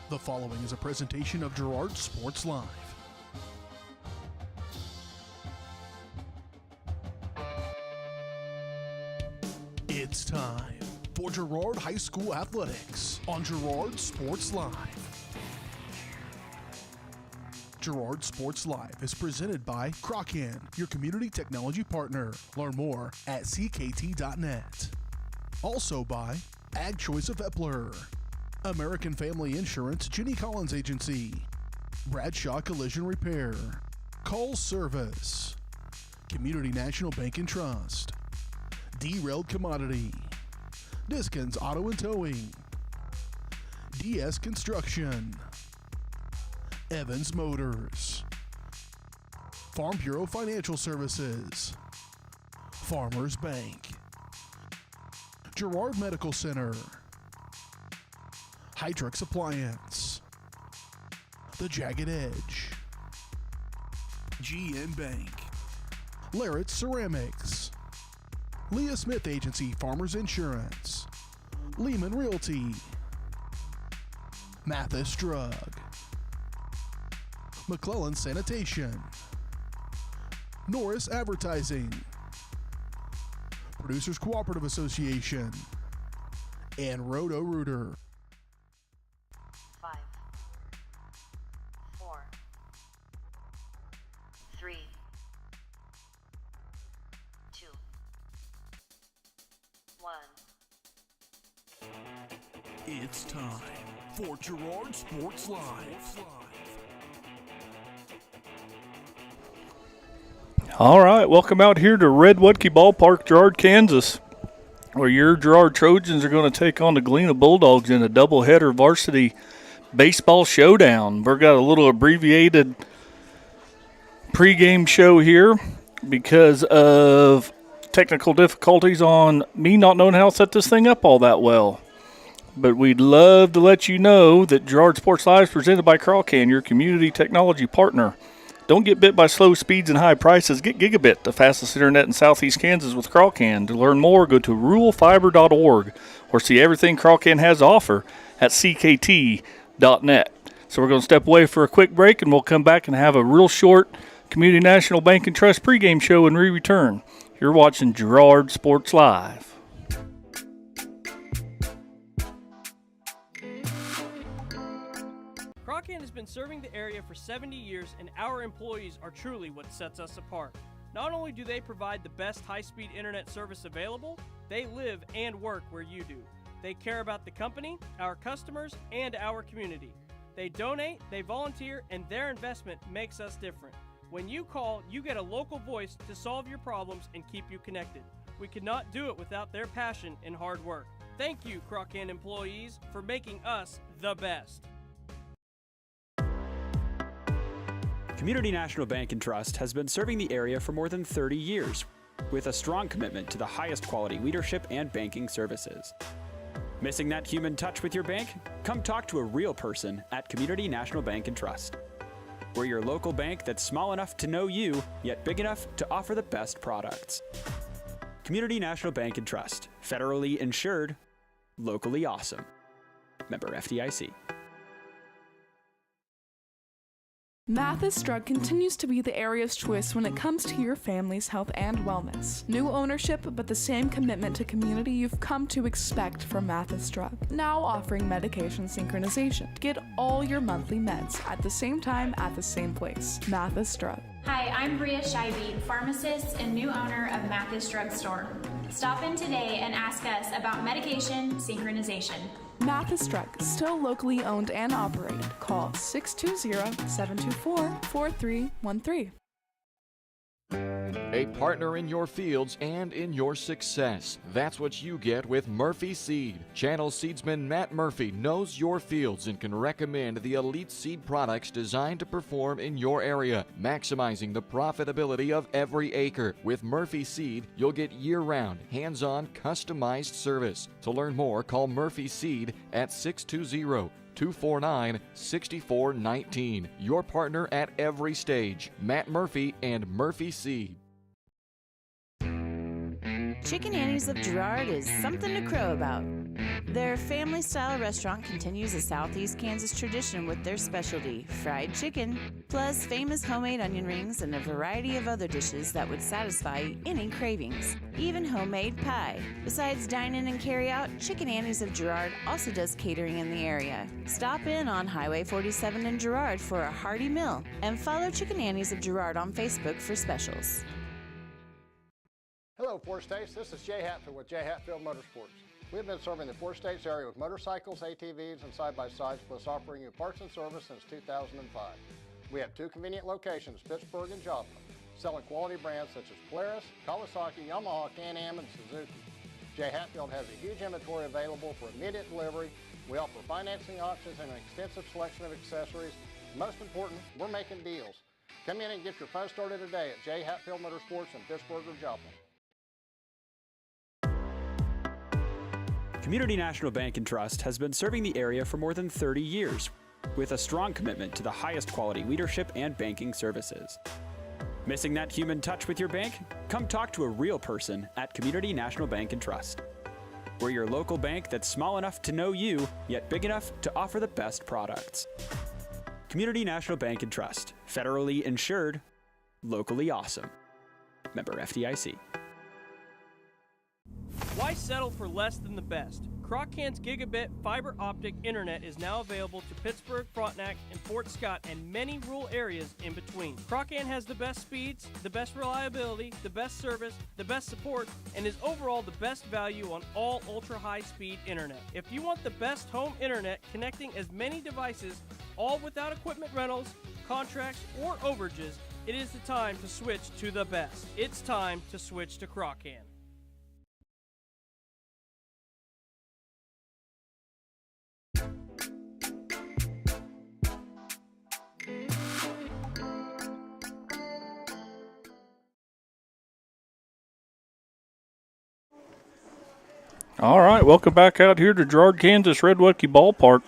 The following is a presentation of Girard Sports Live. It's time for Girard High School Athletics on Girard Sports Live. Girard Sports Live is presented by Crocan, your community technology partner. Learn more at ckt.net. Also by Ag Choice of Epler, American Family Insurance, Jenny Collins Agency, Bradshaw Collision Repair, Call Service, Community National Bank and Trust, Derailed Commodity, Diskins Auto and Towing, DS Construction, Evans Motors, Farm Bureau Financial Services, Farmers Bank, Girard Medical Center, Hydrix Appliance, The Jagged Edge, GN Bank, Larrett Ceramics, Leah Smith Agency Farmers Insurance, Lehman Realty, Mathis Drug, McClellan Sanitation, Norris Advertising, Producers Cooperative Association, and Roto-Rooter. 5, 4, 3, 2, 1. It's time for Girard Sports Live. All right, welcome out here to Red Woodkey Ballpark, Girard, Kansas, where your Girard Trojans are going to take on the Galena Bulldogs in a doubleheader varsity baseball showdown. We've got a little abbreviated pregame show here because of technical difficulties on me not knowing how to set this thing up all that well. But we'd love to let you know that Girard Sports Live is presented by Crocan, your community technology partner. Don't get bit by slow speeds and high prices. Get Gigabit, the fastest internet in southeast Kansas with Crocan. To learn more, go to ruralfiber.org or see everything Crocan has to offer at ckt.net. So we're going to step away for a quick break, and we'll come back and have a real short Community National Bank and Trust pregame show when we return. You're watching Girard Sports Live. Crocan has been serving the area for 70 years, and our employees are truly what sets us apart. Not only do they provide the best high-speed internet service available, they live and work where you do. They care about the company, our customers, and our community. They donate, they volunteer, and their investment makes us different. When you call, you get a local voice to solve your problems and keep you connected. We could not do it without their passion and hard work. Thank you, Crocan employees, for making us the best. Community National Bank and Trust has been serving the area for more than 30 years with a strong commitment to the highest quality leadership and banking services. Missing that human touch with your bank? Come talk to a real person at Community National Bank and Trust. We're your local bank that's small enough to know you, yet big enough to offer the best products. Community National Bank and Trust, federally insured, locally awesome. Member FDIC. Mathis Drug continues to be the area's choice when it comes to your family's health and wellness. New ownership, but the same commitment to community you've come to expect from Mathis Drug. Now offering medication synchronization. Get all your monthly meds at the same time at the same place. Mathis Drug. Hi, I'm Bria Scheibe, pharmacist and new owner of Mathis Drug Store. Stop in today and ask us about medication synchronization. Mathis Drug, still locally owned and operated. Call 620-724-4313. A partner in your fields and in your success. That's what you get with Murphy Seed. Channel seedsman Matt Murphy knows your fields and can recommend the elite seed products designed to perform in your area, maximizing the profitability of every acre. With Murphy Seed, you'll get year-round, hands-on, customized service. To learn more, call Murphy Seed at 620-249-6419. Your partner at every stage. Matt Murphy and Murphy Seed. Chicken Annie's of Girard is something to crow about. Their family-style restaurant continues a Southeast Kansas tradition with their specialty, fried chicken, plus famous homemade onion rings and a variety of other dishes that would satisfy any cravings, even homemade pie. Besides dine-in and carry-out, Chicken Annie's of Girard also does catering in the area. Stop in on Highway 47 in Girard for a hearty meal, and follow Chicken Annie's of Girard on Facebook for specials. Hello, Four States. This is Jay Hatfield with Jay Hatfield Motorsports. We've been serving the Four States area with motorcycles, ATVs, and side-by-sides, plus offering you parts and service since 2005. We have 2 convenient locations, Pittsburgh and Joplin, selling quality brands such as Polaris, Kawasaki, Yamaha, Can-Am, and Suzuki. Jay Hatfield has a huge inventory available for immediate delivery. We offer financing options and an extensive selection of accessories. Most important, we're making deals. Come in and get your fun started today at Jay Hatfield Motorsports in Pittsburgh or Joplin. Community National Bank and Trust has been serving the area for more than 30 years with a strong commitment to the highest quality leadership and banking services. Missing that human touch with your bank? Come talk to a real person at Community National Bank and Trust. We're your local bank that's small enough to know you, yet big enough to offer the best products. Community National Bank and Trust, federally insured, locally awesome. Member FDIC. Why settle for less than the best? Croccan's gigabit fiber optic internet is now available to Pittsburgh, Frontenac, and Fort Scott, and many rural areas in between. Croccan has the best speeds, the best reliability, the best service, the best support, and is overall the best value on all ultra-high-speed internet. If you want the best home internet connecting as many devices, all without equipment rentals, contracts, or overages, it is the time to switch to the best. It's time to switch to Croccan. All right, welcome back out here to Girard, Kansas, Red Wutke Ballpark.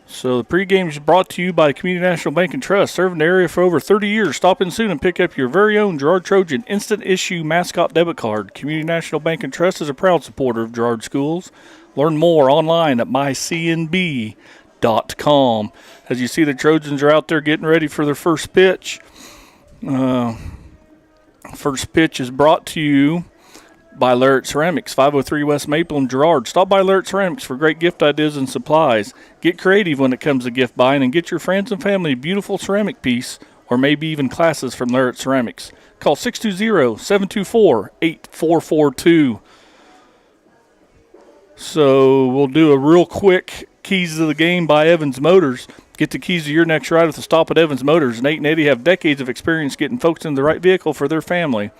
So the pregame is brought to you by Community National Bank and Trust, serving the area for over 30 years. Stop in soon and pick up your very own Girard Trojan instant issue mascot debit card. Community National Bank and Trust is a proud supporter of Girard schools. Learn more online at mycnb.com. As you see, the Trojans are out there getting ready for their first pitch. First pitch is brought to you by Larrett Ceramics, 503 West Maple in Girard. Stop by Larrett Ceramics for great gift ideas and supplies. Get creative when it comes to gift buying and get your friends and family a beautiful ceramic piece or maybe even classes from Larrett Ceramics. Call 620-724-8442. So we'll do a real quick keys to the game by Evans Motors. Get the keys to your next ride with a stop at Evans Motors. Nate and Eddie have decades of experience getting folks in the right vehicle for their family.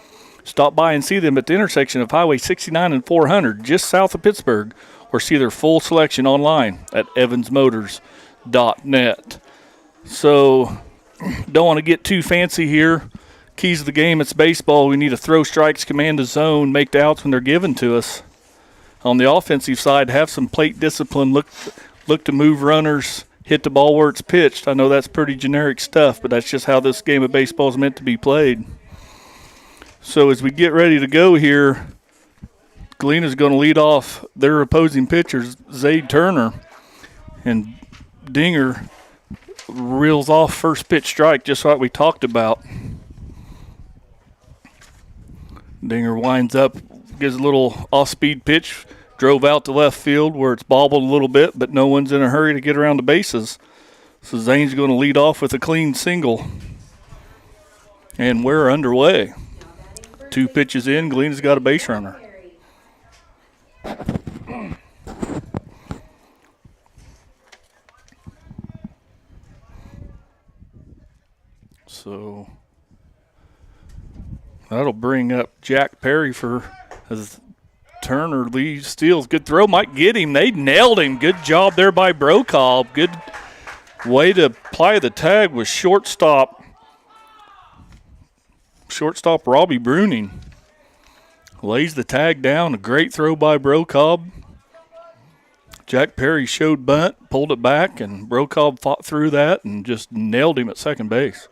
Stop by and see them at the intersection of Highway 69 and 400, just south of Pittsburgh, or see their full selection online at evansmotors.net. So, don't want to get too fancy here. Keys of the game, it's baseball. We need to throw strikes, command a zone, make the outs when they're given to us. On the offensive side, have some plate discipline, look to move runners, hit the ball where it's pitched. I know that's pretty generic stuff, but that's just how this game of baseball is meant to be played. So as we get ready to go here, Galena's going to lead off their opposing pitchers, Zayd Turner. And Dinger reels off first pitch strike, just like we talked about. Dinger winds up, gives a little off-speed pitch, drove out to left field where it's bobbled a little bit, but no one's in a hurry to get around the bases. So Zane's going to lead off with a clean single. And we're underway. 2 pitches in, Galena's got a base runner. So that'll bring up Jack Perry for as Turner leaves, steals. Good throw, might get him. They nailed him. Good job there by Brokaw. Good way to apply the tag with shortstop Robbie Bruning. Lays the tag down. A great throw by Brokaw. Jack Perry showed bunt, pulled it back, and Brokaw fought through that and just nailed him at second base.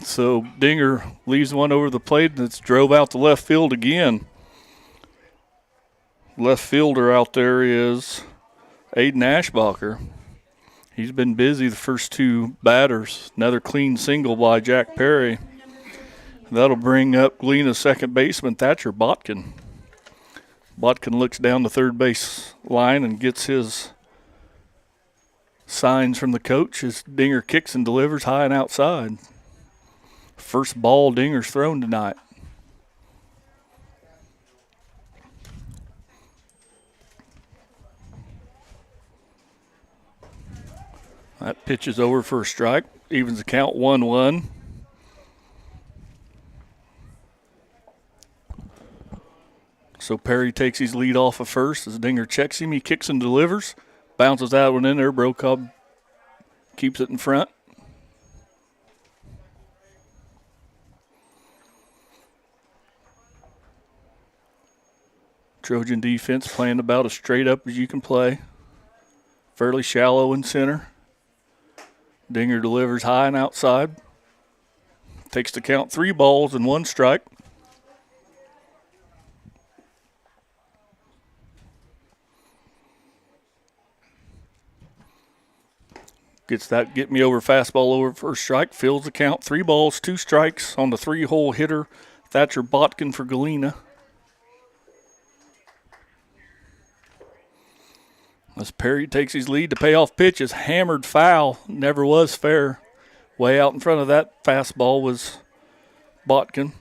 So Dinger leaves one over the plate and it's drove out to left field again. Left fielder out there is Aiden Ashbacher. He's been busy the first two batters. Another clean single by Jack Perry. That'll bring up Galena's second baseman, Thatcher Botkin. Botkin looks down the third base line and gets his signs from the coach as Dinger kicks and delivers high and outside. First ball Dinger's thrown tonight. That pitch is over for a strike. Evens the count 1-1. So Perry takes his lead off of first as Dinger checks him. He kicks and delivers. Bounces that one in there. Brokaw keeps it in front. Trojan defense playing about as straight up as you can play. Fairly shallow in center. Dinger delivers high and outside. Takes the count 3 balls and 1 strike. Gets that get me over fastball over first strike. Fills the count 3 balls, 2 strikes on the 3-hole hitter, Thatcher Botkin for Galena. As Perry takes his lead, the payoff pitch is hammered foul. Never was fair. Way out in front of that fastball was Botkin.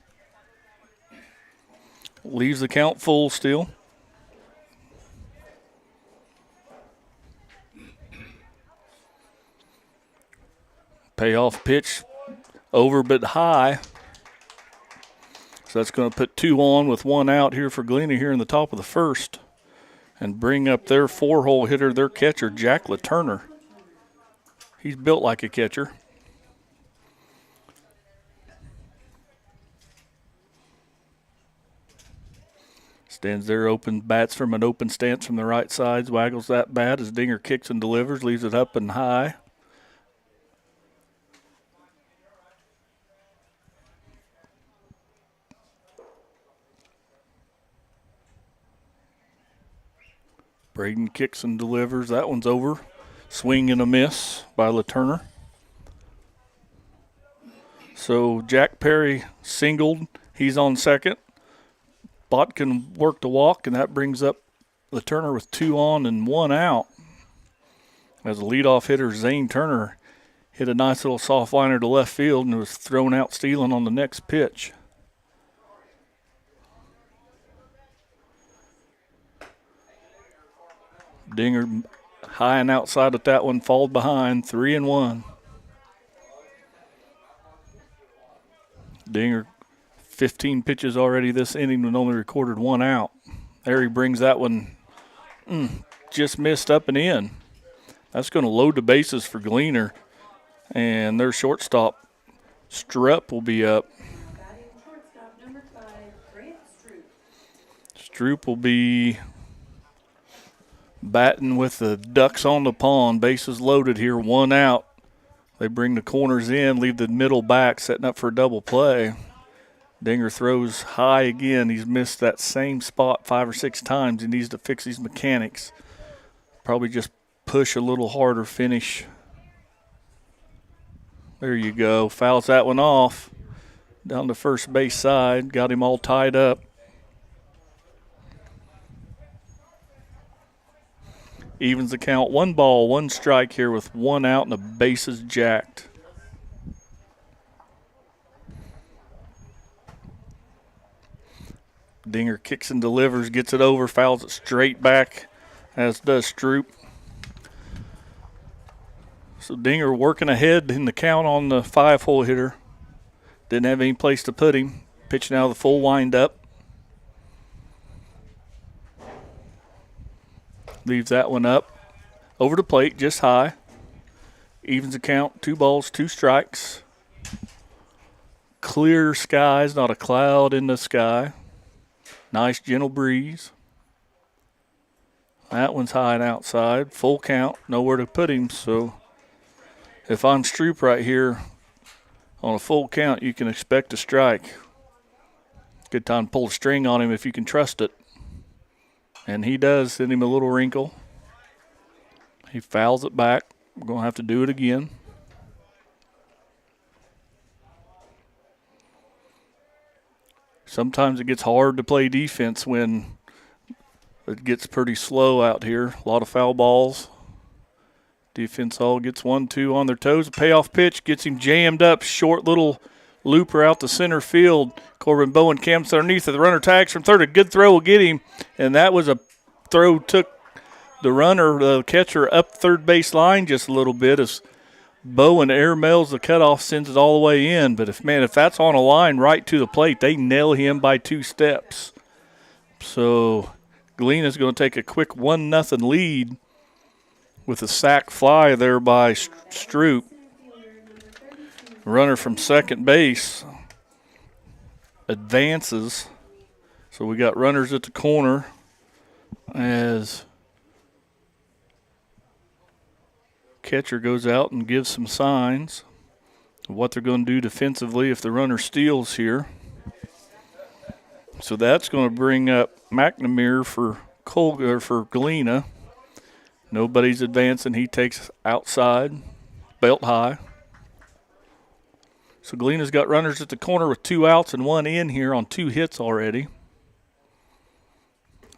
Leaves the count full still. Payoff pitch over but high. So that's going to put 2 on with 1 out here for Galena here in the top of the first. And bring up their 4-hole hitter, their catcher, Jack LaTurner. He's built like a catcher. Stands there open, bats from an open stance from the right side, waggles that bat as Dinger kicks and delivers, leaves it up and high. Braden kicks and delivers. That one's over. Swing and a miss by LaTurner. So Jack Perry singled. He's on second. Botkin worked the walk, and that brings up LaTurner with 2 on and 1 out. As the leadoff hitter, Zane Turner, hit a nice little soft liner to left field and was thrown out stealing on the next pitch. Dinger high and outside at that one, fouled behind, 3-1. Dinger, 15 pitches already this inning and only recorded 1 out. There he brings that one, just missed up and in. That's going to load the bases for Galena, and their shortstop, Strupp, will be up. Stroop will be batting with the ducks on the pond. Bases loaded here, 1 out. They bring the corners in, leave the middle back, setting up for a double play. Dinger throws high again. He's missed that same spot 5 or 6 times. He needs to fix his mechanics. Probably just push a little harder, finish. There you go. Fouls that one off. Down the first base side. Got him all tied up. Evens the count, 1 ball, 1 strike here with 1 out and the bases jacked. Dinger kicks and delivers, gets it over, fouls it straight back, as does Stroop. So Dinger working ahead in the count on the 5-hole hitter. Didn't have any place to put him. Pitching out of the full windup. Leaves that one up. Over the plate, just high. Evens the count, 2 balls, 2 strikes. Clear skies, not a cloud in the sky. Nice gentle breeze. That one's high and outside. Full count, nowhere to put him. So if I'm Stroop right here on a full count, you can expect a strike. Good time to pull a string on him if you can trust it. And he does send him a little wrinkle. He fouls it back. We're going to have to do it again. Sometimes it gets hard to play defense when it gets pretty slow out here. A lot of foul balls. Defense all gets 1-2 on their toes. A payoff pitch gets him jammed up. Short little looper out to center field. Corbin Bowen camps underneath. The runner tags from third. A good throw will get him. And that was a throw took the runner, the catcher, up third base line just a little bit as Bowen airmails the cutoff, sends it all the way in. But if that's on a line right to the plate, they nail him by 2 steps. So Galena's going to take a quick 1-0 lead with a sac fly there by Stroop. Runner from second base advances. So we got runners at the corner as catcher goes out and gives some signs of what they're going to do defensively if the runner steals here. So that's going to bring up McNamara for Galena. Nobody's advancing. He takes outside, belt high. So Galena's got runners at the corner with 2 outs and 1 in here on 2 hits already.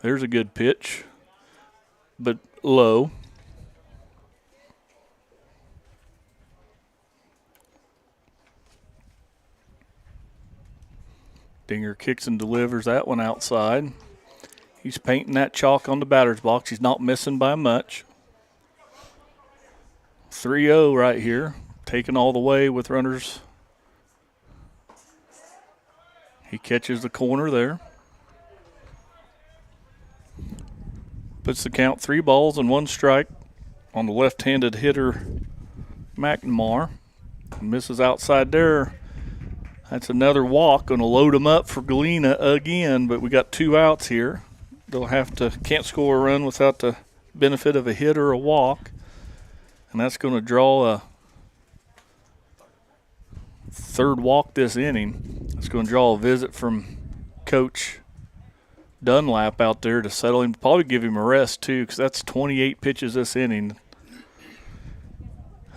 There's a good pitch, but low. Dinger kicks and delivers that one outside. He's painting that chalk on the batter's box. He's not missing by much. 3-0 right here. Taken all the way with runners. He catches the corner there. Puts the count 3 balls and 1 strike on the left-handed hitter McNamara. Misses outside there. That's another walk. Going to load them up for Galena again, but we got 2 outs here. They'll can't score a run without the benefit of a hit or a walk. And that's going to draw a 3rd walk this inning. It's going to draw a visit from Coach Dunlap out there to settle him. Probably give him a rest too, because that's 28 pitches this inning.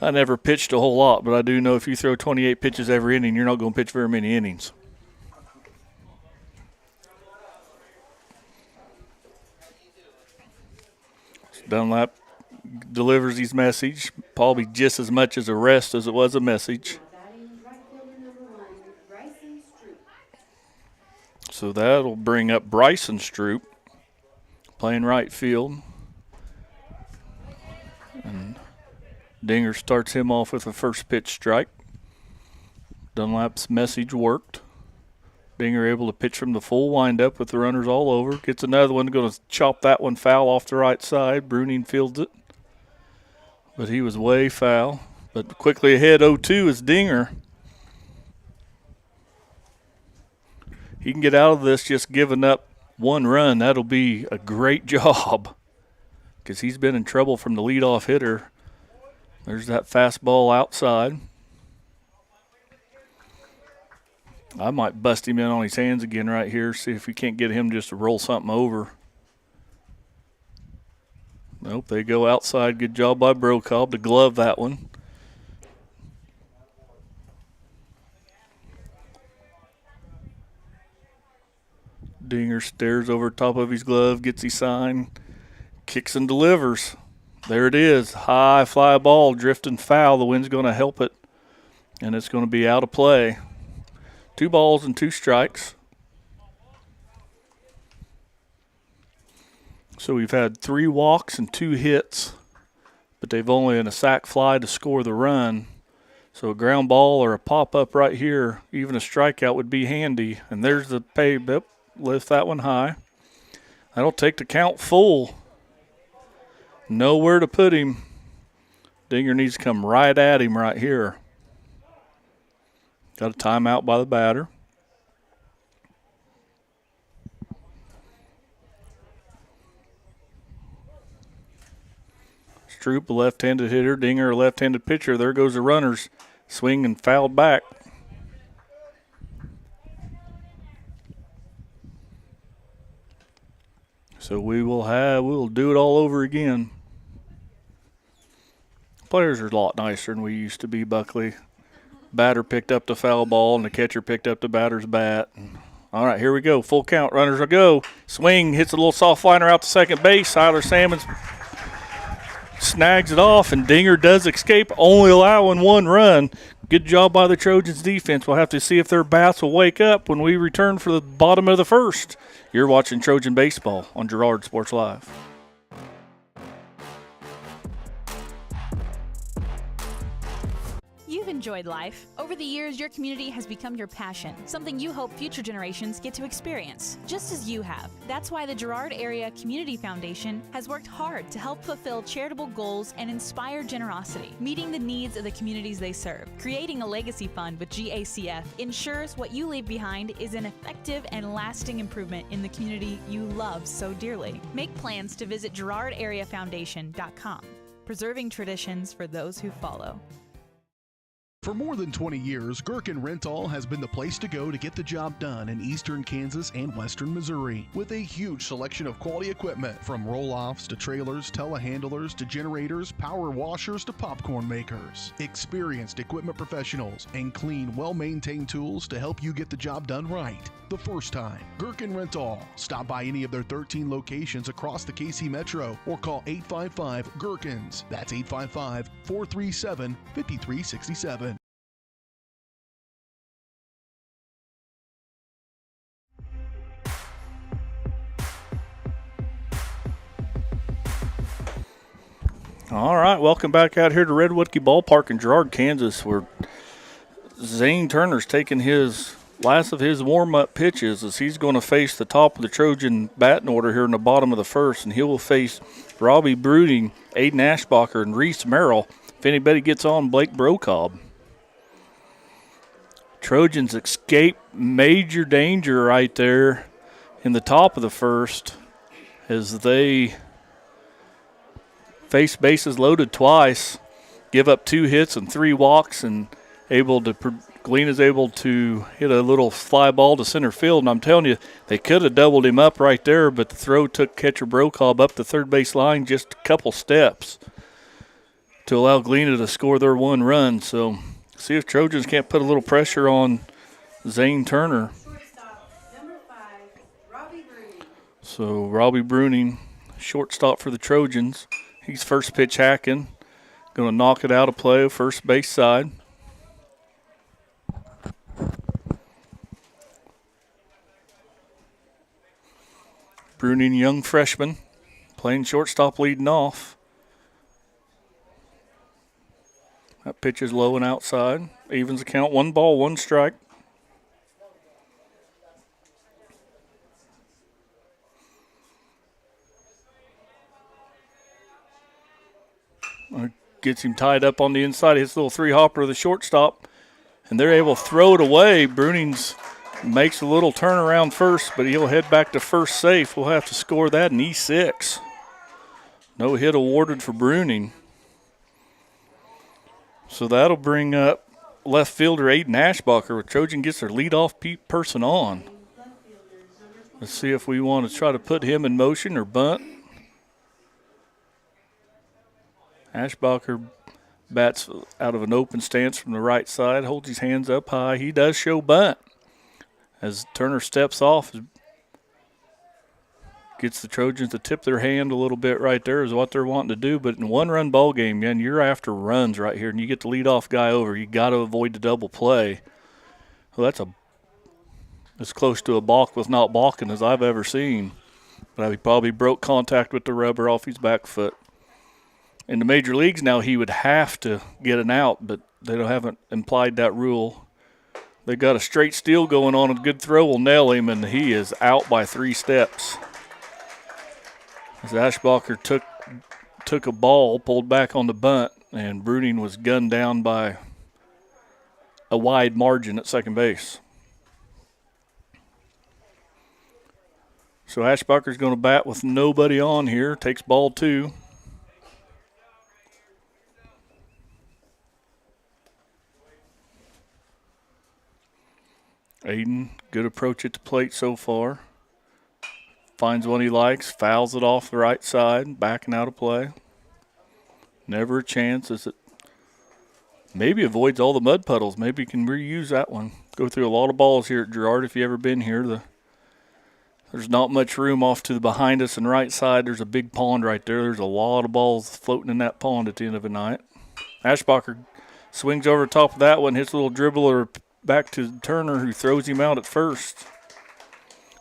I never pitched a whole lot, but I do know if you throw 28 pitches every inning, you're not going to pitch very many innings. So Dunlap delivers his message, probably just as much as a rest as it was a message. So that'll bring up Bryson Stroop, playing right field. And Dinger starts him off with a first pitch strike. Dunlap's message worked. Dinger able to pitch from the full windup with the runners all over. Gets another one, going to chop that one foul off the right side. Bruning fields it. But he was way foul. But quickly ahead, 0-2 is Dinger. He can get out of this just giving up 1 run. That'll be a great job because he's been in trouble from the leadoff hitter. There's that fastball outside. I might bust him in on his hands again right here, see if we can't get him just to roll something over. Nope, they go outside. Good job by Brocobb to glove that one. Dinger stares over top of his glove, gets his sign, kicks and delivers. There it is. High fly ball, drifting foul. The wind's going to help it, and it's going to be out of play. 2 balls and 2 strikes. So we've had 3 walks and 2 hits, but they've only in a sac fly to score the run. So a ground ball or a pop-up right here, even a strikeout would be handy. And there's the pay. Lift that one high. That'll take the count full. Nowhere to put him. Dinger needs to come right at him right here. Got a timeout by the batter. Stroop, a left-handed hitter. Dinger, a left-handed pitcher. There goes the runners. Swing and fouled back. So we'll do it all over again. Players are a lot nicer than we used to be, Buckley. Batter picked up the foul ball, and the catcher picked up the batter's bat. All right, here we go. Full count. Runners will go. Swing, hits a little soft liner out to second base. Tyler Salmons snags it off, and Dinger does escape, only allowing one run. Good job by the Trojans defense. We'll have to see if their bats will wake up when we return for the bottom of the first. You're watching Trojan Baseball on Girard Sports Live. You've enjoyed life. Over the years, your community has become your passion, something you hope future generations get to experience, just as you have. That's why the Girard Area Community Foundation has worked hard to help fulfill charitable goals and inspire generosity, meeting the needs of the communities they serve. Creating a legacy fund with GACF ensures what you leave behind is an effective and lasting improvement in the community you love so dearly. Make plans to visit GirardAreaFoundation.com, preserving traditions for those who follow. For more than 20 years, Gherkin Rental has been the place to go to get the job done in eastern Kansas and western Missouri. With a huge selection of quality equipment, from roll-offs to trailers, telehandlers to generators, power washers to popcorn makers. Experienced equipment professionals and clean, well-maintained tools to help you get the job done right the first time. Gherkin Rental. Stop by any of their 13 locations across the KC Metro or call 855-GHERKINS. That's 855-437-5367. All right, welcome back out here to Redwoodkey Ballpark in Girard, Kansas, where Zane Turner's taking his last of his warm-up pitches as he's going to face the top of the Trojan batting order here in the bottom of the first, and he will face Robbie Brooding, Aiden Ashbacher, and Reese Merrill. If anybody gets on, Blake Brocob. Trojans escape major danger right there in the top of the first as they face bases loaded twice, give up 2 hits and 3 walks, and Galena's able to hit a little fly ball to center field. And I'm telling you, they could have doubled him up right there, but the throw took catcher Brocob up the third base line just a couple steps to allow Galena to score their 1 run. So see if Trojans can't put a little pressure on Zane Turner. So Robbie Bruning, shortstop for the Trojans. He's first pitch hacking. Going to knock it out of play, first base side. Bruning, young freshman, playing shortstop, leading off. That pitch is low and outside. Evens the count, 1 ball, 1 strike. Gets him tied up on the inside, hits a little 3-hopper to the shortstop, and they're able to throw it away. Brunings makes a little turnaround first, but he'll head back to first safe. We'll have to score that in E6. No hit awarded for Bruning. So that'll bring up left fielder Aiden Ashbacher, where Trojan gets their leadoff person on. Let's see if we want to try to put him in motion or bunt. Ashbacher bats out of an open stance from the right side, holds his hands up high. He does show bunt as Turner steps off. Gets the Trojans to tip their hand a little bit right there is what they're wanting to do. But in 1-run ball game, man, you're after runs right here, and you get the leadoff guy over. You got to avoid the double play. Well, that's as close to a balk with not balking as I've ever seen. But he probably broke contact with the rubber off his back foot. In the major leagues now, he would have to get an out, but they haven't implied that rule. They got a straight steal going on. A good throw will nail him, and he is out by 3 steps. As Ashbacher took a ball, pulled back on the bunt, and Bruning was gunned down by a wide margin at second base. So Ashbacher's going to bat with nobody on here. Takes ball 2. Aiden, good approach at the plate so far. Finds one he likes, fouls it off the right side, backing out of play. Never a chance as it maybe avoids all the mud puddles. Maybe you can reuse that one. Go through a lot of balls here at Girard if you've ever been here. There's not much room off to the behind us and right side. There's a big pond right there. There's a lot of balls floating in that pond at the end of the night. Ashbacher swings over the top of that one, hits a little dribbler back to Turner, who throws him out at first.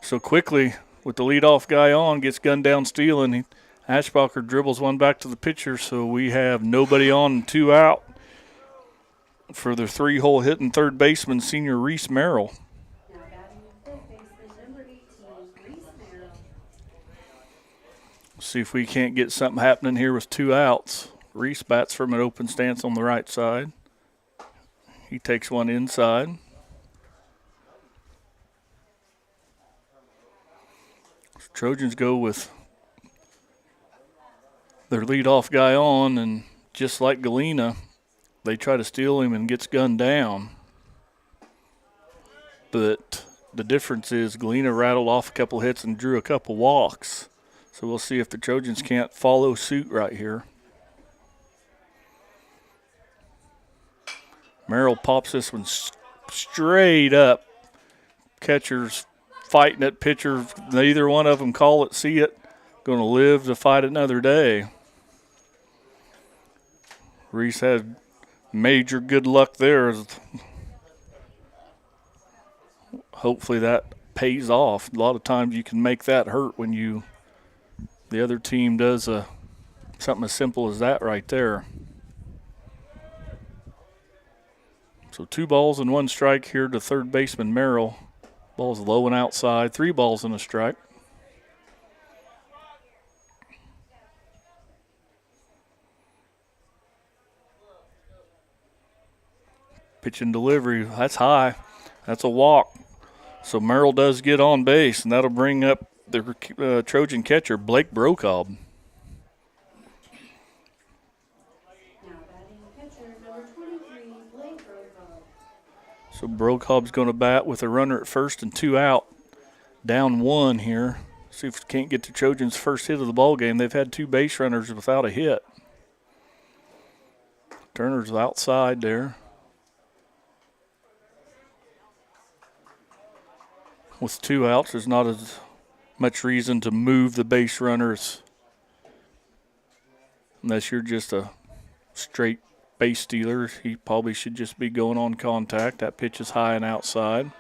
So quickly, with the leadoff guy on, gets gunned down stealing. Ashbacher dribbles one back to the pitcher, so we have nobody on and 2 out for the 3-hole hitting third baseman, senior Reese Merrill. See if we can't get something happening here with 2 outs. Reese bats from an open stance on the right side. He takes one inside. Trojans go with their leadoff guy on, and just like Galena, they try to steal him and gets gunned down. But the difference is Galena rattled off a couple hits and drew a couple walks. So we'll see if the Trojans can't follow suit right here. Merrill pops this one straight up. Catcher's fighting it, pitcher, neither one of them call it, see it. Going to live to fight another day. Reese had major good luck there. Hopefully that pays off. A lot of times you can make that hurt when the other team does something as simple as that right there. So 2 balls and 1 strike here to third baseman Merrill. Ball's low and outside. 3 balls and a strike. Pitch and delivery. That's high. That's a walk. So Merrill does get on base, and that'll bring up the Trojan catcher, Blake Brocob. So Brocob's going to bat with a runner at first and 2 out. Down 1 here. See if we can't get the Trojans' first hit of the ball game. They've had 2 base runners without a hit. Turner's outside there. With 2 outs, there's not as much reason to move the base runners unless you're just a straight base stealer. He probably should just be going on contact. That pitch is high and outside.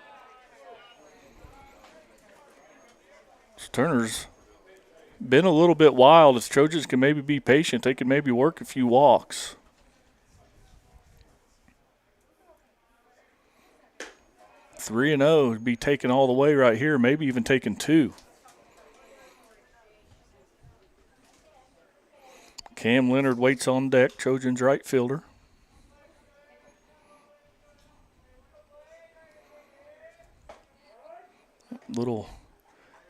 So Turner's been a little bit wild. If Trojans can maybe be patient, they can maybe work a few walks. Three and 0 would be taken all the way right here, maybe even taking 2. Cam Leonard waits on deck, Trojans right fielder. Little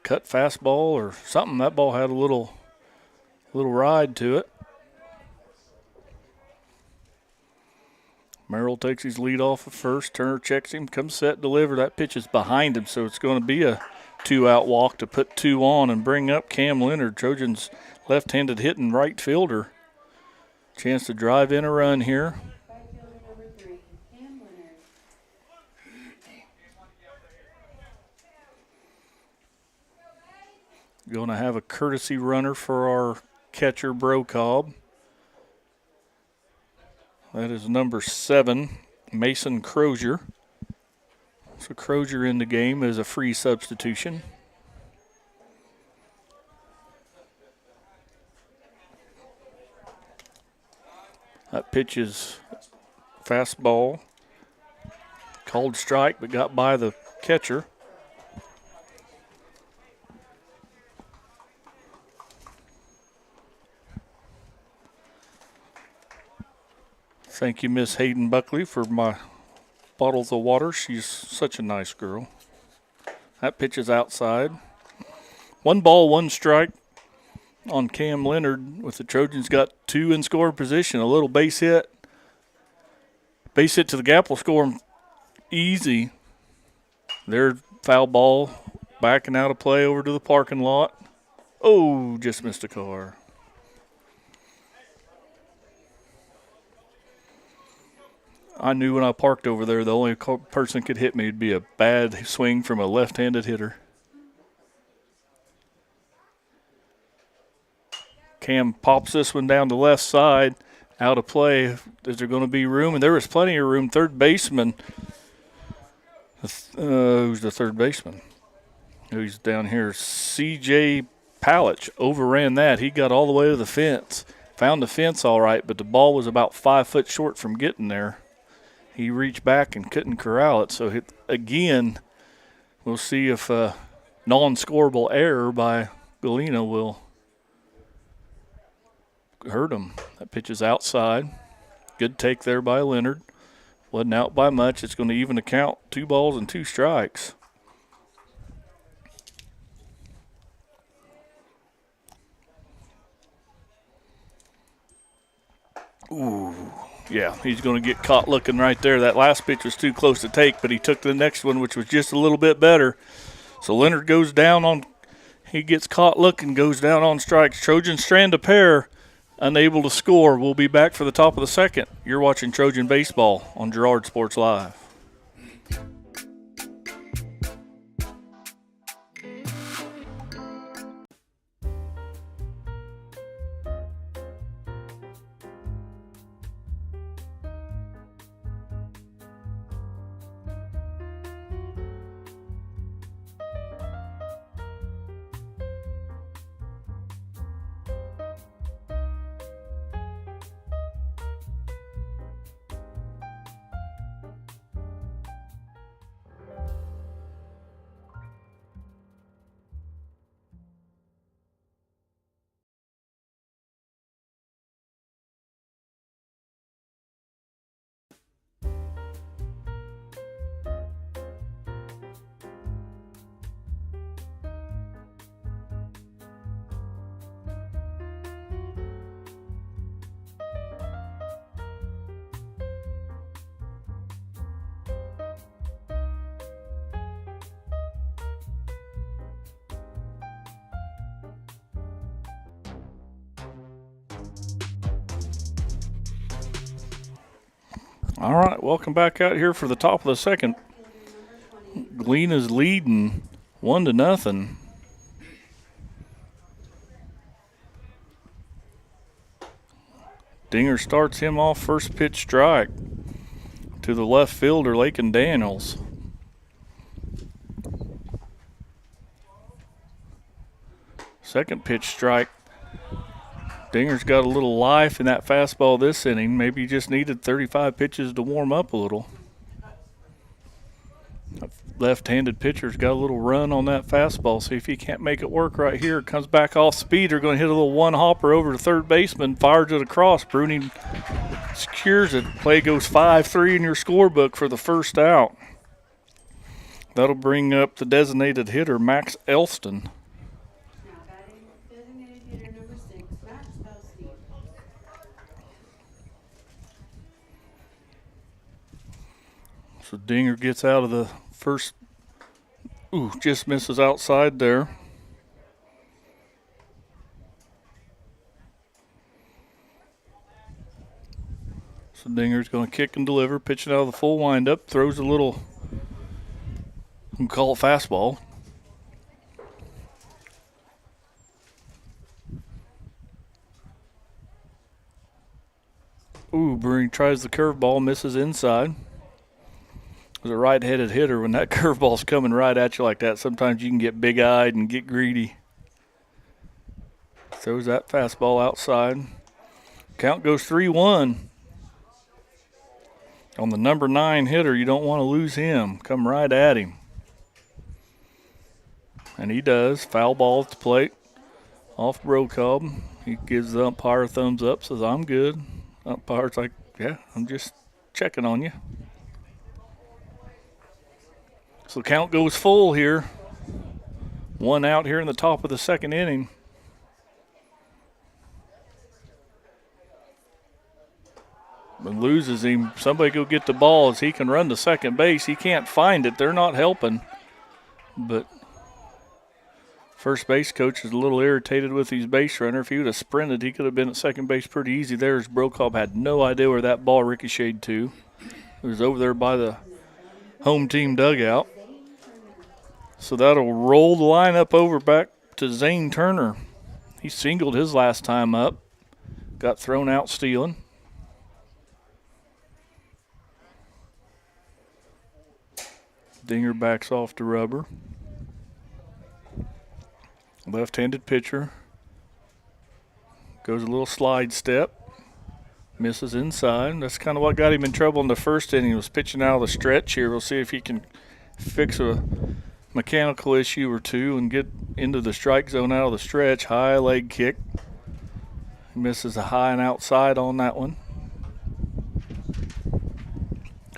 cut fastball or something. That ball had a little ride to it. Merrill takes his lead off at first. Turner checks him, comes set, deliver. That pitch is behind him, so it's going to be a 2-out walk to put 2 on and bring up Cam Leonard, Trojans left-handed hitting right fielder. Chance to drive in a run here. Going to have a courtesy runner for our catcher, Brocob. That is number 7, Mason Crozier. So Crozier in the game is a free substitution. That pitch is fastball. Called strike, but got by the catcher. Thank you, Miss Hayden Buckley, for my bottles of water. She's such a nice girl. That pitch is outside. 1 ball, 1 strike on Cam Leonard with the Trojans got 2 in scoring position. A little base hit. Base hit to the gap will score them easy. Their foul ball backing out of play over to the parking lot. Oh, just missed a car. I knew when I parked over there, the only person could hit me would be a bad swing from a left-handed hitter. Cam pops this one down the left side, out of play. Is there going to be room? And there was plenty of room. Third baseman. Who's the third baseman? Who's down here? C.J. Palich overran that. He got all the way to the fence. Found the fence all right, but the ball was about 5 foot short from getting there. He reached back and couldn't corral it. So, again, we'll see if non-scorable error by Galena will hurt him. That pitch is outside. Good take there by Leonard. Wasn't out by much. It's going to even the count. 2 balls and 2 strikes. Ooh, yeah, he's going to get caught looking right there. That last pitch was too close to take, but he took the next one, which was just a little bit better. So Leonard goes down on, he gets caught looking, goes down on strikes. Trojans strand a pair, unable to score. We'll be back for the top of the second. You're watching Trojan Baseball on Girard Sports Live. All right, welcome back out here for the top of the second. Galena's leading 1-0. Dinger starts him off, first pitch strike to the left fielder, Lakin Daniels. Second pitch strike. Dinger's got a little life in that fastball this inning. Maybe he just needed 35 pitches to warm up a little. Left-handed pitcher's got a little run on that fastball. See if he can't make it work right here. Comes back off speed. They're going to hit a little one-hopper over to third baseman. Fires it across. Bruning secures it. Play goes 5-3 in your scorebook for the first out. That'll bring up the designated hitter, Max Elston. So Dinger gets out of the first. Ooh, just misses outside there. So Dinger's going to kick and deliver, pitching out of the full windup, throws a little, we can call it fastball. Ooh, Bruning tries the curveball, misses inside. As a right-handed hitter, when that curveball's coming right at you like that, sometimes you can get big-eyed and get greedy. Throws that fastball outside. Count goes 3-1. On the number 9 hitter, you don't want to lose him. Come right at him. And he does. Foul ball at the plate. Off Brocob. He gives the umpire a thumbs up, says, I'm good. Umpire's like, yeah, I'm just checking on you. So the count goes full here. 1 out here in the top of the second inning. But loses him. Somebody go get the ball as he can run to second base. He can't find it. They're not helping. But First base coach is a little irritated with his base runner. If he would have sprinted, he could have been at second base pretty easy there, as Brokaw had no idea where that ball ricocheted to. It was over there by the home team dugout. So that'll roll the lineup over back to Zane Turner. He singled his last time up. Got thrown out stealing. Dinger backs off to rubber. Left-handed pitcher. Goes a little slide step. Misses inside. That's kind of what got him in trouble in the first inning. He was pitching out of the stretch here. We'll see if he can fix a mechanical issue or two and get into the strike zone out of the stretch. High leg kick. He misses a high and outside on that one.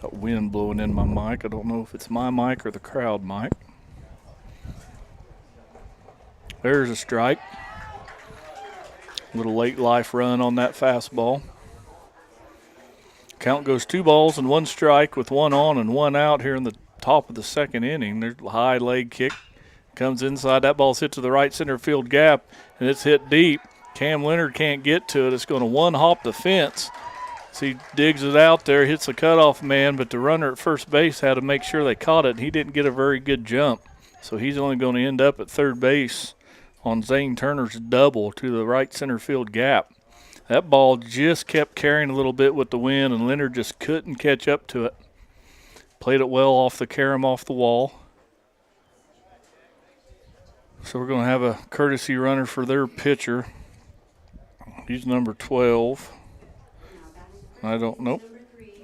Got wind blowing in my mic. I don't know if it's my mic or the crowd mic. There's a strike. Little late life run on that fastball. Count goes 2 balls and 1 strike with 1 on and 1 out here in the top of the second inning. There's a high leg kick. Comes inside. That ball's hit to the right center field gap, and it's hit deep. Cam Leonard can't get to it. It's going to one-hop the fence. So he digs it out there, hits the cutoff man, but the runner at first base had to make sure they caught it, and he didn't get a very good jump. So he's only going to end up at third base on Zane Turner's double to the right center field gap. That ball just kept carrying a little bit with the wind, and Leonard just couldn't catch up to it. Played it well off the carom off the wall. So we're going to have a courtesy runner for their pitcher. He's number 12. I don't know.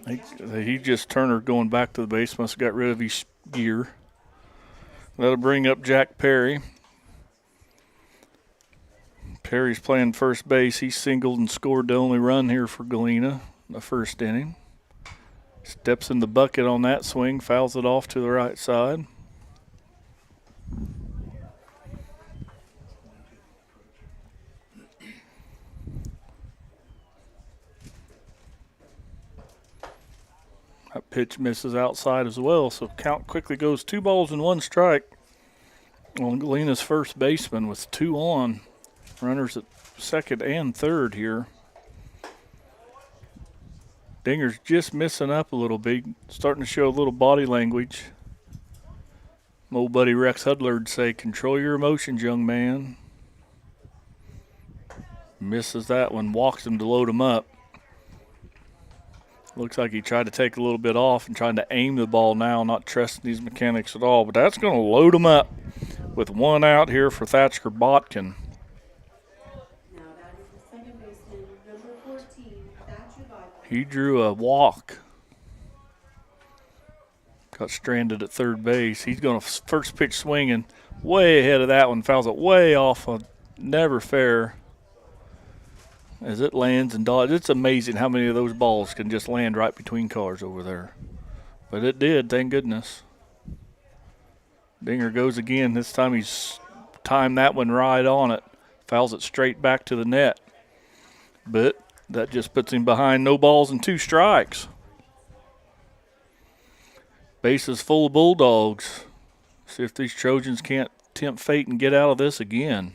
He just Turner going back to the base. Must have got rid of his gear. That'll bring up Jack Perry. Perry's playing first base. He singled and scored the only run here for Galena in the first inning. Steps in the bucket on that swing, fouls it off to the right side. That pitch misses outside as well, so count quickly goes 2 balls and 1 strike on Galena's first baseman with 2 on. Runners at second and third here. Dinger's just missing up a little bit, starting to show a little body language. My old buddy Rex Hudler'd say, control your emotions, young man. Misses that one, walks him to load him up. Looks like he tried to take a little bit off and trying to aim the ball now, not trusting these mechanics at all. But that's going to load him up with 1 out here for Thatcher Botkin. He drew a walk. Got stranded at third base. He's going to first pitch swinging way ahead of that one. Fouls it way off. Never fair. As it lands and dodges. It's amazing how many of those balls can just land right between cars over there. But it did, thank goodness. Dinger goes again. This time he's timed that one right on it. Fouls it straight back to the net. But that just puts him behind, no balls and 2 strikes. Bases full of Bulldogs. See if these Trojans can't tempt fate and get out of this again.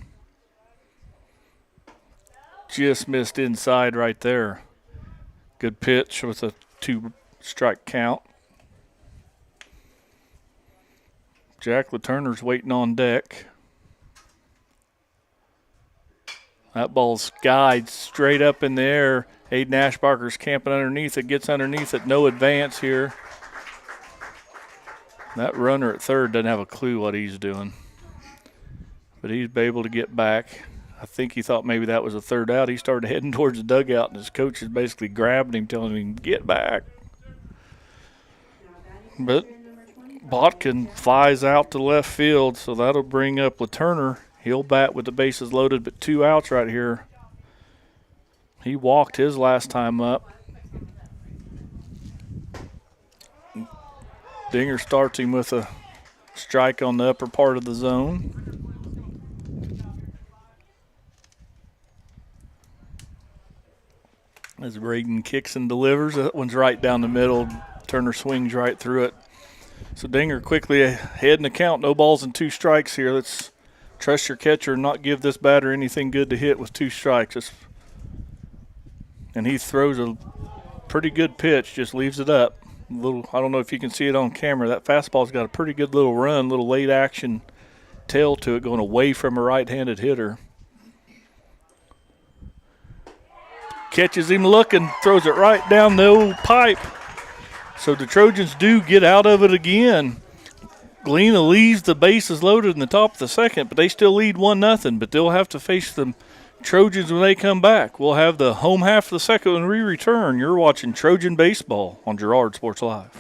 Just missed inside right there. Good pitch with a 2-strike count. Jack LaTurner's waiting on deck. That ball's skied straight up in the air. Aiden Ashbarker's camping underneath it. Gets underneath it. No advance here. That runner at third doesn't have a clue what he's doing. But he's able to get back. I think he thought maybe that was a third out. He started heading towards the dugout, and his coach is basically grabbing him, telling him, get back. But Botkin flies out to left field, so that'll bring up LaTurner. He'll bat with the bases loaded, but 2 outs right here. He walked his last time up. Dinger starts him with a strike on the upper part of the zone. As Braden kicks and delivers, that one's right down the middle. Turner swings right through it. So Dinger quickly ahead in the count. No balls and 2 strikes here. That's trust your catcher and not give this batter anything good to hit with 2 strikes. And he throws a pretty good pitch, just leaves it up. I don't know if you can see it on camera. That fastball's got a pretty good little run, little late action tail to it, going away from a right-handed hitter. Catches him looking, throws it right down the old pipe. So the Trojans do get out of it again. Galena leaves the bases loaded in the top of the second, but they still lead 1-0, but they'll have to face the Trojans when they come back. We'll have the home half of the second when we return. You're watching Trojan Baseball on Girard Sports Live.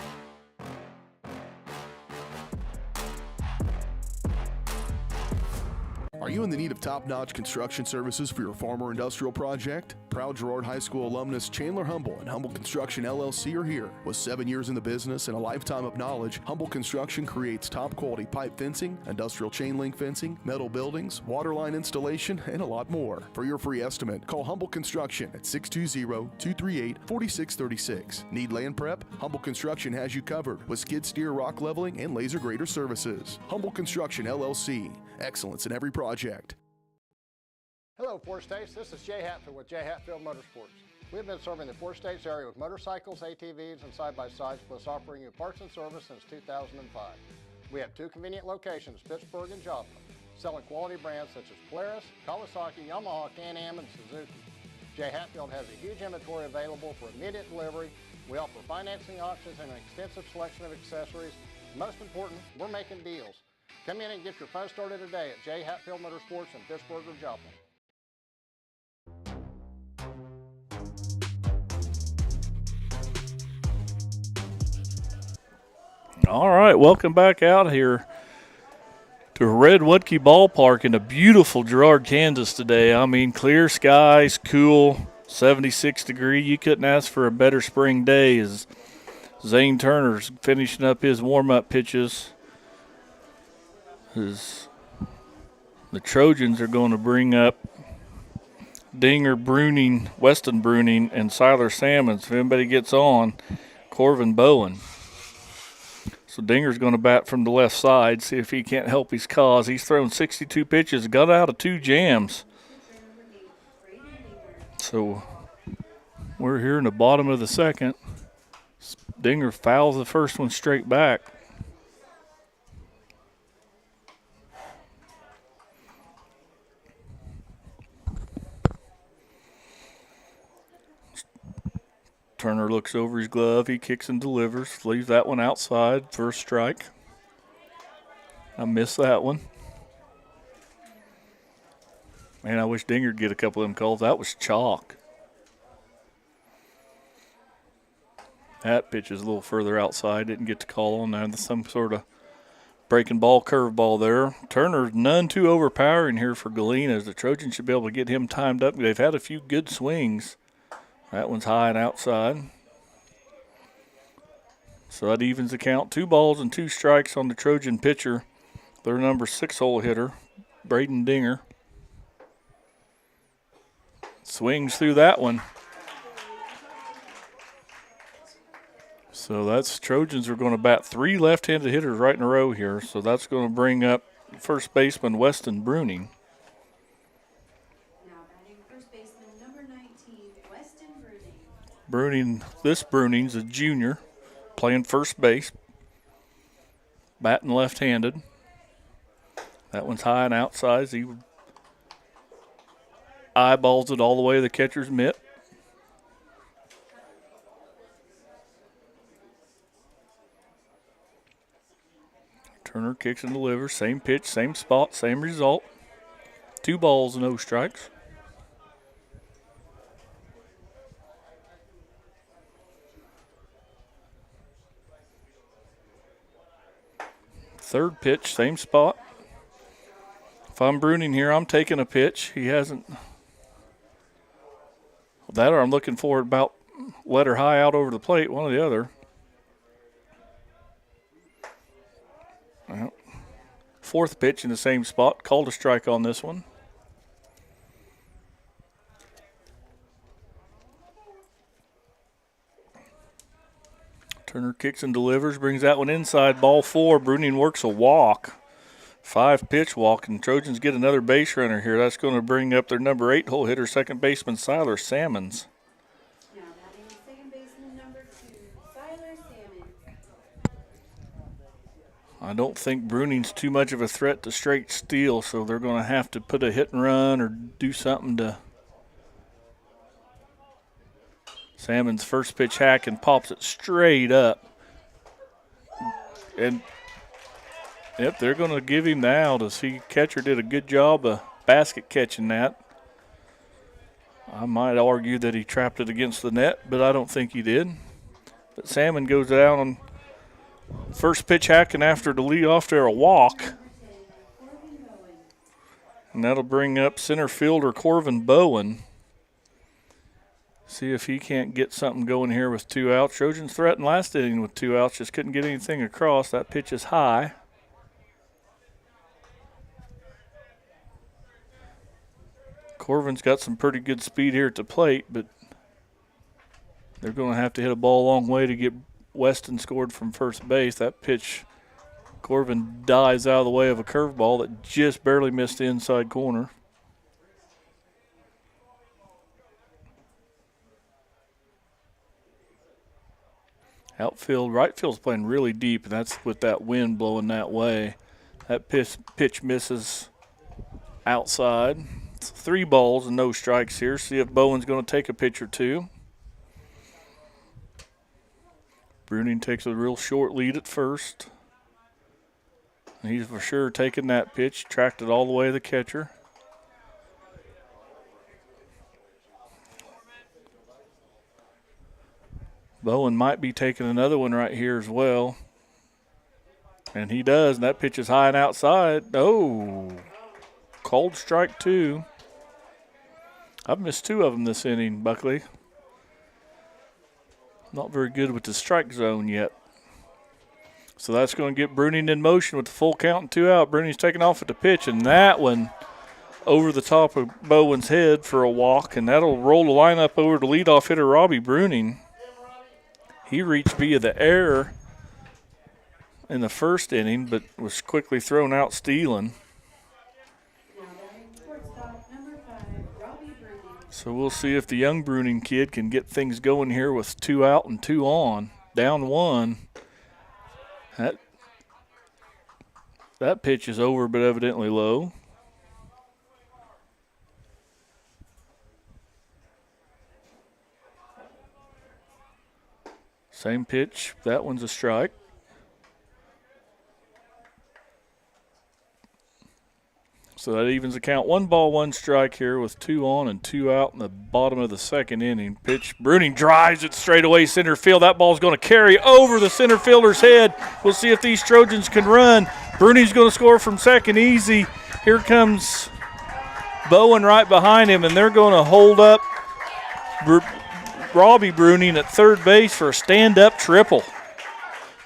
Are you in the need of top-notch construction services for your farm or industrial project? Proud Girard High School alumnus Chandler Humble and Humble Construction LLC are here. With 7 years in the business and a lifetime of knowledge, Humble Construction creates top-quality pipe fencing, industrial chain link fencing, metal buildings, water line installation, and a lot more. For your free estimate, call Humble Construction at 620-238-4636. Need land prep? Humble Construction has you covered with skid steer, rock leveling, and laser grader services. Humble Construction LLC. Excellence in every project. Hello, Four States. This is Jay Hatfield with Jay Hatfield Motorsports. We've been serving the Four States area with motorcycles, ATVs, and side-by-sides, plus offering you parts and service since 2005. We have 2 convenient locations, Pittsburgh and Joplin, selling quality brands such as Polaris, Kawasaki, Yamaha, Can-Am, and Suzuki. Jay Hatfield has a huge inventory available for immediate delivery. We offer financing options and an extensive selection of accessories. Most important, we're making deals. Come in and get your fun started today at Jay Hatfield Motorsports in Pittsburgh or Joplin. All right, welcome back out here to Red Woodkey Ballpark in a beautiful Girard, Kansas today. I mean, clear skies, cool, 76 degree. You couldn't ask for a better spring day as Zane Turner's finishing up his warm-up pitches. The Trojans are going to bring up Dinger, Bruning, Weston Bruning, and Siler Salmons. If anybody gets on, Corvin Bowen. So Dinger's going to bat from the left side, see if he can't help his cause. He's thrown 62 pitches, got out of 2 jams. So we're here in the bottom of the second. Dinger fouls the first one straight back. Turner looks over his glove. He kicks and delivers. Leaves that one outside for a strike. I missed that one. Man, I wish Dinger'd get a couple of them calls. That was chalk. That pitch is a little further outside. Didn't get the call on that. There's some sort of breaking ball, curveball there. Turner's none too overpowering here for Galena, as the Trojans should be able to get him timed up. They've had a few good swings. That one's high and outside. So that evens the count. 2 balls and 2 strikes on the Trojan pitcher. Their number 6-hole hitter, Braden Dinger. Swings through that one. So that's Trojans are going to bat 3 left-handed hitters right in a row here. So that's going to bring up first baseman Weston Bruning. Bruning's a junior, playing first base, batting left-handed. That one's high and outside. He eyeballs it all the way to the catcher's mitt. Turner kicks and delivers. Same pitch, same spot, same result. 2 balls, no strikes. Third pitch, same spot. If I'm Bruning here, I'm taking a pitch. He hasn't. That or I'm looking for it about letter high out over the plate, one or the other. Well, 4th pitch in the same spot. Called a strike on this one. Turner kicks and delivers, brings that one inside, ball 4. Bruning works a walk. 5 pitch walk, and Trojans get another base runner here. That's going to bring up their number 8 hole hitter, second baseman Siler Salmons. Now batting second baseman number 2, Siler Salmons. I don't think Bruning's too much of a threat to straight steal, so they're going to have to put a hit and run or do something to. Salmons first pitch hack and pops it straight up. And yep, they're going to give him the out as catcher did a good job of basket catching that. I might argue that he trapped it against the net, but I don't think he did. But Salmon goes down on first pitch hacking after the lead off there a walk. And that'll bring up center fielder Corvin Bowen. See if he can't get something going here with 2 outs. Trojans threatened last inning with 2 outs, just couldn't get anything across. That pitch is high. Corvin's got some pretty good speed here at the plate, but they're going to have to hit a ball a long way to get Weston scored from first base. That pitch, Corvin dives out of the way of a curveball that just barely missed the inside corner. Outfield, right field's playing really deep, and that's with that wind blowing that way. That pitch misses outside. It's 3 balls and no strikes here. See if Bowen's going to take a pitch or two. Bruning takes a real short lead at first. He's for sure taking that pitch, tracked it all the way to the catcher. Bowen might be taking another one right here as well. And he does, and that pitch is high and outside. Oh, called strike 2. I've missed 2 of them this inning, Buckley. Not very good with the strike zone yet. So that's going to get Bruning in motion with the full count and 2 out. Bruning's taking off at the pitch, and that one over the top of Bowen's head for a walk, and that'll roll the lineup over to leadoff hitter Robbie Bruning. He reached via the error in the first inning, but was quickly thrown out stealing. So we'll see if the young Bruning kid can get things going here with 2 out and 2 on. Down 1. That pitch is over, but evidently low. Same pitch. That one's a strike. So that evens the count. 1 ball, 1 strike here with 2 on and 2 out in the bottom of the second inning. Pitch. Bruning drives it straight away center field. That ball's going to carry over the center fielder's head. We'll see if these Trojans can run. Bruning's going to score from second easy. Here comes Bowen right behind him, and they're going to hold up Robbie Bruning at third base for a stand-up triple.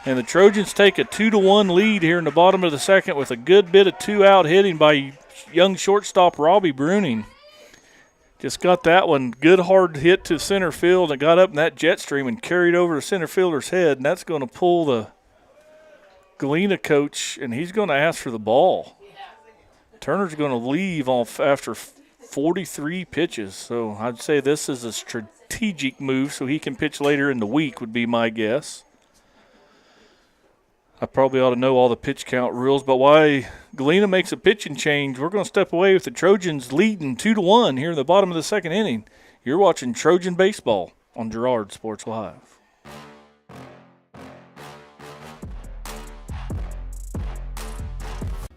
And the Trojans take a 2-1 lead here in the bottom of the second with a good bit of 2-out hitting by young shortstop Robbie Bruning. Just got that one. Good hard hit to center field and got up in that jet stream and carried over the center fielder's head, and that's going to pull the Galena coach, and he's going to ask for the ball. Turner's going to leave off after 43 pitches, so I'd say this is a strategic move so he can pitch later in the week would be my guess. I probably ought to know all the pitch count rules, but why Galena makes a pitching change, we're going to step away with the Trojans leading 2-1 here in the bottom of the second inning. You're watching Trojan Baseball on Girard Sports Live.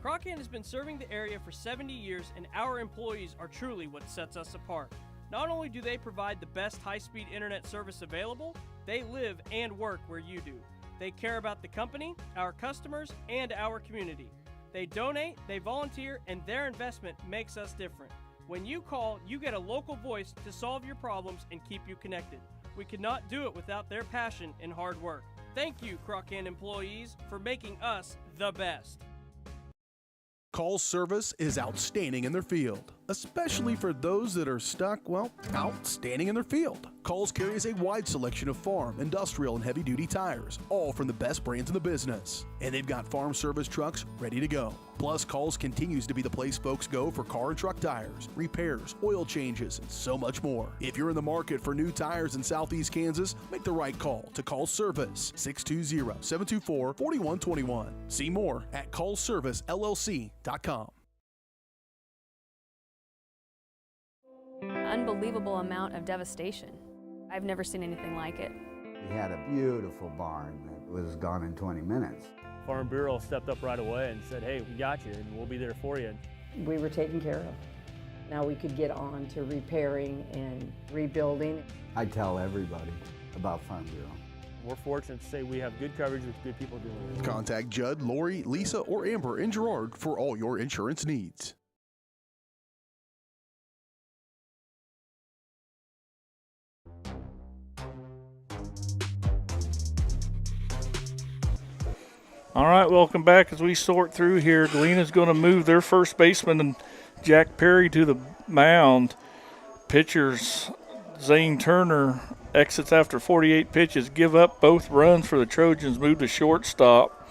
Crocan has been serving the area for 70 years, and our employees are truly what sets us apart. Not only do they provide the best high-speed internet service available, they live and work where you do. They care about the company, our customers, and our community. They donate, they volunteer, and their investment makes us different. When you call, you get a local voice to solve your problems and keep you connected. We could not do it without their passion and hard work. Thank you, Crocan employees, for making us the best. Call service is outstanding in their field, especially for those that are stuck, well, out standing in their field. Coles carries a wide selection of farm, industrial, and heavy-duty tires, all from the best brands in the business. And they've got farm service trucks ready to go. Plus, Coles continues to be the place folks go for car and truck tires, repairs, oil changes, and so much more. If you're in the market for new tires in Southeast Kansas, make the right call to Coles Service, 620-724-4121. See more at colesservicellc.com. Unbelievable amount of devastation. I've never seen anything like it. We had a beautiful barn that was gone in 20 minutes. Farm Bureau stepped up right away and said, hey, we got you and we'll be there for you. We were taken care of. Now we could get on to repairing and rebuilding. I tell everybody about Farm Bureau. We're fortunate to say we have good coverage with good people doing it. Contact Judd, Lori, Lisa, or Amber in Girard for all your insurance needs. All right, welcome back as we sort through here. Galena's going to move their first baseman, and Jack Perry, to the mound. Pitchers Zane Turner exits after 48 pitches, give up both runs for the Trojans, move to shortstop.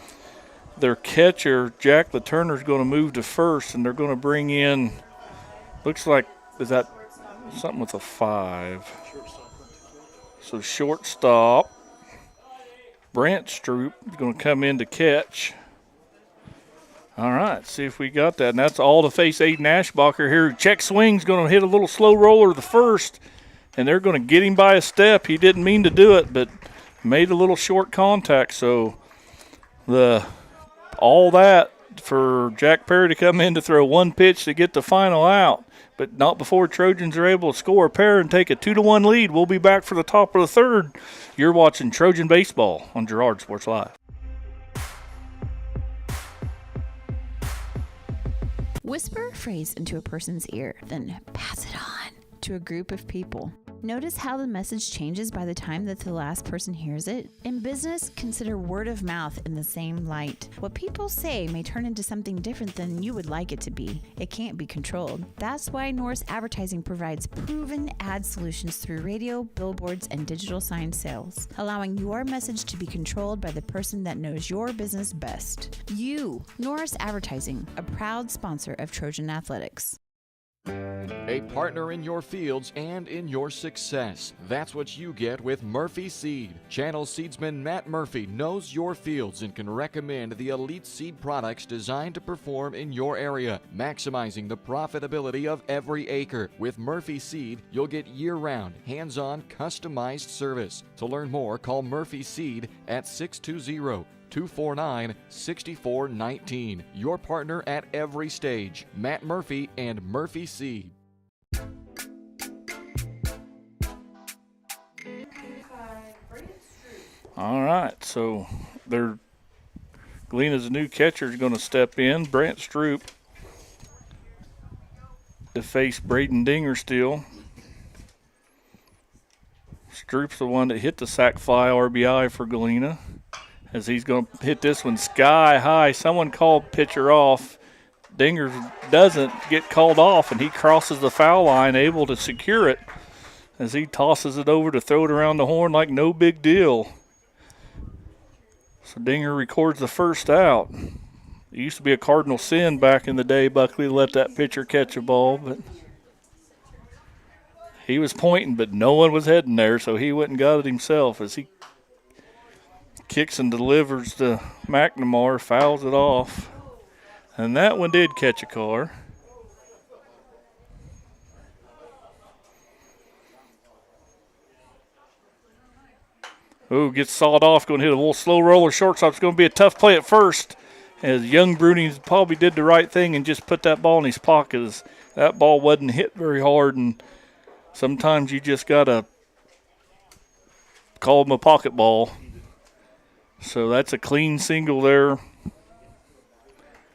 Their catcher, Jack the Turner, is going to move to first, and they're going to bring in, looks like, is that something with a 5? So shortstop. Brant Stroop is going to come in to catch. All right, see if we got that. And that's all to face Aiden Ashbacher here. Check swing's going to hit a little slow roller the first, and they're going to get him by a step. He didn't mean to do it, but made a little short contact. So all that for Jack Perry to come in to throw one pitch to get the final out, but not before Trojans are able to score a pair and take a 2-1 lead. We'll be back for the top of the third. You're watching Trojan Baseball on Girard Sports Live. Whisper a phrase into a person's ear, then pass it on to a group of people. Notice how the message changes by the time that the last person hears it? In business, consider word of mouth in the same light. What people say may turn into something different than you would like it to be. It can't be controlled. That's why Norris Advertising provides proven ad solutions through radio, billboards, and digital sign sales, allowing your message to be controlled by the person that knows your business best. You, Norris Advertising, a proud sponsor of Trojan Athletics. A partner in your fields and in your success. That's what you get with Murphy Seed. Channel seedsman Matt Murphy knows your fields and can recommend the elite seed products designed to perform in your area, maximizing the profitability of every acre. With Murphy Seed, you'll get year-round, hands-on, customized service. To learn more, call Murphy Seed at 620-249-6419. Your partner at every stage. Matt Murphy and Murphy Seed. All right, so Galena's new catcher is going to step in. Brant Stroop to face Braden Dingersteel. Stroop's the one that hit the sac fly RBI for Galena, as he's going to hit this one sky high. Someone called pitcher off. Dinger doesn't get called off, and he crosses the foul line, able to secure it as he tosses it over to throw it around the horn like no big deal. So Dinger records the first out. It used to be a cardinal sin back in the day, Buckley, to let that pitcher catch a ball, but he was pointing, but no one was heading there, so he went and got it himself as he kicks and delivers to McNamara, fouls it off. And that one did catch a car. Oh, gets sawed off, going to hit a little slow roller shortstop. It's going to be a tough play at first, as young Bruni probably did the right thing and just put that ball in his pocket, as that ball wasn't hit very hard, and sometimes you just got to call him a pocket ball. So that's a clean single there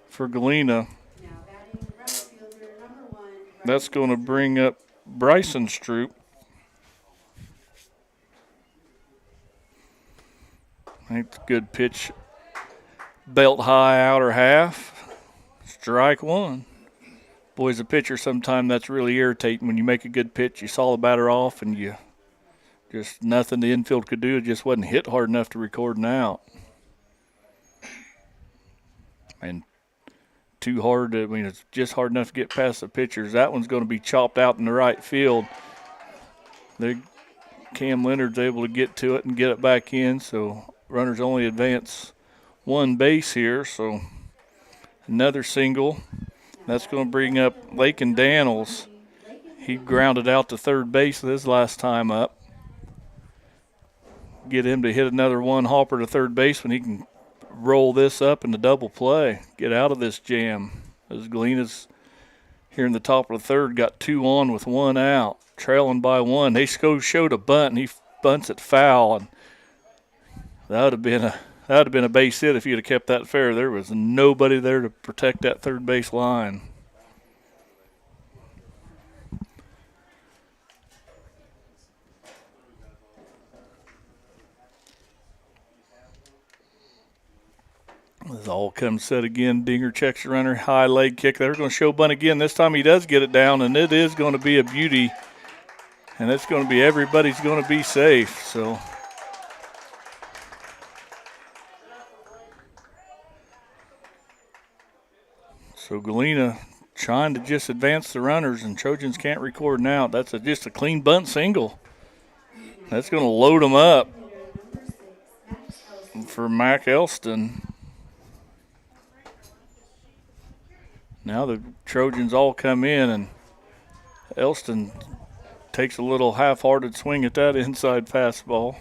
for Galena. That's going to bring up Bryson Stroop. I think it's a good pitch. Belt high outer half. Strike one. Boy, as a pitcher, sometimes that's really irritating. When you make a good pitch, you saw the batter off, and you just nothing the infield could do. It just wasn't hit hard enough to record an out. And too hard to, it's just hard enough to get past the pitchers. That one's going to be chopped out in the right field. Cam Leonard's able to get to it and get it back in, so runners only advance one base here, so another single. That's going to bring up Lakin Daniels. He grounded out to third base this last time up. Get him to hit another one hopper to third base when he can roll this up in the double play. Get out of this jam. As Galena's here in the top of the third, got 2 on with 1 out, trailing by 1. They showed a bunt, and he bunts it foul, and that would have been a base hit if you'd have kept that fair. There was nobody there to protect that third base line. This all comes set again. Dinger checks the runner, high leg kick. They're going to show bunt again. This time he does get it down, and it is going to be a beauty. And it's going to be everybody's going to be safe. So Galena trying to just advance the runners, and Trojans can't record an out. That's just a clean bunt single. That's going to load them up for Mac Elston. Now the Trojans all come in, and Elston takes a little half-hearted swing at that inside fastball.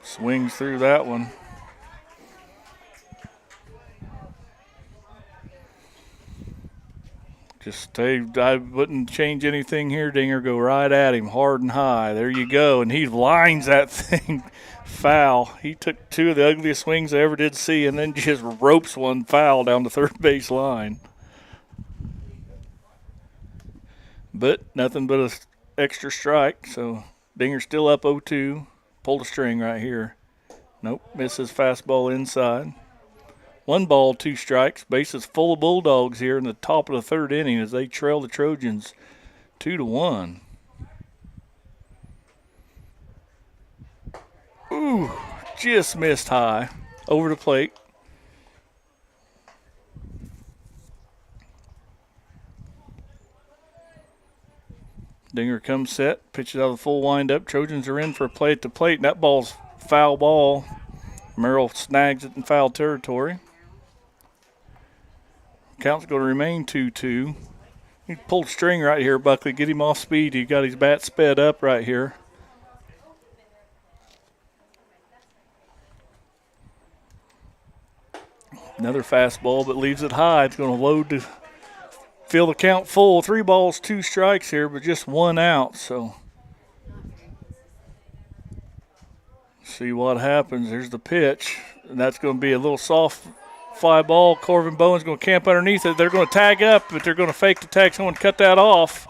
Swings through that one. I wouldn't change anything here, Dinger. Go right at him, hard and high. There you go. And he lines that thing foul. He took 2 of the ugliest swings I ever did see, and then just ropes one foul down the third base line. But nothing but an extra strike, so Dinger's still up 0-2. Pulled a string right here. Nope, misses fastball inside. 1 ball, 2 strikes. Bases full of Bulldogs here in the top of the third inning as they trail the Trojans 2-1. Ooh, just missed high over the plate. Dinger comes set, pitches out of the full windup. Trojans are in for a play at the plate, and that ball's foul ball. Merrill snags it in foul territory. Count's going to remain 2-2. He pulled string right here, Buckley. Get him off speed. He got his bat sped up right here. Another fastball, but leaves it high. It's going to load to fill the count full. 3 balls, 2 strikes here, but just 1 out. So see what happens. There's the pitch, and that's going to be a little soft fly ball. Corvin Bowen's going to camp underneath it. They're going to tag up, but they're going to fake the tag. Someone cut that off,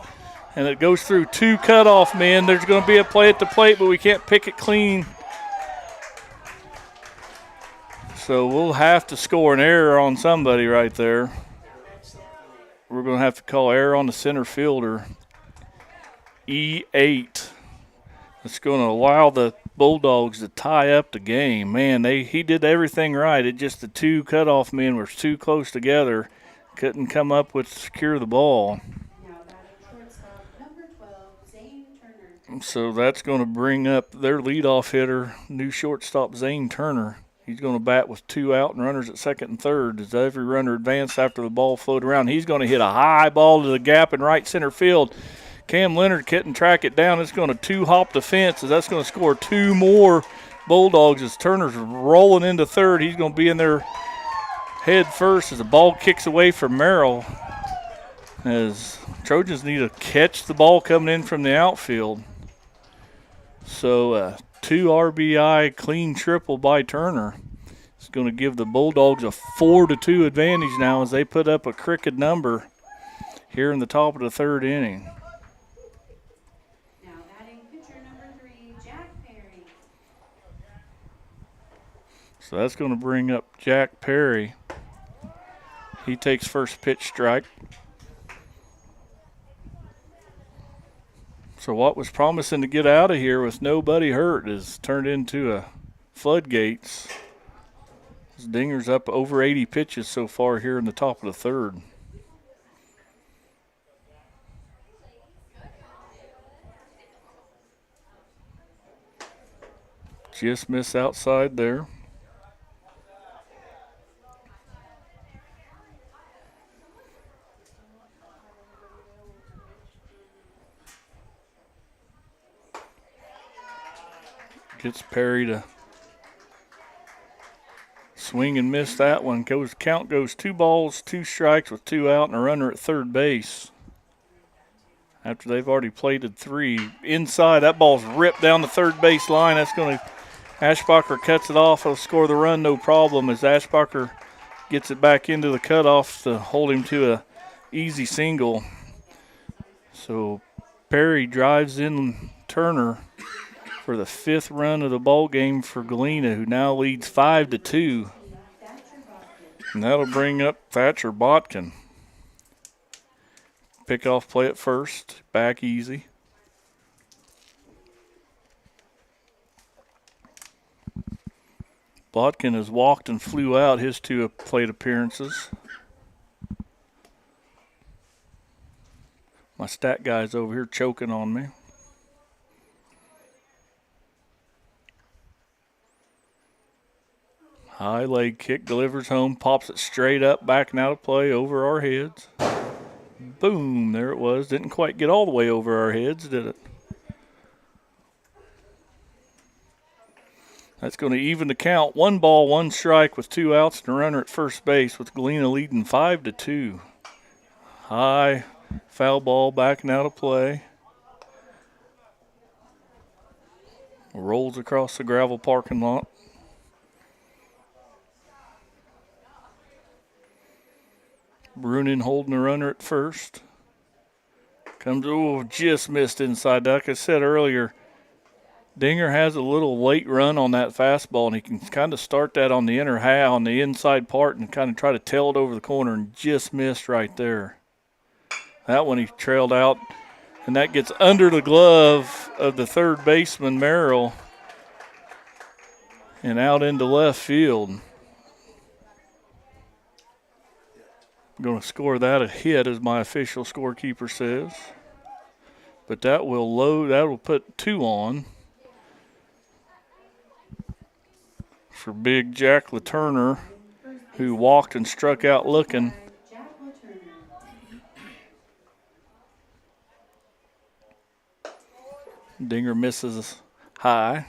and it goes through 2 cutoff men. There's going to be a play at the plate, but we can't pick it clean. So we'll have to score an error on somebody right there. We're going to have to call error on the center fielder. E8. It's going to allow the Bulldogs to tie up the game. Man, he did everything right. It just the 2 cutoff men were too close together. Couldn't come up with to secure the ball. So that's going to bring up their leadoff hitter, new shortstop Zane Turner. He's going to bat with 2 out and runners at second and third as every runner advanced after the ball flowed around. He's going to hit a high ball to the gap in right center field. Cam Leonard couldn't track it down. It's going to 2-hop the fence as that's going to score 2 more Bulldogs as Turner's rolling into third. He's going to be in there head first as the ball kicks away from Merrill as Trojans need to catch the ball coming in from the outfield. So 2 RBI clean triple by Turner. It's going to give the Bulldogs a 4-2 advantage now as they put up a crooked number here in the top of the third inning. Now batting pitcher number 3, Jack Perry. So that's going to bring up Jack Perry. He takes first pitch strike. So what was promising to get out of here with nobody hurt is turned into a floodgates. Dinger's up over 80 pitches so far here in the top of the third. Just miss outside there. Gets Perry to swing and miss that one. Count goes 2 balls, 2 strikes with 2 out and a runner at third base. After they've already plated 3. Inside, that ball's ripped down the third base line. That's going to, Ashbacher cuts it off. He'll score the run, no problem, as Ashbacher gets it back into the cutoff to hold him to a easy single. So Perry drives in Turner for the 5th run of the ball game for Galena, who now leads 5-2. And that'll bring up Thatcher Botkin. Pick off play at first, back easy. Botkin has walked and flew out his 2 plate appearances. My stat guy's over here choking on me. High leg kick, delivers home, pops it straight up, backing out of play over our heads. Boom, there it was. Didn't quite get all the way over our heads, did it? That's going to even the count. 1 ball, 1 strike with 2 outs and a runner at first base, with Galena leading 5-2. High foul ball, backing out of play. Rolls across the gravel parking lot. Brunin holding the runner at first. Comes, just missed inside. Like I said earlier, Dinger has a little late run on that fastball, and he can kind of start that on the inner half, on the inside part, and kind of try to tail it over the corner, and just missed right there. That one he trailed out, and that gets under the glove of the third baseman, Merrill, and out into left field. I'm going to score that a hit, as my official scorekeeper says. But that will load, that will put 2 on for big Jack LaTurner, who walked and struck out looking. Dinger misses high.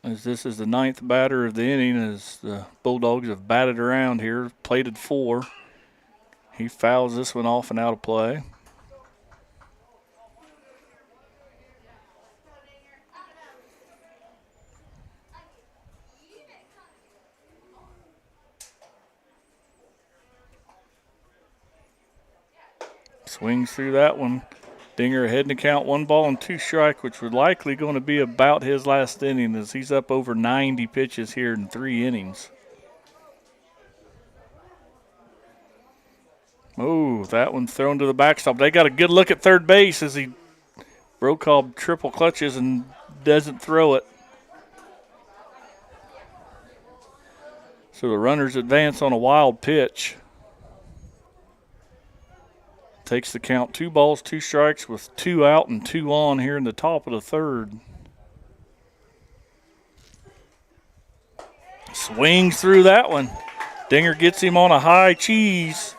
As this is the 9th batter of the inning, as the Bulldogs have batted around here, plated 4. He fouls this one off and out of play. Swings through that one. Dinger ahead in the count, 1 ball and 2 strike, which was likely going to be about his last inning, as he's up over 90 pitches here in 3 innings. Oh, that one's thrown to the backstop. They got a good look at third base as he Brokaw triple clutches and doesn't throw it. So the runners advance on a wild pitch. Takes the count, 2 balls, 2 strikes with 2 out and 2 on here in the top of the third. Swings through that one. Dinger gets him on a high cheese,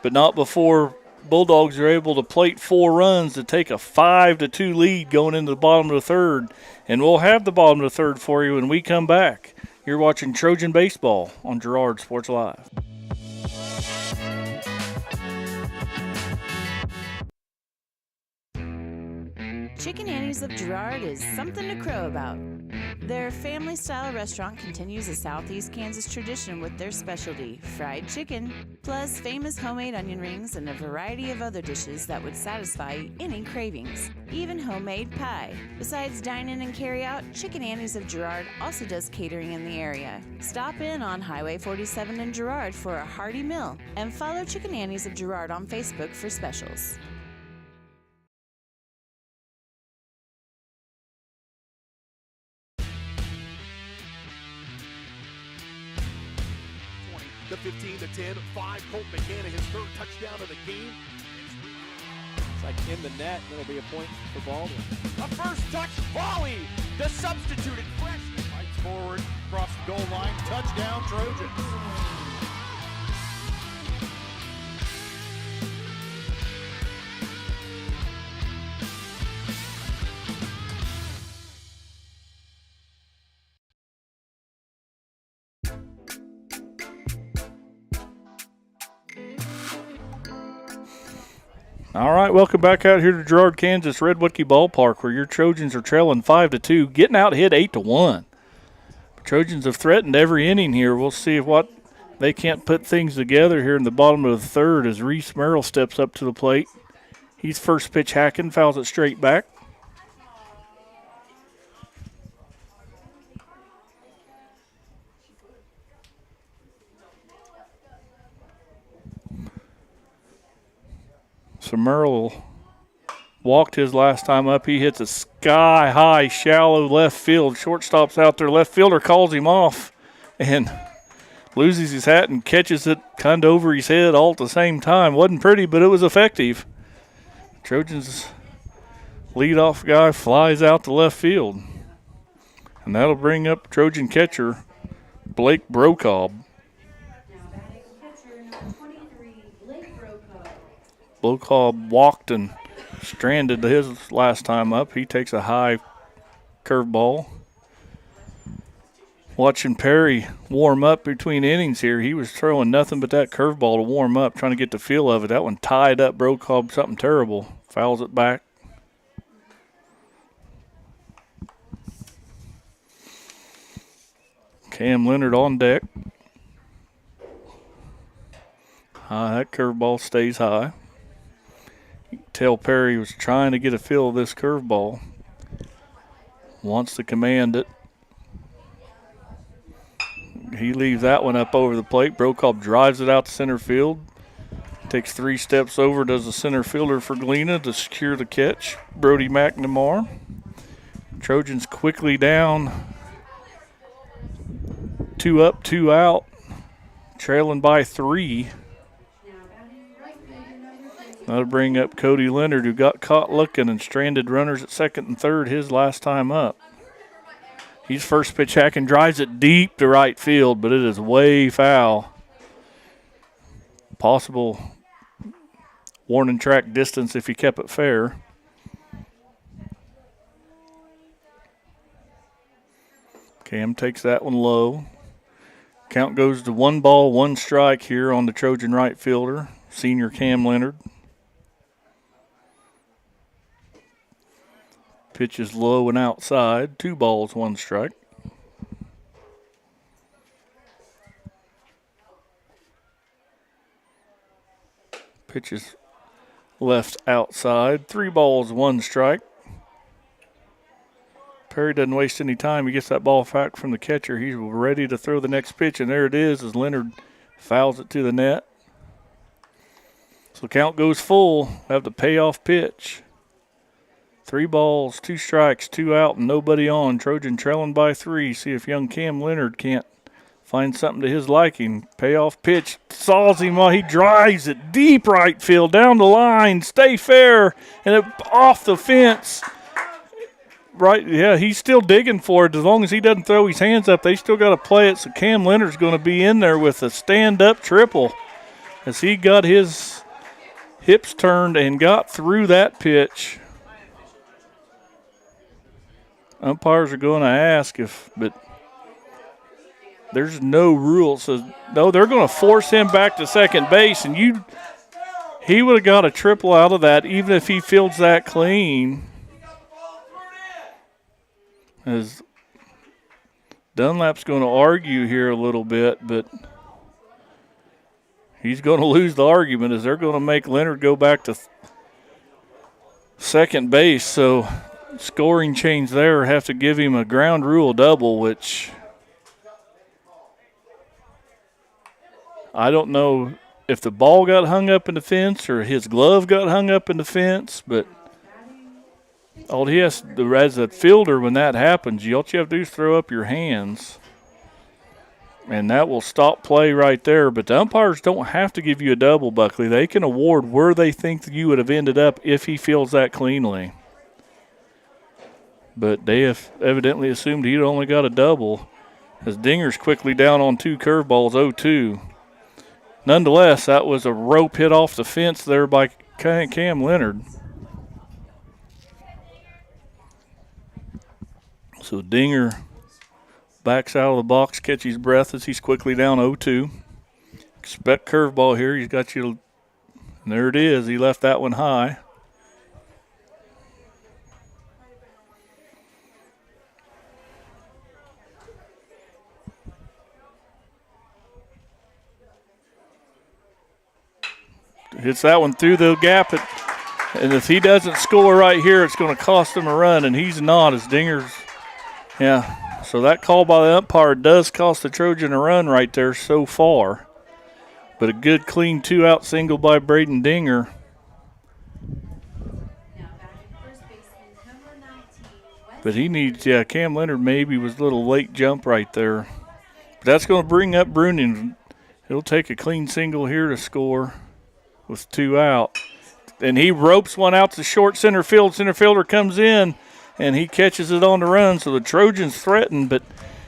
but not before Bulldogs are able to plate 4 runs to take a 5-2 lead going into the bottom of the third. And we'll have the bottom of the third for you when we come back. You're watching Trojan Baseball on Girard Sports Live. Chicken Annie's of Girard is something to crow about. Their family-style restaurant continues a Southeast Kansas tradition with their specialty, fried chicken, plus famous homemade onion rings and a variety of other dishes that would satisfy any cravings, even homemade pie. Besides dine-in and carry-out, Chicken Annie's of Girard also does catering in the area. Stop in on Highway 47 in Girard for a hearty meal, and follow Chicken Annie's of Girard on Facebook for specials. The 15-10, 5, Colt McCann, his third touchdown of the game. It's like in the net, it'll be a point for Baldwin. A first touch volley, the substituted freshman. Fights forward, across the goal line, touchdown Trojans. All right, welcome back out here to Girard, Kansas, Red Woodkey Ballpark, where your Trojans are trailing 5-2, getting out hit 8-1. Trojans have threatened every inning here. We'll see what they can't put things together here in the bottom of the third as Reese Merrill steps up to the plate. He's first pitch hacking, fouls it straight back. So Merrill walked his last time up. He hits a sky-high, shallow left field. Shortstop's out there. Left fielder calls him off and loses his hat and catches it kind of over his head all at the same time. Wasn't pretty, but it was effective. Trojans' leadoff guy flies out to left field. And that'll bring up Trojan catcher Blake Brokaw. Brokaw walked and stranded his last time up. He takes a high curveball. Watching Perry warm up between innings here, he was throwing nothing but that curveball to warm up, trying to get the feel of it. That one tied up Brokaw something terrible. Fouls it back. Cam Leonard on deck. That curveball stays high. You can tell Perry was trying to get a feel of this curveball. Wants to command it. He leaves that one up over the plate. Brokaw drives it out to center field. Takes 3 steps over, does the center fielder for Galena to secure the catch. Brody McNamara. Trojans quickly down. 2 up, 2 out. Trailing by 3. That'll bring up Cody Leonard, who got caught looking and stranded runners at second and third his last time up. He's first pitch hacking, drives it deep to right field, but it is way foul. Possible warning track distance if he kept it fair. Cam takes that one low. Count goes to 1 ball, 1 strike here on the Trojan right fielder, senior Cam Leonard. Pitch is low and outside. 2 balls, 1 strike. Pitch is left outside. 3 balls, 1 strike. Perry doesn't waste any time. He gets that ball back from the catcher. He's ready to throw the next pitch, and there it is as Leonard fouls it to the net. So count goes full. We have the payoff pitch. 3 balls, 2 strikes, 2 out, and nobody on. Trojan trailing by 3. See if young Cam Leonard can't find something to his liking. Payoff pitch. Saws him while he drives it deep right field, down the line. Stay fair, and it off the fence. Right, yeah, he's still digging for it. As long as he doesn't throw his hands up, they still got to play it. So Cam Leonard's going to be in there with a stand-up triple as he got his hips turned and got through that pitch. Umpires are going to ask but there's no rule. So, no, they're going to force him back to second base, and he would have got a triple out of that even if he fields that clean. As Dunlap's going to argue here a little bit, but he's going to lose the argument as they're going to make Leonard go back to second base. So scoring change there, have to give him a ground rule double, which I don't know if the ball got hung up in the fence or his glove got hung up in the fence, but all he has to do as a fielder when that happens, all you have to do is throw up your hands, and that will stop play right there. But the umpires don't have to give you a double, Buckley. They can award where they think you would have ended up if he fields that cleanly. But they have evidently assumed he'd only got a double, as Dinger's quickly down on 2 curveballs, 0-2. Nonetheless, that was a rope hit off the fence there by Cam Leonard. So Dinger backs out of the box, catches his breath as he's quickly down 0-2. Expect curveball here. He's got you. And there it is. He left that one high. Hits that one through the gap. And if he doesn't score right here, it's going to cost him a run, and he's not, as Dinger's. Yeah, so that call by the umpire does cost the Trojan a run right there so far. But a good, clean 2-out single by Braden Dinger. But he needs, Cam Leonard maybe was a little late jump right there. But that's going to bring up Bruning. He'll take a clean single here to score with 2 out. And he ropes one out to short center field. Center fielder comes in, and he catches it on the run. So the Trojans threaten, but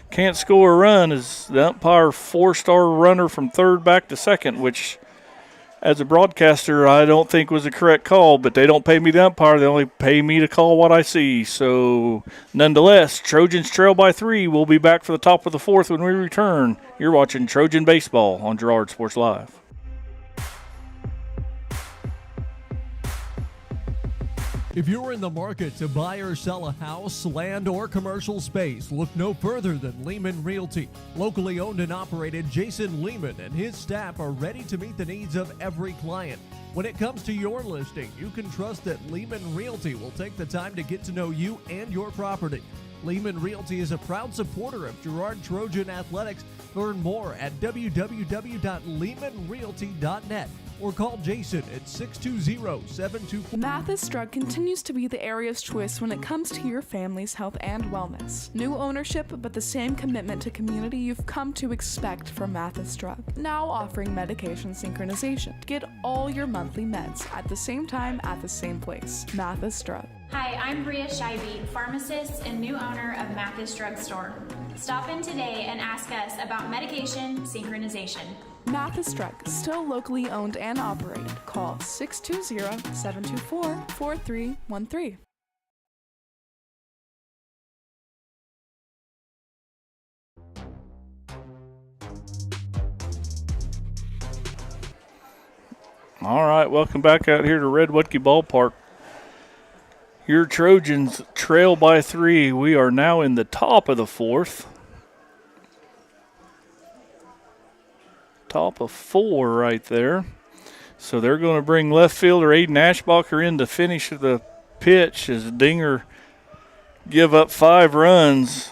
can't score a run as the umpire forced our runner from third back to second, which as a broadcaster I don't think was a correct call, but they don't pay me the umpire. They only pay me to call what I see. So nonetheless, Trojans trail by 3. We'll be back for the top of the 4th when we return. You're watching Trojan Baseball on Girard Sports Live. If you're in the market to buy or sell a house, land, or commercial space, look no further than Lehman Realty. Locally owned and operated, Jason Lehman and his staff are ready to meet the needs of every client. When it comes to your listing, you can trust that Lehman Realty will take the time to get to know you and your property. Lehman Realty is a proud supporter of Girard Trojan Athletics. Learn more at www.lehmanrealty.net. or call Jason at 620-724. Mathis Drug continues to be the area's choice when it comes to your family's health and wellness. New ownership, but the same commitment to community you've come to expect from Mathis Drug. Now offering medication synchronization. Get all your monthly meds at the same time at the same place. Mathis Drug. Hi, I'm Bria Scheibe, pharmacist and new owner of Mathis Drug Store. Stop in today and ask us about medication synchronization. Mathis Drug, still locally owned and operated. Call 620-724-4313. All right, welcome back out here to Red Woodkey Ballpark. Your Trojans trail by 3. We are now in the top of the 4th. Top of 4 right there. So they're going to bring left fielder Aiden Ashbacher in to finish the pitch as Dinger give up 5 runs.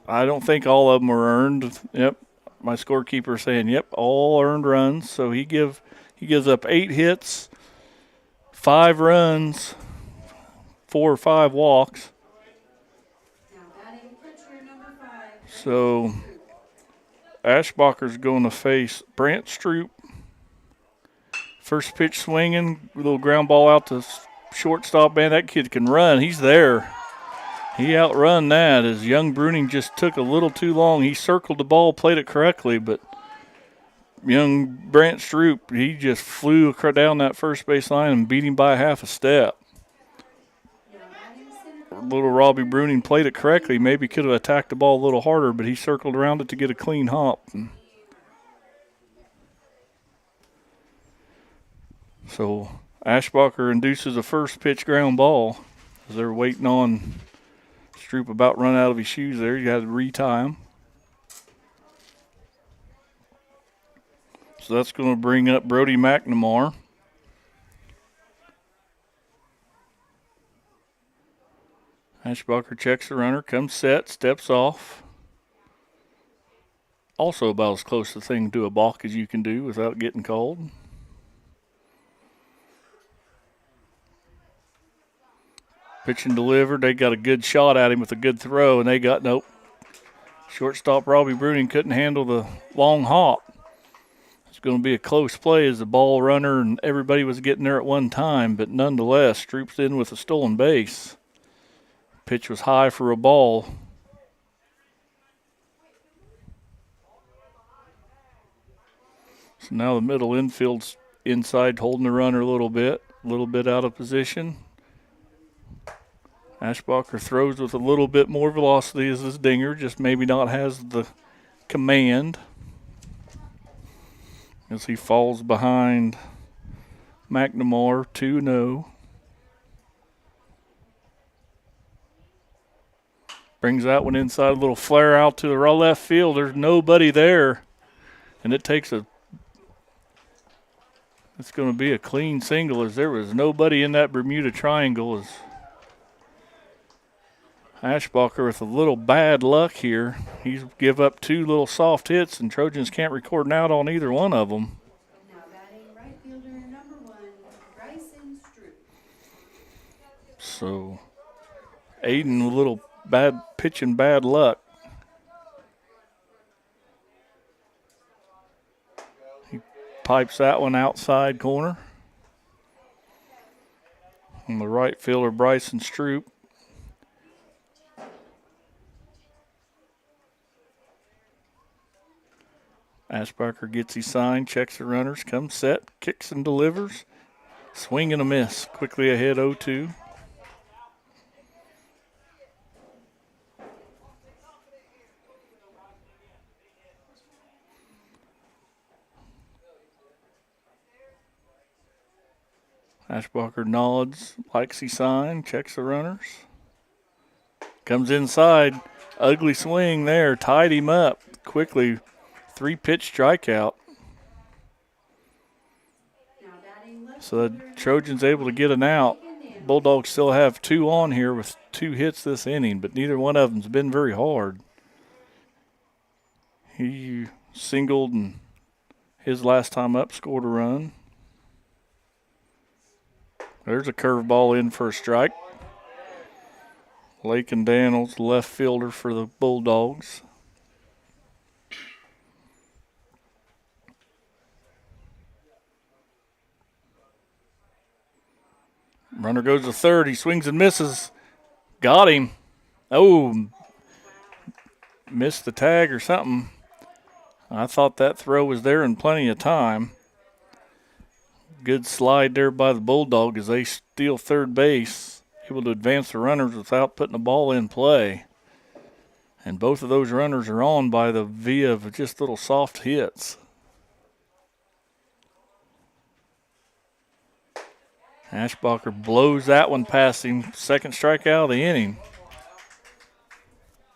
I don't think all of them were earned. Yep, my scorekeeper saying, yep, all earned runs. So he gives up 8 hits, 5 runs, 4 or 5 walks. So Ashbacher's going to face Brant Stroop. First pitch swinging, little ground ball out to shortstop. Man, that kid can run. He's there. He outrun that as young Bruning just took a little too long. He circled the ball, played it correctly, but young Brant Stroop, he just flew down that first base line and beat him by half a step. Little Robbie Bruning played it correctly. Maybe could have attacked the ball a little harder, but he circled around it to get a clean hop. So Ashbacher induces a first pitch ground ball as they're waiting on Stroop about run out of his shoes there. You got to retie him. So that's going to bring up Brody McNamara. Ashbacher checks the runner, comes set, steps off. Also about as close a thing to a balk as you can do without getting called. Pitch and delivered. They got a good shot at him with a good throw, and they got nope. Shortstop Robbie Bruning couldn't handle the long hop. It's going to be a close play as the ball runner and everybody was getting there at one time, but nonetheless, Stroop's in with a stolen base. Pitch was high for a ball. So now the middle infield's inside holding the runner a little bit out of position. Ashbacher throws with a little bit more velocity as this dinger, just maybe not has the command. As he falls behind McNamara 2-0. Brings that one inside, a little flare out to the left field. There's nobody there. And it takes it's going to be a clean single as there was nobody in that Bermuda Triangle. As Ashbacher with a little bad luck here. He's give up 2 little soft hits, and Trojans can't record an out on either one of them. Now batting right fielder number 1, Bryson Stroop. So Aiden a little bad pitch and bad luck. He pipes that one outside corner. And the right fielder, Bryson Stroop. Ashbacher gets his sign, checks the runners, comes set, kicks and delivers. Swing and a miss. Quickly ahead 0-2. Ashbacher nods, likes his sign, checks the runners. Comes inside. Ugly swing there. Tied him up quickly. 3-pitch strikeout. So the Trojans able to get an out. Bulldogs still have 2 on here with 2 hits this inning, but neither one of them's been very hard. He singled and his last time up scored a run. There's a curveball in for a strike. Lakin Daniels, left fielder for the Bulldogs. Runner goes to third. He swings and misses. Got him. Oh, missed the tag or something. I thought that throw was there in plenty of time. Good slide there by the Bulldog as they steal third base, able to advance the runners without putting the ball in play. And both of those runners are on by the via of just little soft hits. Ashbacher blows that one past him. Second strikeout of the inning.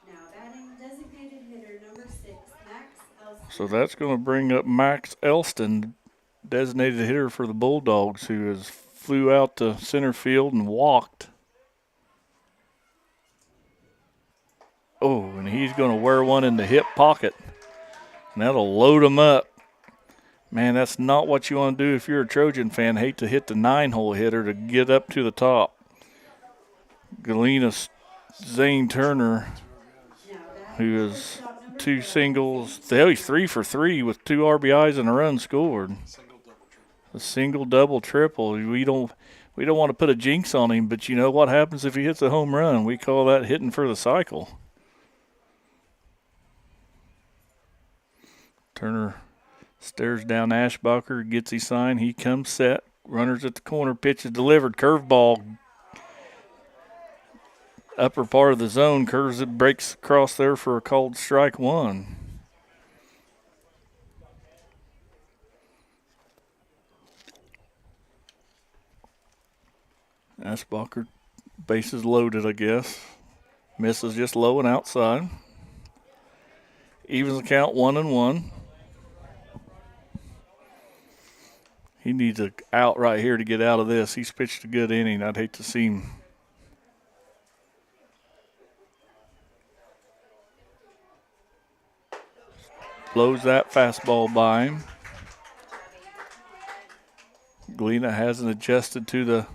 Now batting designated hitter number 6, Max Elston. So that's going to bring up Max Elston, designated hitter for the Bulldogs, who has flew out to center field and walked. Oh, and he's going to wear one in the hip pocket. And that'll load him up. Man, that's not what you want to do if you're a Trojan fan. Hate to hit the 9-hole hitter to get up to the top. Galena Zane Turner, who is 2 singles. He's 3 for 3 with 2 RBIs and a run scored. A single, double, triple. We don't want to put a jinx on him, but you know what happens if he hits a home run? We call that hitting for the cycle. Turner stares down Ashbacher, gets his sign. He comes set. Runners at the corner. Pitch is delivered. Curveball. Upper part of the zone. Curves it, breaks across there for a called strike 1. Ashbacher, bases loaded, I guess. Misses just low and outside. Evens the count 1-1. He needs a out right here to get out of this. He's pitched a good inning. I'd hate to see him. Blows that fastball by him. Galena hasn't adjusted to the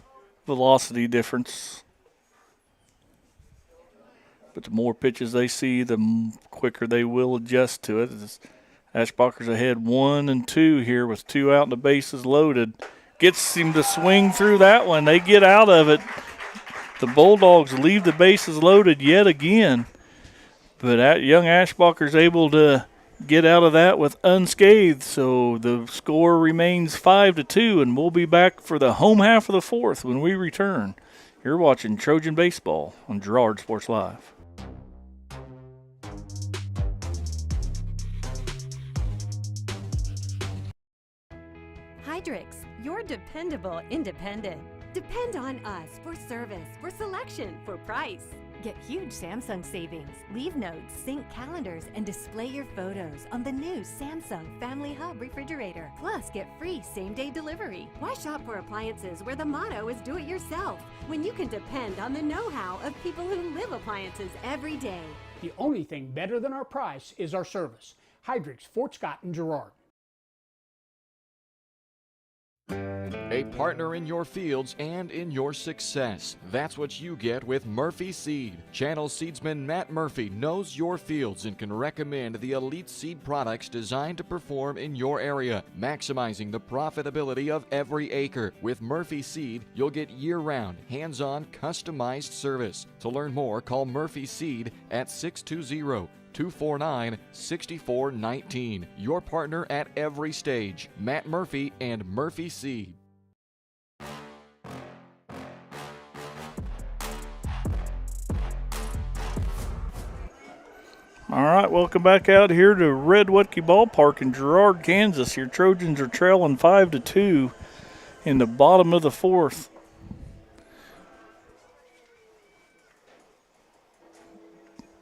velocity difference. But the more pitches they see, the quicker they will adjust to it. Ashbacher's ahead 1-2 here with 2 out and the bases loaded. Gets him to swing through that one. They get out of it. The Bulldogs leave the bases loaded yet again. But young Ashbacher's able to get out of that with unscathed. So the score remains 5-2, and we'll be back for the home half of the fourth when we return. You're watching Trojan Baseball on Girard Sports Live. Hydrix, your dependable independent. Depend on us for service, for selection, for price. Get huge Samsung savings. Leave notes, sync calendars, and display your photos on the new Samsung Family Hub refrigerator. Plus, get free same-day delivery. Why shop for appliances where the motto is do it yourself when you can depend on the know-how of people who live appliances every day? The only thing better than our price is our service. Hydrix, Fort Scott, and Girard. A partner in your fields and in your success. That's what you get with Murphy Seed. Channel seedsman Matt Murphy knows your fields and can recommend the elite seed products designed to perform in your area, maximizing the profitability of every acre. With Murphy Seed, you'll get year-round, hands-on, customized service. To learn more, call Murphy Seed at 620-249-6419. Your partner at every stage. Matt Murphy and Murphy Seed. All right, welcome back out here to Red Wetke Ballpark in Girard, Kansas. Your Trojans are trailing 5-2 in the bottom of the fourth.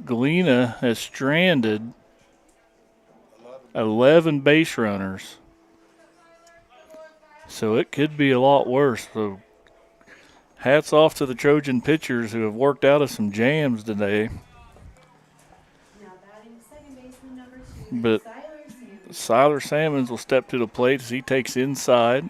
Galena has stranded 11 base runners. So it could be a lot worse. So hats off to the Trojan pitchers who have worked out of some jams today. But Siler Salmons will step to the plate as he takes inside.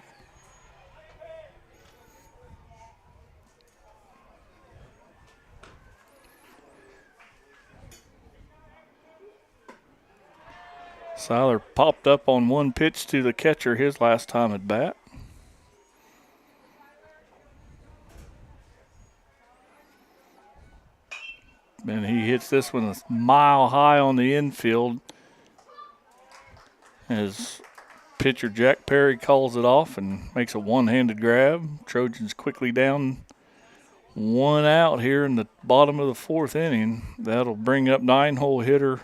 Siler popped up on one pitch to the catcher his last time at bat. And he hits this one a mile high on the infield as pitcher Jack Perry calls it off and makes a one-handed grab. Trojans quickly down 1 out here in the bottom of the fourth inning. That'll bring up 9-hole hitter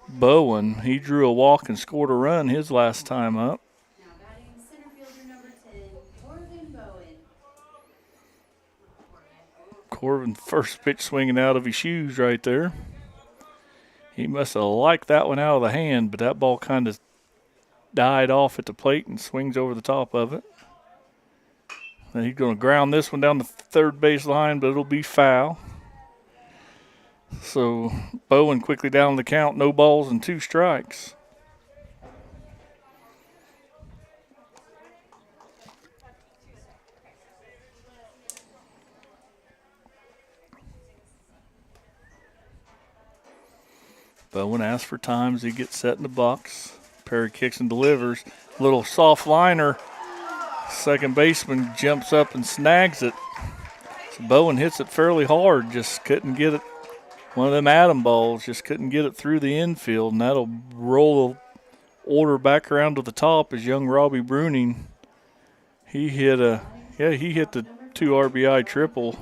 Bowen. He drew a walk and scored a run his last time up. Now batting center fielder number 10, Corbin Bowen. Corbin first pitch swinging out of his shoes right there. He must have liked that one out of the hand, but that ball kind of died off at the plate and swings over the top of it. Then he's going to ground this one down the third base line, but it'll be foul. So Bowen quickly down the count, no balls and 2 strikes. Bowen asks for time as he gets set in the box. Perry kicks and delivers. Little soft liner. Second baseman jumps up and snags it. So Bowen hits it fairly hard, just couldn't get it. One of them atom balls, just couldn't get it through the infield, and that'll roll the order back around to the top as young Robbie Bruning. He hit the 2 RBI triple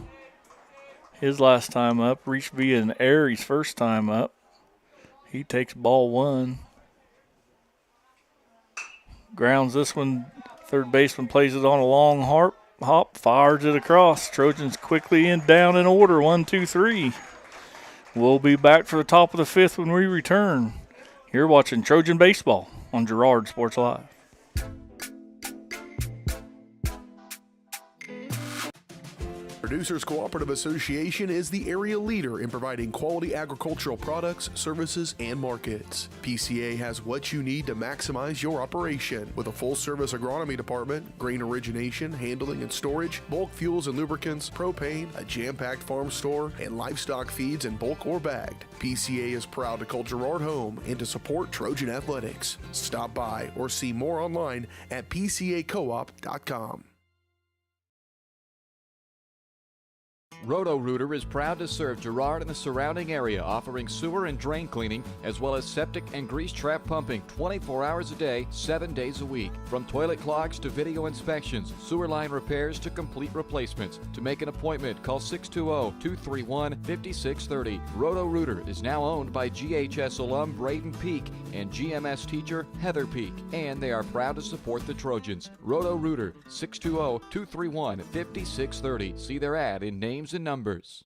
his last time up, reached via an error his first time up. He takes ball 1. Grounds this one. Third baseman plays it on a long hop, fires it across. Trojans quickly down in order, 1, 2, 3. We'll be back for the top of the fifth when we return. You're watching Trojan Baseball on Girard Sports Live. Producers Cooperative Association is the area leader in providing quality agricultural products, services, and markets. PCA has what you need to maximize your operation with a full-service agronomy department, grain origination, handling and storage, bulk fuels and lubricants, propane, a jam-packed farm store, and livestock feeds in bulk or bagged. PCA is proud to call Girard home and to support Trojan athletics. Stop by or see more online at pcacoop.com. Roto-Rooter is proud to serve Girard and the surrounding area, offering sewer and drain cleaning, as well as septic and grease trap pumping 24 hours a day, 7 days a week. From toilet clogs to video inspections, sewer line repairs to complete replacements. To make an appointment, call 620-231-5630. Roto-Rooter is now owned by GHS alum Braden Peak and GMS teacher Heather Peak, and they are proud to support the Trojans. Roto-Rooter, 620-231-5630. See their ad in names and numbers.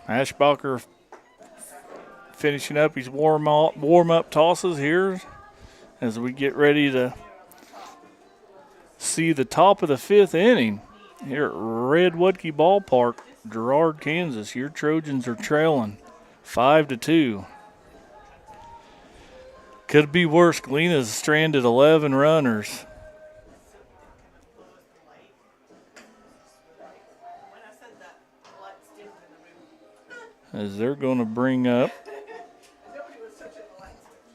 Ashbacher finishing up his warm-up tosses here as we get ready to see the top of the fifth inning here at Red Woodkey Ballpark, Girard, Kansas. Your Trojans are trailing 5-2. Could be worse. Galena's stranded 11 runners. As they're going to bring up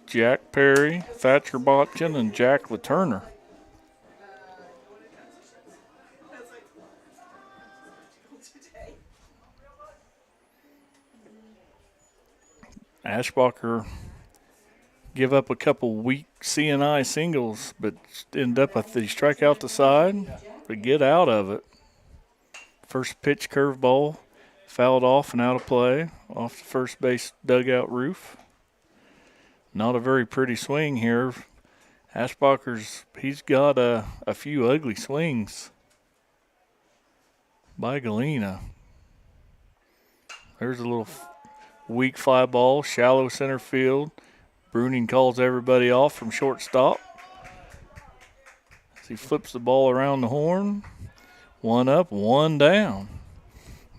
Jack Perry, Thatcher Botkin, and Jack Laturner. Ashbacher give up a couple weak CNI singles, but end up with the strike out the side, but get out of it. First pitch curveball, fouled off and out of play, off the first base dugout roof. Not a very pretty swing here. Ashbacher's, he's got a few ugly swings by Galena. There's a little weak fly ball, shallow center field. Bruning calls everybody off from shortstop as he flips the ball around the horn. One up, one down.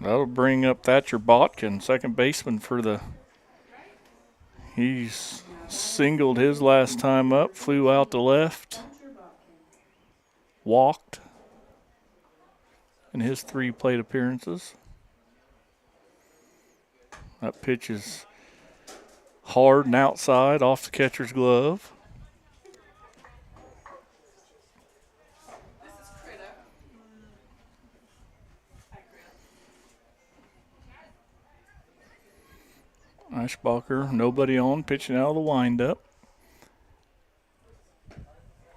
That'll bring up Thatcher Botkin, second baseman for the. He's singled his last time up, flew out to left, walked in his 3 plate appearances. That pitch is hard and outside off the catcher's glove. Ashbacher, nobody on, pitching out of the windup.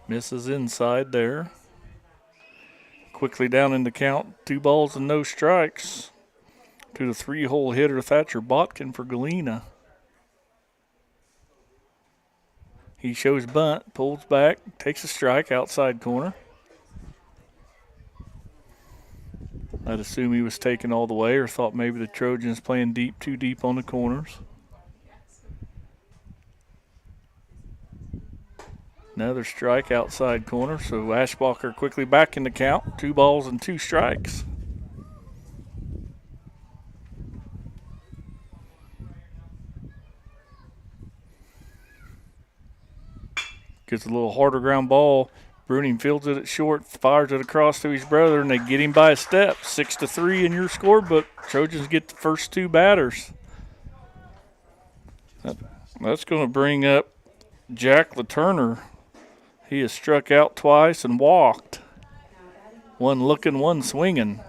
Misses inside there. Quickly down in the count, 2 balls and no strikes to the 3-hole hitter Thatcher Botkin for Galena. He shows bunt, pulls back, takes a strike outside corner. I'd assume he was taken all the way or thought maybe the Trojans playing deep, too deep on the corners. Another strike outside corner, so Ashbacher quickly back in the count. 2 balls and 2 strikes. Gets a little harder ground ball. Bruning fields it at short, fires it across to his brother, and they get him by a step. 6-3 in your scorebook. Trojans get the first 2 batters. That's going to bring up Jack Laturner. He has struck out twice and walked. One looking, one swinging.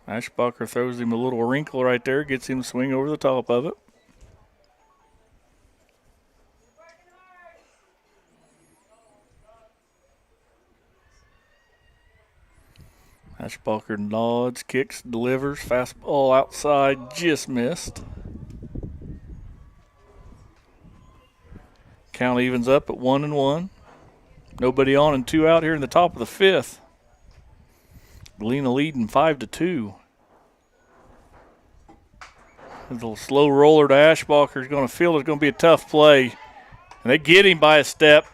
Ashbacher throws him a little wrinkle right there, gets him to swing over the top of it. Ashbacher nods, kicks, delivers. Fastball outside, just missed. Count evens up at 1-1. Nobody on and 2 out here in the top of the 5th. Galena leading 5-2. A little slow roller to Ashbacher is going to feel it's going to be a tough play. And they get him by a step.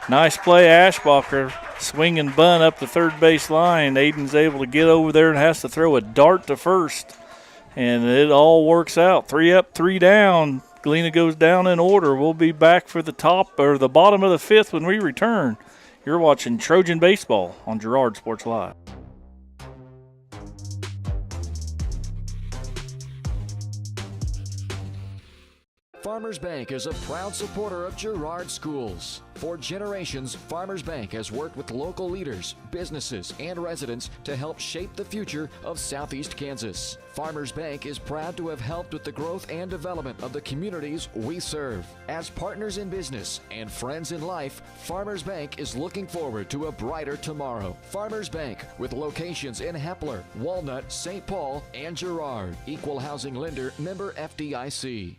Nice play, Ashbacher. Swing and bunt up the third base line. Aiden's able to get over there and has to throw a dart to first. And it all works out. 3 up, 3 down. Galena goes down in order. We'll be back for the top or the bottom of the 5th when we return. You're watching Trojan Baseball on Girard Sports Live. Farmers Bank is a proud supporter of Girard schools. For generations, Farmers Bank has worked with local leaders, businesses, and residents to help shape the future of Southeast Kansas. Farmers Bank is proud to have helped with the growth and development of the communities we serve. As partners in business and friends in life, Farmers Bank is looking forward to a brighter tomorrow. Farmers Bank, with locations in Hepler, Walnut, St. Paul, and Girard. Equal housing lender, member FDIC.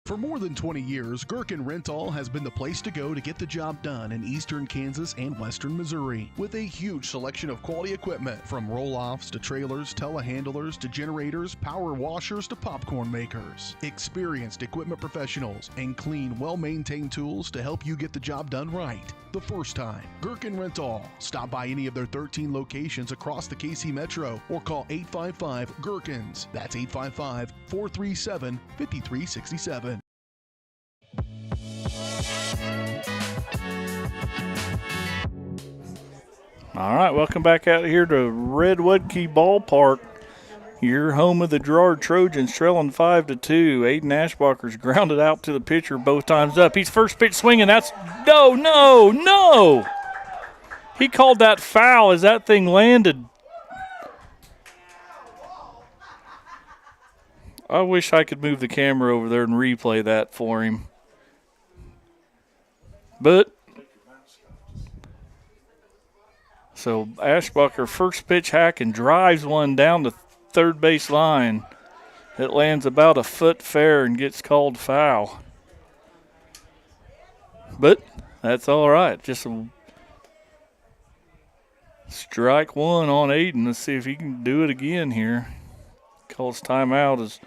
For more than 20 years, Gherkin Rental has been the place to go to get the job done in eastern Kansas and western Missouri. With a huge selection of quality equipment, from roll-offs to trailers, telehandlers to generators, power washers to popcorn makers. Experienced equipment professionals and clean, well-maintained tools to help you get the job done right the first time. Gherkin Rental. Stop by any of their 13 locations across the KC Metro or call 855-GHERKINS. That's 855-437-5367. All right, welcome back out here to Redwood Key Ballpark. Your home of the Girard Trojans, trailing 5-2. Aiden Ashbacher's grounded out to the pitcher both times up. He's first pitch swinging. That's no. He called that foul as that thing landed. I wish I could move the camera over there and replay that for him. But so Ashbacher first pitch hack and drives one down the third base line. It lands about a foot fair and gets called foul. But that's all right. Just a strike one on Aiden. Let's see if he can do it again here. Calls timeout. As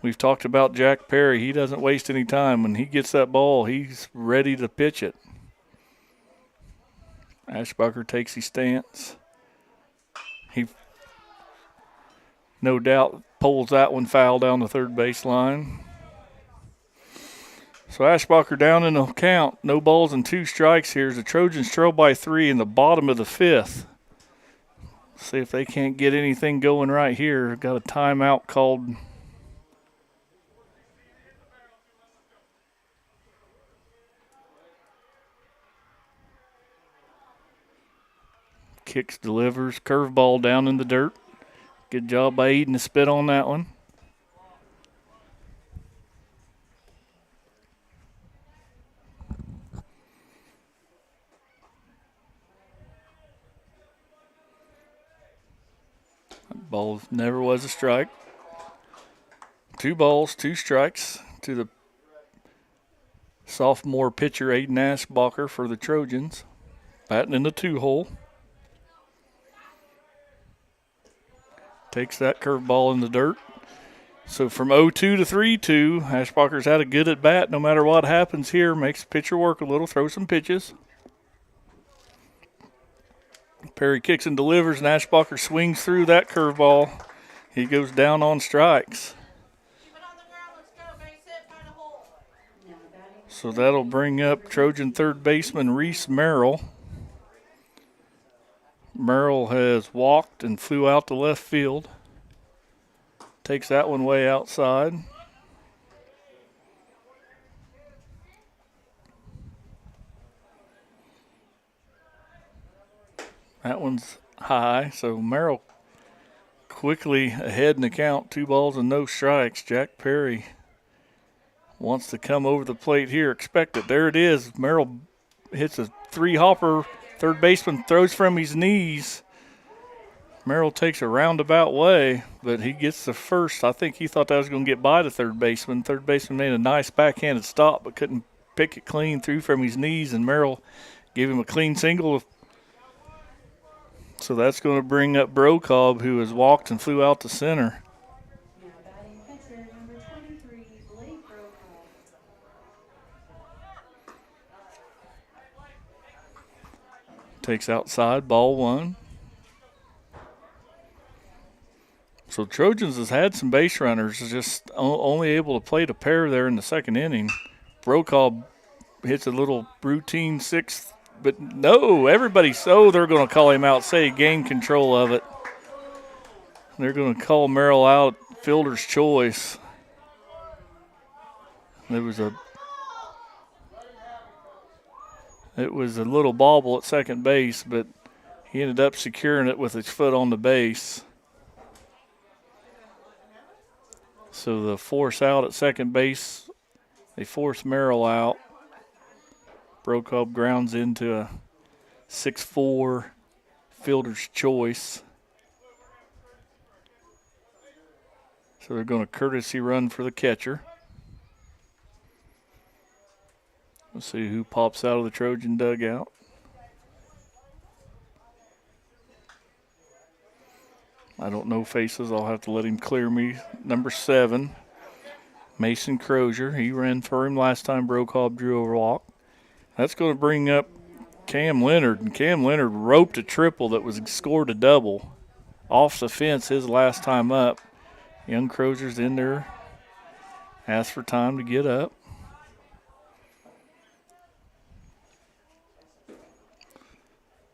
we've talked about Jack Perry, he doesn't waste any time. When he gets that ball, he's ready to pitch it. Ashbacher takes his stance. He no doubt pulls that one foul down the third base line. So Ashbacher down in the count. No balls and 2 strikes here. The Trojans trail by 3 in the bottom of the 5th. See if they can't get anything going right here. Got a timeout called. Kicks, delivers, curveball down in the dirt. Good job by Eden to spit on that one. Ball never was a strike. 2 balls, 2 strikes to the sophomore pitcher Aiden Ashbacher for the Trojans. Batting in the 2-hole. Takes that curveball in the dirt. So from 0-2 to 3-2, Ashbacher's had a good at bat. No matter what happens here, makes the pitcher work a little, throw some pitches. Perry kicks and delivers, and Ashbacher swings through that curveball. He goes down on strikes. So that'll bring up Trojan third baseman Reese Merrill. Merrill has walked and flew out to left field. Takes that one way outside. That one's high, so Merrill quickly ahead in the count. 2 balls and no strikes. Jack Perry wants to come over the plate here. Expect it. There it is. Merrill hits a 3-hopper Third baseman throws from his knees. Merrill takes a roundabout way, but he gets the first. I think he thought that was going to get by the third baseman. Third baseman made a nice backhanded stop, but couldn't pick it clean, threw from his knees, and Merrill gave him a clean single. So that's going to bring up Brocobb, who has walked and flew out to center. Takes outside, ball one. So Trojans has had some base runners, just only able to plate a pair there in the second inning. Brocobb hits a little routine sixth, but no, everybody's they're going to call him out, say gain control of it. They're going to call Merrill out, fielder's choice. It was a little bobble at second base, but he ended up securing it with his foot on the base. So the force out at second base, they force Merrill out. Brocobb grounds into a 6-4 fielder's choice. So they're going to courtesy run for the catcher. Let's see who pops out of the Trojan dugout. I don't know faces. I'll have to let him clear me. Number 7, Mason Crozier. He ran for him last time Brocobb drew a walk. That's going to bring up Cam Leonard. And Cam Leonard roped a triple that was scored a double off the fence his last time up. Young Crozier's in there. Asked for time to get up.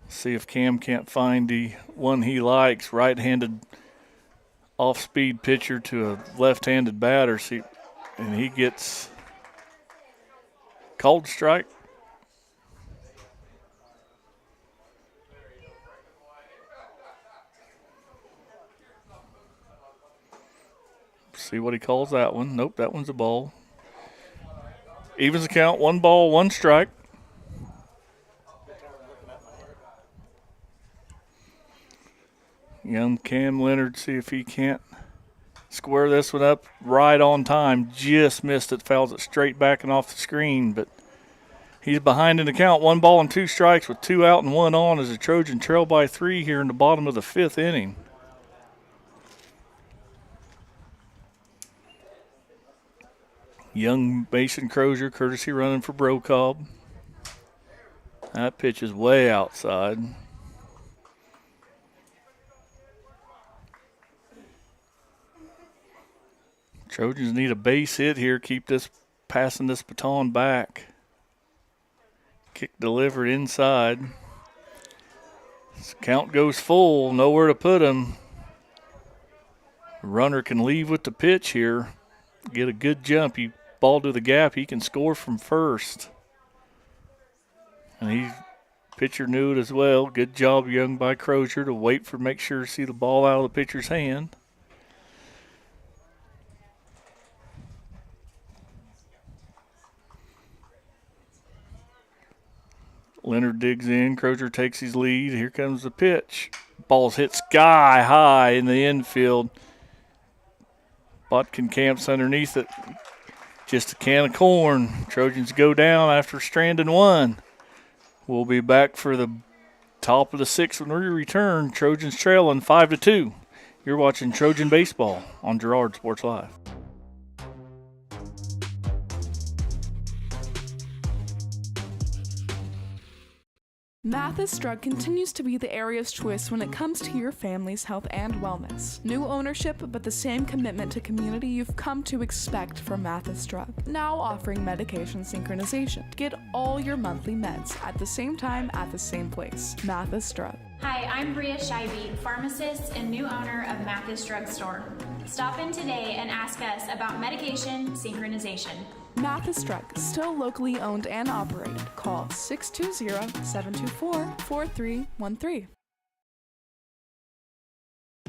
See if Cam can't find the one he likes, right-handed off-speed pitcher to a left-handed batter. And he gets called strike. See what he calls that one. Nope, that one's a ball. Evens the count, 1 ball, 1 strike. Young Cam Leonard, see if he can't square this one up right on time. Just missed it, fouls it straight back and off the screen, but he's behind in the count. 1 ball and 2 strikes with 2 out and 1 on as the Trojan trail by 3 here in the bottom of the 5th inning. Young Mason Crozier, courtesy running for Brocobb. That pitch is way outside. Trojans need a base hit here, keep this passing this baton back. Kick delivered inside. This count goes full, nowhere to put him. Runner can leave with the pitch here. Get a good jump. He ball to the gap. He can score from first. And pitcher knew it as well. Good job, Young, by Crozier to wait for, make sure to see the ball out of the pitcher's hand. Leonard digs in. Crozier takes his lead. Here comes the pitch. Ball's hit sky high in the infield. Botkin camps underneath it. Just a can of corn. Trojans go down after stranding 1. We'll be back for the top of the 6th when we return. Trojans trailing 5-2. You're watching Trojan Baseball on Girard Sports Live. Mathis Drug continues to be the area's choice when it comes to your family's health and wellness. New ownership, but the same commitment to community you've come to expect from Mathis Drug. Now offering medication synchronization. Get all your monthly meds at the same time at the same place. Mathis Drug. Hi, I'm Bria Scheibe, pharmacist and new owner of Mathis Drug Store. Stop in today and ask us about medication synchronization. Mathis Drug, still locally owned and operated. Call 620-724-4313.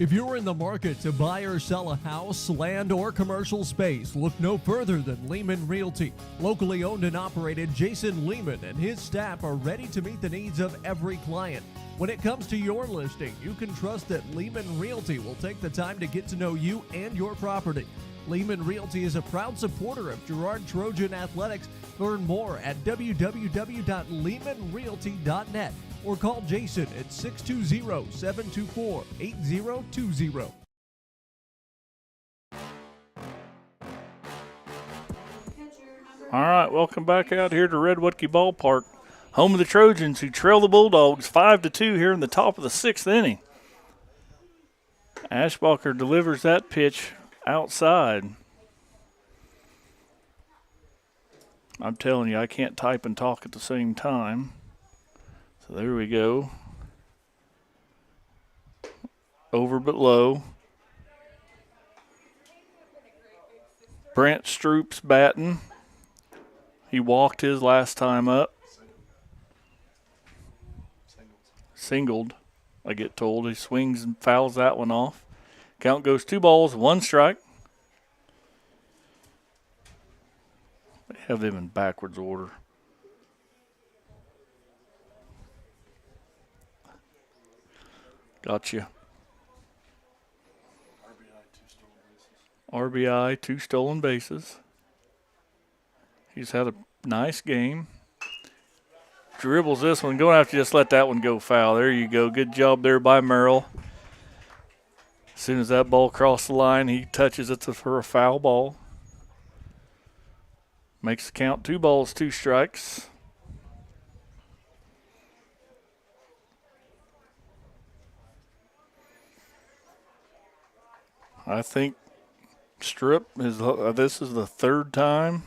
If you're in the market to buy or sell a house, land, or commercial space, look no further than Lehman Realty. Locally owned and operated, Jason Lehman and his staff are ready to meet the needs of every client. When it comes to your listing, you can trust that Lehman Realty will take the time to get to know you and your property. Lehman Realty is a proud supporter of Girard Trojan Athletics. Learn more at www.lehmanrealty.net or call Jason at 620-724-8020. All right, welcome back out here to Redwoodkey Ballpark, home of the Trojans, who trail the Bulldogs 5-2 here in the top of the 6th inning. Ashbacher delivers that pitch outside. I'm telling you, I can't type and talk at the same time. So there we go. Over but low. Brent Stroop's batting. He walked his last time up. Singled, I get told. He swings and fouls that one off. Count goes 2 balls, 1 strike. They have them in backwards order. Gotcha. RBI, 2 stolen bases. He's had a nice game. Dribbles this one. Going to have to just let that one go foul. There you go. Good job there by Merrill. As soon as that ball crossed the line, he touches it for a foul ball. Makes the count 2 balls, 2 strikes. I think Strip is. This is the third time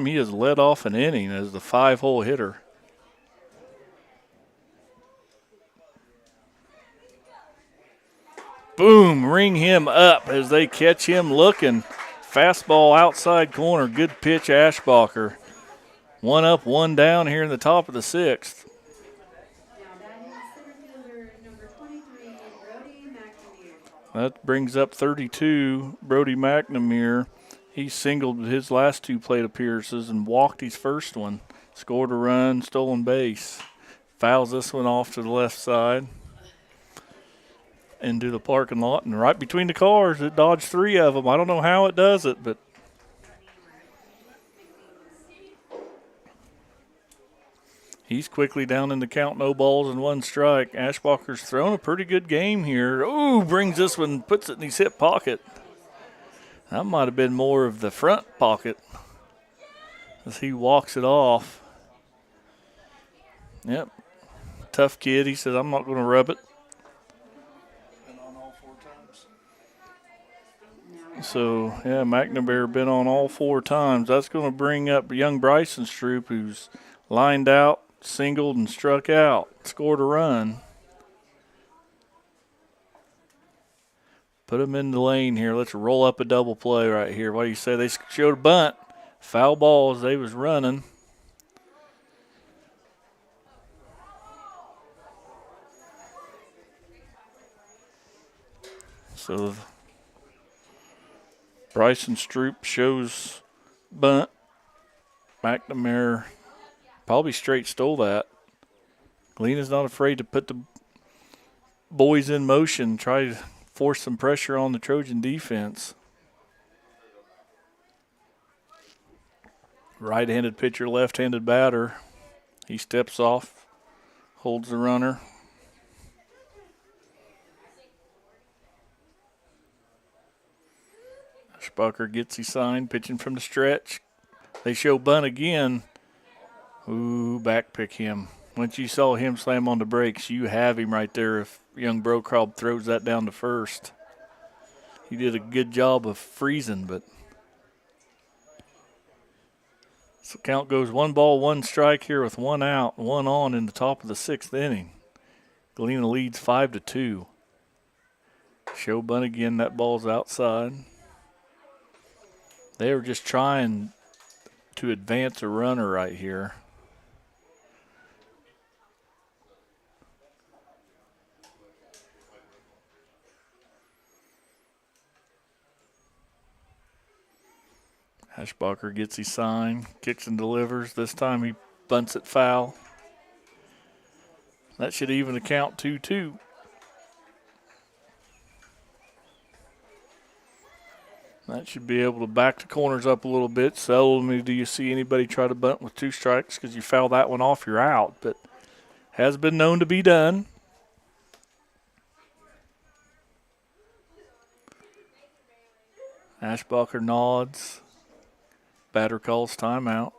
he has led off an inning as the 5-hole hitter. Boom! Ring him up as they catch him looking. Fastball outside corner. Good pitch, Ashbacher. 1 up, 1 down here in the top of the 6th. That brings up 32, Brody McNamara. He singled his last 2 plate appearances and walked his first one. Scored a run, stolen base. Fouls this one off to the left side. Into the parking lot, and right between the cars, it dodged 3 of them. I don't know how it does it, but he's quickly down in the count, no balls and 1 strike. Ashbacher's thrown a pretty good game here. Ooh, brings this one, puts it in his hip pocket. That might have been more of the front pocket as he walks it off. Yep, tough kid. He says, I'm not going to rub it. So, yeah, McNamara been on all 4 times. That's going to bring up young Bryson Stroop, who's lined out, singled, and struck out. Scored a run. Put him in the lane here. Let's roll up a double play right here. What do you say? They showed a bunt. Foul ball as they was running. So Bryson Stroop shows bunt. McNamara probably straight stole that. Galena's not afraid to put the boys in motion, try to force some pressure on the Trojan defense. Right-handed pitcher, left-handed batter. He steps off, holds the runner. Ashbacher gets his sign, pitching from the stretch. They show bunt again. Ooh, back pick him. Once you saw him slam on the brakes, you have him right there if young Brocrob throws that down to first. He did a good job of freezing, but so count goes 1 ball, 1 strike here with 1 out, 1 on in the top of the 6th inning. Galena leads 5-2. Show bunt again, that ball's outside. They were just trying to advance a runner right here. Ashbacher gets his sign, kicks and delivers. This time he bunts it foul. That should even the count 2-2. That should be able to back the corners up a little bit. Seldom do you see anybody try to bunt with 2 strikes because you foul that one off, you're out. But has been known to be done. Ashbacher nods. Batter calls timeout.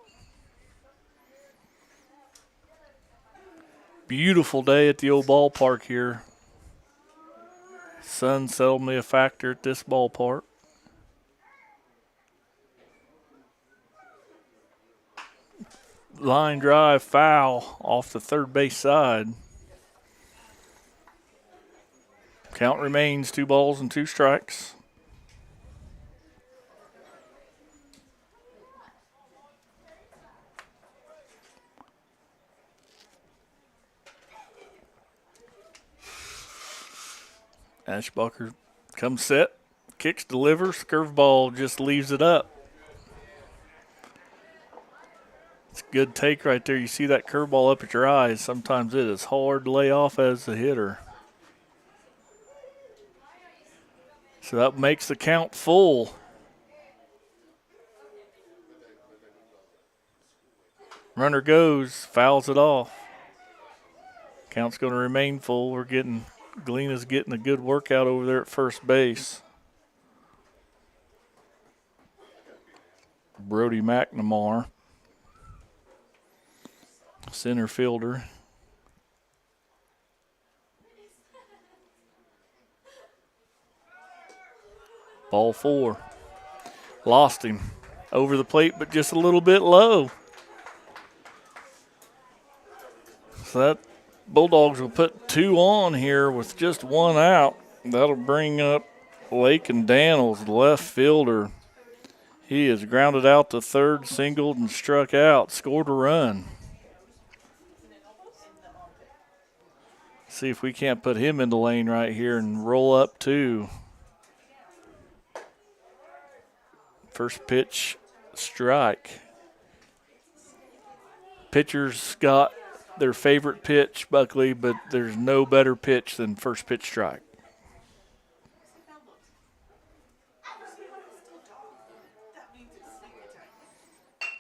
Beautiful day at the old ballpark here. Sun seldomly a factor at this ballpark. Line drive foul off the third base side. Count remains 2 balls and 2 strikes. Ashbacher comes set, kicks, delivers, curveball just leaves it up. It's a good take right there. You see that curveball up at your eyes. Sometimes it is hard to lay off as a hitter. So that makes the count full. Runner goes, fouls it off. Count's going to remain full. Galena's getting a good workout over there at first base. Brody McNamara, center fielder. Ball 4. Lost him. Over the plate, but just a little bit low. So that Bulldogs will put 2 on here with just 1 out. That'll bring up Lakin Daniels, the left fielder. He is grounded out to third, singled, and struck out. Scored a run. See if we can't put him in the lane right here and roll up 2. First pitch, strike. Pitchers got their favorite pitch, Buckley, but there's no better pitch than first pitch strike.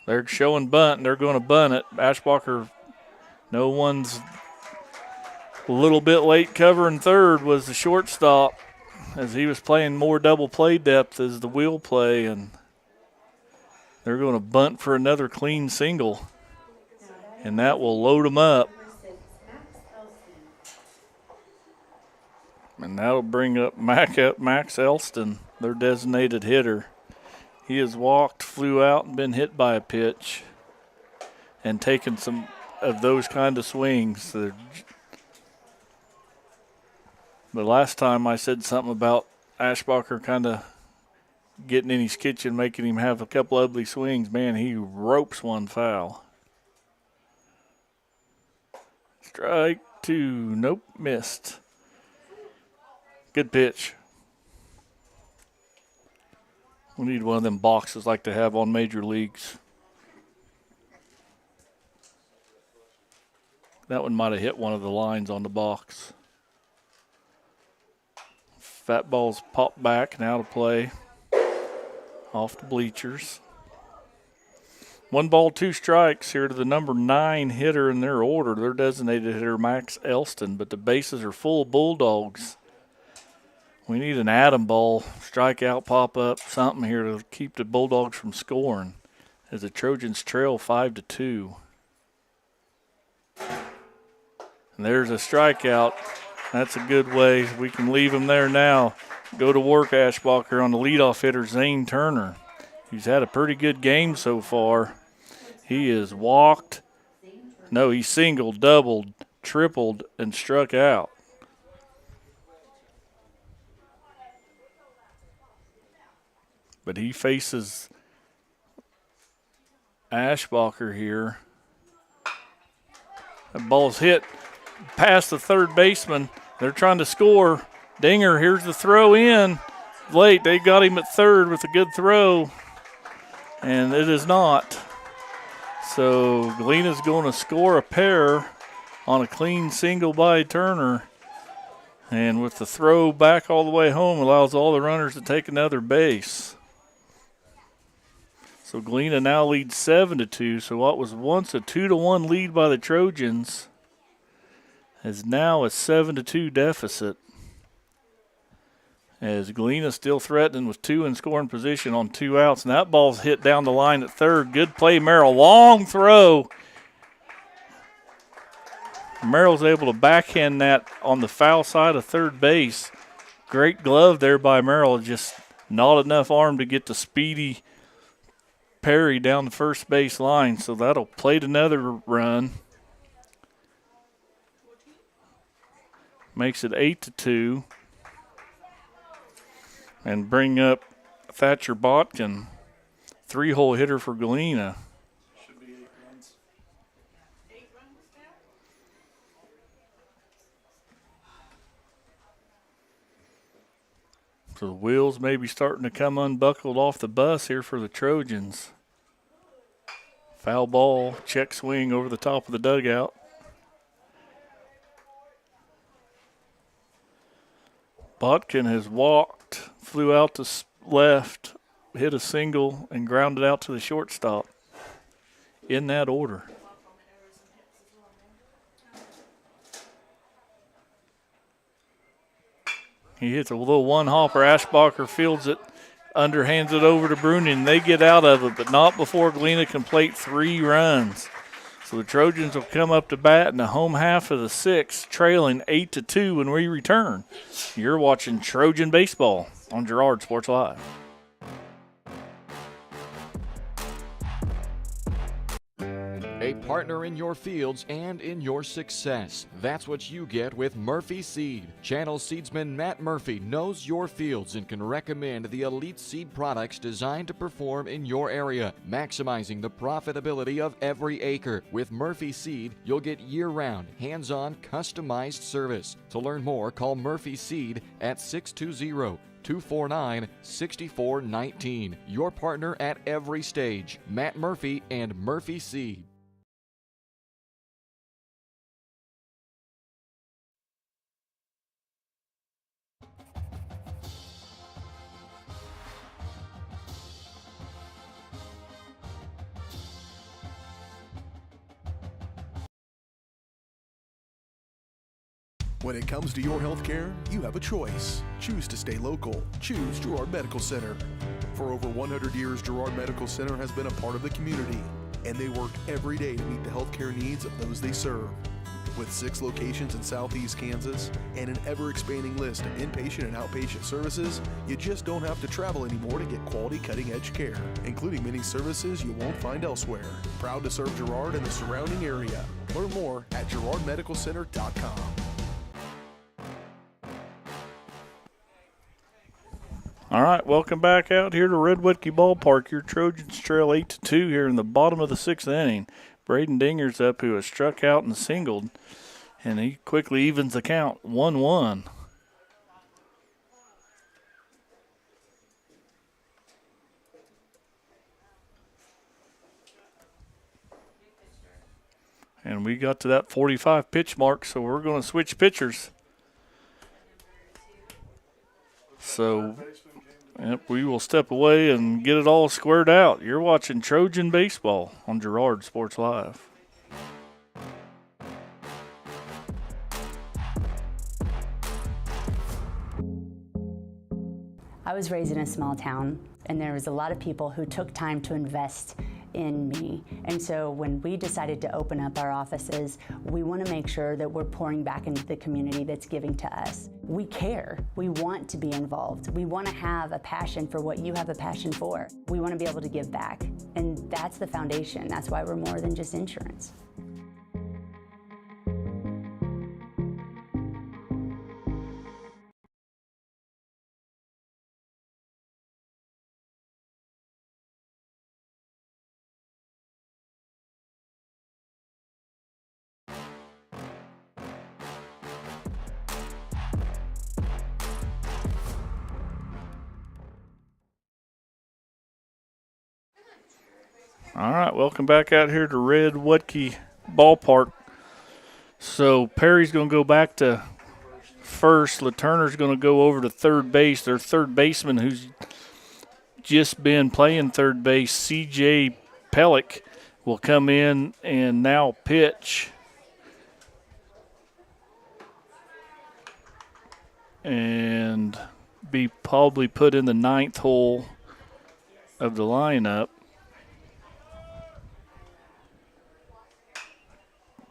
They're showing bunt, and they're going to bunt it. Ashbacher, no one's a little bit late covering third was the shortstop as he was playing more double play depth as the wheel play, and they're going to bunt for another clean single. And that will load them up. And that'll bring up Max Elston, their designated hitter. He has walked, flew out, and been hit by a pitch and taken some of those kind of swings. The last time I said something about Ashbacher kind of getting in his kitchen, making him have a couple ugly swings. Man, he ropes one foul. Strike 2. Nope, missed. Good pitch. We need one of them boxes like they have on major leagues. That one might have hit one of the lines on the box. Fat ball's popped back, now to play. Off the bleachers. 1 ball, 2 strikes here to the number 9 hitter in their order. Their designated hitter, Max Elston, but the bases are full of Bulldogs. We need an atom ball, strikeout, pop up, something here to keep the Bulldogs from scoring as the Trojans trail 5-2. And there's a strikeout. That's a good way. We can leave him there now. Go to work, Ashbacher, on the leadoff hitter, Zane Turner. He's had a pretty good game so far. He has walked. No, he singled, doubled, tripled, and struck out. But he faces Ashbacher here. The ball's hit past the third baseman. They're trying to score. Dinger, here's the throw in. Late, they got him at third with a good throw. And it is not. So Galena's going to score a pair on a clean single by Turner. And with the throw back all the way home, allows all the runners to take another base. So Galena now leads 7-2. So what was once a 2-1 lead by the Trojans is now a 7-2 deficit. As Galena still threatening with 2 in scoring position on 2 outs. And that ball's hit down the line at third. Good play, Merrill. Long throw. Merrill's able to backhand that on the foul side of third base. Great glove there by Merrill. Just not enough arm to get the speedy Perry down the first base line. So that'll plate another run. Makes it 8-2. And bring up Thatcher Botkin, 3-hole hitter for Galena. Should be 8 runs. 8 runs now? So the wheels may be starting to come unbuckled off the bus here for the Trojans. Foul ball, check swing over the top of the dugout. Botkin has walked, flew out to left, hit a single, and grounded out to the shortstop. In that order. He hits a little one-hopper. Ashbacher fields it, underhands it over to Bruni, and they get out of it, but not before Galena can plate 3 runs. So the Trojans will come up to bat in the home half of the 6th, trailing 8-2 when we return. You're watching Trojan Baseball on Girard Sports Live. A partner in your fields and in your success. That's what you get with Murphy Seed. Channel seedsman Matt Murphy knows your fields and can recommend the elite seed products designed to perform in your area, maximizing the profitability of every acre. With Murphy Seed, you'll get year-round, hands-on, customized service. To learn more, call Murphy Seed at 620-249-6419. Your partner at every stage. Matt Murphy and Murphy Seed. When it comes to your health care, you have a choice. Choose to stay local. Choose Girard Medical Center. For over 100 years, Girard Medical Center has been a part of the community, and they work every day to meet the health care needs of those they serve. With 6 locations in southeast Kansas and an ever-expanding list of inpatient and outpatient services, you just don't have to travel anymore to get quality cutting-edge care, including many services you won't find elsewhere. Proud to serve Girard and the surrounding area. Learn more at girardmedicalcenter.com. All right, welcome back out here to Red Whitkey Ballpark. Your Trojans trail 8-2 here in the bottom of the 6th inning. Braden Dinger's up, who has struck out and singled, and he quickly evens the count, 1-1. And we got to that 45 pitch mark, so we're going to switch pitchers. So, yep, we will step away and get it all squared out. You're watching Trojan Baseball on Girard Sports Live. I was raised in a small town, and there was a lot of people who took time to invest in me. And so when we decided to open up our offices, we want to make sure that we're pouring back into the community that's giving to us. We care. We want to be involved. We want to have a passion for what you have a passion for. We want to be able to give back. And that's the foundation. That's why we're more than just insurance. All right, welcome back out here to Red Wutke Ballpark. So Perry's going to go back to first. LaTurner's going to go over to third base. Their third baseman, who's just been playing third base, C.J. Pellick, will come in and now pitch. And be probably put in the ninth hole of the lineup.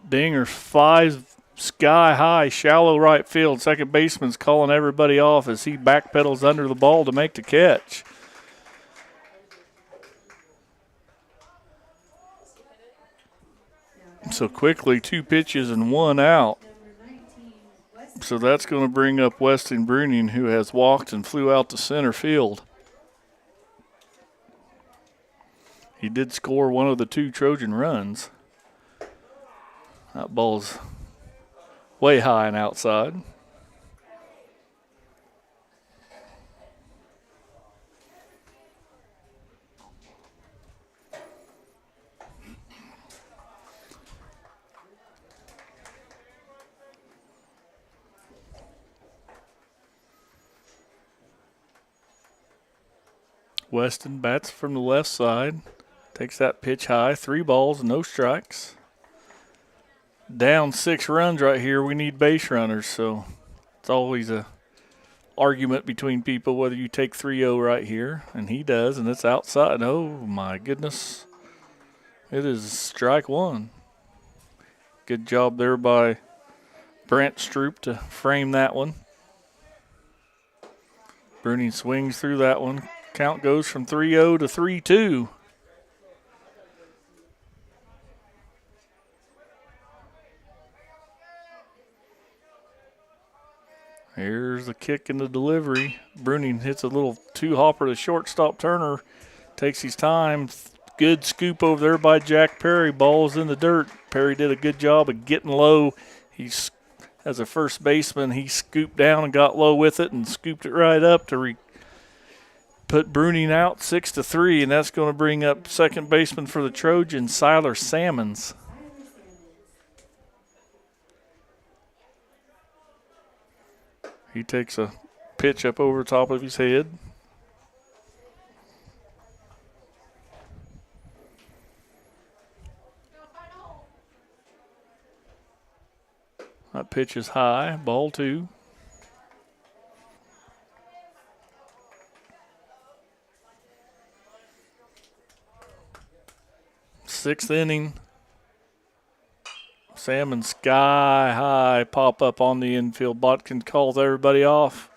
Dinger's 5 sky high, shallow right field. Second baseman's calling everybody off as he backpedals under the ball to make the catch. So quickly, 2 pitches and 1 out. So that's going to bring up Weston Bruning, who has walked and flew out to center field. He did score one of the 2 Trojan runs. That ball's way high and outside. Weston bats from the left side. Takes that pitch high. 3 balls, no strikes. Down 6 runs right here. We need base runners, so it's always a argument between people whether you take 3-0 right here, and he does, and it's outside. Oh, my goodness. It is strike 1. Good job there by Brent Stroop to frame that one. Bruning swings through that one. Count goes from 3-0 to 3-2. Here's the kick and the delivery. Bruning hits a little 2-hopper to shortstop. Turner takes his time. Good scoop over there by Jack Perry. Ball's in the dirt. Perry did a good job of getting low. He's, as a first baseman, he scooped down and got low with it and scooped it right up to put Bruning out 6-3, and that's going to bring up second baseman for the Trojans, Siler Salmons. He takes a pitch up over the top of his head. That pitch is high, ball 2. Sixth inning. Salmon sky high pop up on the infield. Botkin calls everybody off.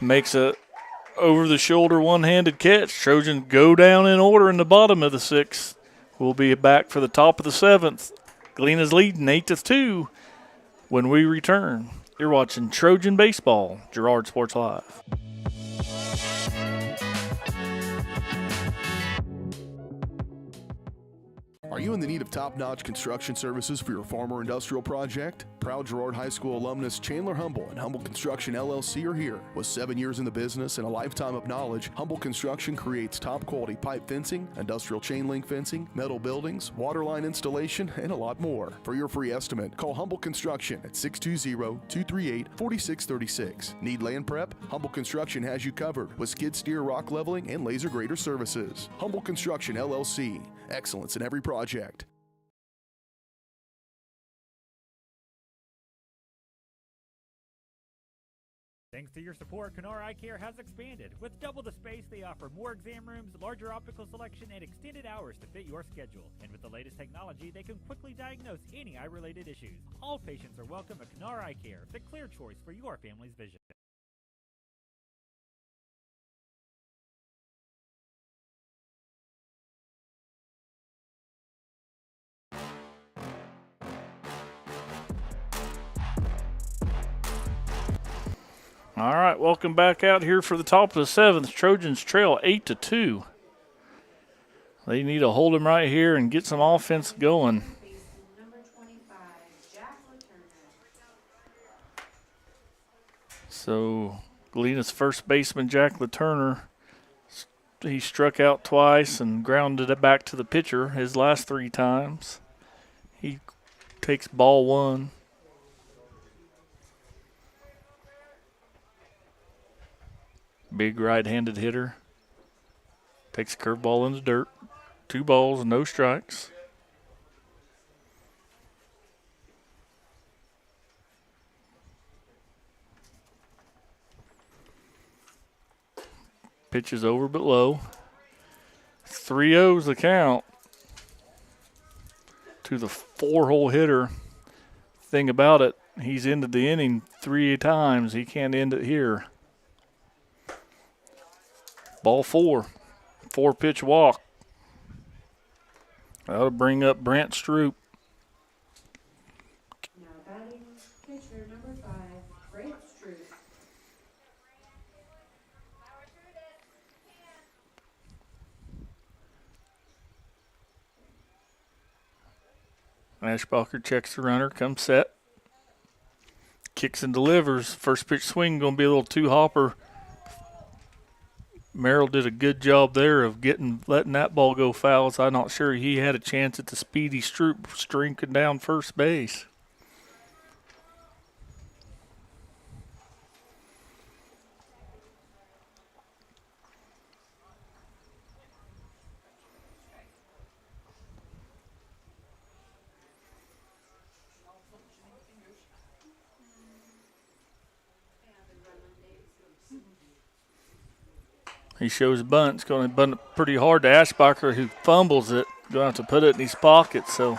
Makes a over the shoulder one-handed catch. Trojans go down in order in the bottom of the 6th. We'll be back for the top of the 7th. Galena's leading 8-2 when we return. You're watching Trojan Baseball, Girard Sports Live. Are you in the need of top-notch construction services for your farm or industrial project? Proud Girard High School alumnus Chandler Humble and Humble Construction LLC are here. With 7 years in the business and a lifetime of knowledge, Humble Construction creates top-quality pipe fencing, industrial chain link fencing, metal buildings, water line installation, and a lot more. For your free estimate, call Humble Construction at 620-238-4636. Need land prep? Humble Construction has you covered with skid steer, rock leveling, and laser grader services. Humble Construction LLC. Excellence in every project. Thanks to your support, Canara Eye Care has expanded. With double the space, they offer more exam rooms, larger optical selection, and extended hours to fit your schedule. And with the latest technology, they can quickly diagnose any eye-related issues. All patients are welcome at Canara Eye Care, the clear choice for your family's vision. All right, welcome back out here for the top of the 7th. Trojans trail 8-2. They need to hold him right here and get some offense going. So Galena's first baseman, Jack LaTurner, he struck out twice and grounded it back to the pitcher his last 3 times. He takes ball 1. Big right-handed hitter. Takes a curveball in the dirt. 2 balls, no strikes. Pitch is over but low. 3-0's the count to the 4-hole hitter. Thing about it, he's ended the inning 3 times. He can't end it here. Ball 4. 4-pitch walk. That'll bring up Brant Stroop. Now batting pitcher number 5, Brant Stroop. Ashbacher checks the runner, comes set. Kicks and delivers. First pitch swing going to be a little too hopper. Merrill did a good job there of letting that ball go foul. So I'm not sure he had a chance at the speedy Stroop streaking down first base. He shows bunt. It's going to bunt it pretty hard to Ashbacher, who fumbles it. Going to have to put it in his pocket. So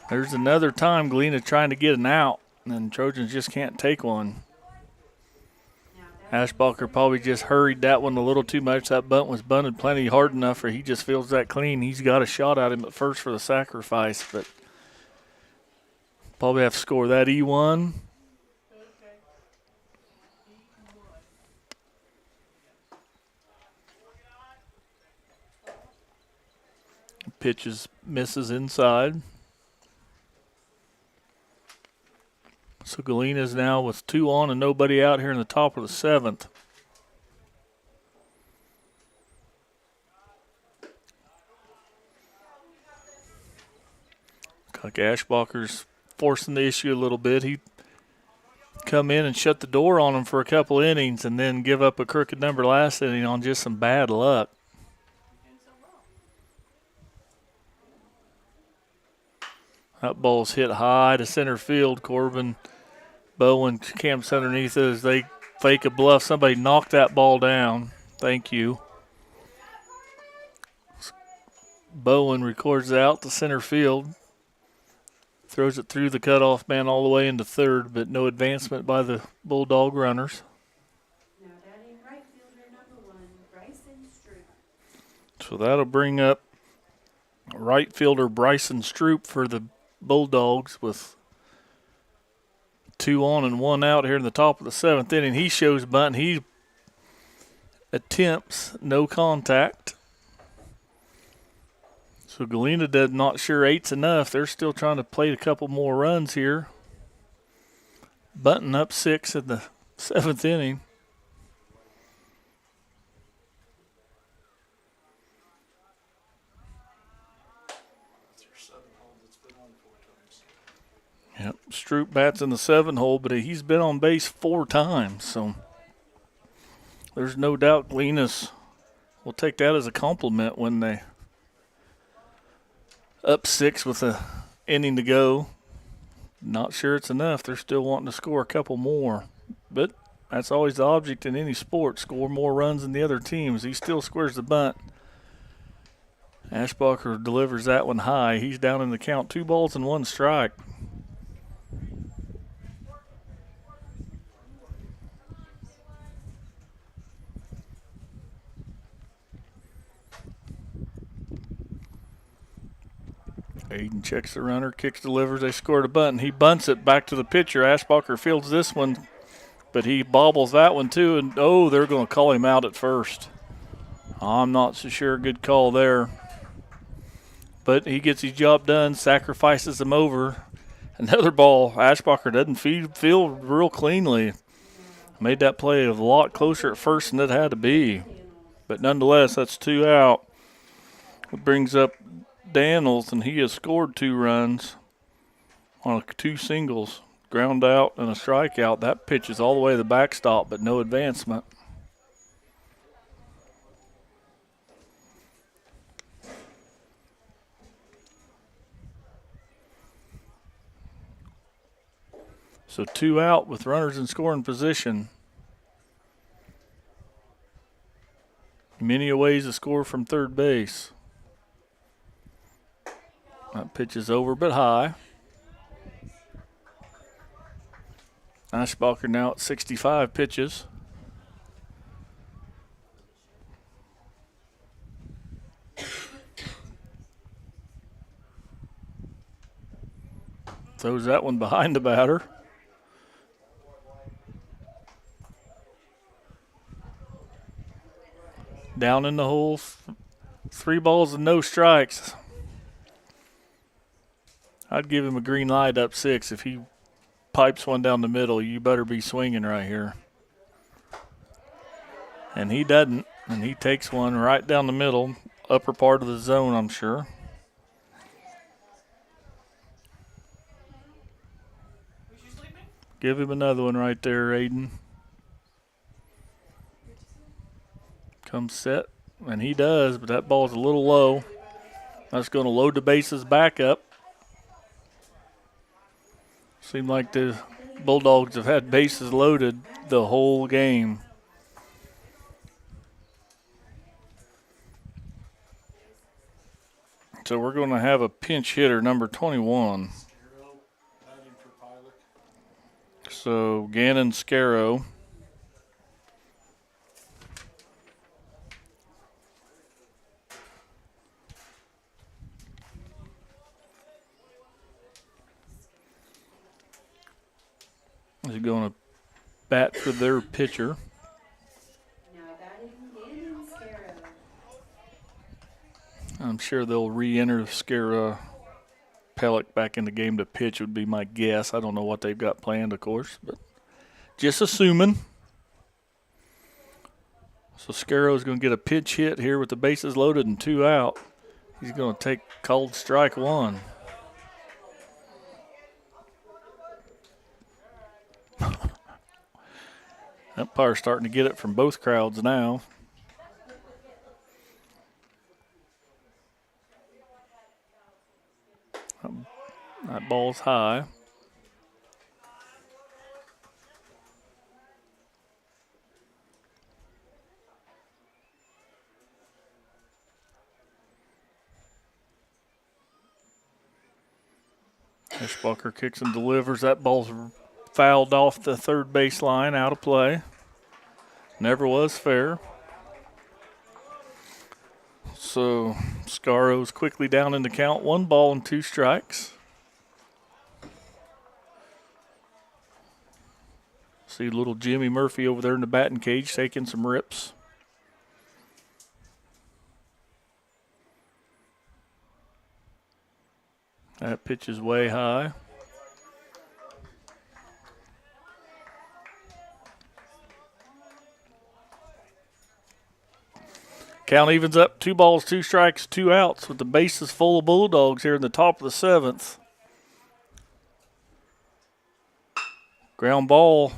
there's another time Galena trying to get an out, and Trojans just can't take one. Ashbacher probably just hurried that one a little too much. That bunt was bunted plenty hard enough for he just feels that clean. He's got a shot at him at first for the sacrifice, but probably have to score that E1. Pitches, misses inside. So Galena's now with 2 on and nobody out here in the top of the 7th. Like Ashbacher's forcing the issue a little bit. He come in and shut the door on him for a couple innings and then give up a crooked number last inning on just some bad luck. That ball's hit high to center field. Corbin Bowen camps underneath it as they fake a bluff. Somebody knocked that ball down. Thank you. Bowen records it out to center field. Throws it through the cutoff man all the way into third, but no advancement by the Bulldog runners. Now batting right fielder number 1, Bryson Stroop. So that'll bring up right fielder Bryson Stroop for the Bulldogs with 2 on and 1 out here in the top of the 7th inning. He shows bunt. He attempts no contact. So Galena does not sure 8's enough. They're still trying to play a couple more runs here. Bunting up 6 in the 7th inning. Yep, Stroop bats in the 7 hole, but he's been on base 4 times, so there's no doubt Galena's will take that as a compliment when they up 6 with an inning to go. Not sure it's enough. They're still wanting to score a couple more, but that's always the object in any sport, score more runs than the other teams. He still squares the bunt. Ashbacher delivers that one high. He's down in the count, 2 balls and 1 strike. Aiden checks the runner, kicks, delivers. They scored a bunt, and he bunts it back to the pitcher. Ashbacher fields this one, but he bobbles that one too, and they're going to call him out at first. I'm not so sure. Good call there. But he gets his job done, sacrifices him over. Another ball. Ashbacher doesn't field real cleanly. Made that play a lot closer at first than it had to be. But nonetheless, that's 2 out. It brings up Daniels, and he has scored 2 runs on 2 singles. Ground out and a strikeout. That pitch is all the way to the backstop, but no advancement. So 2 out with runners in scoring position. Many a ways to score from third base. That pitch is over but high. Eschbacher now at 65 pitches. Throws that one behind the batter. Down in the hole, 3 balls and no strikes. I'd give him a green light up 6. If he pipes one down the middle, you better be swinging right here. And he doesn't, and he takes one right down the middle, upper part of the zone, I'm sure. Give him another one right there, Aiden. Comes set, and he does, but that ball's a little low. That's going to load the bases back up. Seemed like the Bulldogs have had bases loaded the whole game. So we're going to have a pinch hitter, number 21. So Gannon Scarrow. Is going to bat for their pitcher. I'm sure they'll re-enter Pellick back in the game to pitch would be my guess. I don't know what they've got planned, of course, but just assuming. So Scarrow's going to get a pitch hit here with the bases loaded and 2 out. He's going to take called strike 1. Umpire's starting to get it from both crowds now. That ball's high. Eschbacher kicks and delivers. That ball's fouled off the third base line, out of play. Never was fair. So Scarrow's quickly down in the count. 1 ball and 2 strikes. See little Jimmy Murphy over there in the batting cage taking some rips. That pitch is way high. Count evens up, 2 balls, 2 strikes, 2 outs with the bases full of Bulldogs here in the top of the 7th. Ground ball,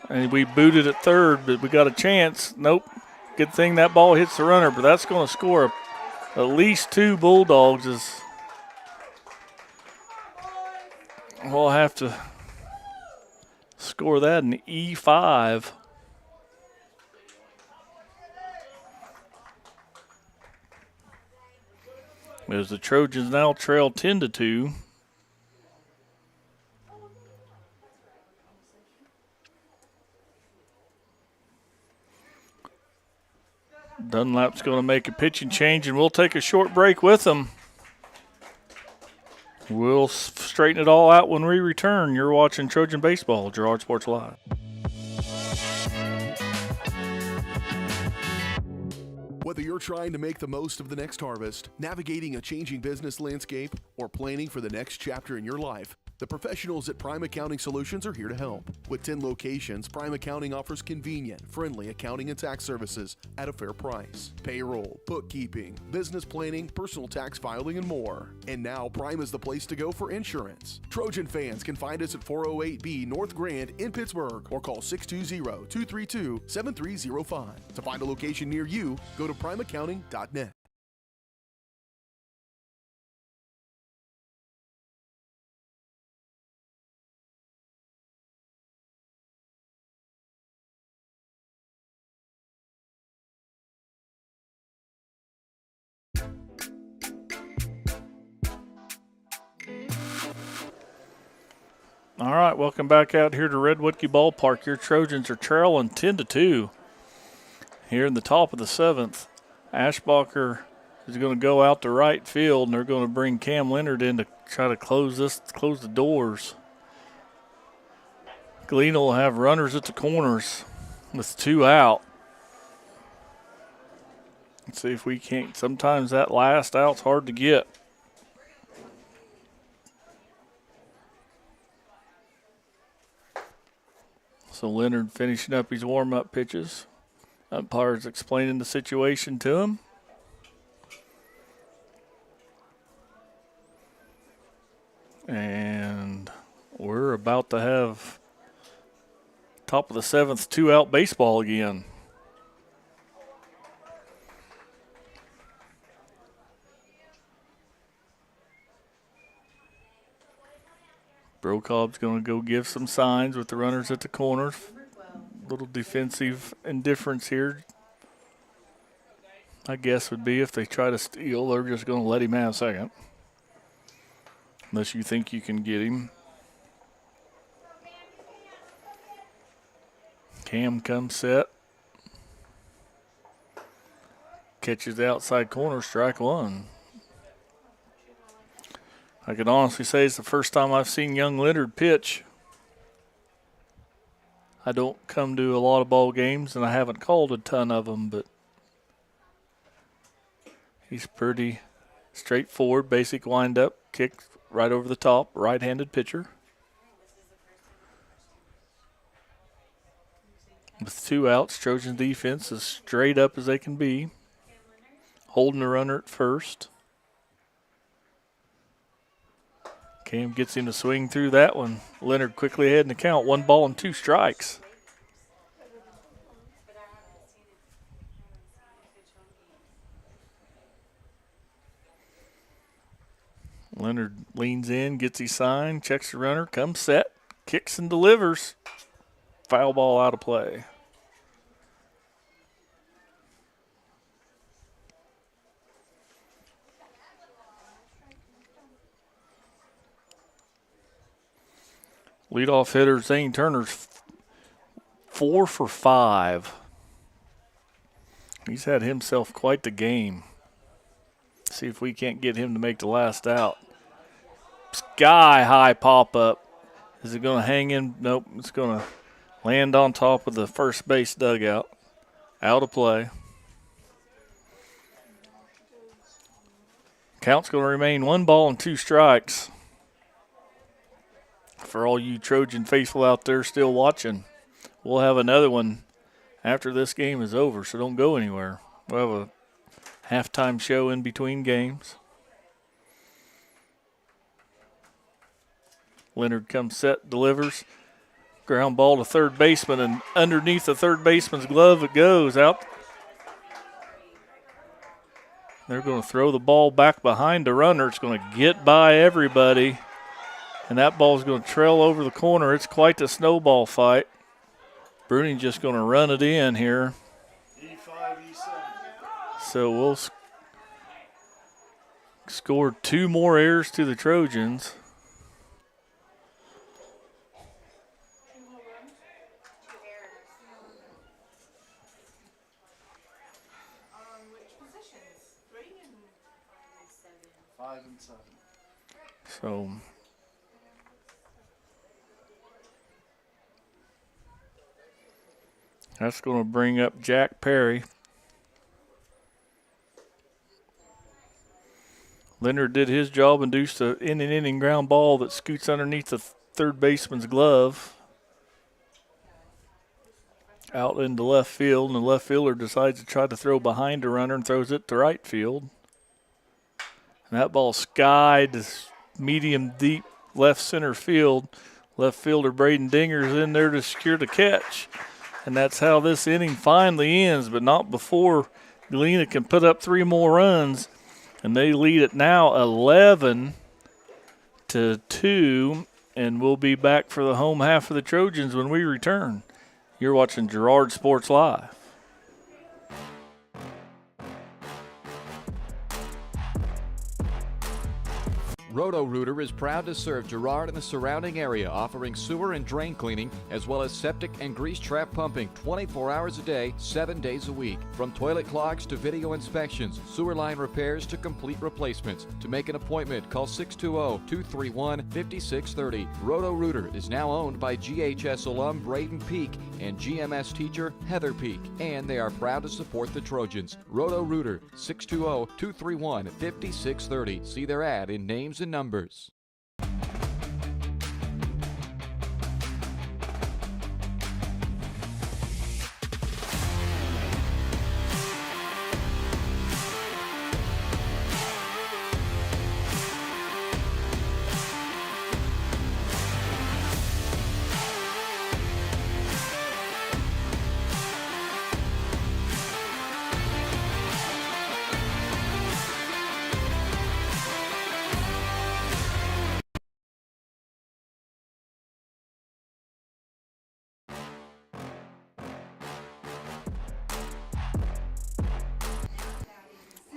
and we booted at third, but we got a chance. Nope. Good thing that ball hits the runner, but that's going to score at least 2 Bulldogs. We'll have to score that in E5. As the Trojans now trail 10-2. Dunlap's going to make a pitching change, and we'll take a short break with them. We'll straighten it all out when we return. You're watching Trojan Baseball, Girard Sports Live. Whether you're trying to make the most of the next harvest, navigating a changing business landscape, or planning for the next chapter in your life, The professionals at Prime Accounting Solutions are here to help. With 10 locations, Prime Accounting offers convenient, friendly accounting and tax services at a fair price. Payroll, bookkeeping, business planning, personal tax filing, and more. And now Prime is the place to go for insurance. Trojan fans can find us at 408B North Grand in Pittsburgh or call 620-232-7305. To find a location near you, go to primeaccounting.net. All right, welcome back out here to Redwoodkey Ballpark. Your Trojans are trailing 10-2 here in the top of the 7th. Ashbacher is going to go out to right field, and they're going to bring Cam Leonard in to try to close the doors. Galena will have runners at the corners with 2 out. Let's see if we can't. Sometimes that last out's hard to get. So Leonard finishing up his warm-up pitches. Umpire's explaining the situation to him. And we're about to have top of the 7th 2-out baseball again. Brokaub's going to go give some signs with the runners at the corners. Little defensive indifference here. I guess would be if they try to steal, they're just going to let him have second. Unless you think you can get him. Cam comes set. Catches the outside corner, strike 1. I can honestly say it's the first time I've seen young Leonard pitch. I don't come to a lot of ball games, and I haven't called a ton of them, but he's pretty straightforward, basic wind-up, kick right over the top, right-handed pitcher. With 2 outs, Trojan defense is straight up as they can be, holding the runner at first. Cam gets him to swing through that one. Leonard quickly ahead in the count. 1 ball and 2 strikes. Leonard leans in, gets his sign, checks the runner, comes set, kicks and delivers. Foul ball out of play. Leadoff hitter Zane Turner's 4 for 5. He's had himself quite the game. See if we can't get him to make the last out. Sky high pop up. Is it going to hang in? Nope. It's going to land on top of the first base dugout. Out of play. Count's going to remain 1 ball and 2 strikes. For all you Trojan faithful out there still watching, we'll have another one after this game is over, so don't go anywhere. We'll have a halftime show in between games. Leonard comes set, delivers. Ground ball to third baseman, and underneath the third baseman's glove it goes out. They're going to throw the ball back behind the runner. It's going to get by everybody. And that ball's going to trail over the corner. It's quite the snowball fight. Bruning's just going to run it in here. E5, E7. So we'll score 2 more errors to the Trojans. So that's going to bring up Jack Perry. Leonard did his job, induced an inning ground ball that scoots underneath the third baseman's glove out into left field, and the left fielder decides to try to throw behind a runner and throws it to right field. And that ball skied to medium deep left center field. Left fielder Braden Dinger's in there to secure the catch. And that's how this inning finally ends, but not before Galena can put up 3 more runs. And they lead it now 11-2, and we'll be back for the home half of the Trojans when we return. You're watching Girard Sports Live. Roto-Rooter is proud to serve Girard and the surrounding area, offering sewer and drain cleaning, as well as septic and grease trap pumping 24 hours a day, 7 days a week. From toilet clogs to video inspections, sewer line repairs to complete replacements. To make an appointment, call 620-231-5630. Roto-Rooter is now owned by GHS alum Braden Peak and GMS teacher Heather Peak, and they are proud to support the Trojans. Roto-Rooter, 620-231-5630. See their ad in names and numbers.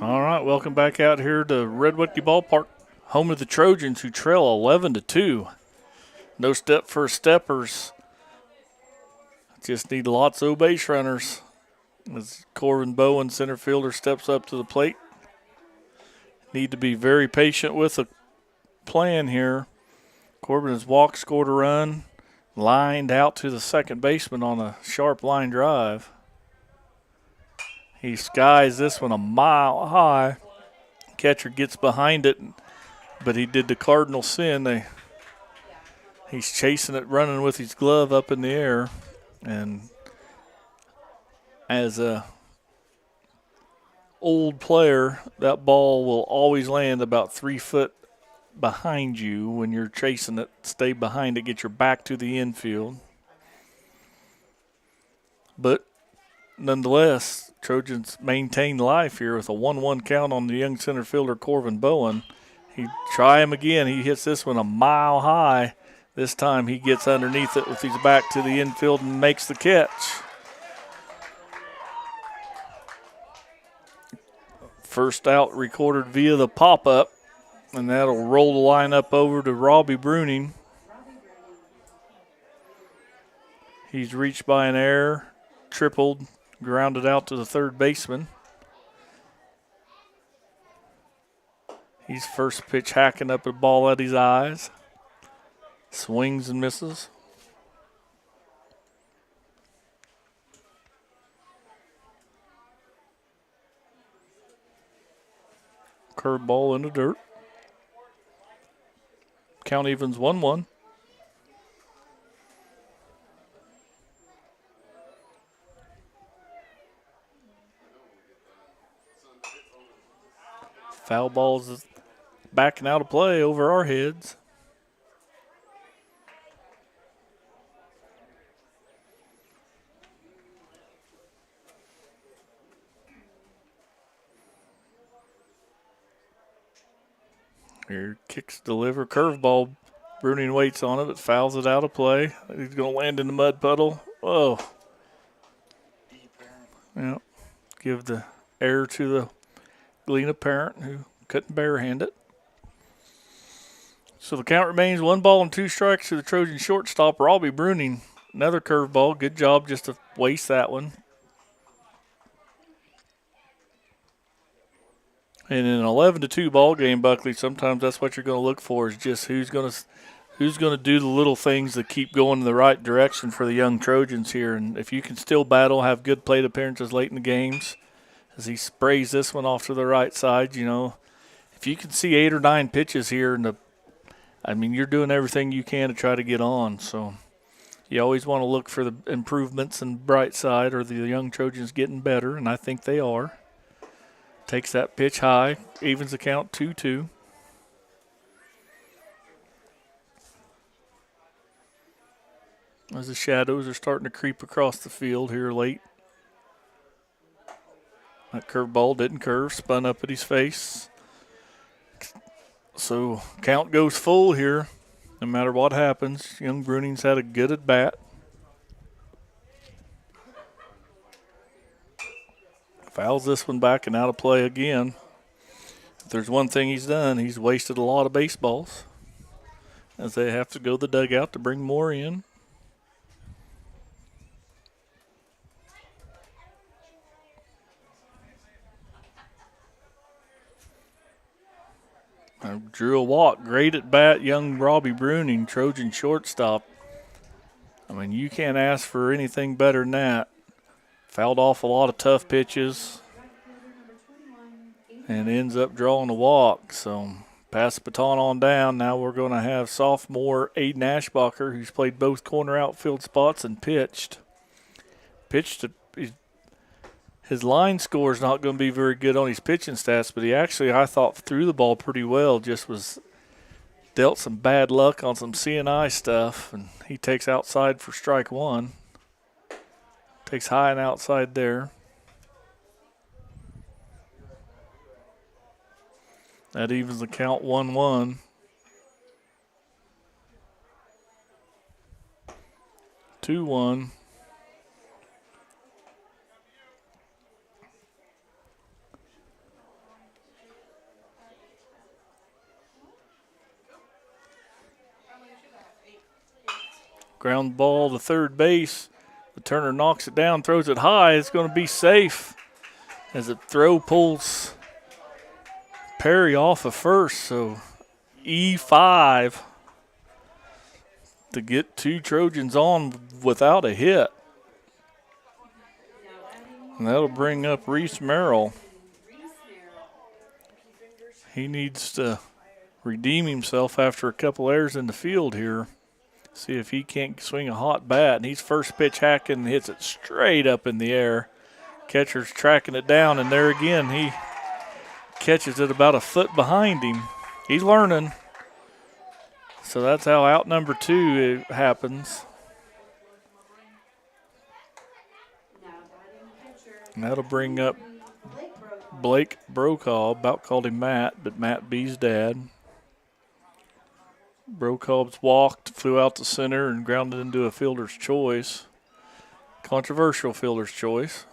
All right, welcome back out here to Redwood Ballpark, home of the Trojans, who trail 11-2. No step for steppers. Just need lots of base runners. As Corbin Bowen, center fielder, steps up to the plate. Need to be very patient with the plan here. Corbin has walked, scored a run, lined out to the second baseman on a sharp line drive. He skies this one a mile high. Catcher gets behind it, but he did the cardinal sin. He's chasing it, running with his glove up in the air. And as a old player, that ball will always land about 3 foot behind you when you're chasing it. Stay behind it, get your back to the infield. But nonetheless, Trojans maintain life here with a 1-1 count on the young center fielder Corbin Bowen. He try him again. He hits this one a mile high. This time he gets underneath it with his back to the infield and makes the catch. First out recorded via the pop-up, and that'll roll the line up over to Robbie Bruning. He's reached by an error, tripled, grounded out to the third baseman. He's first pitch hacking up a ball at his eyes. Swings and misses. Curveball in the dirt. Count evens 1-1. Foul ball's backing out of play over our heads. Here, kicks, deliver, curveball. Bruning waits on it, but fouls it out of play. He's going to land in the mud puddle. Oh. Yeah. Give the error to the Galena parent who couldn't barehand it. So the count remains 1-2 strikes to the Trojan shortstop, Robbie Bruning. Another curveball. Good job just to waste that one. And in an 11-2 ball game, Buckley, sometimes that's what you're going to look for, is just who's going to do the little things that keep going in the right direction for the young Trojans here. And if you can still battle, have good plate appearances late in the games, as he sprays this one off to the right side, if if you can see 8 or 9 pitches here, you're doing everything you can to try to get on. So you always want to look for the improvements and bright side, or the young Trojans getting better, and I think they are. Takes that pitch high, evens the count 2-2. As the shadows are starting to creep across the field here late. That curveball didn't curve, spun up at his face. So count goes full here, no matter what happens. Young Bruning's had a good at bat. Fouls this one back and out of play again. If there's one thing he's done, he's wasted a lot of baseballs, as they have to go to the dugout to bring more in. Drew a walk. Great at bat, young Robbie Bruning, Trojan shortstop. You can't ask for anything better than that. Fouled off a lot of tough pitches and ends up drawing a walk. So pass the baton on down. Now we're going to have sophomore Aiden Ashbacher, who's played both corner outfield spots and pitched. His line score is not going to be very good on his pitching stats, but he actually, I thought, threw the ball pretty well. Just was dealt some bad luck on some CNI stuff, and he takes outside for strike one. Takes high and outside there. That evens the count 1-1. Two one. Ground ball to third base. The Turner knocks it down, throws it high. It's going to be safe as the throw pulls Perry off of first. So E5 to get 2 Trojans on without a hit. And that'll bring up Reese Merrill. He needs to redeem himself after a couple errors in the field here. See if he can't swing a hot bat. And he's first pitch hacking and hits it straight up in the air. Catcher's tracking it down, and there again he catches it about a foot behind him. He's learning. So that's how out number 2 it happens. And that'll bring up Blake Brokaw. About called him Matt, but Matt B's dad. Brokaw's walked, flew out to center, and grounded into a fielder's choice. Controversial fielder's choice.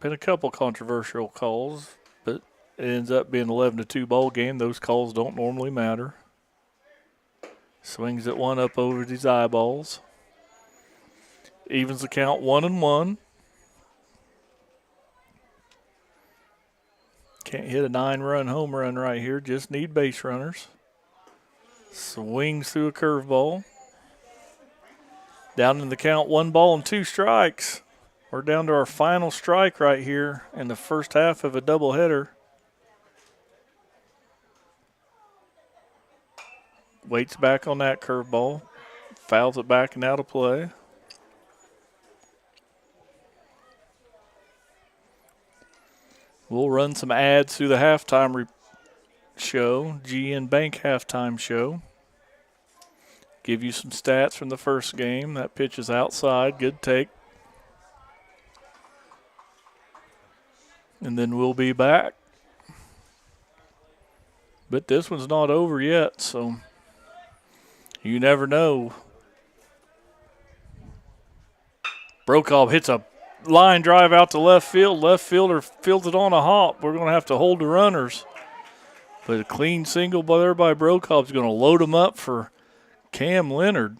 Been a couple controversial calls, but it ends up being an 11-2 ball game. Those calls don't normally matter. Swings it one up over his eyeballs. Evens the count 1-1. Can't hit a 9-run home run right here. Just need base runners. Swings through a curveball. Down in the count, 1 ball and 2 strikes. We're down to our final strike right here in the first half of a doubleheader. Waits back on that curveball. Fouls it back and out of play. We'll run some ads through the halftime show, GN Bank halftime show. Give you some stats from the first game. That pitch is outside, good take. And then we'll be back. But this one's not over yet, so you never know. Brokaw hits a line drive out to left field. Left fielder fields it on a hop. We're going to have to hold the runners. But a clean single there by Brokaw is going to load them up for Cam Leonard.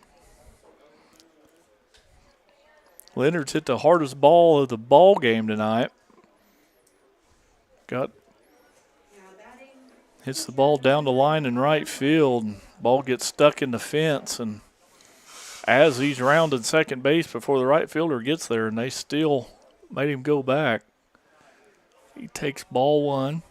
Leonard's hit the hardest ball of the ball game tonight. Hits the ball down the line in right field. Ball gets stuck in the fence, and as he's rounding second base before the right fielder gets there, and they still made him go back. He takes ball one.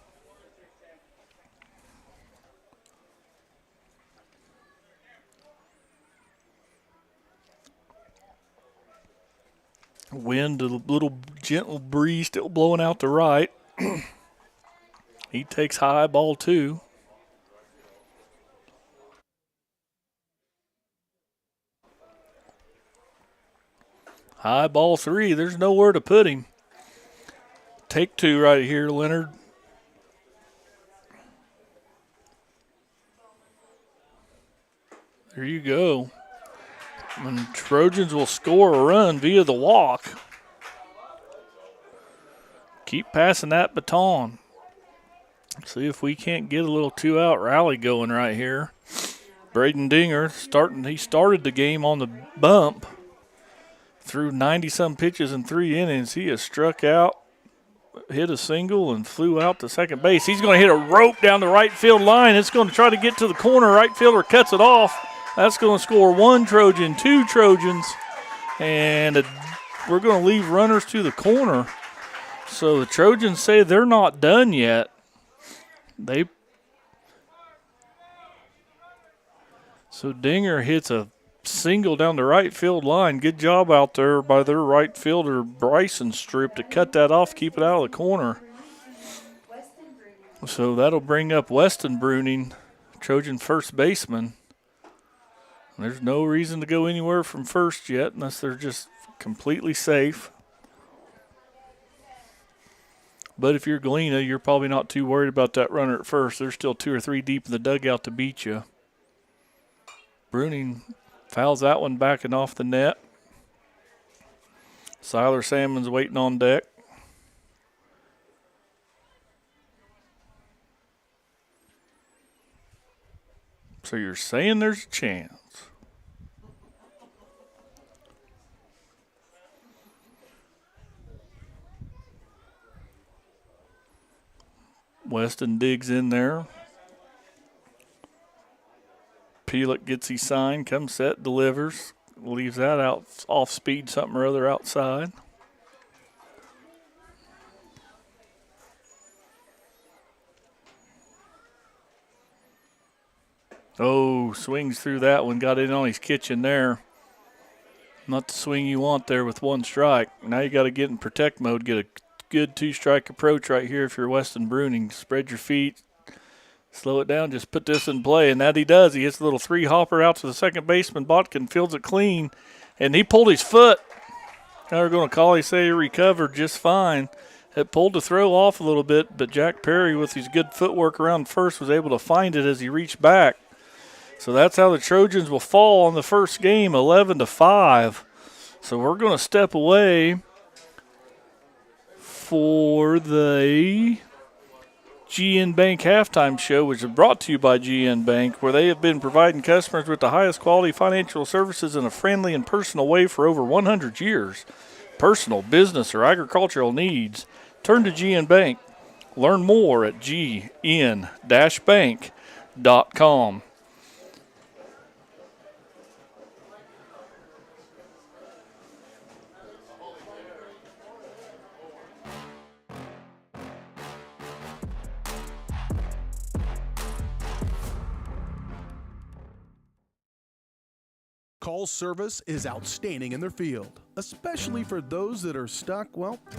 Wind, a little gentle breeze still blowing out the right. He takes high, ball two. High, ball three. There's nowhere to put him. Take two right here, Leonard. There you go. And Trojans will score a run via the walk. Keep passing that baton. See if we can't get a little two-out rally going right here. Braden Dinger he started the game on the bump. Threw 90-some pitches in 3 innings. He has struck out, hit a single, and flew out to second base. He's going to hit a rope down the right field line. It's going to try to get to the corner. Right fielder cuts it off. That's going to score 1 Trojan, 2 Trojans, and we're going to leave runners to the corner. So the Trojans say they're not done yet. So Dinger hits a single down the right field line. Good job out there by their right fielder, Bryson Stroop, to cut that off, keep it out of the corner. So that'll bring up Weston Bruning, Trojan first baseman. There's no reason to go anywhere from first yet unless they're just completely safe. But if you're Galena, you're probably not too worried about that runner at first. There's still 2 or 3 deep in the dugout to beat you. Bruning fouls that one back and off the net. Siler Salmon's waiting on deck. So you're saying there's a chance. Weston digs in there. Peelick gets his sign, comes set, delivers. Leaves that out off speed, something or other outside. Oh, swings through that one, got in on his kitchen there. Not the swing you want there with 1 strike. Now you got to get in protect mode, get a good 2-strike approach right here if you're Weston Bruning. Spread your feet, slow it down, just put this in play, and that he does. He hits a little 3-hopper out to the second baseman. Botkin fields it clean, and he pulled his foot. Now we're going to call, he say he recovered just fine. It pulled the throw off a little bit, but Jack Perry, with his good footwork around first, was able to find it as he reached back. So that's how the Trojans will fall on the first game, 11-5. So we're going to step away for the GN Bank halftime show, which is brought to you by GN Bank, where they have been providing customers with the highest quality financial services in a friendly and personal way for over 100 years. Personal, business, or agricultural needs, turn to GN Bank. Learn more at gn-bank.com. Call's service is outstanding in their field, especially for those that are stuck,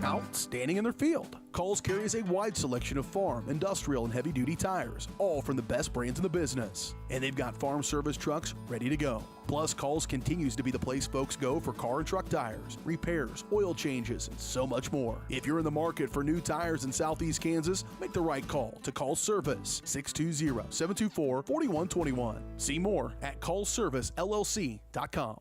outstanding in their field. Call's carries a wide selection of farm, industrial, and heavy-duty tires, all from the best brands in the business. And they've got farm service trucks ready to go. Plus, Call's continues to be the place folks go for car and truck tires, repairs, oil changes, and so much more. If you're in the market for new tires in Southeast Kansas, make the right call to Call's Service, 620-724-4121. See more at callservicellc.com.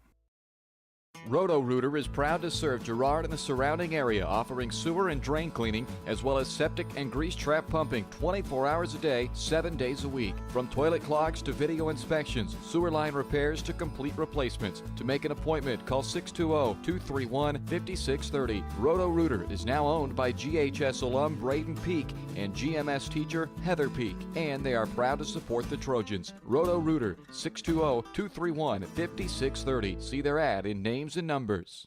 Roto-Rooter is proud to serve Girard and the surrounding area, offering sewer and drain cleaning, as well as septic and grease trap pumping 24 hours a day, 7 days a week. From toilet clogs to video inspections, sewer line repairs to complete replacements. To make an appointment, call 620-231-5630. Roto-Rooter is now owned by GHS alum Braden Peak and GMS teacher Heather Peak, and they are proud to support the Trojans. Roto-Rooter, 620-231-5630. See their ad in names and numbers.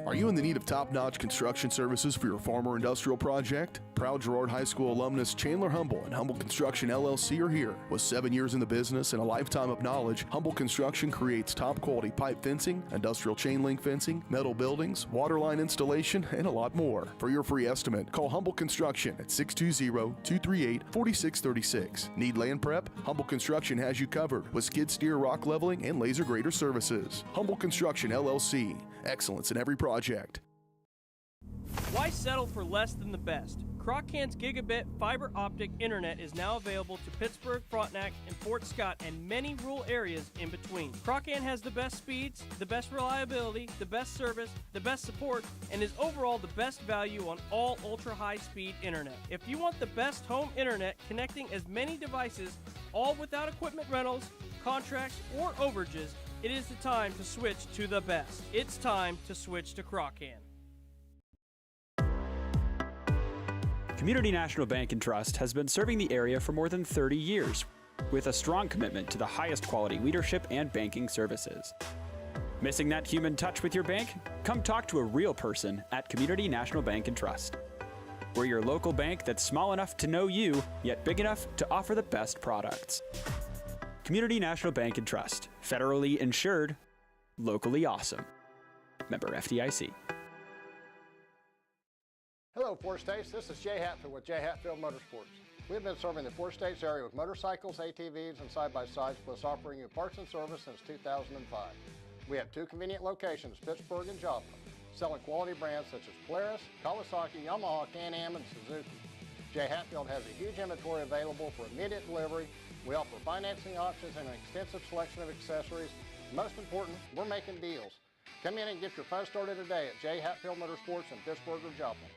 Are you in the need of top-notch construction services for your farm or industrial project? Proud Girard High School alumnus Chandler Humble and Humble Construction LLC are here. With 7 years in the business and a lifetime of knowledge, Humble Construction creates top-quality pipe fencing, industrial chain link fencing, metal buildings, water line installation, and a lot more. For your free estimate, call Humble Construction at 620-238-4636. Need land prep? Humble Construction has you covered with skid steer, rock leveling, and laser grader services. Humble Construction LLC. Excellence in every project. Why settle for less than the best? Croccan's gigabit fiber optic internet is now available to Pittsburgh, Frontenac, and Fort Scott, and many rural areas in between. Croccan has the best speeds, the best reliability, the best service, the best support, and is overall the best value on all ultra-high-speed internet. If you want the best home internet connecting as many devices, all without equipment rentals, contracts, or overages, it is the time to switch to the best. It's time to switch to Croccan. Community National Bank and Trust has been serving the area for more than 30 years with a strong commitment to the highest quality leadership and banking services. Missing that human touch with your bank? Come talk to a real person at Community National Bank and Trust. We're your local bank that's small enough to know you, yet big enough to offer the best products. Community National Bank and Trust. Federally insured, locally awesome. Member FDIC. Hello, Four States. This is Jay Hatfield with Jay Hatfield Motorsports. We've been serving the Four States area with motorcycles, ATVs, and side-by-sides, plus offering you parts and service since 2005. We have 2 convenient locations, Pittsburgh and Joplin, selling quality brands such as Polaris, Kawasaki, Yamaha, Can-Am, and Suzuki. Jay Hatfield has a huge inventory available for immediate delivery. We offer financing options and an extensive selection of accessories. Most important, we're making deals. Come in and get your fun started today at Jay Hatfield Motorsports in Pittsburgh or Joplin.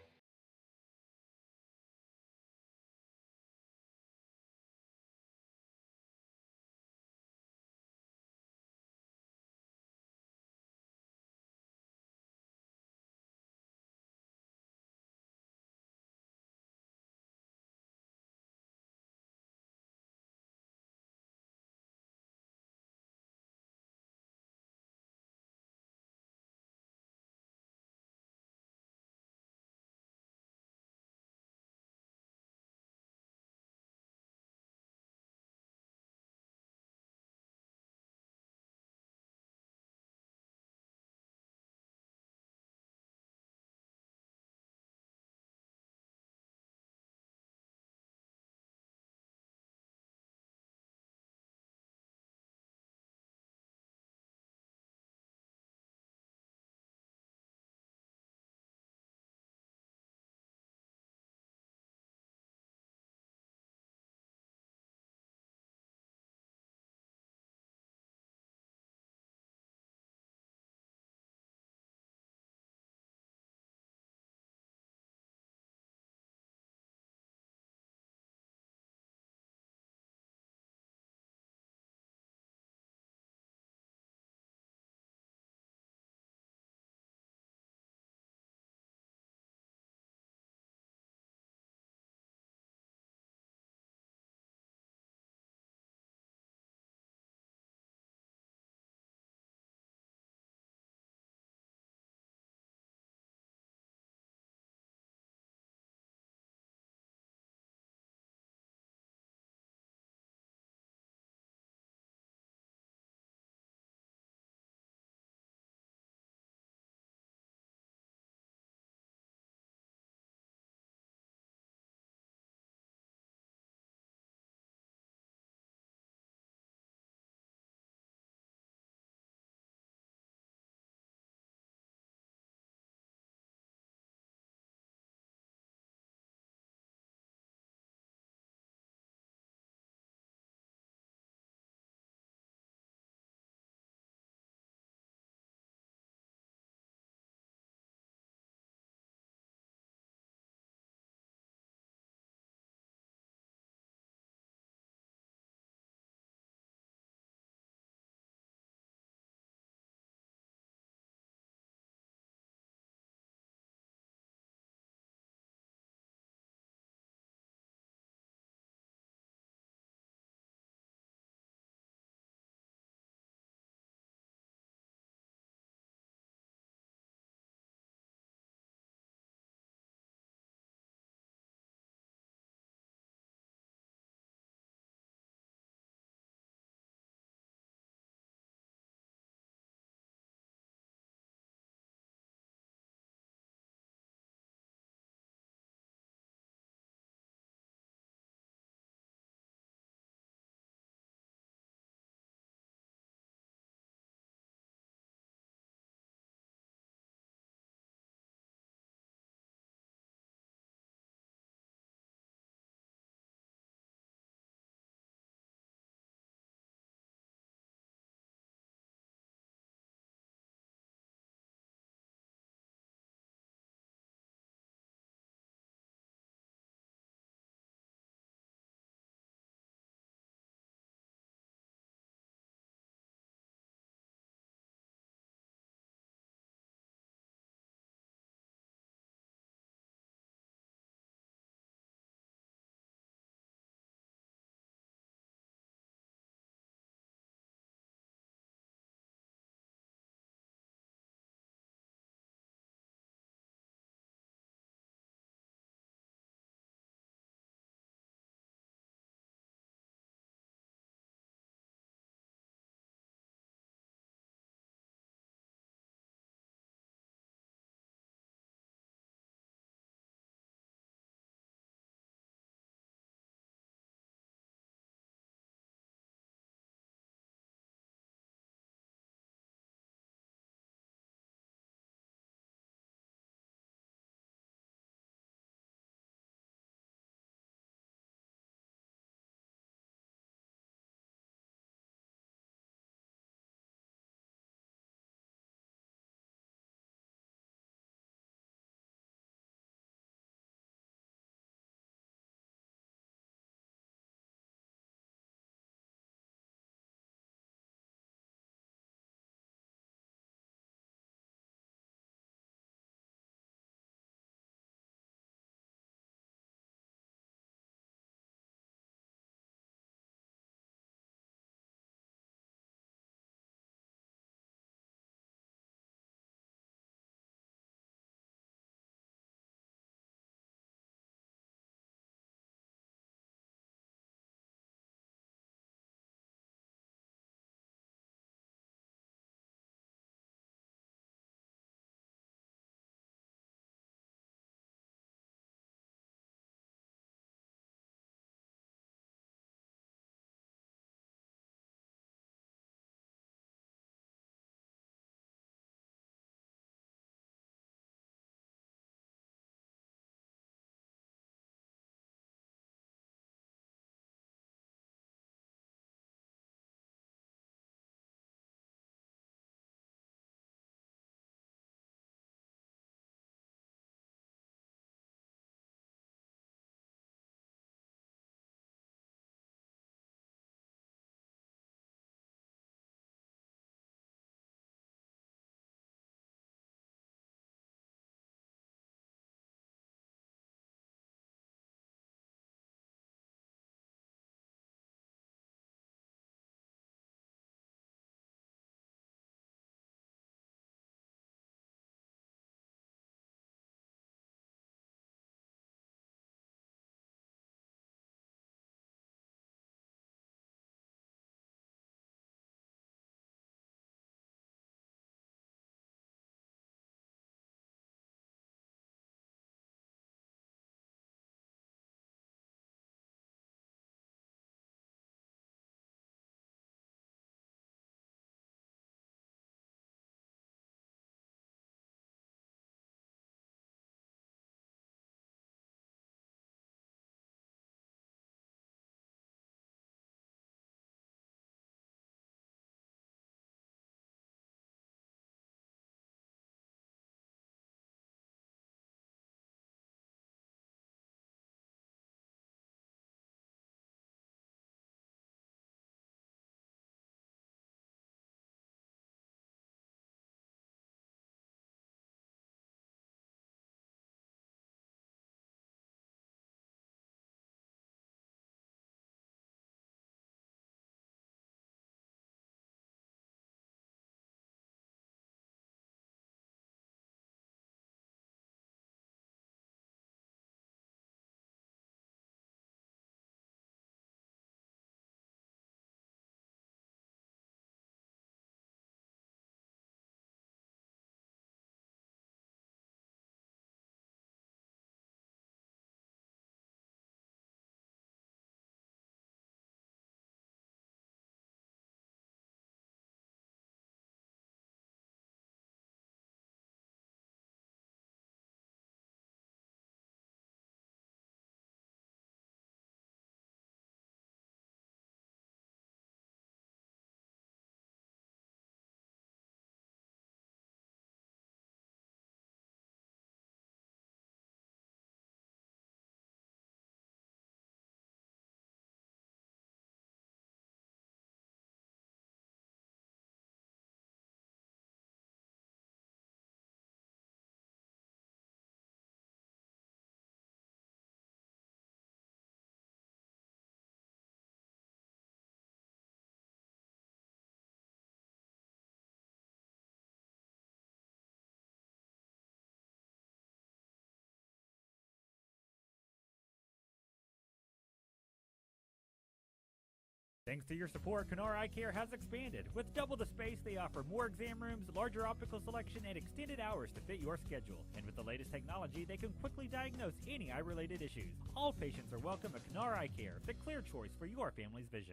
Thanks to your support, Canara Eye Care has expanded. With double the space, they offer more exam rooms, larger optical selection, and extended hours to fit your schedule. And with the latest technology, they can quickly diagnose any eye-related issues. All patients are welcome at Canara Eye Care, the clear choice for your family's vision.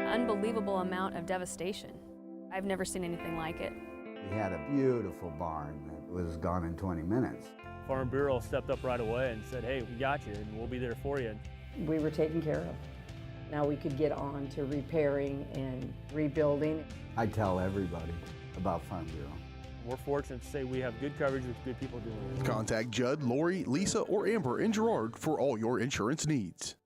Unbelievable amount of devastation. I've never seen anything like it. We had a beautiful barn that was gone in 20 minutes. Farm Bureau stepped up right away and said, hey, we got you and we'll be there for you. We were taken care of. Now we could get on to repairing and rebuilding. I tell everybody about Farm Bureau. We're fortunate to say we have good coverage with good people doing it. Contact Judd, Lori, Lisa, or Amber in Girard for all your insurance needs.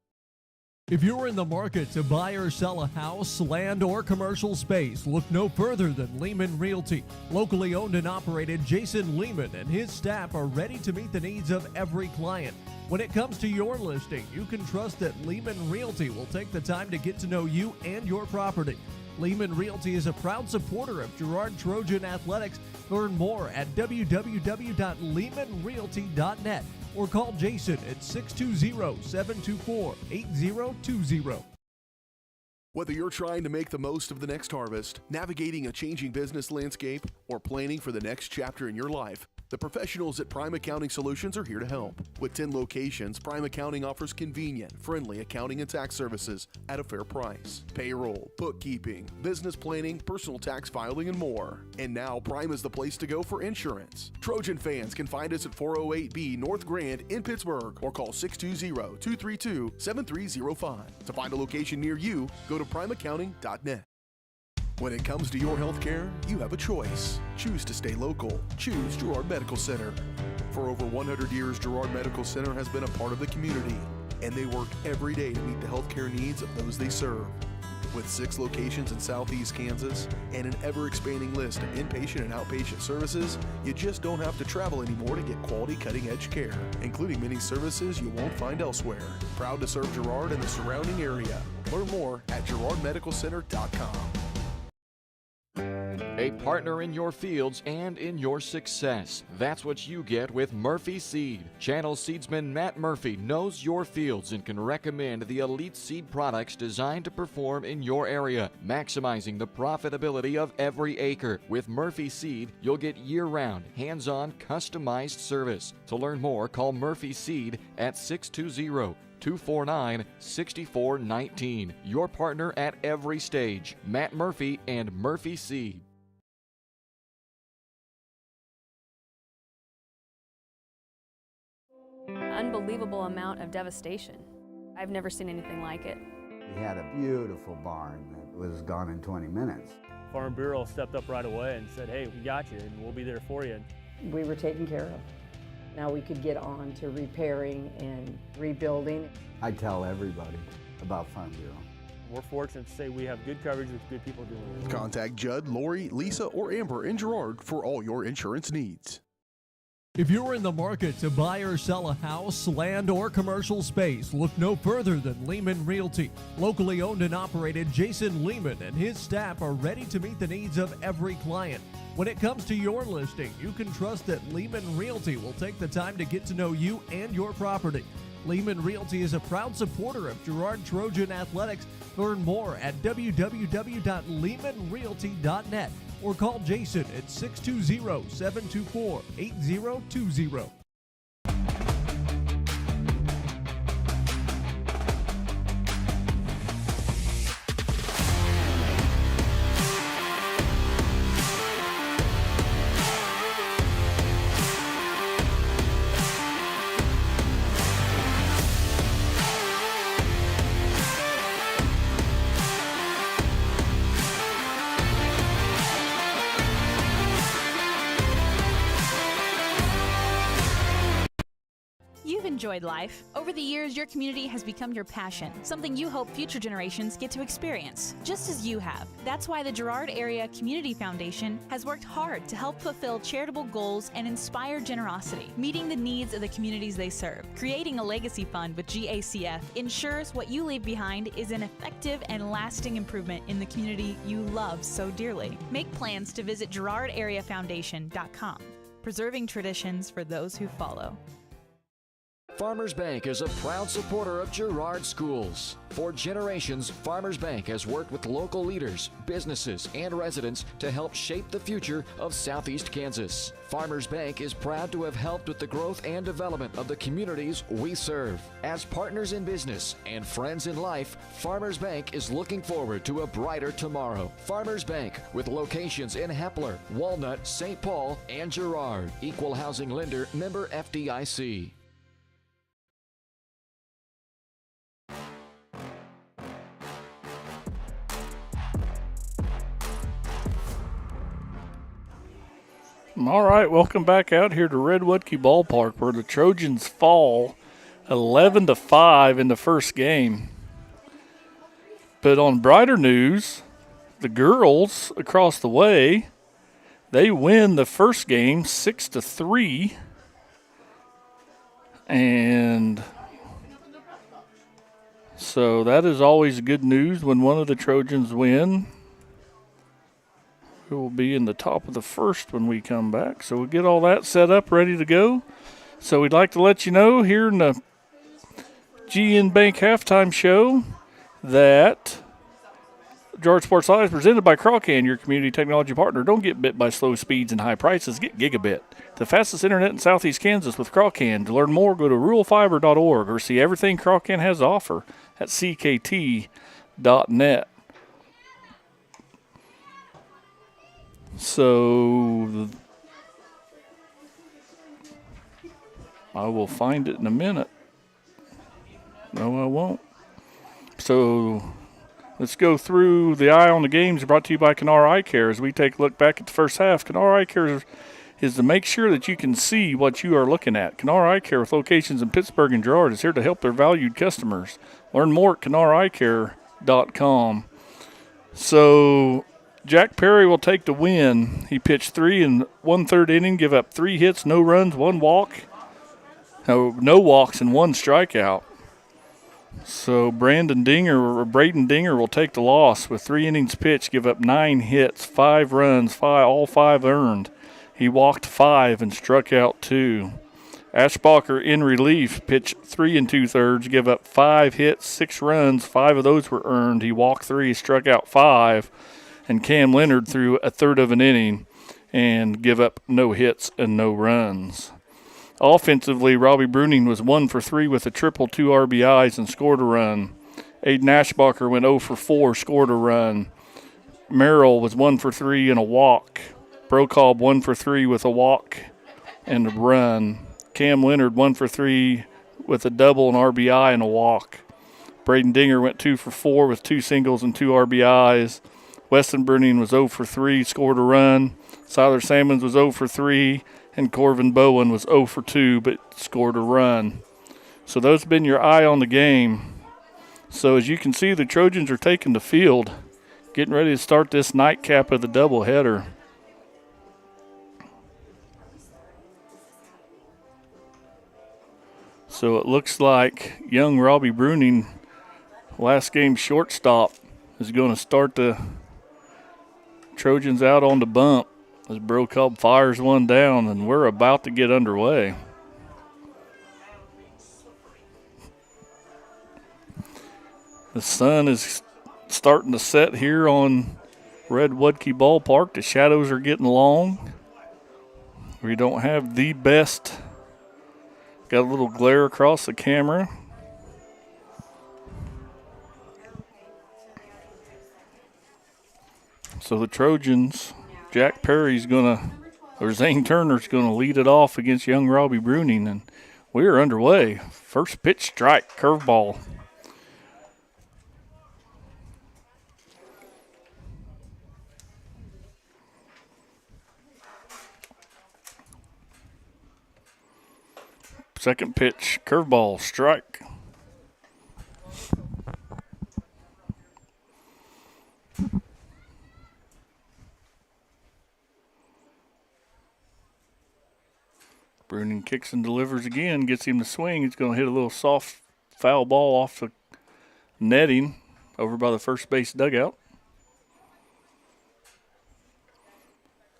If you're in the market to buy or sell a house, land, or commercial space, look no further than Lehman Realty. Locally owned and operated, Jason Lehman and his staff are ready to meet the needs of every client. When it comes to your listing, you can trust that Lehman Realty will take the time to get to know you and your property. Lehman Realty is a proud supporter of Girard Trojan Athletics. Learn more at www.lehmanrealty.net or call Jason at 620-724-8020. Whether you're trying to make the most of the next harvest, navigating a changing business landscape, or planning for the next chapter in your life, the professionals at Prime Accounting Solutions are here to help. With 10 locations, Prime Accounting offers convenient, friendly accounting and tax services at a fair price. Payroll, bookkeeping, business planning, personal tax filing, and more. And now Prime is the place to go for insurance. Trojan fans can find us at 408B North Grand in Pittsburgh or call 620-232-7305. To find a location near you, go to primeaccounting.net. When it comes to your health care, you have a choice. Choose to stay local. Choose Girard Medical Center. For over 100 years, Girard Medical Center has been a part of the community, and they work every day to meet the health care needs of those they serve. With 6 locations in southeast Kansas and an ever-expanding list of inpatient and outpatient services, you just don't have to travel anymore to get quality cutting-edge care, including many services you won't find elsewhere. Proud to serve Girard and the surrounding area. Learn more at girardmedicalcenter.com. A partner in your fields and in your success. That's what you get with Murphy Seed. Channel seedsman Matt Murphy knows your fields and can recommend the elite seed products designed to perform in your area, maximizing the profitability of every acre. With Murphy Seed, you'll get year-round, hands-on, customized service. To learn more, call Murphy Seed at 620-249-6419. Your partner at every stage. Matt Murphy and Murphy Seed. Unbelievable amount of devastation. I've never seen anything like it. We had a beautiful barn that was gone in 20 minutes. Farm Bureau stepped up right away and said, hey, we got you and we'll be there for you. We were taken care of. Now we could get on to repairing and rebuilding. I tell everybody about Farm Bureau. We're fortunate to say we have good coverage with good people doing it. Contact Judd, Lori, Lisa, or Amber in Girard for all your insurance needs. If you're in the market to buy or sell a house, land, or commercial space, look no further than Lehman Realty. Locally owned and operated, Jason Lehman and his staff are ready to meet the needs of every client. When it comes to your listing, you can trust that Lehman Realty will take the time to get to know you and your property. Lehman Realty is a proud supporter of Girard Trojan Athletics. Learn more at www.lehmanrealty.net or call Jason at 620-724-8020. Enjoyed life. Over the years, your community has become your passion, something you hope future generations get to experience, just as you have. That's why the Girard Area Community Foundation has worked hard to help fulfill charitable goals and inspire generosity, meeting the needs of the communities they serve. Creating a legacy fund with GACF ensures what you leave behind is an effective and lasting improvement in the community you love so dearly. Make plans to visit GirardAreaFoundation.com, preserving traditions for those who follow. Farmers Bank is a proud supporter of Girard schools. For generations, Farmers Bank has worked with local leaders, businesses, and residents to help shape the future of Southeast Kansas. Farmers Bank is proud to have helped with the growth and development of the communities we serve. As partners in business and friends in life, Farmers Bank is looking forward to a brighter tomorrow. Farmers Bank, with locations in Hepler, Walnut, St. Paul, and Girard. Equal housing lender, member FDIC. All right, welcome back out here to Redwood-Key Ballpark, where the Trojans fall 11-5 in the first game. But on brighter news, the girls across the way, they win the first game 6-3, and so that is always good news when one of the Trojans win. We will be in the top of the first when we come back. So we'll get all that set up, ready to go. So we'd like to let you know here in the GN Bank halftime show that Girard Sports Live is presented by Crawcan, your community technology partner. Don't get bit by slow speeds and high prices. Get Gigabit, the fastest internet in Southeast Kansas with Crawcan. To learn more, go to ruralfiber.org or see everything Crawcan has to offer at ckt.net. So I will find it in a minute. No, I won't. So let's go through the Eye on the Games brought to you by Kenara Eye Care as we take a look back at the first half. Kenara Eye Care is to make sure that you can see what you are looking at. Kenara Eye Care with locations in Pittsburgh and Girard is here to help their valued customers. Learn more at KenaraEyeCare.com. So Jack Perry will take the win. He pitched 3 1/3 inning, give up 3 hits, no runs, 1 walk. No walks and 1 strikeout. So Braden Dinger will take the loss with 3 innings pitched, give up 9 hits, 5 runs, all 5 earned. He walked 5 and struck out 2. Ashbacher in relief pitched 3 2/3, give up 5 hits, 6 runs, 5 of those were earned. He walked 3, struck out 5. And Cam Leonard threw 1/3 of an inning and give up no hits and no runs. Offensively, Robbie Bruning was 1 for 3 with a triple, 2 RBIs, and scored a run. Aiden Ashbacher went 0 for 4, scored a run. Merrill was 1 for 3 and a walk. Brokaw 1 for 3 with a walk and a run. Cam Leonard 1 for 3 with a double, an RBI, and a walk. Braden Dinger went 2 for 4 with 2 singles and 2 RBIs. Weston Bruning was 0 for 3, scored a run. Siler Salmons was 0 for 3, and Corvin Bowen was 0 for 2, but scored a run. So those have been your Eye on the Game. So as you can see, the Trojans are taking the field, getting ready to start this nightcap of the doubleheader. So it looks like young Robbie Bruning, last game shortstop, is going to start the Trojans out on the bump as Brokaw fires one down, and we're about to get underway. The sun is starting to set here on Redwood-Key Ballpark. The shadows are getting long. We don't have the best. Got a little glare across the camera. So the Trojans, Jack Perry's Zane Turner's gonna lead it off against young Robbie Bruning, and we are underway. First pitch strike, curveball. Second pitch, curveball, strike. Bruning kicks and delivers again, gets him to swing. He's going to hit a little soft foul ball off the netting over by the first base dugout.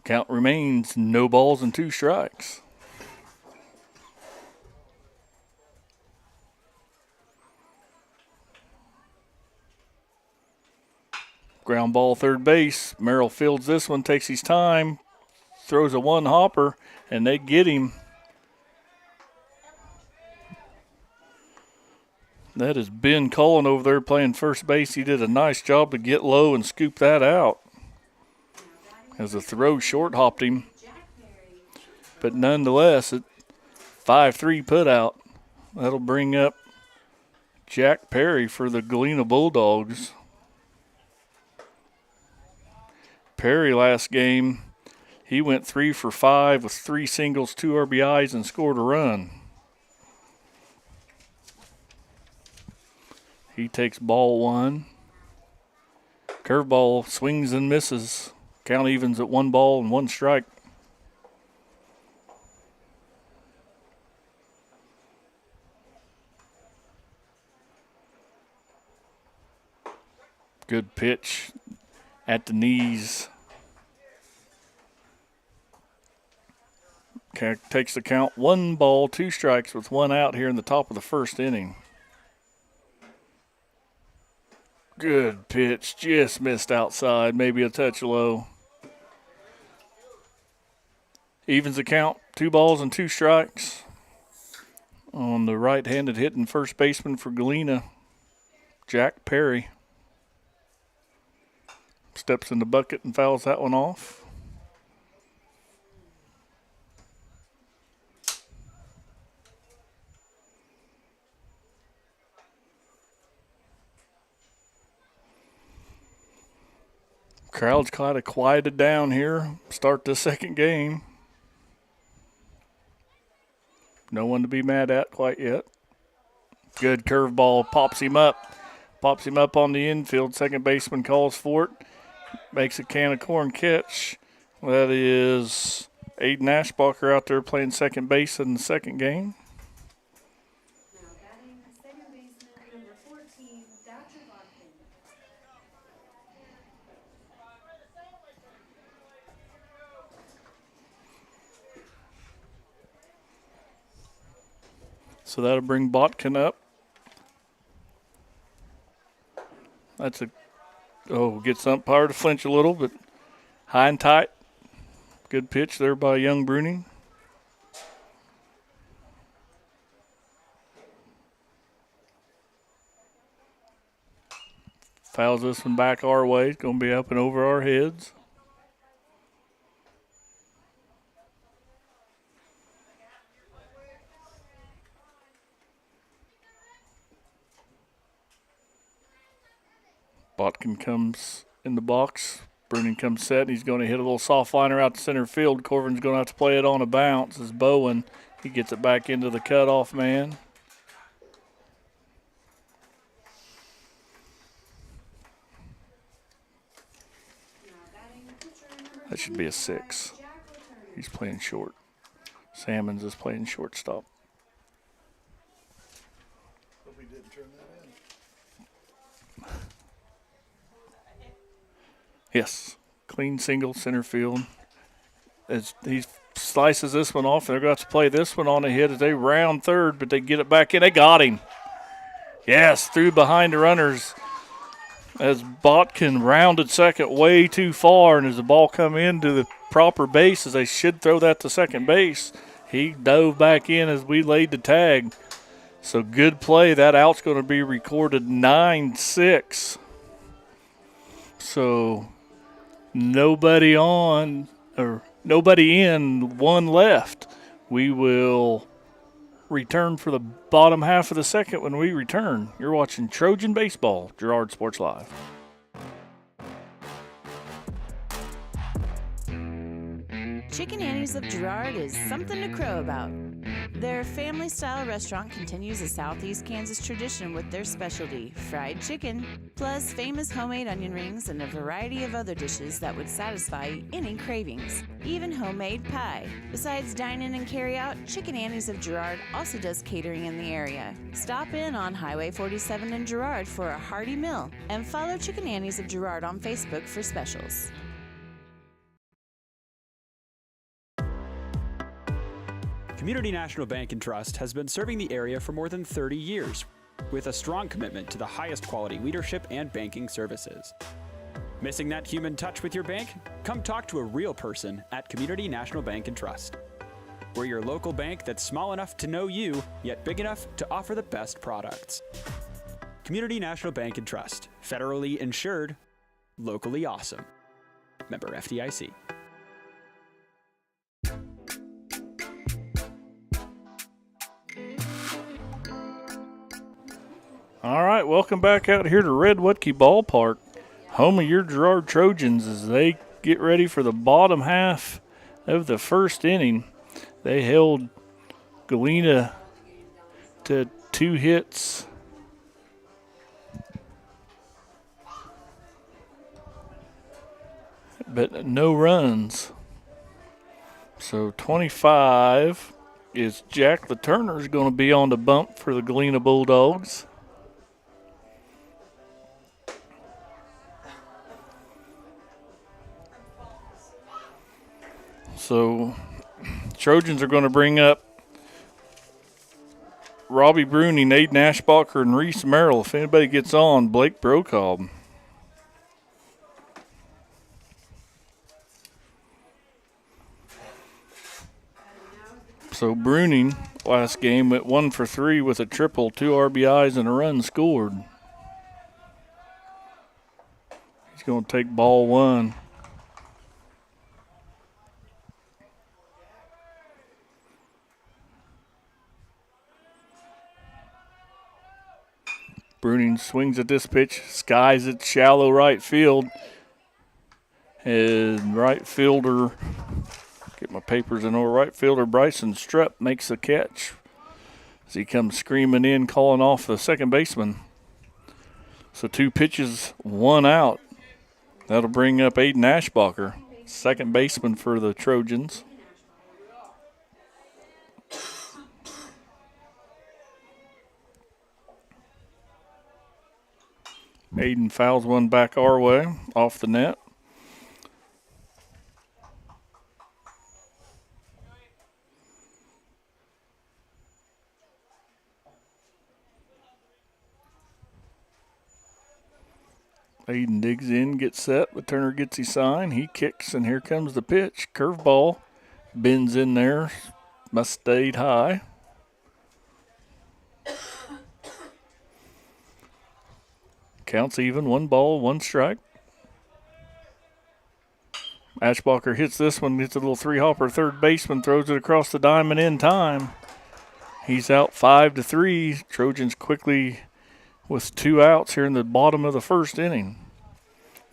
Count remains no balls and 2 strikes. Ground ball, third base. Merrill fields this one, takes his time, throws a one-hopper, and they get him. That is Ben Cullen over there playing first base. He did a nice job to get low and scoop that out. As the throw short hopped him. But nonetheless, it 5-3 put out. That'll bring up Jack Perry for the Galena Bulldogs. Perry last game, he went 3 for 5 with 3 singles, 2 RBIs, and scored a run. He takes ball 1. Curveball swings and misses. Count evens at 1 ball and 1 strike. Good pitch at the knees. Takes the count 1 ball, 2 strikes with 1 out here in the top of the first inning. Good pitch, just missed outside, maybe a touch low. Evens the count, 2 balls and 2 strikes. On the right-handed hitting first baseman for Galena, Jack Perry. Steps in the bucket and fouls that one off. Crowd's kind of quieted down here. Start the second game. No one to be mad at quite yet. Good curveball, pops him up. Pops him up on the infield. Second baseman calls for it. Makes a can of corn catch. That is Aiden Ashbacher out there playing second base in the second game. Now batting second baseman number 14, Dr. Bodkin. So that'll bring Botkin up. That's a, gets umpire to flinch a little, but high and tight. Good pitch there by Young Bruning. Fouls this one back our way. It's going to be up and over our heads. Botkin comes in the box. Bruning comes set, and he's going to hit a little soft liner out to center field. Corvin's going to have to play it on a bounce as Bowen, he gets it back into the cutoff man. That should be a 6. He's playing short. Salmons is playing shortstop. Hope we didn't turn that in. Yes, clean single center field. As he slices this one off, they're going to have to play this one on a hit as they round third, but they get it back in. They got him. Yes, through behind the runners as Botkin rounded second way too far, and as the ball come into the proper base, as they should throw that to second base, he dove back in as we laid the tag. So good play. That out's going to be recorded 9-6. So nobody on, or nobody in, 1 left. We will return for the bottom half of the second when we return. You're watching Trojan Baseball, Girard Sports Live. Chicken Annie's of Girard is something to crow about. Their family-style restaurant continues a Southeast Kansas tradition with their specialty, fried chicken, plus famous homemade onion rings and a variety of other dishes that would satisfy any cravings, even homemade pie. Besides dine-in and carry-out, Chicken Annie's of Girard also does catering in the area. Stop in on Highway 47 in Girard for a hearty meal, and follow Chicken Annie's of Girard on Facebook for specials. Community National Bank and Trust has been serving the area for more than 30 years with a strong commitment to the highest quality leadership and banking services. Missing that human touch with your bank? Come talk to a real person at Community National Bank and Trust. We're your local bank that's small enough to know you, yet big enough to offer the best products. Community National Bank and Trust. Federally insured, locally awesome. Member FDIC. All right, welcome back out here to Red Wutke Ballpark, home of your Girard Trojans, as they get ready for the bottom half of the first inning. They held Galena to 2 hits. But no runs. So 25 is Jack LeTurner is going to be on the bump for the Galena Bulldogs. So Trojans are going to bring up Robbie Bruni, Nate Nashbacher, and Reese Merrill. If anybody gets on, Blake Brocobb. So Bruni last game went 1 for 3 with a triple, 2 RBIs, and a run scored. He's going to take ball 1. Bruning swings at this pitch, skies it shallow right field. And right fielder, get my papers in order, right fielder Bryson Strupp makes the catch as he comes screaming in, calling off the second baseman. So 2 pitches, 1 out. That'll bring up Aiden Ashbacher, second baseman for the Trojans. Aiden fouls one back our way, off the net. Aiden digs in, gets set, but Turner gets his sign. He kicks, and here comes the pitch. Curveball bends in there, must stayed high. Counts even, 1 ball, 1 strike. Ashbacher hits this one, gets a little 3-hopper third baseman, throws it across the diamond in time. He's out 5-3. Trojans quickly with 2 outs here in the bottom of the first inning.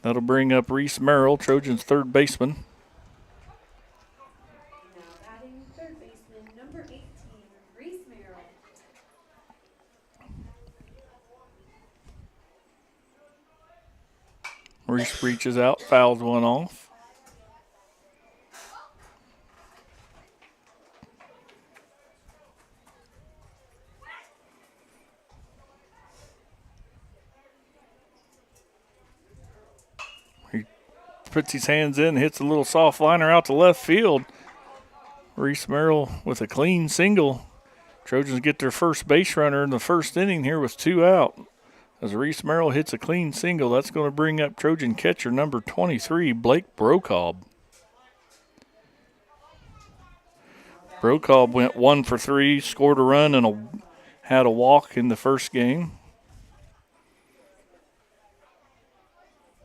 That'll bring up Reese Merrill, Trojans' third baseman. Now batting third baseman, number 18, Reese Merrill. Reese reaches out, fouls one off. He puts his hands in, hits a little soft liner out to left field. Reese Merrill with a clean single. Trojans get their first base runner in the first inning here with 2 out. As Reese Merrill hits a clean single, that's going to bring up Trojan catcher number 23, Blake Brocobb. Brocobb went 1 for 3, scored a run, and had a walk in the first game.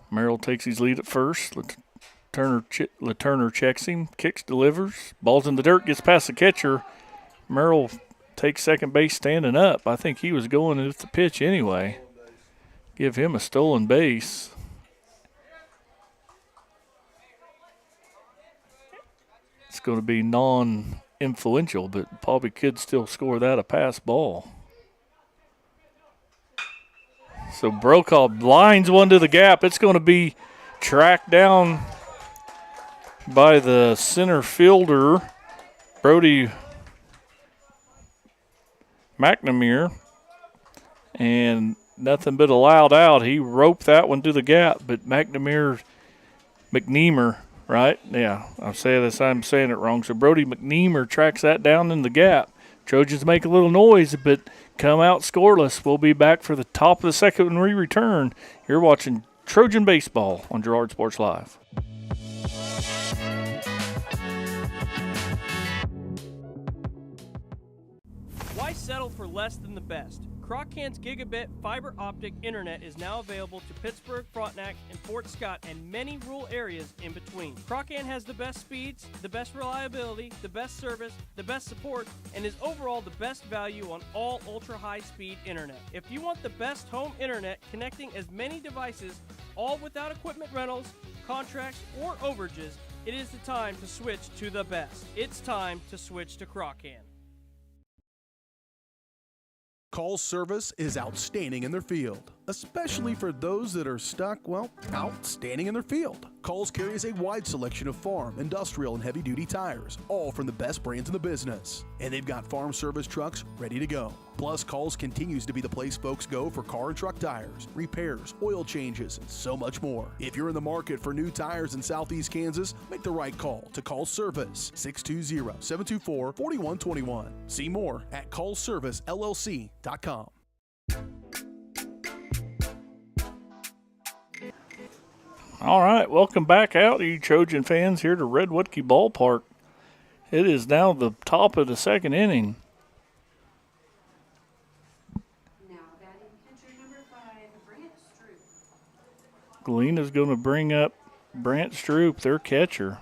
Merrill takes his lead at first. LeTurner checks him, kicks, delivers. Ball's in the dirt, gets past the catcher. Merrill takes second base standing up. I think he was going with the pitch anyway. Give him a stolen base. It's going to be non-influential, but probably could still score that a pass ball. So Brokaw lines one to the gap. It's going to be tracked down by the center fielder, Brody McNamara, and nothing but allowed out. He roped that one to the gap, but McNamara, right? Yeah, I'm saying it wrong. So Brody McNamara tracks that down in the gap. Trojans make a little noise, but come out scoreless. We'll be back for the top of the second when we return. You're watching Trojan Baseball on Girard Sports Live. Why settle for less than the best? Croccan's gigabit fiber optic internet is now available to Pittsburgh, Frontenac, and Fort Scott, and many rural areas in between. Croccan has the best speeds, the best reliability, the best service, the best support, and is overall the best value on all ultra-high-speed internet. If you want the best home internet connecting as many devices, all without equipment rentals, contracts, or overages, it is the time to switch to the best. It's time to switch to Croccan. Call service is outstanding in their field, especially for those that are stuck, outstanding in their field. Calls carries a wide selection of farm, industrial, and heavy-duty tires, all from the best brands in the business. And they've got farm service trucks ready to go. Plus, Calls continues to be the place folks go for car and truck tires, repairs, oil changes, and so much more. If you're in the market for new tires in Southeast Kansas, make the right call to Call Service, 620-724-4121. See more at callservicellc.com. All right, welcome back out, you Trojan fans, here to Redwoodkey Ballpark. It is now the top of the second inning. Galena's going to bring up Brant Stroop, their catcher.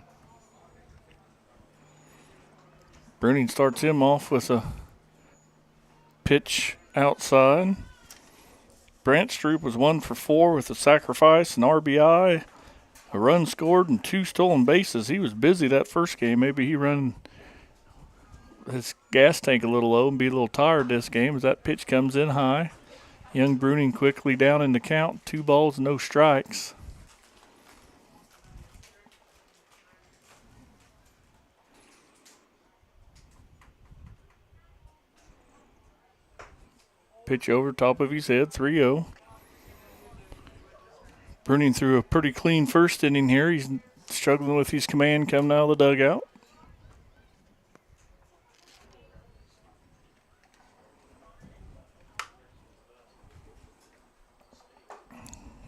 Bruning starts him off with a pitch outside. Brant Stroop was 1 for 4 with a sacrifice, an RBI, a run scored, and 2 stolen bases. He was busy that first game. Maybe he run his gas tank a little low and be a little tired this game as that pitch comes in high. Young Bruning quickly down in the count, 2 balls, no strikes. Pitch over top of his head, 3-0. Bruning threw a pretty clean first inning here. He's struggling with his command coming out of the dugout.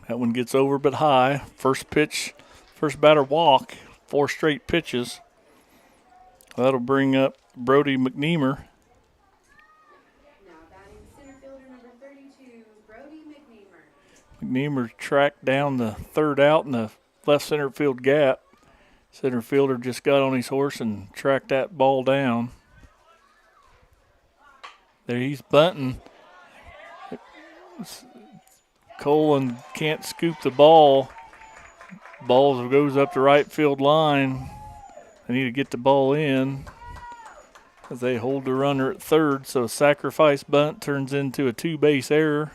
That one gets over but high. First pitch, first batter walk, 4 straight pitches. That'll bring up Brody McNeamer. McNeamer tracked down the third out in the left center field gap. Center fielder just got on his horse and tracked that ball down. There he's bunting. Colin can't scoop the ball. Ball goes up the right field line. They need to get the ball in as they hold the runner at third. So a sacrifice bunt turns into a 2-base error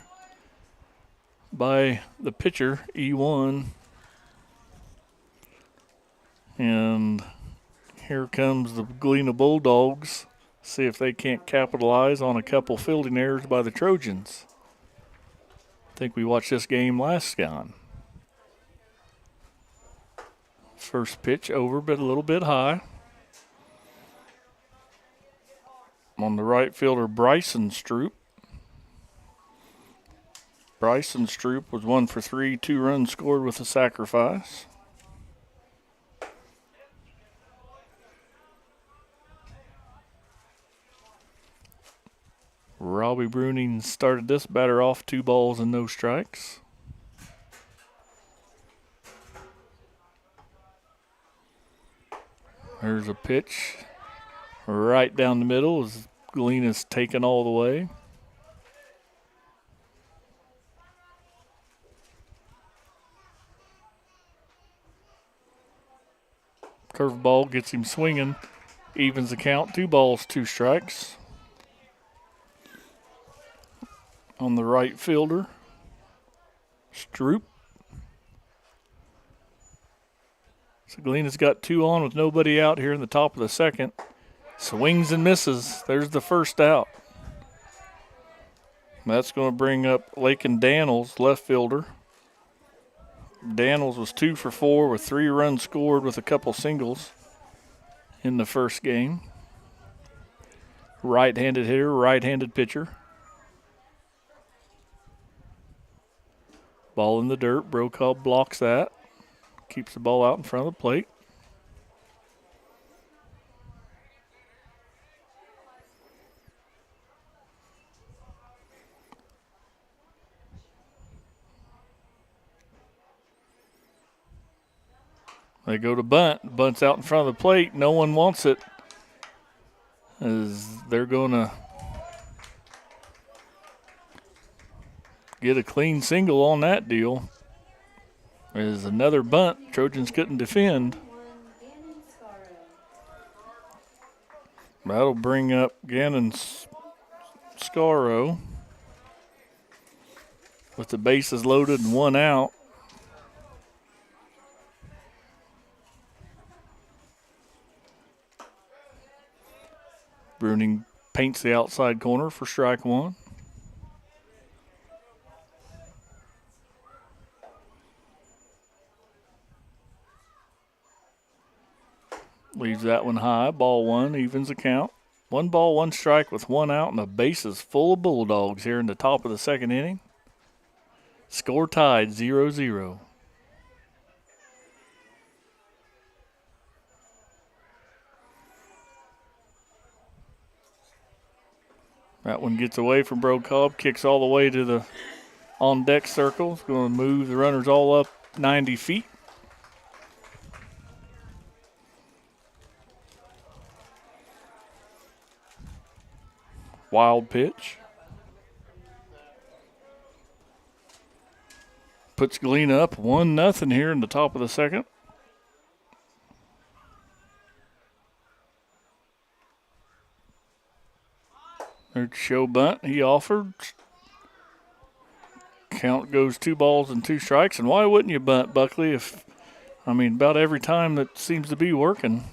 by the pitcher, E1. And here comes the Galena Bulldogs. See if they can't capitalize on a couple fielding errors by the Trojans. I think we watched this game last time. First pitch over, but a little bit high. On the right fielder, Bryson Stroop. Bryson Stroop was 1 for 3, 2 runs scored with a sacrifice. Robbie Bruning started this batter off, 2 balls and no strikes. There's a pitch right down the middle as Galena's taken all the way. Curveball gets him swinging, evens the count, 2 balls, 2 strikes. On the right fielder, Stroop. So Galena's got 2 on with nobody out here in the top of the second. Swings and misses. There's the first out. That's going to bring up Lakin Daniels, left fielder. Daniels was 2 for 4 with 3 runs scored with a couple singles in the first game. Right-handed hitter, right-handed pitcher. Ball in the dirt. Brokaw blocks that. Keeps the ball out in front of the plate. They go to bunt. Bunt's out in front of the plate. No one wants it. As they're going to get a clean single on that deal. There's another bunt. Trojans couldn't defend. That'll bring up Gannon Scaro with the bases loaded and one out. Bruning paints the outside corner for strike one. Leaves that one high. Ball one, evens the count. 1 ball, 1 strike with 1 out, and the bases full of Bulldogs here in the top of the second inning. Score tied 0-0. That one gets away from Brokaw, kicks all the way to the on-deck circle. It's going to move the runners all up 90 feet. Wild pitch. Puts Galena up 1-0 here in the top of the second. There's show bunt he offered. Count goes 2 balls and 2 strikes. And why wouldn't you bunt, Buckley? About every time that seems to be working.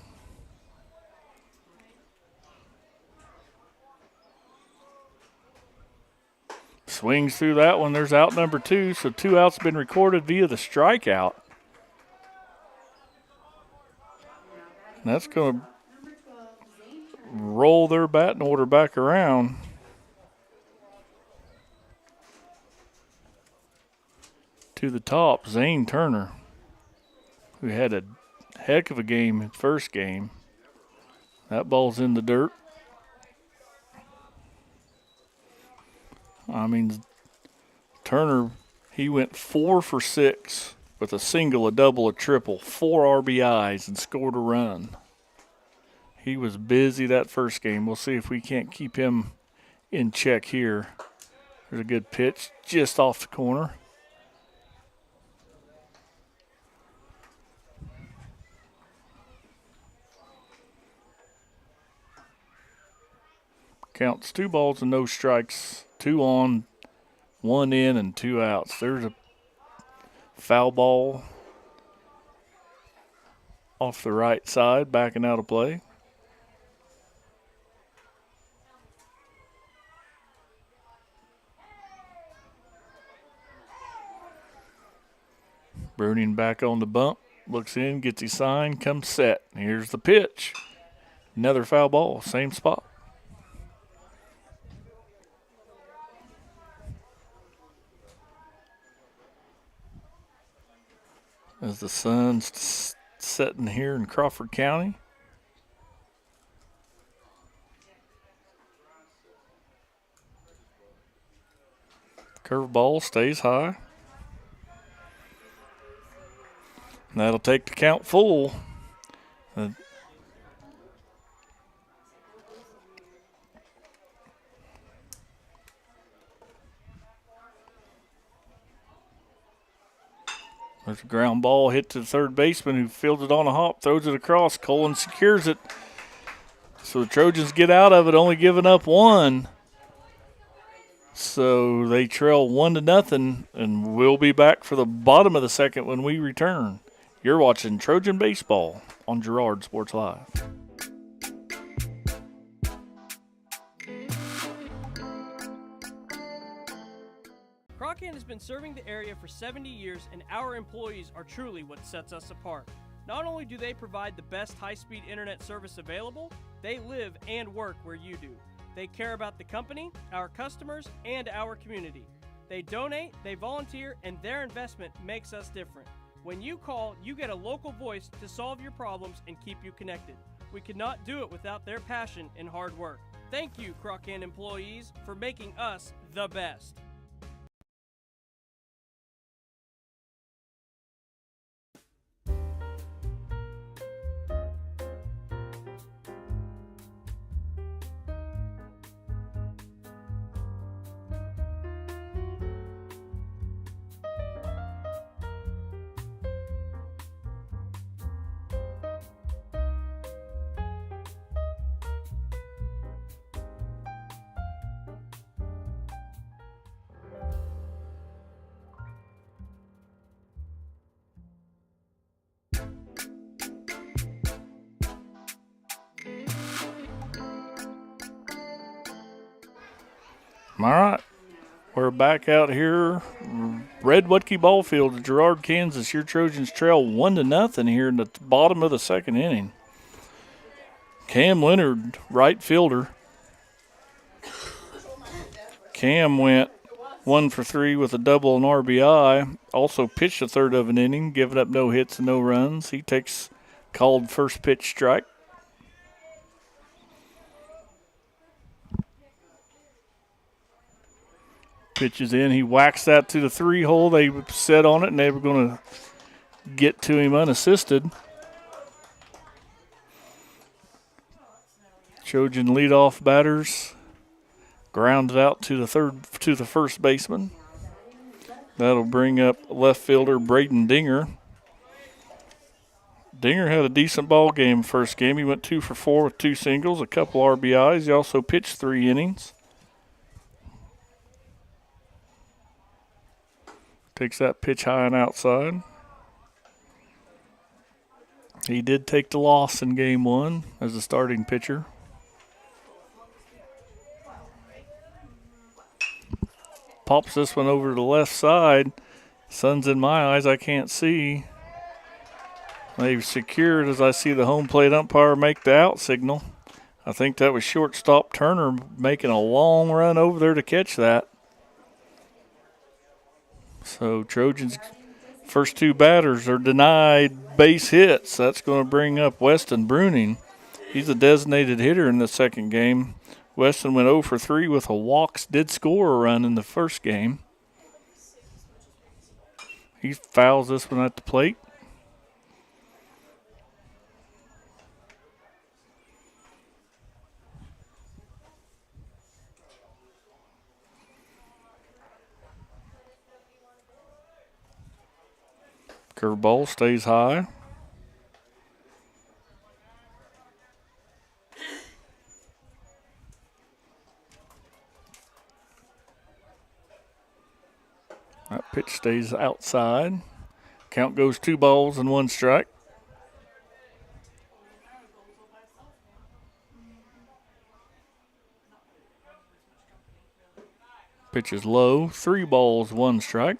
Swings through that one. There's out number 2. So 2 outs been recorded via the strikeout. And that's going to roll their batting order back around. To the top, Zane Turner, who had a heck of a game in first game. That ball's in the dirt. Turner, he went 4 for 6 with a single, a double, a triple, 4 RBIs, and scored a run. He was busy that first game. We'll see if we can't keep him in check here. There's a good pitch just off the corner. Counts 2 balls and no strikes. 2 on, 1 in, and 2 outs. There's a foul ball off the right side, backing out of play. Bruning back on the bump, looks in, gets his sign, comes set. Here's the pitch. Another foul ball, same spot. As the sun's setting here in Crawford County. Curveball stays high. And that'll take the count full. There's a ground ball hit to the third baseman who fields it on a hop, throws it across. Colin secures it. So the Trojans get out of it, only giving up 1. So they trail 1-0, and we'll be back for the bottom of the second when we return. You're watching Trojan Baseball on Girard Sports Live. Croccan has been serving the area for 70 years, and our employees are truly what sets us apart. Not only do they provide the best high-speed internet service available, they live and work where you do. They care about the company, our customers, and our community. They donate, they volunteer, and their investment makes us different. When you call, you get a local voice to solve your problems and keep you connected. We could not do it without their passion and hard work. Thank you, Crocan employees, for making us the best. All right, we're back out here. Red Wutke Ball Field, Girard, Kansas. Your Trojans trail 1-0 here in the bottom of the second inning. Cam Leonard, right fielder. Cam went 1 for 3 with a double and RBI. Also pitched a third of an inning, giving up no hits and no runs. He takes called first pitch strike. Pitches in. He whacks that to the 3-hole. They set on it, and they were going to get to him unassisted. Trojan leadoff batters grounds out to the first baseman. That'll bring up left fielder Braden Dinger. Dinger had a decent ball game first game. He went 2 for 4 with 2 singles, a couple RBIs. He also pitched 3 innings. Takes that pitch high and outside. He did take the loss in game 1 as a starting pitcher. Pops this one over to the left side. Sun's in my eyes, I can't see. They've secured as I see the home plate umpire make the out signal. I think that was shortstop Turner making a long run over there to catch that. So Trojans' first 2 batters are denied base hits. That's going to bring up Weston Bruning. He's a designated hitter in the second game. Weston went 0 for 3 with a walk. Did score a run in the first game. He fouls this one at the plate. Curveball stays high. That pitch stays outside. Count goes 2 balls and 1 strike. Pitch is low. 3 balls, 1 strike.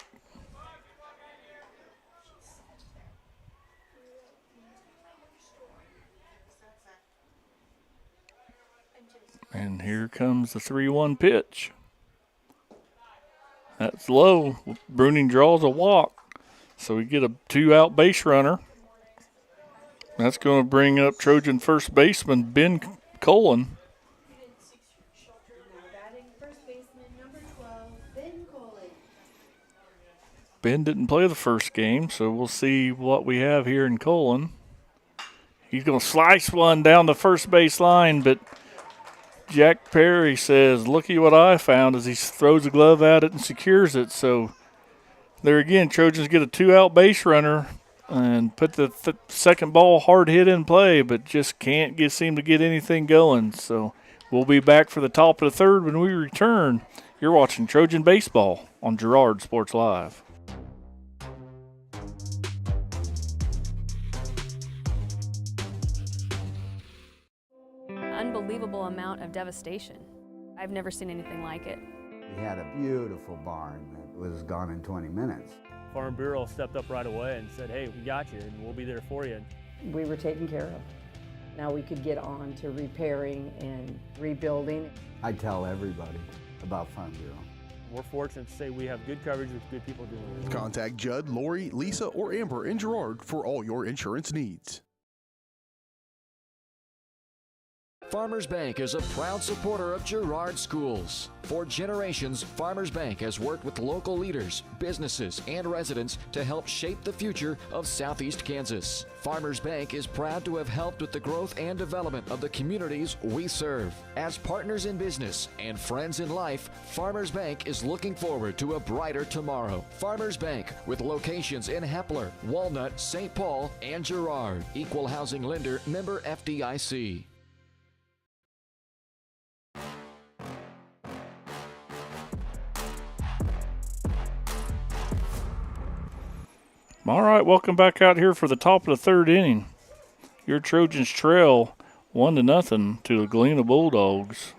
And here comes the 3-1 pitch. That's low. Bruning draws a walk. So we get a 2-out base runner. That's going to bring up Trojan first baseman Ben Colon. Ben didn't play the first game, so we'll see what we have here in Colon. He's going to slice one down the first base line, but Jack Perry says, looky what I found, as he throws a glove at it and secures it. So there again, Trojans get a 2-out base runner and put the second ball hard hit in play, but just can't seem to get anything going. So we'll be back for the top of the third when we return. You're watching Trojan Baseball on Girard Sports Live. Unbelievable amount of devastation. I've never seen anything like it. We had a beautiful barn that was gone in 20 minutes. Farm Bureau stepped up right away and said, hey, we got you and we'll be there for you. We were taken care of. Now we could get on to repairing and rebuilding. I tell everybody about Farm Bureau. we're fortunate to say we have good coverage with good people doing it. Contact Judd, Lori, Lisa, or Amber in Girard for all your insurance needs. Farmers Bank is a proud supporter of Girard schools. For generations, Farmers Bank has worked with local leaders, businesses, and residents to help shape the future of Southeast Kansas. Farmers Bank is proud to have helped with the growth and development of the communities we serve. As partners in business and friends in life, Farmers Bank is looking forward to a brighter tomorrow. Farmers Bank, with locations in Hepler, Walnut, St. Paul, and Girard. Equal housing lender, member FDIC. All right, welcome back out here for the top of the third inning. Your Trojans trail 1-0 to the Galena Bulldogs.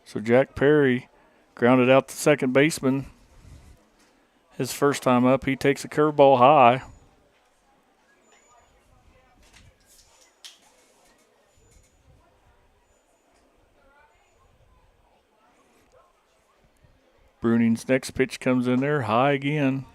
So Jack Perry grounded out the second baseman. His first time up, he takes a curveball high. Bruning's next pitch comes in there, high again.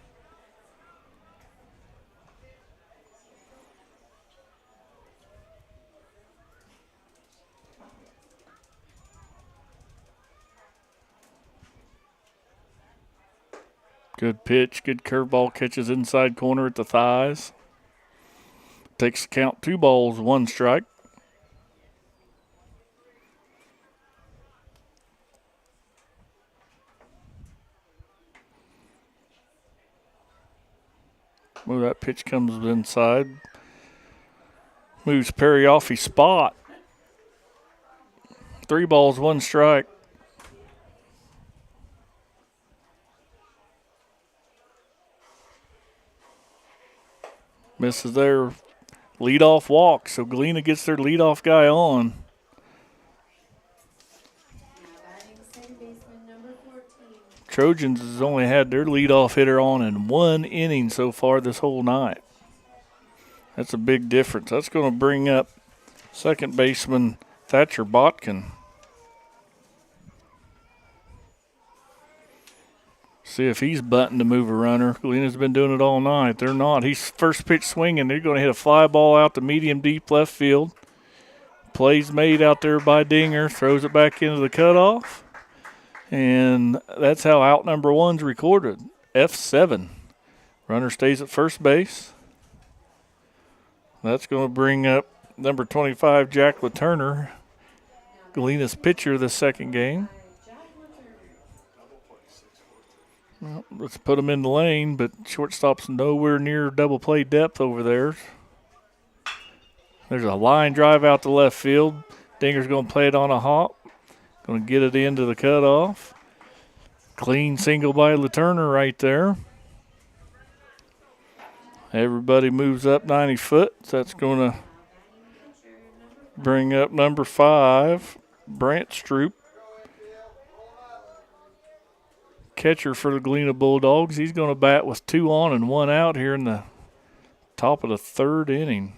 Good pitch, good curveball, catches inside corner at the thighs. Takes the count, 2 balls, 1 strike. Well, that pitch comes inside. Moves Perry off his spot. 3 balls, 1 strike. Misses their leadoff walk, so Galena gets their leadoff guy on. Trojans has only had their leadoff hitter on in 1 inning so far this whole night. That's a big difference. That's going to bring up second baseman Thatcher Botkin. See if he's buttoned to move a runner. Galena's been doing it all night. They're not. He's first pitch swinging. They're going to hit a fly ball out to medium deep left field. Plays made out there by Dinger. Throws it back into the cutoff. And that's how out number 1's recorded. F7. Runner stays at first base. That's going to bring up number 25, Jack LaTurner, Galena's pitcher this second game. Well, let's put him in the lane, but shortstop's nowhere near double play depth over there. There's a line drive out to left field. Dinger's going to play it on a hop. Going to get it into the cutoff. Clean single by LaTurner right there. Everybody moves up 90 foot. So that's going to bring up number 5, Brant Stroop. Catcher for the Galena Bulldogs. He's going to bat with 2 on and 1 out here in the top of the third inning.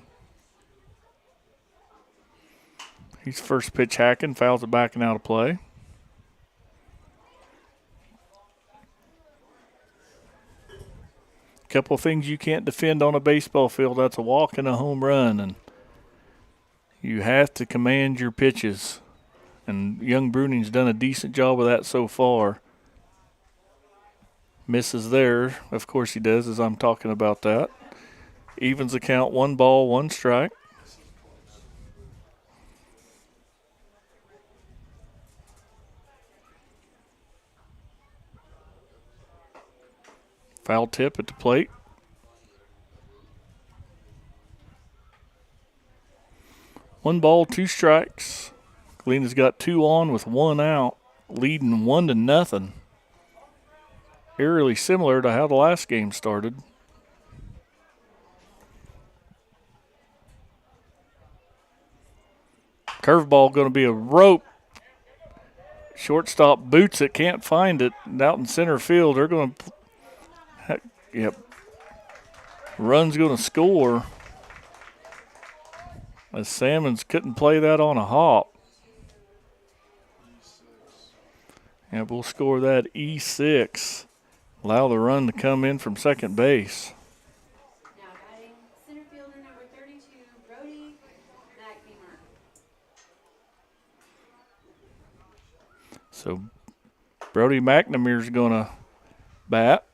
He's first pitch hacking, fouls it back and out of play. Couple of things you can't defend on a baseball field. That's a walk and a home run, and you have to command your pitches. And young Bruning's done a decent job of that so far. Misses there. Of course he does, as I'm talking about that. Evens the count, 1 ball, 1 strike. Foul tip at the plate. One ball, 2 strikes. Galena's got 2 on with 1 out, leading 1-0. Eerily similar to how the last game started. Curveball going to be a rope. Shortstop boots it, can't find it. And out in center field, they're going to. Yep. Run's going to score. As Salmons couldn't play that on a hop. And we'll score that E6. Allow the run to come in from second base. Now batting center fielder number 32, Brody McNamara. So Brody McNamara's going to bat.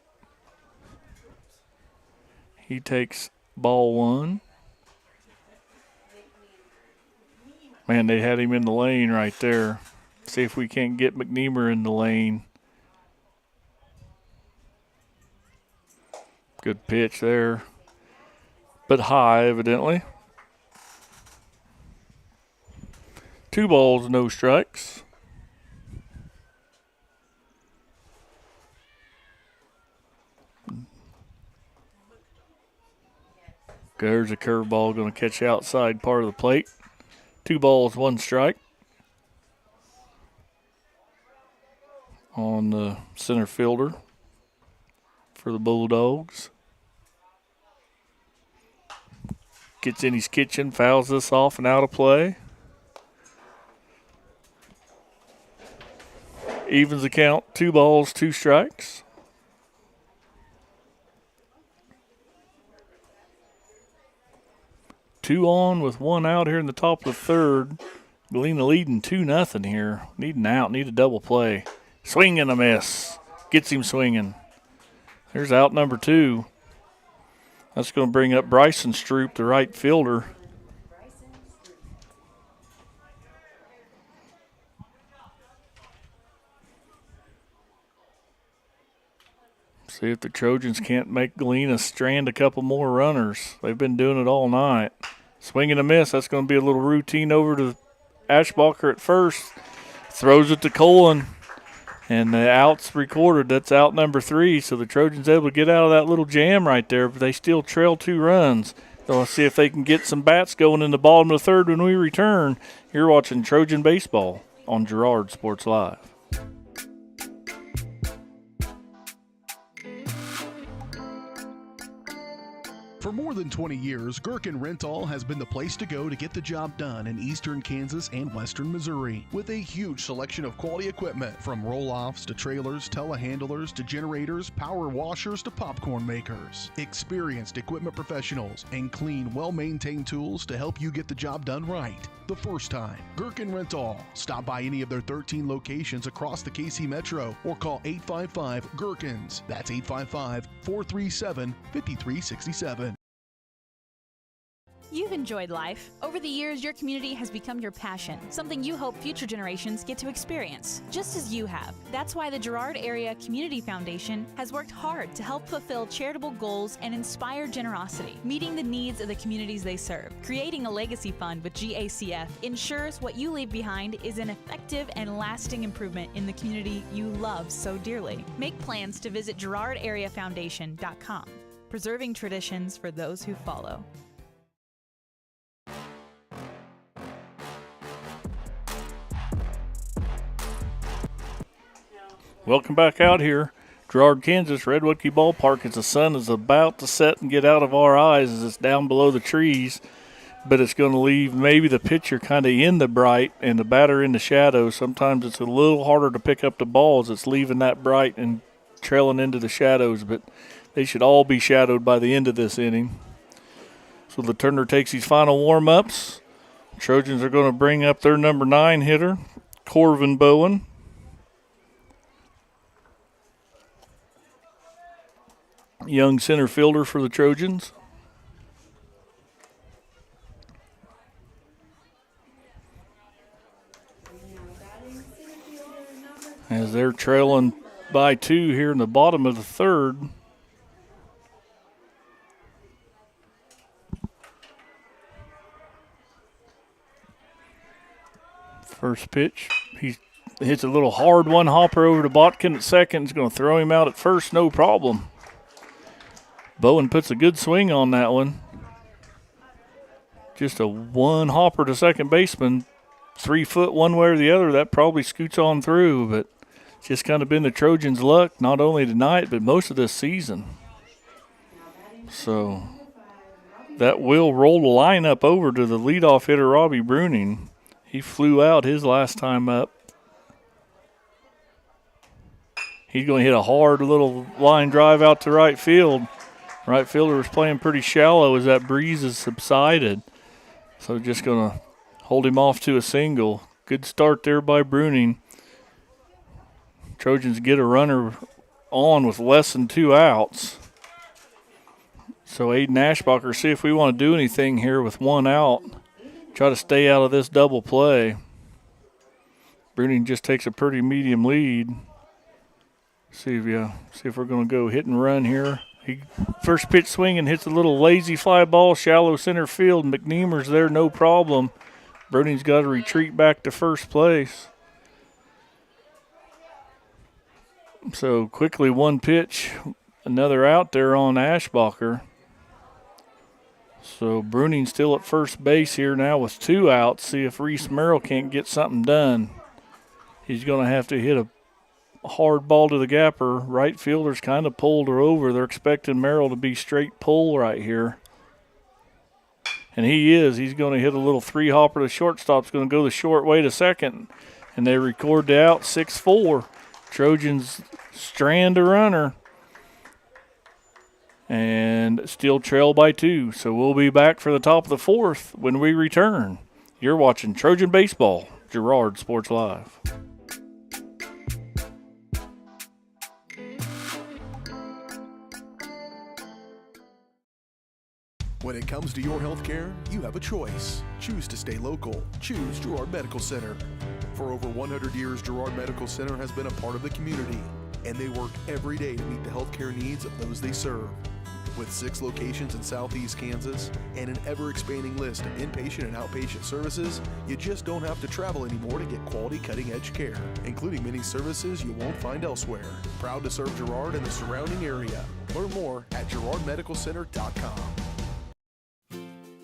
He takes ball one. Man, they had him in the lane right there. See if we can't get McNamara in the lane. Good pitch there, but high evidently. 2 balls, no strikes. There's a curveball going to catch outside part of the plate. 2 balls, 1 strike on the center fielder for the Bulldogs. Gets in his kitchen, fouls this off and out of play. Evens the count, 2 balls, 2 strikes. Two on with 1 out here in the top of the third. Galena leading 2-0 here. Need an out, need a double play. Swing and a miss. Gets him swinging. There's out number 2. That's going to bring up Bryson Stroop, the right fielder. See if the Trojans can't make Galena strand a couple more runners. They've been doing it all night. Swing and a miss. That's going to be a little routine over to Ashbacher at first. Throws it to Colin. And the out's recorded. That's out number 3. So the Trojans able to get out of that little jam right there, but they still trail 2 runs. So let's see if they can get some bats going in the bottom of the third when we return. You're watching Trojan Baseball on Girard Sports Live. For more than 20 years, Gherkin Rental has been the place to go to get the job done in eastern Kansas and western Missouri. With a huge selection of quality equipment, from roll-offs to trailers, telehandlers to generators, power washers to popcorn makers. Experienced equipment professionals and clean, well-maintained tools to help you get the job done right the first time. Gherkin Rental. Stop by any of their 13 locations across the KC Metro or call 855-GHERKINS. That's 855-437-5367. You've enjoyed life. Over the years, your community has become your passion, something you hope future generations get to experience, just as you have. That's why the Girard Area Community Foundation has worked hard to help fulfill charitable goals and inspire generosity, meeting the needs of the communities they serve. Creating a legacy fund with GACF ensures what you leave behind is an effective and lasting improvement in the community you love so dearly. Make plans to visit GirardAreaFoundation.com, preserving traditions for those who follow. Welcome back out here. Girard, Kansas, Redwood Key Ballpark, as the sun is about to set and get out of our eyes as it's down below the trees. But it's going to leave maybe the pitcher kind of in the bright and the batter in the shadow. Sometimes it's a little harder to pick up the ball as it's leaving that bright and trailing into the shadows. But they should all be shadowed by the end of this inning. So the Turner takes his final warm-ups. Trojans are going to bring up their number 9 hitter, Corvin Bowen. Young center fielder for the Trojans. As they're trailing by 2 here in the bottom of the third. First pitch, he hits a little hard one hopper over to Botkin at second. He's going to throw him out at first, no problem. Bowen puts a good swing on that one. Just a one hopper to second baseman. 3 foot one way or the other. That probably scoots on through, but it's just kind of been the Trojans' luck, not only tonight, but most of this season. So that will roll the lineup over to the leadoff hitter, Robbie Bruning. He flew out his last time up. He's going to hit a hard little line drive out to right field. Right fielder was playing pretty shallow as that breeze has subsided. So just going to hold him off to a single. Good start there by Bruning. Trojans get a runner on with less than 2 outs. So Aiden Ashbacher, see if we want to do anything here with 1 out. Try to stay out of this double play. Bruning just takes a pretty medium lead. See if we're going to go hit and run here. He first pitch swing and hits a little lazy fly ball, shallow center field. McNeemer's there, no problem. Bruning's got to retreat back to first place. So quickly 1 pitch, another out there on Ashbacher. So Bruning's still at first base here now with 2 outs. See if Reese Merrill can't get something done. He's going to have to hit a hard ball to the gapper. Right fielder's kind of pulled her over. They're expecting Merrill to be straight pull right here. And he is. He's going to hit a little 3-hopper to shortstop's going to go the short way to second. And they record the out 6-4. Trojans strand a runner. And still trail by 2. So we'll be back for the top of the 4th when we return. You're watching Trojan Baseball, Girard Sports Live. When it comes to your health care, you have a choice. Choose to stay local. Choose Girard Medical Center. For over 100 years, Girard Medical Center has been a part of the community, and they work every day to meet the healthcare needs of those they serve. With 6 locations in southeast Kansas and an ever-expanding list of inpatient and outpatient services, you just don't have to travel anymore to get quality cutting-edge care, including many services you won't find elsewhere. Proud to serve Girard and the surrounding area. Learn more at girardmedicalcenter.com.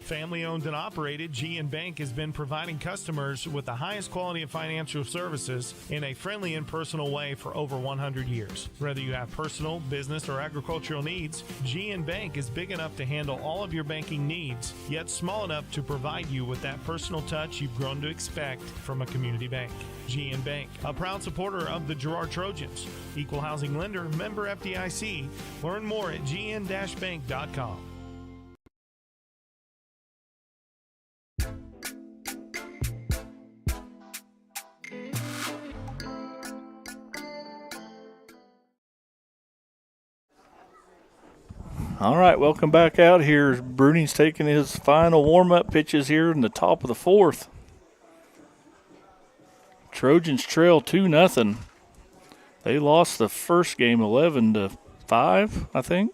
Family owned and operated, GN Bank has been providing customers with the highest quality of financial services in a friendly and personal way for over 100 years. Whether you have personal, business, or agricultural needs, GN Bank is big enough to handle all of your banking needs, yet small enough to provide you with that personal touch you've grown to expect from a community bank. GN Bank, a proud supporter of the Girard Trojans. Equal housing lender, member FDIC. Learn more at gn-bank.com. All right, welcome back out here. Bruning's taking his final warm-up pitches here in the top of the 4th. Trojans trail 2-0. They lost the first game 11-5, I think.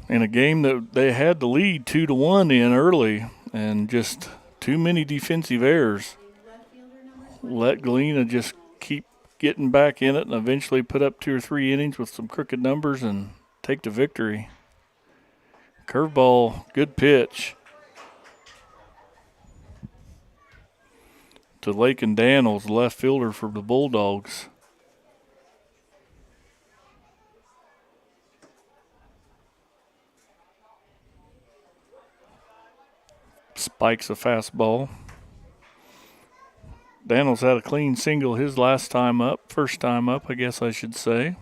In a game that they had to lead 2-1 in early, and just too many defensive errors. Let Galena just keep getting back in it and eventually put up 2 or 3 innings with some crooked numbers and take the victory. Curveball, good pitch to Lakin Daniels, left fielder for the Bulldogs. Spikes a fastball. Daniels had a clean single his first time up, I guess I should say.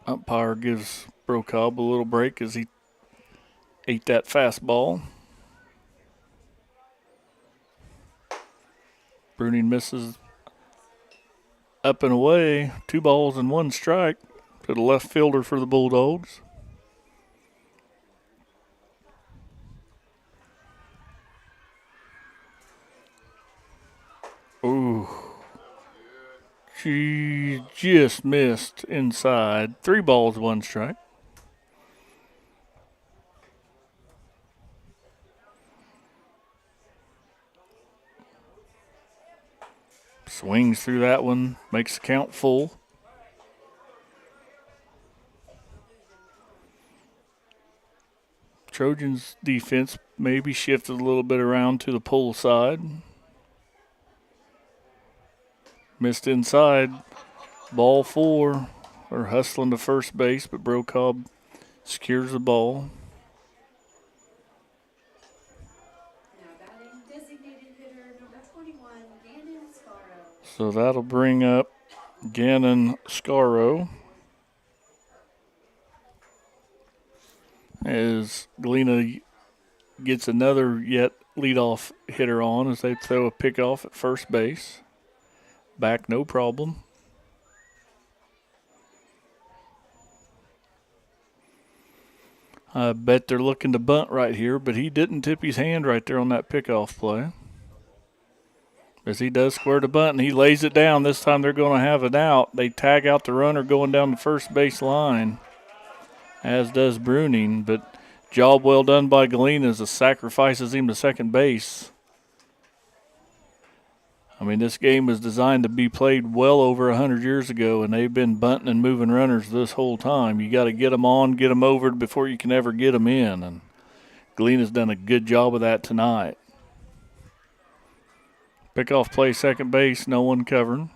Umpire gives Brocobb a little break as he ate that fastball. Bruning misses up and away. 2 balls and 1 strike to the left fielder for the Bulldogs. Ooh. She just missed inside. 3 balls, 1 strike. Swings through that one, makes the count full. Trojans defense maybe shifted a little bit around to the pull side. Missed inside. Ball 4. They're hustling to first base, but Brocobb Secures the ball. So that'll bring up Gannon Scaro as Galena gets another yet leadoff hitter on as they throw a pickoff at first base. Back no problem. I bet they're looking to bunt right here, but he didn't tip his hand right there on that pickoff play. As he does square the bunt, and he lays it down. This time they're going to have it out. They tag out the runner going down the first base line, as does Bruning. But job well done by Galena as it sacrifices him to second base. I mean, this game was designed to be played well over 100 years ago, and they've been bunting and moving runners this whole time. You got to get them on, get them over before you can ever get them in. And Galena's done a good job of that tonight. Pickoff play second base, no one covering.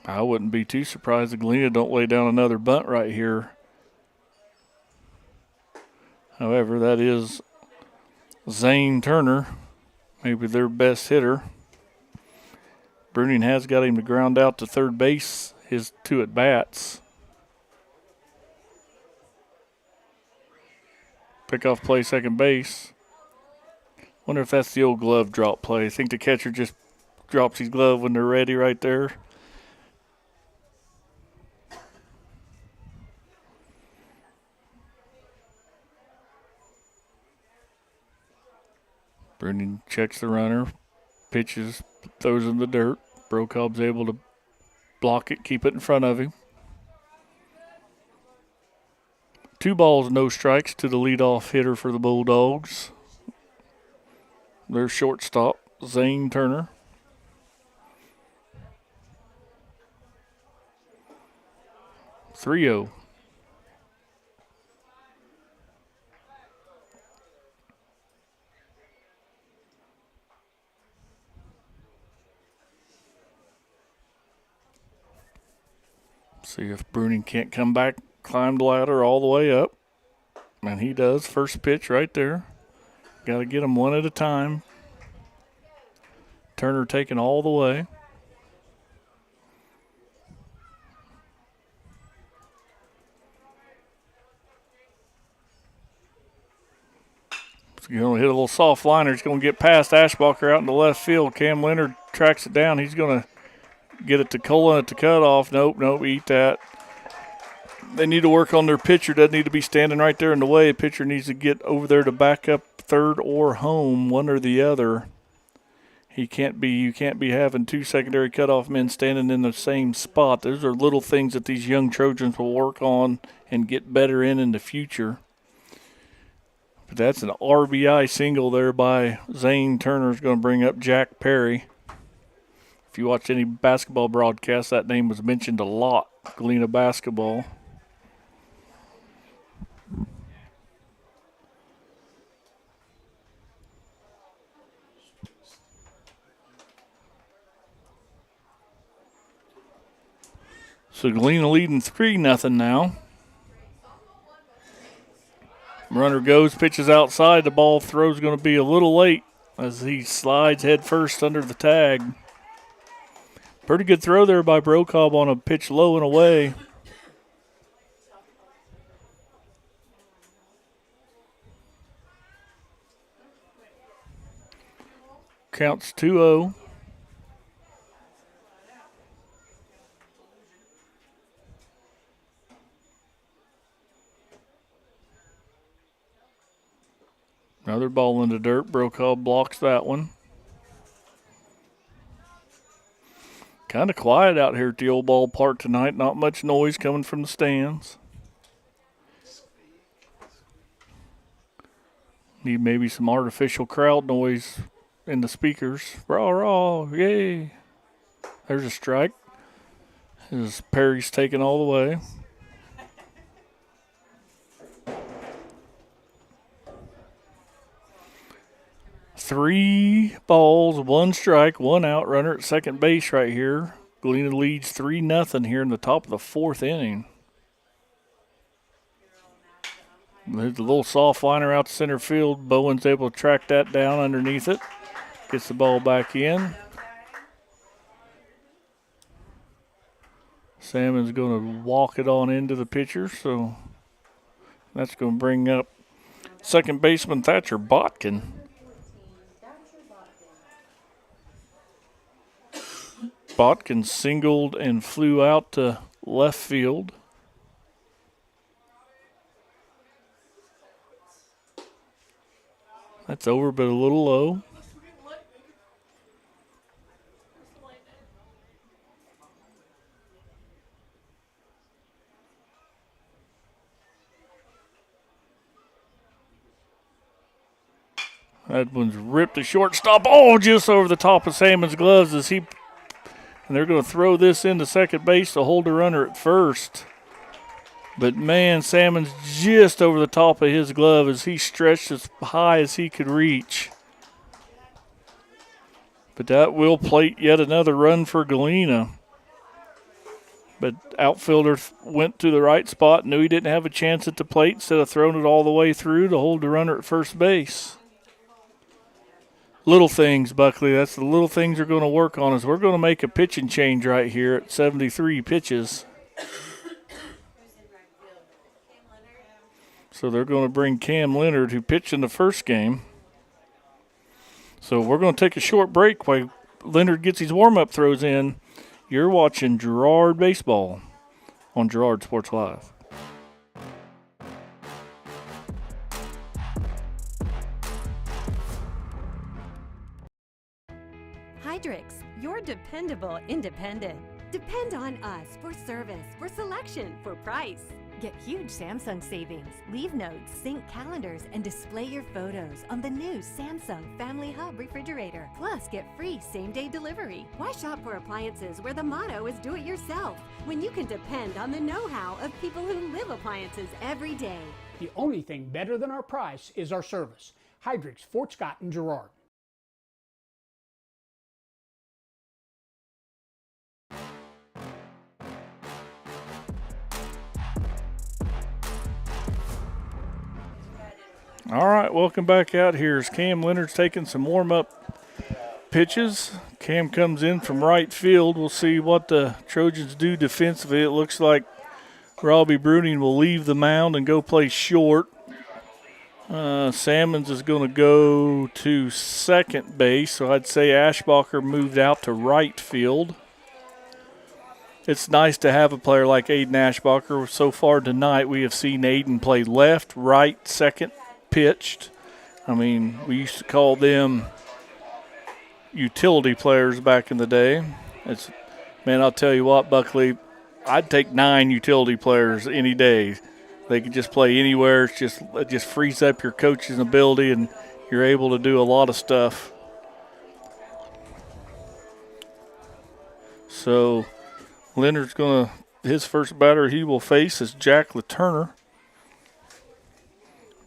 I wouldn't be too surprised if Galena don't lay down another bunt right here. However, that is Zane Turner, maybe their best hitter. Bruning has got him to ground out to third base, his 2 at-bats. Pickoff play second base. Wonder if that's the old glove drop play. I think the catcher just drops his glove when they're ready right there. Bruning checks the runner, pitches, throws in the dirt. Brokob's able to block it, keep it in front of him. 2 balls, no strikes to the leadoff hitter for the Bulldogs. Their shortstop, Zane Turner. Three-0. See if Bruning can't come back, climb the ladder all the way up. And he does. First pitch right there. Got to get them one at a time. Turner taking all the way. He's going to hit a little soft liner. He's going to get past Ashbacher out in the left field. Cam Leonard tracks it down. He's going to get it to Cola at the cutoff. Nope, eat that. They need to work on their pitcher. Doesn't need to be standing right there in the way. Pitcher needs to get over there to back up third or home, one or the other. You can't be having 2 secondary cutoff men standing in the same spot. Those are little things that these young Trojans will work on and get better in the future. But that's an RBI single there by Zane Turner. Is going to bring up Jack Perry. If you watch any basketball broadcast, that name was mentioned a lot. Galena basketball. So Galena leading 3-0 now. Runner goes, pitches outside. The ball throw's going to be a little late as he slides head first under the tag. Pretty good throw there by Brokob on a pitch low and away. Counts 2-0. Another ball in the dirt. Brokob blocks that one. Kind of quiet out here at the old ballpark tonight. Not much noise coming from the stands. Need maybe some artificial crowd noise in the speakers. Rah, rah, yay. There's a strike. As Perry's taken all the way. Three balls, 1 strike, 1 out. Runner at second base right here. Galena leads 3-0 here in the top of the 4th inning. There's a little soft liner out to center field. Bowen's able to track that down underneath it. Gets the ball back in. Salmon's going to walk it on into the pitcher, so that's going to bring up second baseman Thatcher Botkin. Botkin singled and flew out to left field. That's over, but a little low. That one's ripped to shortstop. Oh, just over the top of Salmon's gloves as he. And they're going to throw this into second base to hold the runner at first. But, man, Salmon's just over the top of his glove as he stretched as high as he could reach. But that will plate yet another run for Galena. But outfielder went to the right spot, knew he didn't have a chance at the plate instead of throwing it all the way through to hold the runner at first base. Little things, Buckley. That's the little things we're going to work on. Is we're going to make a pitching change right here at 73 pitches. So they're going to bring Cam Leonard, who pitched in the first game. So we're going to take a short break while Leonard gets his warm-up throws in. You're watching Girard Baseball on Girard Sports Live. Hydrix, your dependable independent. Depend on us for service, for selection, for price. Get huge Samsung savings. Leave notes, sync calendars, and display your photos on the new Samsung Family Hub refrigerator. Plus, get free same-day delivery. Why shop for appliances where the motto is do it yourself when you can depend on the know-how of people who live appliances every day? The only thing better than our price is our service. Hydrix, Fort Scott, and Girard. All right, welcome back out here as Cam Leonard's taking some warm-up pitches. Cam comes in from right field. We'll see what the Trojans do defensively. It looks like Robbie Bruning will leave the mound and go play short. Salmons is going to go to second base, so I'd say Ashbacher moved out to right field. It's nice to have a player like Aiden Ashbacher. So far tonight, we have seen Aiden play left, right, second, pitched. I mean, we used to call them utility players back in the day. Man, I'll tell you what, Buckley, I'd take 9 utility players any day. They could just play anywhere. It just frees up your coaching ability, and you're able to do a lot of stuff. So Leonard's going to, his first batter he will face is Jack LaTurner.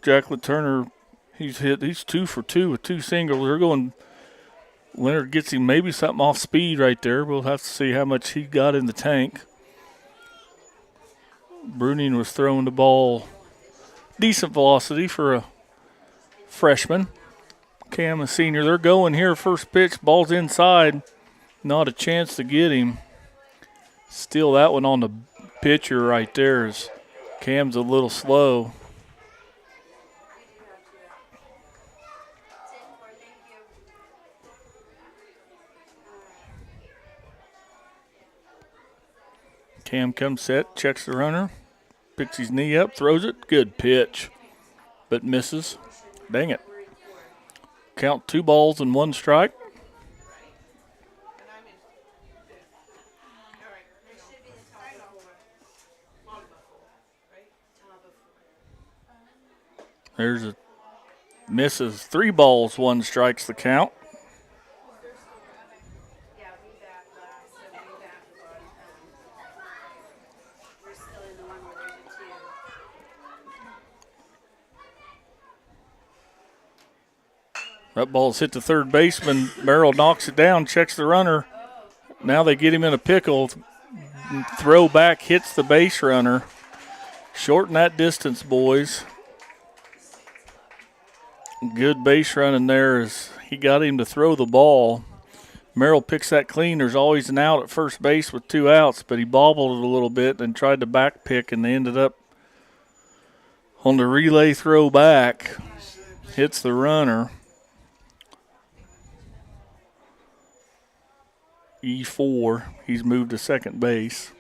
Jack LaTurner, he's 2 for 2 with 2 singles. They're going, Leonard gets him maybe something off speed right there. We'll have to see how much he got in the tank. Bruning was throwing the ball decent velocity for a freshman. Cam, a senior. They're going here. First pitch, ball's inside. Not a chance to get him. Steal that one on the pitcher right there as Cam's a little slow. Cam comes set, checks the runner, picks his knee up, throws it. Good pitch, but misses. Dang it. Count 2 balls and 1 strike. There's a misses. 3 balls, 1 strikes the count. That ball's hit the third baseman. Merrill knocks it down, checks the runner. Now they get him in a pickle. Throw back hits the base runner. Shorten that distance, boys. Good base running there as he got him to throw the ball. Merrill picks that clean. There's always an out at first base with 2 outs, but he bobbled it a little bit and tried to back pick, and they ended up on the relay throw back. Hits the runner. E4. He's moved to second base.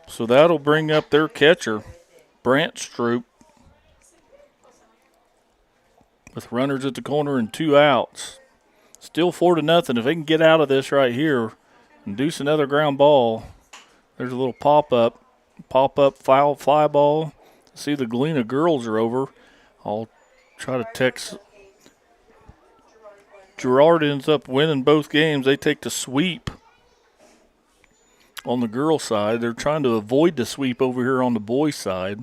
So that'll bring up their catcher, Brant Stroop, with runners at the corner and 2 outs. Still 4-0. If they can get out of this right here and deuce another ground ball, there's a little pop-up foul fly ball. See, the Galena girls are over. I'll try to text. Girard ends up winning both games. They take the sweep on the girl side. They're trying to avoid the sweep over here on the boys side.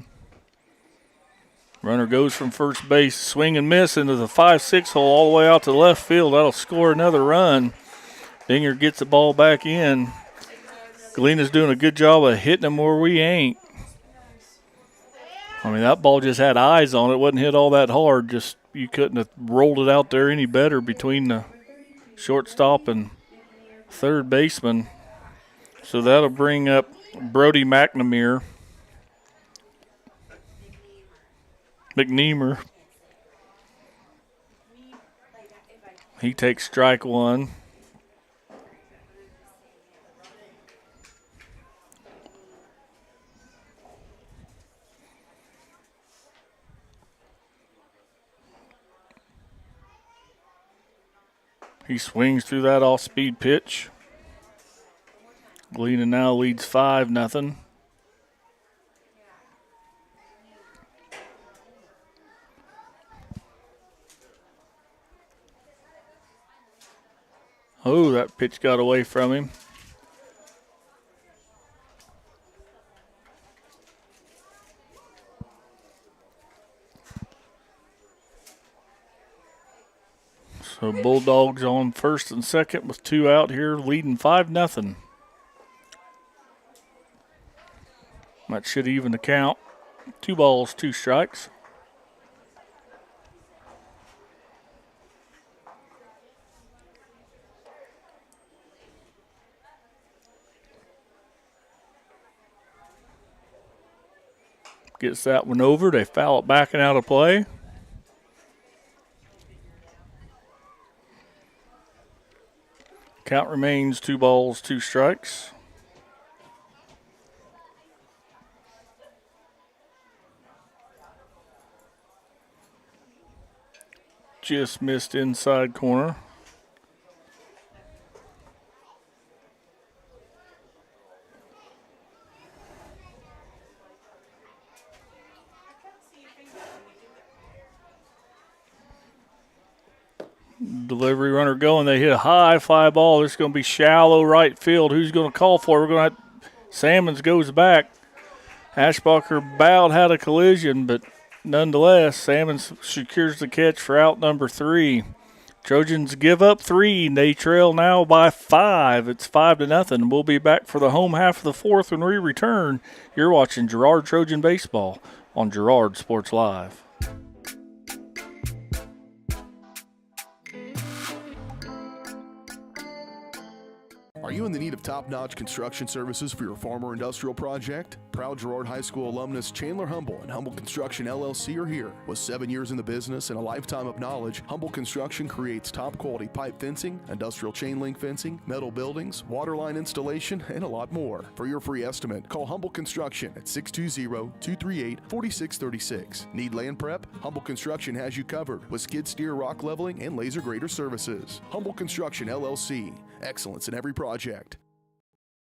Runner goes from first base, swing and miss into the 5-6 hole all the way out to the left field. That'll score another run. Dinger gets the ball back in. Galena's doing a good job of hitting them where we ain't. I mean, that ball just had eyes on it. It wasn't hit all that hard. Just you couldn't have rolled it out there any better between the shortstop and third baseman. So that'll bring up Brody McNemer. He takes strike one. He swings through that off-speed pitch. Galena now leads 5-0. Oh, that pitch got away from him. So Bulldogs on first and second with 2 out here, leading 5-0. That should even the count. 2 balls, 2 strikes. Gets that one over. They foul it back and out of play. Count remains 2 balls, 2 strikes. Just missed inside corner. Delivery runner going. They hit a high fly ball. It's going to be shallow right field. Who's going to call for it? We're going to Salmons goes back. Ashbacher bowed, had a collision, but nonetheless, Salmons secures the catch for out number 3. Trojans give up 3. They trail now by 5. It's 5-0. We'll be back for the home half of the 4th when we return. You're watching Girard Trojan Baseball on Girard Sports Live. Are you in the need of top-notch construction services for your farm or industrial project? Proud Girard High School alumnus Chandler Humble and Humble Construction LLC are here. With 7 years in the business and a lifetime of knowledge, Humble Construction creates top-quality pipe fencing, industrial chain link fencing, metal buildings, water line installation, and a lot more. For your free estimate, call Humble Construction at 620-238-4636. Need land prep? Humble Construction has you covered with skid steer, rock leveling, and laser grader services. Humble Construction LLC. Excellence in every project.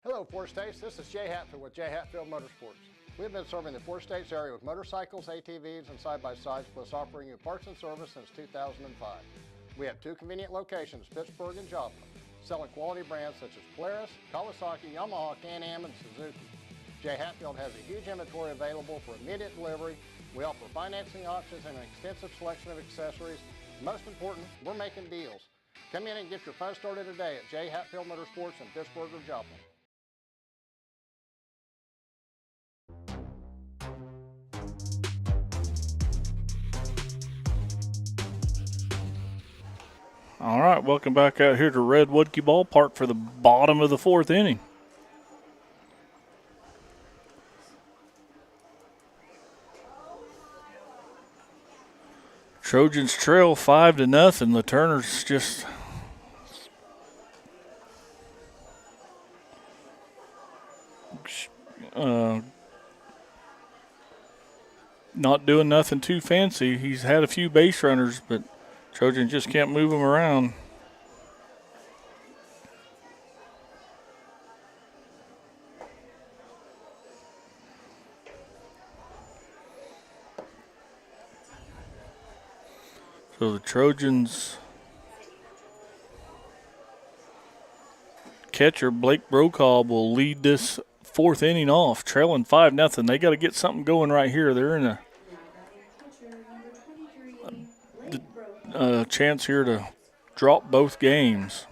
Hello, Four States. This is Jay Hatfield with Jay Hatfield Motorsports. We've been serving the Four States area with motorcycles, ATVs, and side-by-sides, plus offering you parts and service since 2005. We have 2 convenient locations, Pittsburgh and Joplin, selling quality brands such as Polaris, Kawasaki, Yamaha, Can-Am, and Suzuki. Jay Hatfield has a huge inventory available for immediate delivery. We offer financing options and an extensive selection of accessories. Most important, we're making deals. Come in and get your fun started today at J. Hatfield Motorsports in Pittsburgh or Joplin. All right, welcome back out here to Red Woodkey Ballpark for the bottom of the fourth inning. Trojans trail 5-0. The Turners just not doing nothing too fancy. He's had a few base runners, but Trojans just can't move him around. So the Trojans catcher Blake Brokaw will lead this fourth inning off, trailing 5-0. They got to get something going right here. They're in a chance here to drop both games.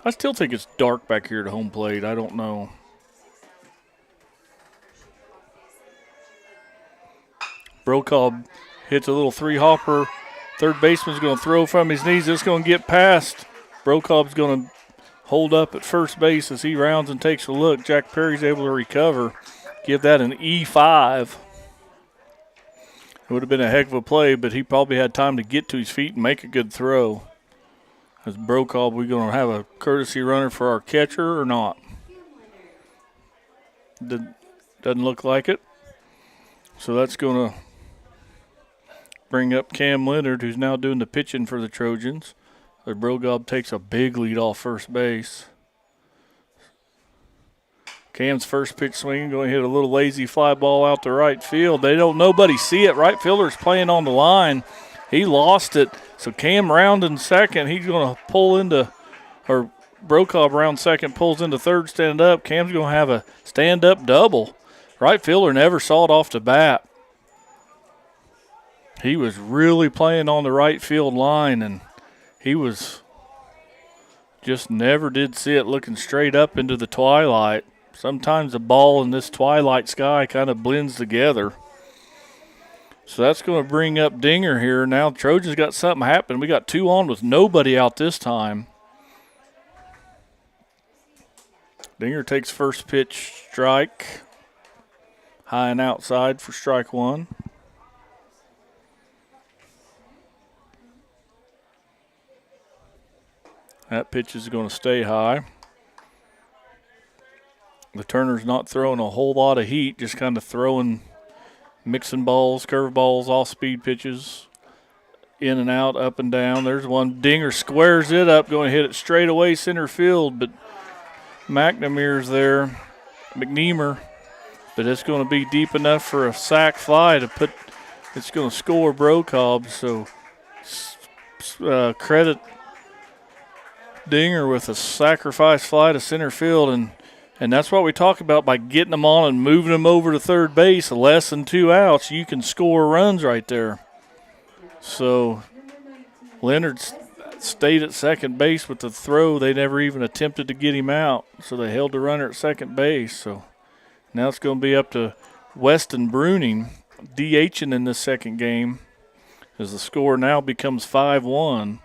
I still think it's dark back here at home plate. I don't know. Brokaw hits a little three-hopper. Third baseman's going to throw from his knees. It's going to get past. Brokaw's going to hold up at first base as he rounds and takes a look. Jack Perry's able to recover. Give that an E5. It would have been a heck of a play, but he probably had time to get to his feet and make a good throw. As Brokaw, we going to have a courtesy runner for our catcher or not? Doesn't look like it. So that's going to bring up Cam Leonard, who's now doing the pitching for the Trojans. The Brogob takes a big lead off first base. Cam's first pitch swinging, going to hit a little lazy fly ball out to right field. Nobody see it. Right fielder's playing on the line. He lost it. So Cam rounding second. He's going to pull into, or Brokaw round second, pulls into third, standing up. Cam's going to have a stand-up double. Right fielder never saw it off the bat. He was really playing on the right field line, and he was just never did see it looking straight up into the twilight. Sometimes the ball in this twilight sky kind of blends together. So that's going to bring up Dinger here. Now Trojans got something happening. We got 2 on with nobody out this time. Dinger takes first pitch strike. High and outside for strike 1. That pitch is going to stay high. The Turner's not throwing a whole lot of heat, just kind of throwing, mixing balls, curve balls, off-speed pitches, in and out, up and down. There's one. Dinger squares it up, going to hit it straight away center field, but McNemer's there, McNemer, but it's going to be deep enough for a sac fly to put, it's going to score Brokaw, so credit Dinger with a sacrifice fly to center field, and that's what we talk about by getting them on and moving them over to third base. Less than 2 outs, you can score runs right there. So Leonard stayed at second base with the throw. They never even attempted to get him out, so they held the runner at second base. So now it's going to be up to Weston Bruning, DHing in this second game, as the score now becomes 5-1.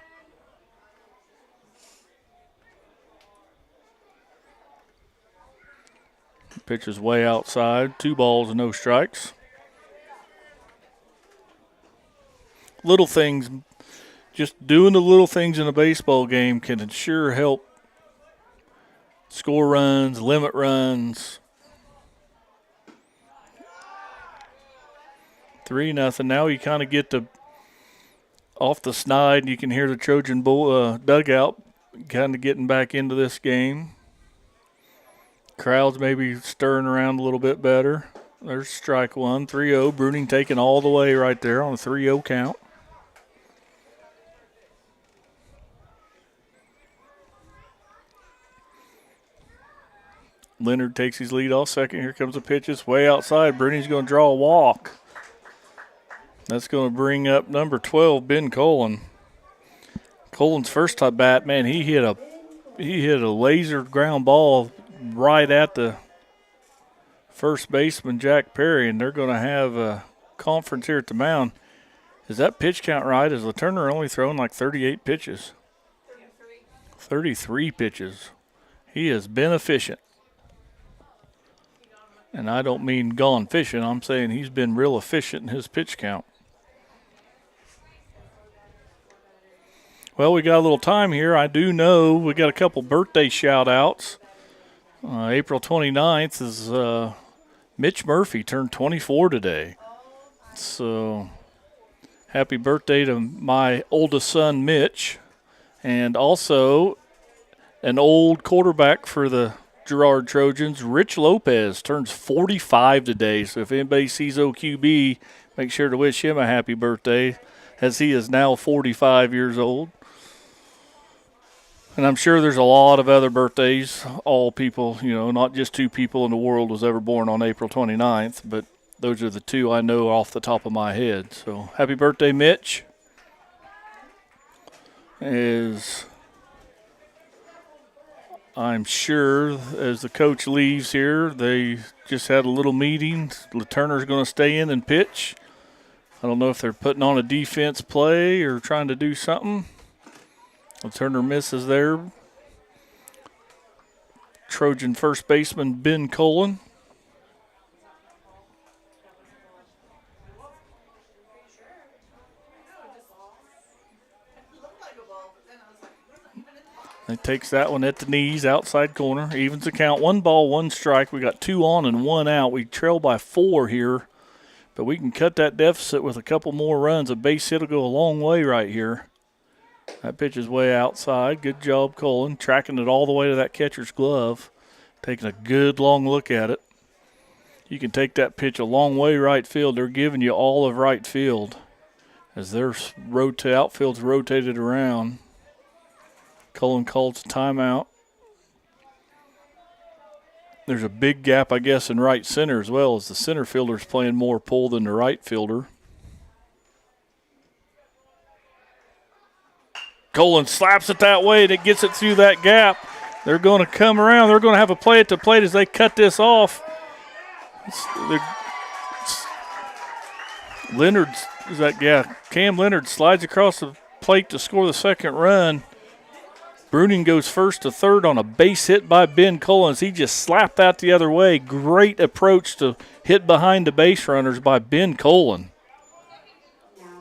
Pitch is way outside. 2 balls and no strikes. Little things, just doing the little things in a baseball game can sure help score runs, limit runs. 3-0. Now you kind of get the off the snide. You can hear the Trojan dugout kind of getting back into this game. Crowds maybe stirring around a little bit better. There's strike 1, 3-0. Bruning taking all the way right there on a 3-0 count. Leonard takes his lead off second. Here comes the pitch. It's way outside. Bruning's going to draw a walk. That's going to bring up number 12, Ben Colin. Colin's first at bat, man, he hit a laser ground ball right at the first baseman, Jack Perry, and they're going to have a conference here at the mound. Is that pitch count right? Is Laturner only thrown like 38 pitches? 33 pitches. He has been efficient. And I don't mean gone fishing. I'm saying he's been real efficient in his pitch count. Well, we got a little time here. I do know we got a couple birthday shout-outs. April 29th is Mitch Murphy turned 24 today. So happy birthday to my oldest son, Mitch. And also an old quarterback for the Girard Trojans, Rich Lopez, turns 45 today. So if anybody sees OQB, make sure to wish him a happy birthday, as he is now 45 years old. And I'm sure there's a lot of other birthdays. All people, not just two people in the world was ever born on April 29th, but those are the two I know off the top of my head. So happy birthday, Mitch. I'm sure as the coach leaves here, they just had a little meeting. Laturner's going to stay in and pitch. I don't know if they're putting on a defense play or trying to do something. Laturner misses there. Trojan first baseman Ben Colin. He takes that one at the knees, outside corner. Evens the count. 1 ball, 1 strike. We got 2 on and 1 out. We trail by 4 here, but we can cut that deficit with a couple more runs. A base hit will go a long way right here. That pitch is way outside. Good job, Colin. Tracking it all the way to that catcher's glove. Taking a good long look at it. You can take that pitch a long way right field. They're giving you all of right field as their outfield's rotated around. Colin calls a timeout. There's a big gap, I guess, in right center as well, as the center fielder's playing more pull than the right fielder. Colin slaps it that way, and it gets it through that gap. They're going to come around. They're going to have a play at the plate as they cut this off. Cam Leonard slides across the plate to score the second run. Bruning goes first to third on a base hit by Ben Collins. He just slapped that the other way. Great approach to hit behind the base runners by Ben Colin.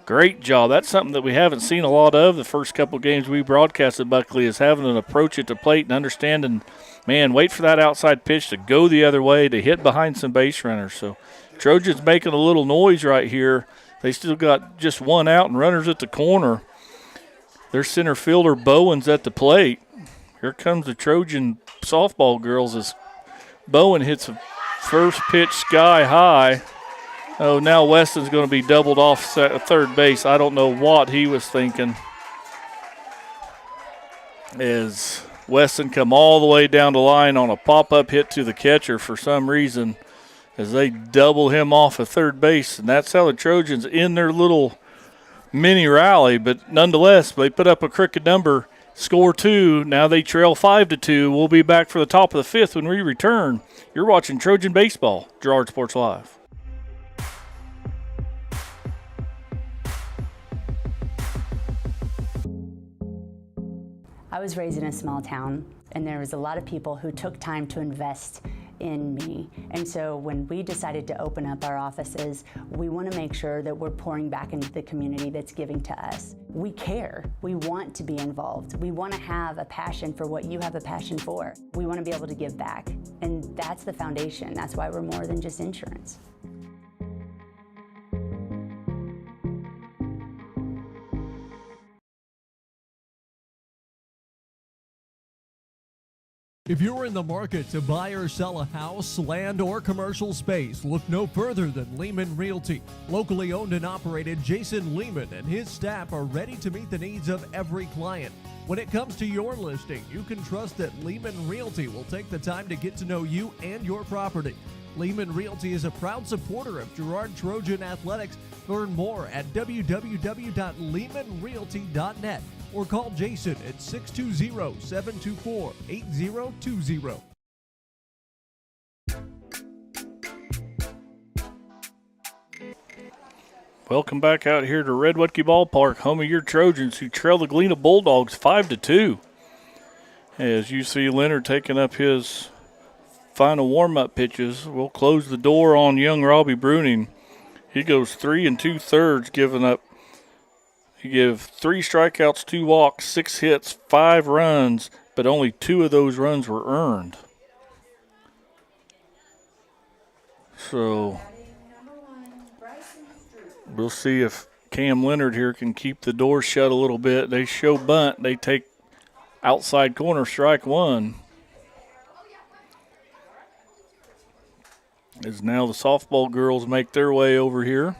Great job. That's something that we haven't seen a lot of the first couple games we broadcasted, Buckley, is having an approach at the plate and understanding, man, wait for that outside pitch to go the other way to hit behind some base runners. So Trojans making a little noise right here. They still got just 1 out and runners at the corner. Their center fielder, Bowen's at the plate. Here comes the Trojan softball girls as Bowen hits a first pitch sky high. Oh, now Weston's going to be doubled off third base. I don't know what he was thinking. As Weston come all the way down the line on a pop-up hit to the catcher for some reason as they double him off of third base. And that's how the Trojans in their little mini rally. But nonetheless, they put up a crooked number, score 2. Now they trail 5-2. We'll be back for the top of the 5th when we return. You're watching Trojan Baseball, Girard Sports Live. I was raised in a small town, and there was a lot of people who took time to invest in me. And so when we decided to open up our offices, we want to make sure that we're pouring back into the community that's giving to us. We care. We want to be involved. We want to have a passion for what you have a passion for. We want to be able to give back. And that's the foundation. That's why we're more than just insurance. If you're in the market to buy or sell a house, land, or commercial space, look no further than Lehman Realty. Locally owned and operated, Jason Lehman and his staff are ready to meet the needs of every client. When it comes to your listing, you can trust that Lehman Realty will take the time to get to know you and your property. Lehman Realty is a proud supporter of Girard Trojan Athletics. Learn more at www.lehmanrealty.net. or call Jason at 620-724-8020. Welcome back out here to Red Wetke Ballpark, home of your Trojans, who trail the Galena Bulldogs 5-2. As you see Leonard taking up his final warm-up pitches, we'll close the door on young Robbie Bruning. He goes 3 2/3, giving up. He gave 3 strikeouts, 2 walks, 6 hits, 5 runs, but only 2 of those runs were earned. So we'll see if Cam Leonard here can keep the door shut a little bit. They show bunt. They take outside corner, strike 1. As now the softball girls make their way over here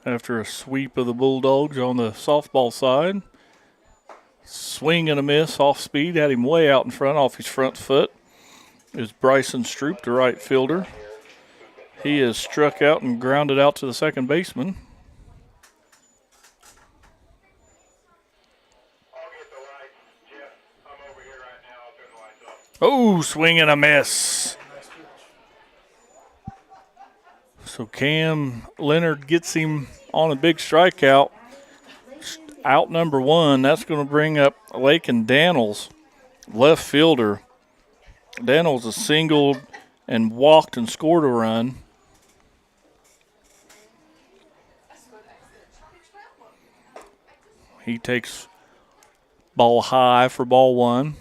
after a sweep of the Bulldogs on the softball side. Swing and a miss off speed, had him way out in front off his front foot. Is Bryson Stroop, the right fielder. He is struck out and grounded out to the second baseman. Oh, swing and a miss. So Cam Leonard gets him on a big strikeout. Out number 1. That's going to bring up Lakin Daniels, left fielder. Daniels is singled and walked and scored a run. He takes ball high for ball 1.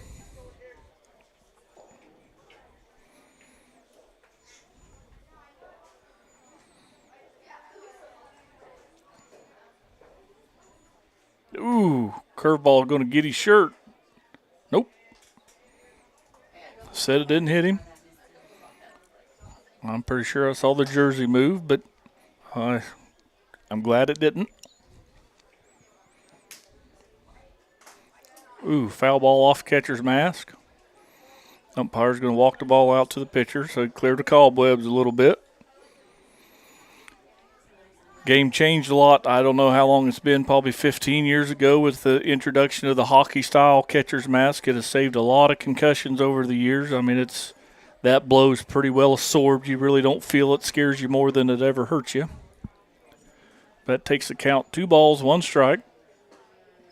Ooh, curveball going to get his shirt. Nope. Said it didn't hit him. I'm pretty sure I saw the jersey move, but I'm glad it didn't. Ooh, foul ball off catcher's mask. Umpire's going to walk the ball out to the pitcher, so clear the cobwebs a little bit. Game changed a lot. I don't know how long it's been, probably 15 years ago with the introduction of the hockey-style catcher's mask. It has saved a lot of concussions over the years. I mean, that blow's pretty well absorbed. You really don't feel it. Scares you more than it ever hurts you. That takes the count. 2 balls, 1 strike.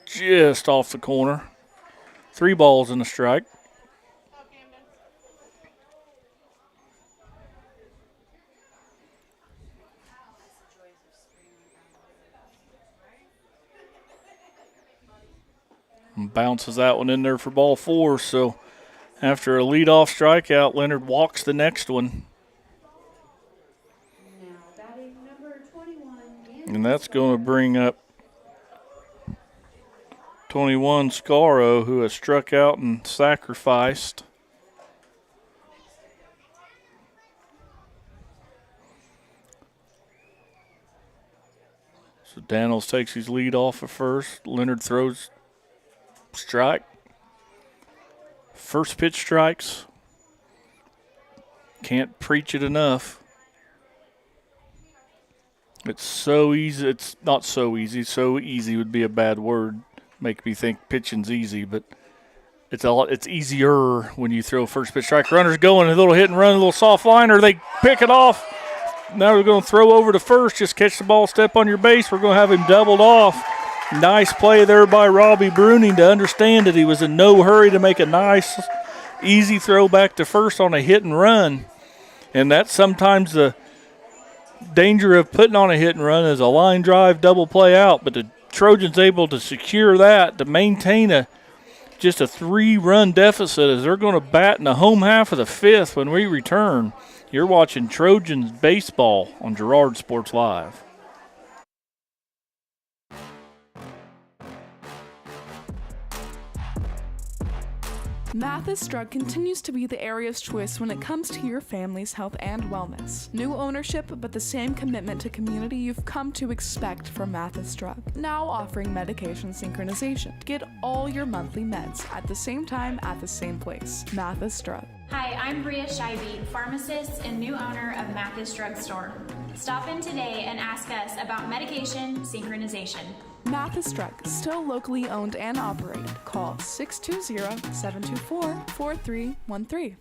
Just off the corner. 3 balls and a strike. And bounces that one in there for ball 4. So after a leadoff strikeout, Leonard walks the next one. And that's going to bring up 21 Scaro, who has struck out and sacrificed. So Daniels takes his lead off at first. Leonard throws strike. First pitch strikes. Can't preach it enough. It's so easy. It's not so easy. So easy would be a bad word. Make me think pitching's easy, but it's easier when you throw first pitch strike. Runners going, a little hit and run, a little soft liner. They pick it off. Now they're going to throw over to first. Just catch the ball, step on your base. We're going to have him doubled off. Nice play there by Robbie Bruning to understand that he was in no hurry to make a nice, easy throw back to first on a hit and run. And that's sometimes the danger of putting on a hit and run is a line drive double play out. But the Trojans able to secure that to maintain just a 3-run deficit as they're going to bat in the home half of the 5th when we return. You're watching Trojans baseball on Girard Sports Live. Mathis Drug continues to be the area's choice when it comes to your family's health and wellness. New ownership, but the same commitment to community you've come to expect from Mathis Drug. Now offering medication synchronization. Get all your monthly meds at the same time at the same place. Mathis Drug. Hi, I'm Bria Scheibe, pharmacist and new owner of Mathis Drug Store. Stop in today and ask us about medication synchronization. Mathis Drug, still locally owned and operated. Call 620-724-4313.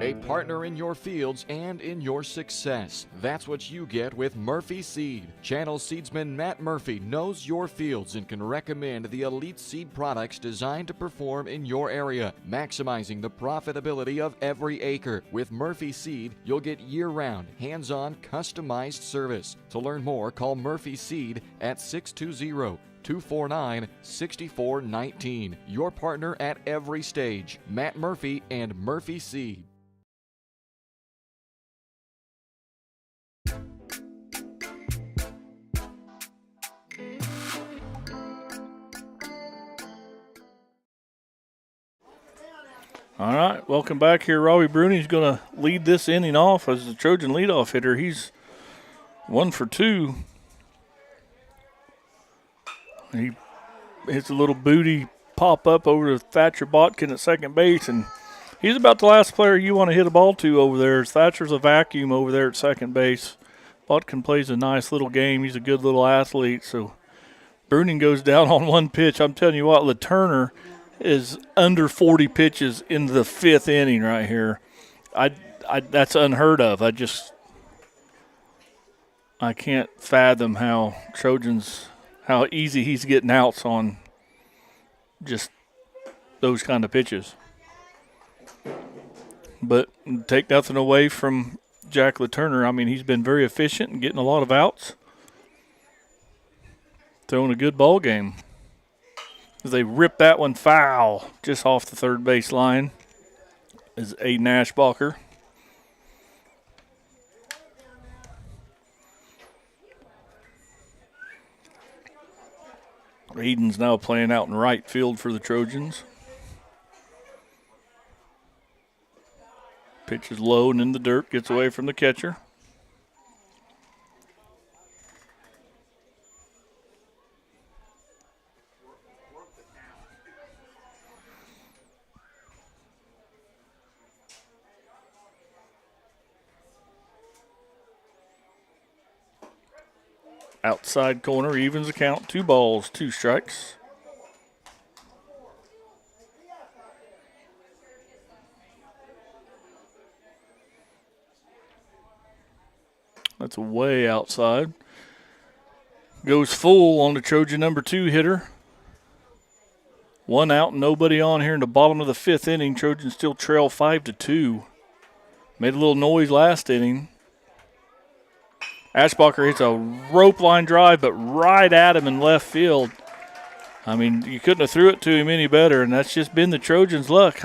A partner in your fields and in your success. That's what you get with Murphy Seed. Channel seedsman Matt Murphy knows your fields and can recommend the elite seed products designed to perform in your area, maximizing the profitability of every acre. With Murphy Seed, you'll get year-round, hands-on, customized service. To learn more, call Murphy Seed at 620-249-6419. Your partner at every stage. Matt Murphy and Murphy Seed. All right, welcome back here. Robbie Bruni's going to lead this inning off as the Trojan leadoff hitter. He's 1 for 2. He hits a little booty pop up over to Thatcher Botkin at second base, and he's about the last player you want to hit a ball to over there. Thatcher's a vacuum over there at second base. Botkin plays a nice little game. He's a good little athlete. So Bruning goes down on one pitch. I'm telling you what, LaTurner is under 40 pitches in the 5th inning right here. That's unheard of. I can't fathom how easy he's getting outs on just those kind of pitches. But take nothing away from Jack LaTurner. I mean, he's been very efficient and getting a lot of outs. Throwing a good ball game. They rip that one foul just off the third base line is Aiden Ashbacher. Aiden's now playing out in right field for the Trojans. Pitch is low and in the dirt, gets away from the catcher. Outside corner evens the count. 2 balls, 2 strikes. That's way outside. Goes full on the Trojan number 2 hitter. 1 out, nobody on here in the bottom of the 5th inning. Trojans still trail 5-2. Made a little noise last inning. Ashbacher hits a rope line drive, but right at him in left field. I mean, you couldn't have threw it to him any better, and that's just been the Trojans' luck.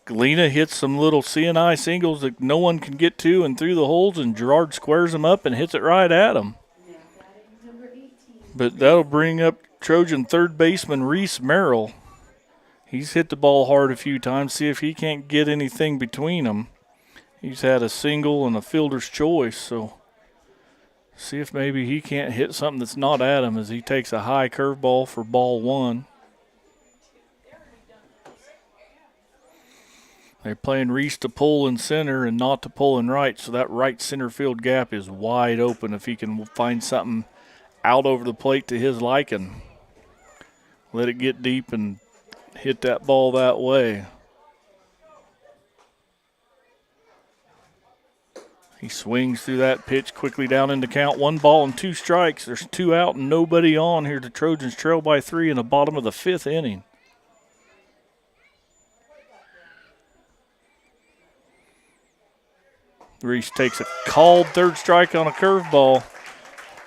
Galena hits some little CNI singles that no one can get to and through the holes, and Girard squares them up and hits it right at him. But that'll bring up Trojan third baseman Reese Merrill. He's hit the ball hard a few times. See if he can't get anything between them. He's had a single and a fielder's choice, so see if maybe he can't hit something that's not at him as he takes a high curveball for ball 1. They're playing Reese to pull in center and not to pull in right, so that right center field gap is wide open if he can find something out over the plate to his liking. Let it get deep and hit that ball that way. He swings through that pitch quickly down into count. 1 ball and 2 strikes. There's 2 out and nobody on here. The Trojans trail by 3 in the bottom of the 5th inning. Reese takes a called third strike on a curveball.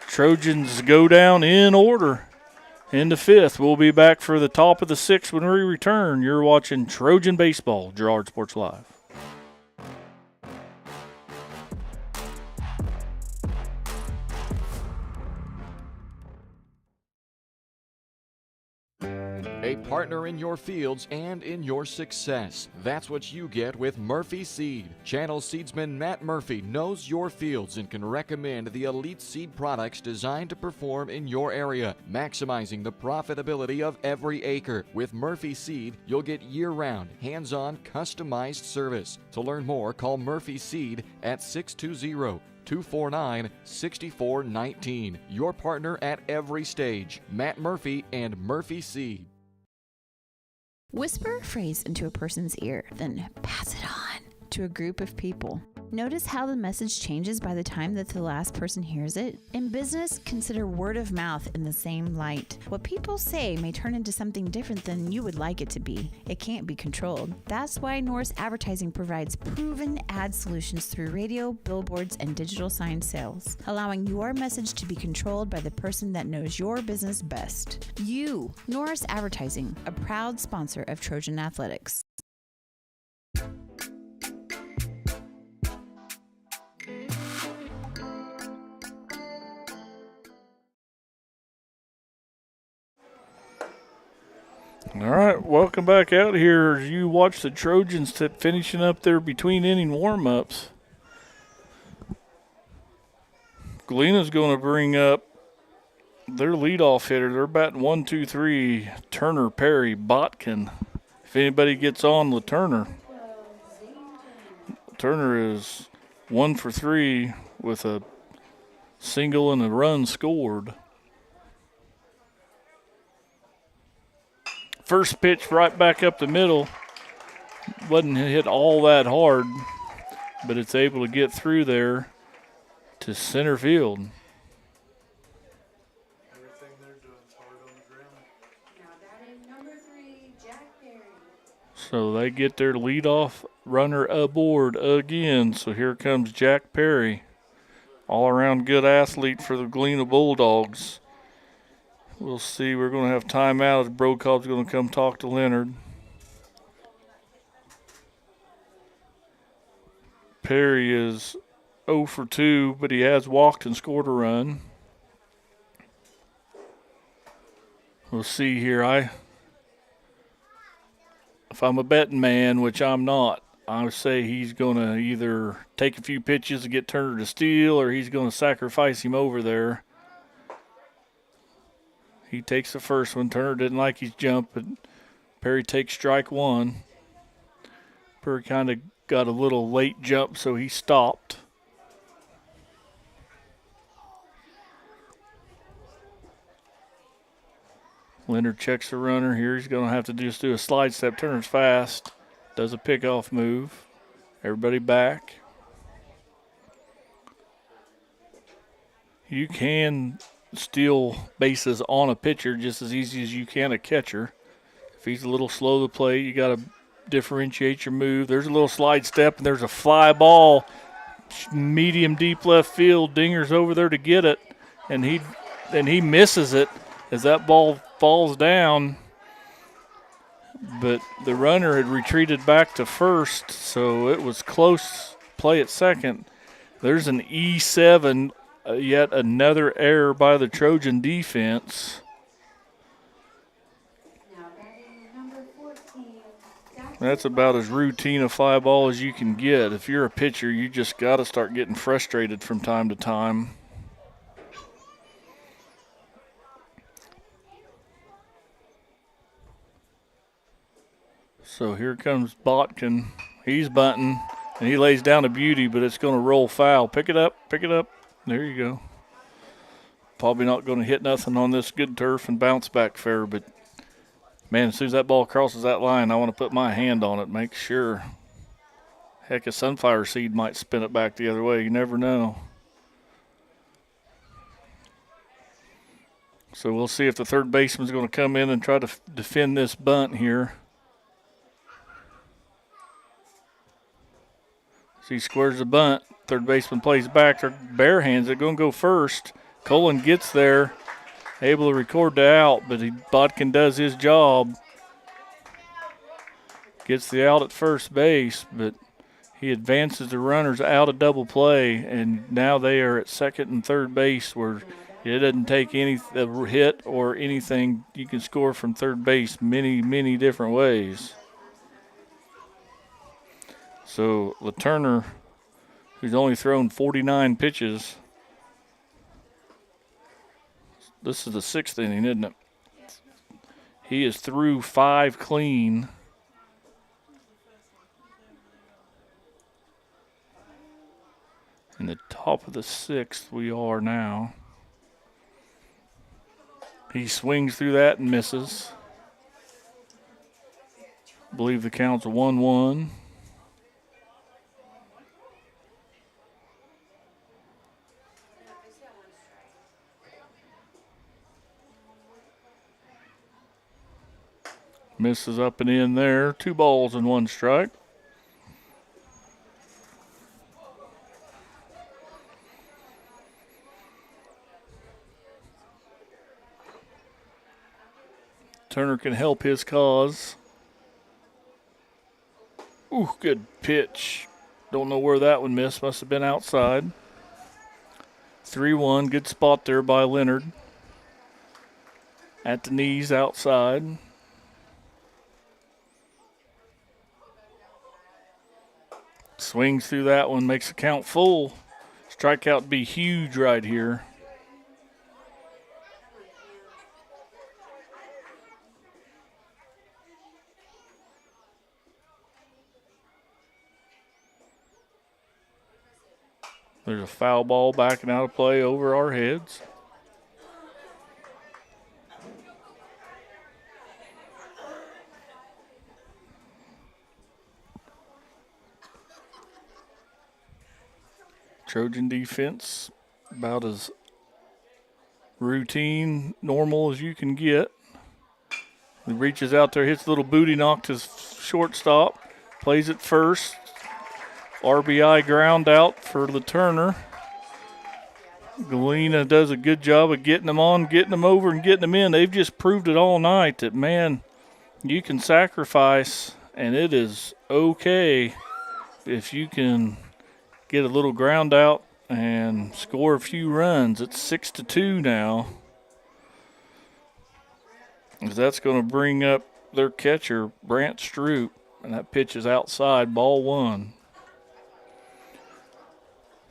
Trojans go down in order in the 5th. We'll be back for the top of the 6th when we return. You're watching Trojan Baseball, Girard Sports Live. A partner in your fields and in your success. That's what you get with Murphy Seed. Channel seedsman Matt Murphy knows your fields and can recommend the elite seed products designed to perform in your area, maximizing the profitability of every acre. With Murphy Seed, you'll get year-round, hands-on, customized service. To learn more, call Murphy Seed at 620-249-6419. Your partner at every stage. Matt Murphy and Murphy Seed. Whisper a phrase into a person's ear, then pass it on to a group of people. Notice how the message changes by the time that the last person hears it? In business, consider word of mouth in the same light. What people say may turn into something different than you would like it to be. It can't be controlled. That's why Norris Advertising provides proven ad solutions through radio, billboards, and digital sign sales, allowing your message to be controlled by the person that knows your business best. You, Norris Advertising, a proud sponsor of Trojan Athletics. All right, welcome back out here as you watch the Trojans finishing up their between-inning warm-ups. Galena's going to bring up their leadoff hitter. They're batting 1, 2, 3, Turner, Perry, Botkin. If anybody gets on with Turner, Turner is 1 for 3 with a single and a run scored. First pitch right back up the middle. Wasn't hit all that hard, but it's able to get through there to center field. Everything they're doing is hard on the ground. Now batting number 3, Jack Perry. So they get their leadoff runner aboard again. So here comes Jack Perry. All-around good athlete for the Galena Bulldogs. We'll see. We're going to have timeout as Brokaub's going to come talk to Leonard. Perry is 0 for 2, but he has walked and scored a run. We'll see here. If I'm a betting man, which I'm not, I would say he's going to either take a few pitches to get Turner to steal, or he's going to sacrifice him over there. He takes the first one. Turner didn't like his jump, but Perry takes strike one. Perry kind of got a little late jump, so he stopped. Leonard checks the runner here. He's going to have to just do a slide step. Turner's fast. Does a pickoff move. Everybody back. You can steal bases on a pitcher just as easy as you can a catcher. If he's a little slow to play, you got to differentiate your move. There's a little slide step, and there's a fly ball, medium deep left field. Dinger's over there to get it, and he misses it as that ball falls down. But the runner had retreated back to first, so it was close play at second. There's an E7. Yet another error by the Trojan defense. That's about as routine a fly ball as you can get. If you're a pitcher, you just got to start getting frustrated from time to time. So here comes Botkin. He's bunting, and he lays down a beauty, but it's going to roll foul. Pick it up, pick it up. There you go. Probably not going to hit nothing on this good turf and bounce back fair, but, man, as soon as that ball crosses that line, I want to put my hand on it, make sure. Heck, a sunflower seed might spin it back the other way. You never know. So we'll see if the third baseman's going to come in and try to defend this bunt here. So he squares the bunt. Third baseman plays back. They're bare hands. They're going to go first. Colin gets there, able to record the out, but Botkin does his job. Gets the out at first base, but he advances the runners out of double play, and now they are at second and third base where It doesn't take a hit or anything. You can score from third base many, many different ways. So LaTurner, who's only thrown 49 pitches, this is the 6th inning, isn't it? He is through 5 clean. In the top of the 6th we are now. He swings through that and misses. I believe the count's 1-1. Misses up and in there. 2 balls and 1 strike. Turner can help his cause. Ooh, good pitch. Don't know where that one missed. Must have been outside. 3-1. Good spot there by Leonard. At the knees outside. Swings through that one. Makes the count full. Strikeout would be huge right here. There's a foul ball backing out of play over our heads. Trojan defense about as routine, normal as you can get. He reaches out there, hits a little booty knock to shortstop, plays it first. RBI ground out for LaTurner. Galena does a good job of getting them on, getting them over, and getting them in. They've just proved it all night that, man, you can sacrifice, and it is okay if you can get a little ground out and score a few runs. It's 6-2 now. That's going to bring up their catcher, Brant Stroop, and that pitch is outside, ball 1.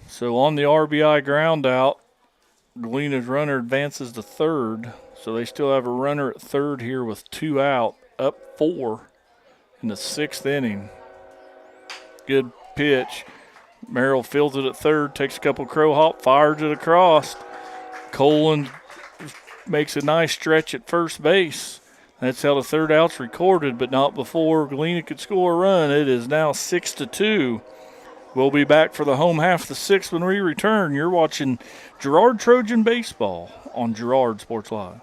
So on the RBI ground out, Galena's runner advances to third. So they still have a runner at third here with 2 out, up 4 in the 6th inning. Good pitch. Merrill fields it at third, takes a couple crow hop, fires it across. Colin makes a nice stretch at first base. That's how the third out's recorded, but not before Galena could score a run. It is now 6-2. We'll be back for the home half of the 6th when we return. You're watching Girard Trojan Baseball on Girard Sports Live.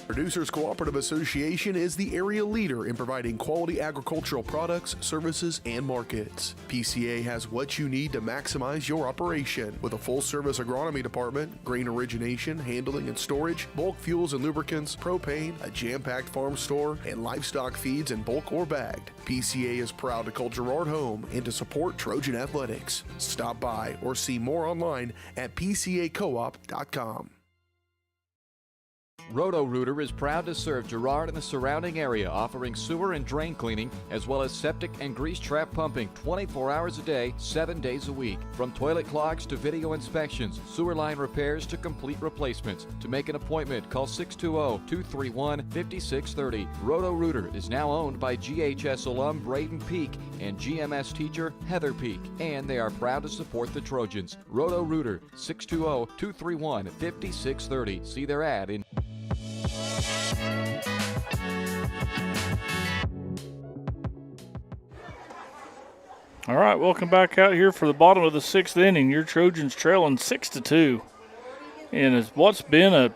Producers Cooperative Association is the area leader in providing quality agricultural products, services, and markets. PCA has what you need to maximize your operation with a full-service agronomy department, grain origination, handling and storage, bulk fuels and lubricants, propane, a jam-packed farm store, and livestock feeds in bulk or bagged. PCA is proud to call Girard home and to support Trojan athletics. Stop by or see more online at pcacoop.com. Roto-Rooter is proud to serve Girard and the surrounding area, offering sewer and drain cleaning, as well as septic and grease trap pumping 24 hours a day, 7 days a week. From toilet clogs to video inspections, sewer line repairs to complete replacements. To make an appointment, call 620-231-5630. Roto-Rooter is now owned by GHS alum Braden Peak and GMS teacher Heather Peak, and they are proud to support the Trojans. Roto-Rooter, 620-231-5630. See their ad in. All right, welcome back out here for the bottom of the 6th inning. Your Trojans trailing 6-2. And it's what's been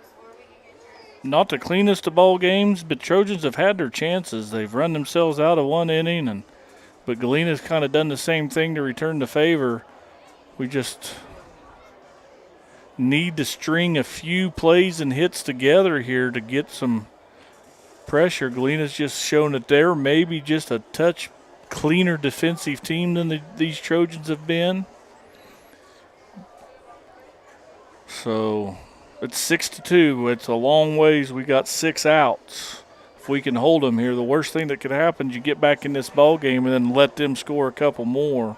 not the cleanest of ball games, but Trojans have had their chances. They've run themselves out of 1 inning, but Galena's kind of done the same thing to return the favor. We just need to string a few plays and hits together here to get some pressure. Galena's just shown that they're maybe just a touch cleaner defensive team than these Trojans have been. So it's 6-2. It's a long ways. We got 6 outs. If we can hold them here, the worst thing that could happen is you get back in this ball game and then let them score a couple more.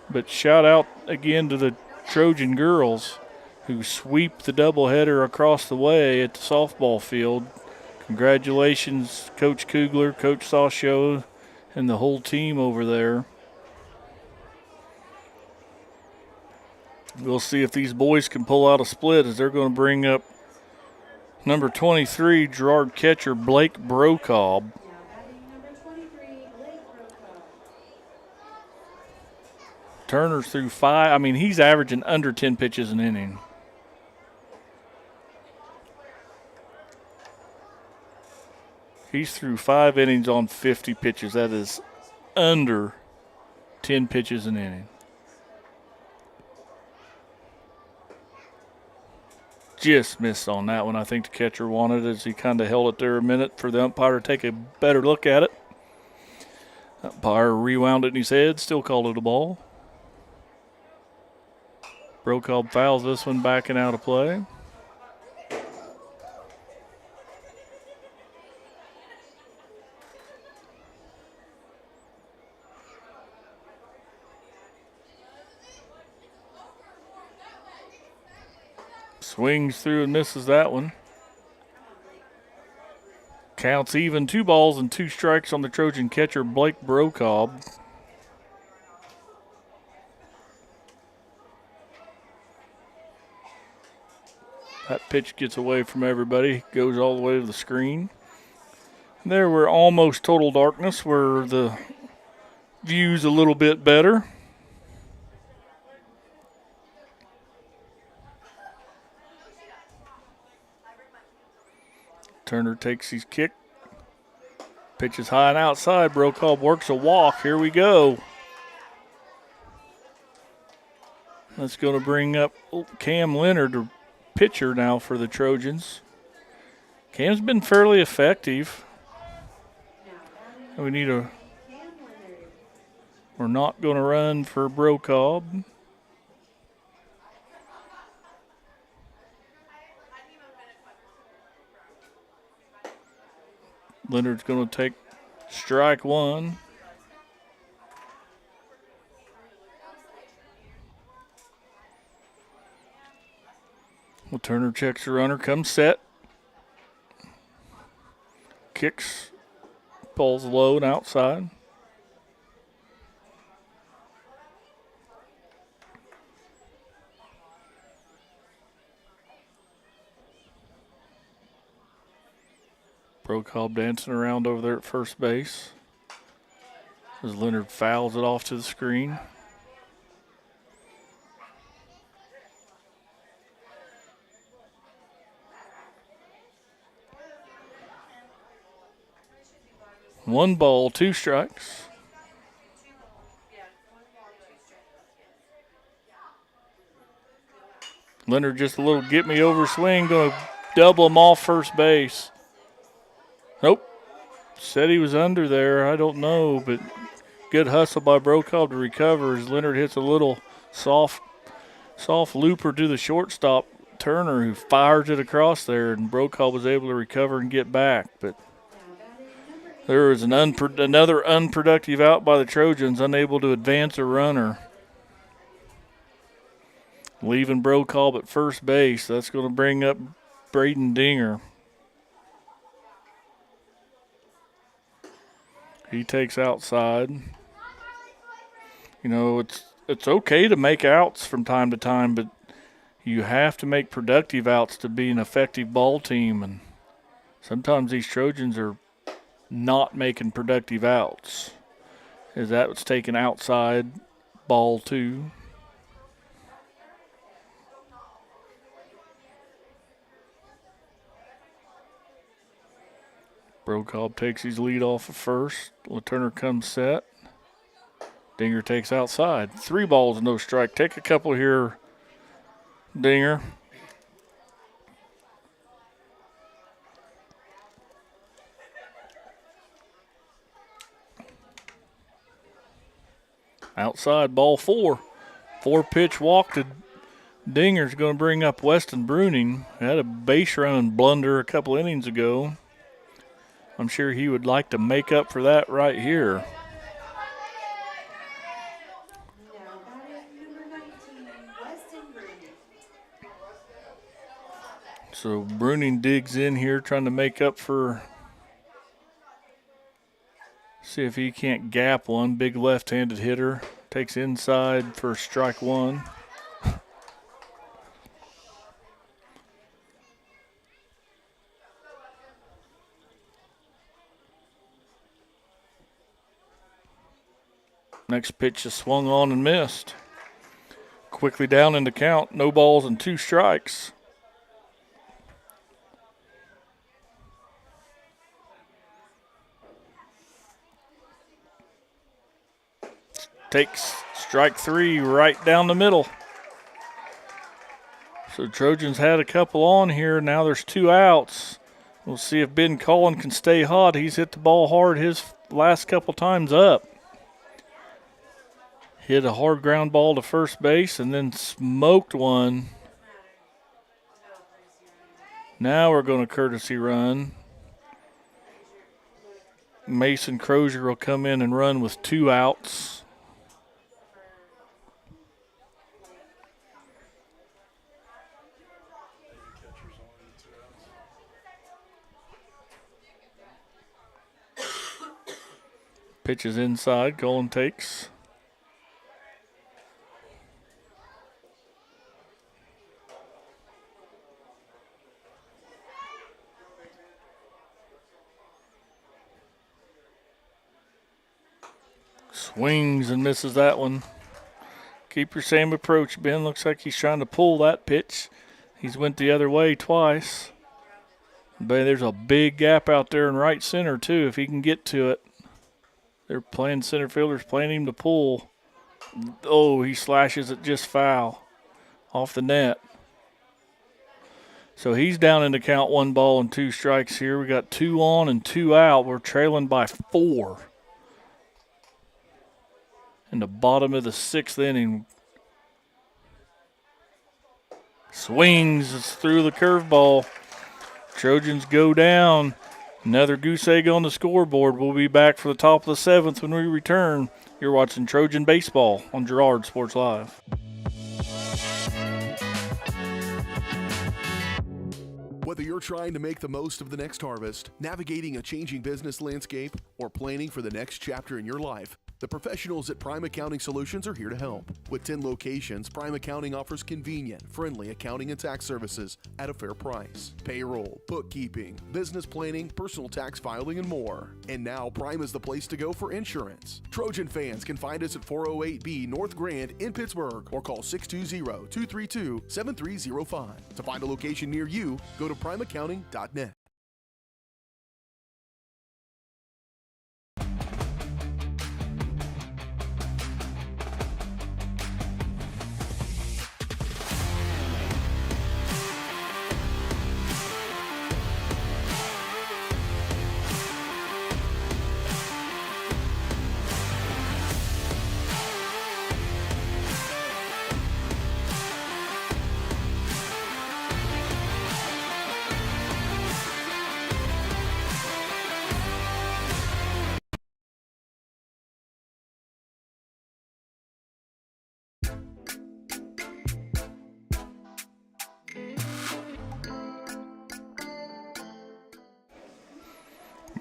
But shout out again to the Trojan girls who sweep the doubleheader across the way at the softball field. Congratulations, Coach Kugler, Coach Sasho, and the whole team over there. We'll see if these boys can pull out a split as they're going to bring up number 23, Girard catcher Blake Brokaw. Turner's through 5. I mean, he's averaging under 10 pitches an inning. He's through 5 innings on 50 pitches. That is under 10 pitches an inning. Just missed on that one. I think the catcher wanted it as he kind of held it there a minute for the umpire to take a better look at it. Umpire rewound it in his head, still called it a ball. Brokaw fouls this one back and out of play. Swings through and misses that one. Counts even, 2 balls and 2 strikes on the Trojan catcher, Blake Brokaw. That pitch gets away from everybody, goes all the way to the screen. There we're almost total darkness where the view's a little bit better. Turner takes his kick. Pitches high and outside. Brokaw works a walk. Here we go. That's going to bring up Cam Leonard, the pitcher now for the Trojans. Cam's been fairly effective. We're not going to run for Brokaw. Leonard's going to take strike 1. Well, Turner checks the runner, comes set. Kicks, pulls low and outside. Brokaw dancing around over there at first base as Leonard fouls it off to the screen. One ball, 2 strikes. Leonard just a little get me over swing, going to double him off first base. Nope. Said he was under there. I don't know, but good hustle by Brokaw to recover as Leonard hits a little soft looper to the shortstop, Turner, who fires it across there, and Brokaw was able to recover and get back. But there was another unproductive out by the Trojans, unable to advance a runner. Leaving Brokaw at first base. That's going to bring up Braden Dinger. He takes outside. You know, it's okay to make outs from time to time, but you have to make productive outs to be an effective ball team. And sometimes these Trojans are not making productive outs. As that was taken outside, ball 2. Brokaw takes his lead off of first. Turner comes set. Dinger takes outside. 3 balls, no strike. Take a couple here, Dinger. Outside, ball 4. 4-pitch walk to Dinger's going to bring up Weston Bruning. Had a base running blunder a couple innings ago. I'm sure he would like to make up for that right here. So Bruning digs in here trying to make up for, see if he can't gap one. Big left-handed hitter. Takes inside for strike 1. Next pitch is swung on and missed. Quickly down in the count. No balls and 2 strikes. Takes strike 3 right down the middle. So Trojans had a couple on here. Now there's 2 outs. We'll see if Ben Collin can stay hot. He's hit the ball hard his last couple times up. Hit a hard ground ball to first base and then smoked one. Now we're going to courtesy run. Mason Crozier will come in and run with 2 outs. Pitches inside, Colin takes. Swings and misses that one. Keep your same approach, Ben. Looks like he's trying to pull that pitch. He's went the other way twice. But there's a big gap out there in right center, too, if he can get to it. They're playing center fielders, playing him to pull. Oh, he slashes it just foul off the net. So he's down in the count, 1 ball and 2 strikes here. We got 2 on and 2 out. We're trailing by 4. In the bottom of the 6th inning. Swings, it's through the curveball. Trojans go down. Another goose egg on the scoreboard. We'll be back for the top of the 7th when we return. You're watching Trojan Baseball on Girard Sports Live. Whether you're trying to make the most of the next harvest, navigating a changing business landscape, or planning for the next chapter in your life, the professionals at Prime Accounting Solutions are here to help. With 10 locations, Prime Accounting offers convenient, friendly accounting and tax services at a fair price. Payroll, bookkeeping, business planning, personal tax filing, and more. And now Prime is the place to go for insurance. Trojan fans can find us at 408B North Grand in Pittsburgh or call 620-232-7305. To find a location near you, go to primeaccounting.net.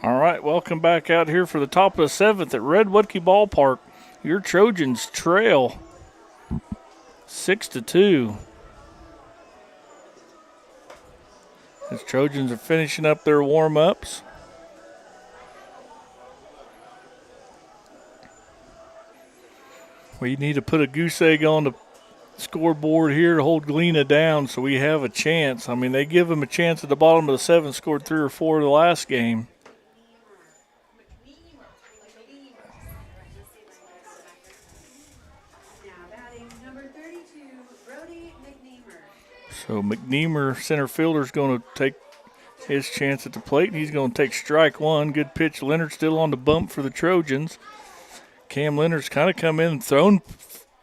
All right, welcome back out here for the top of the 7th at Red Woodkey Ballpark. Your Trojans trail 6-2. As Trojans are finishing up their warm-ups. We need to put a goose egg on the scoreboard here to hold Galena down so we have a chance. I mean, they give them a chance at the bottom of the 7th, scored 3 or 4 the last game. So McNeemer, center fielder, is going to take his chance at the plate. He's going to take strike 1. Good pitch. Leonard still on the bump for the Trojans. Cam Leonard's kind of come in and thrown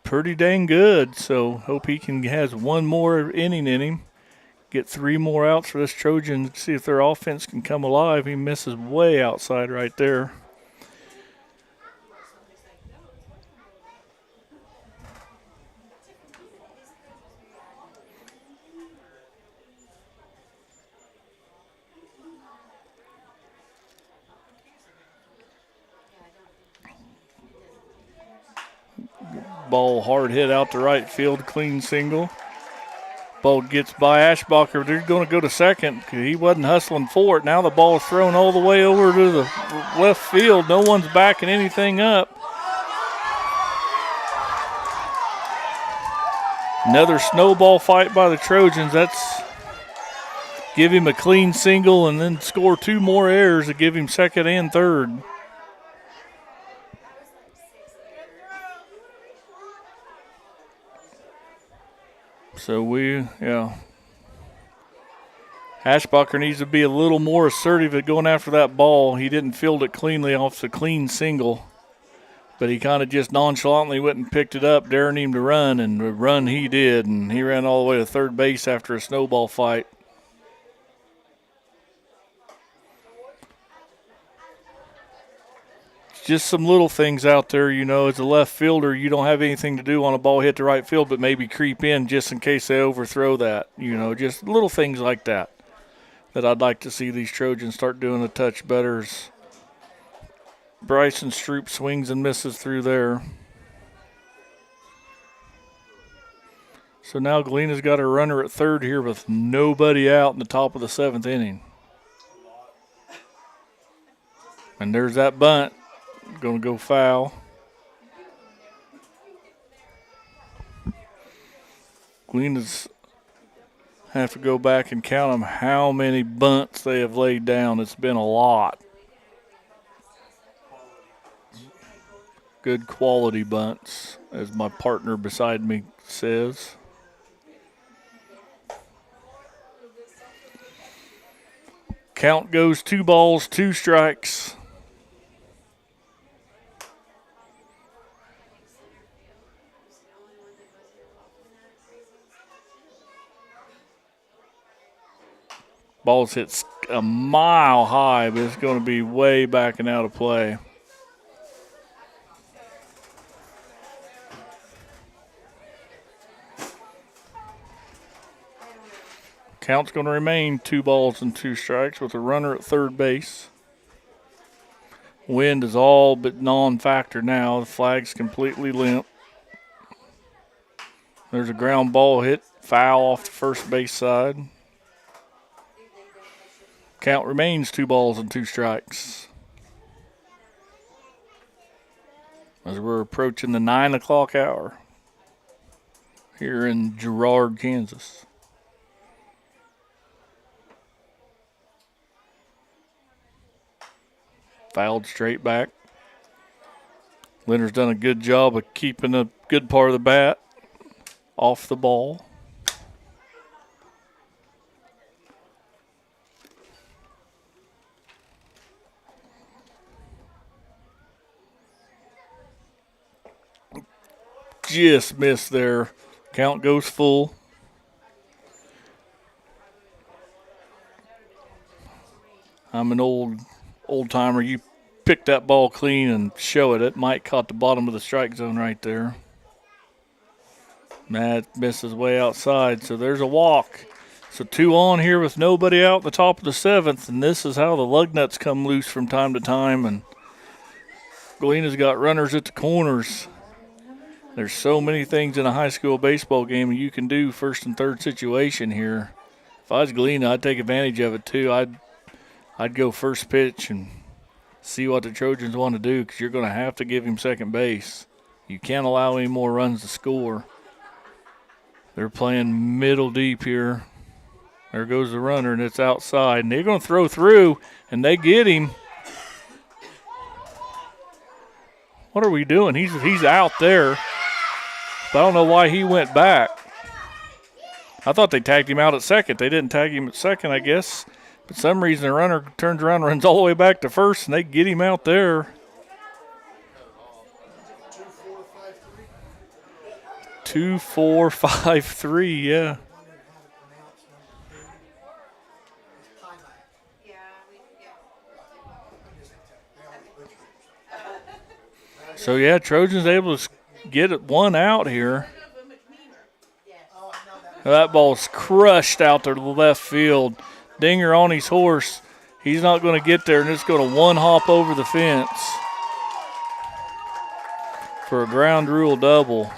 pretty dang good, so hope he has one more inning in him. Get 3 more outs for this Trojan, see if their offense can come alive. He misses way outside right there. Ball hard hit out to right field, clean single. Ball gets by Ashbacher. They're going to go to second. He wasn't hustling for it. Now the ball is thrown all the way over to the left field. No one's backing anything up. Another snowball fight by the Trojans. That's give him a clean single and then score 2 more errors to give him second and third. So Ashbacher needs to be a little more assertive at going after that ball. He didn't field it cleanly off the clean single, but he kind of just nonchalantly went and picked it up, daring him to run, and the run he did, and he ran all the way to third base after a snowball fight. Just some little things out there, as a left fielder, you don't have anything to do on a ball hit to right field but maybe creep in just in case they overthrow that. Just little things like that I'd like to see these Trojans start doing a touch better. Bryson Stroop swings and misses through there. So now Galena's got a runner at third here with nobody out in the top of the 7th inning. And there's that bunt. Going to go foul. Galena's have to go back and count them how many bunts they have laid down. It's been a lot. Good quality bunts, as my partner beside me says. Count goes 2 balls, 2 strikes. Ball's hit a mile high, but it's going to be way back and out of play. Count's going to remain 2 balls and 2 strikes with a runner at third base. Wind is all but non-factor now. The flag's completely limp. There's a ground ball hit foul off the first base side. Count remains 2 balls and 2 strikes. As we're approaching the 9 o'clock hour here in Girard, Kansas. Fouled straight back. Leonard's done a good job of keeping a good part of the bat off the ball. Just missed there. Count goes full. I'm an old timer. You pick that ball clean and show it. It might caught the bottom of the strike zone right there. That misses way outside, so there's a walk. So 2 on here with nobody out at the top of the 7th, and this is how the lug nuts come loose from time to time. And Galena's got runners at the corners. There's so many things in a high school baseball game you can do first and third situation here. If I was Galena, I'd take advantage of it too. I'd go first pitch and see what the Trojans want to do, because you're going to have to give him second base. You can't allow any more runs to score. They're playing middle deep here. There goes the runner, and it's outside. And they're going to throw through, and they get him. What are we doing? He's out there. But I don't know why he went back. I thought they tagged him out at second. They didn't tag him at second, I guess. For some reason, the runner turns around and runs all the way back to first, and they get him out there. 2, 4, 5, 3, yeah. So, yeah, Trojans able to get it one out here. That ball's crushed out to the left field. Dinger on his horse. He's not going to get there, and it's going to one hop over the fence for a ground rule double.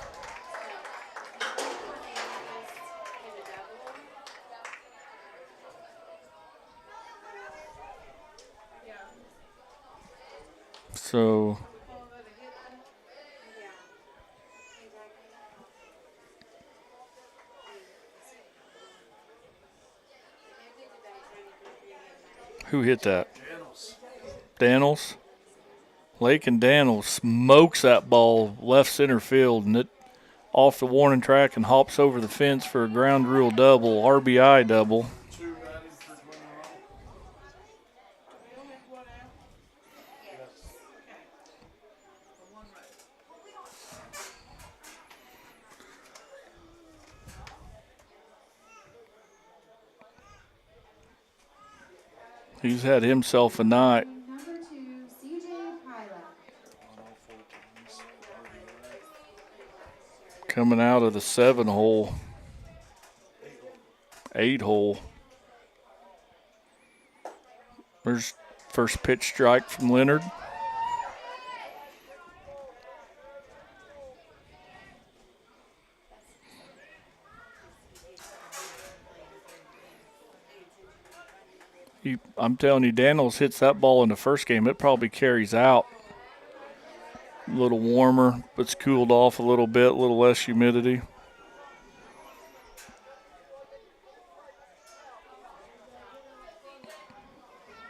So who hit that? Daniels. Lake and Daniels smokes that ball left center field, and it off the warning track and hops over the fence for a ground rule double, RBI double. He's had himself a night. Coming out of the 7-hole, 8-hole. There's first pitch strike from Leonard. I'm telling you, Daniels hits that ball in the first game, it probably carries out. A little warmer, but it's cooled off a little bit, a little less humidity.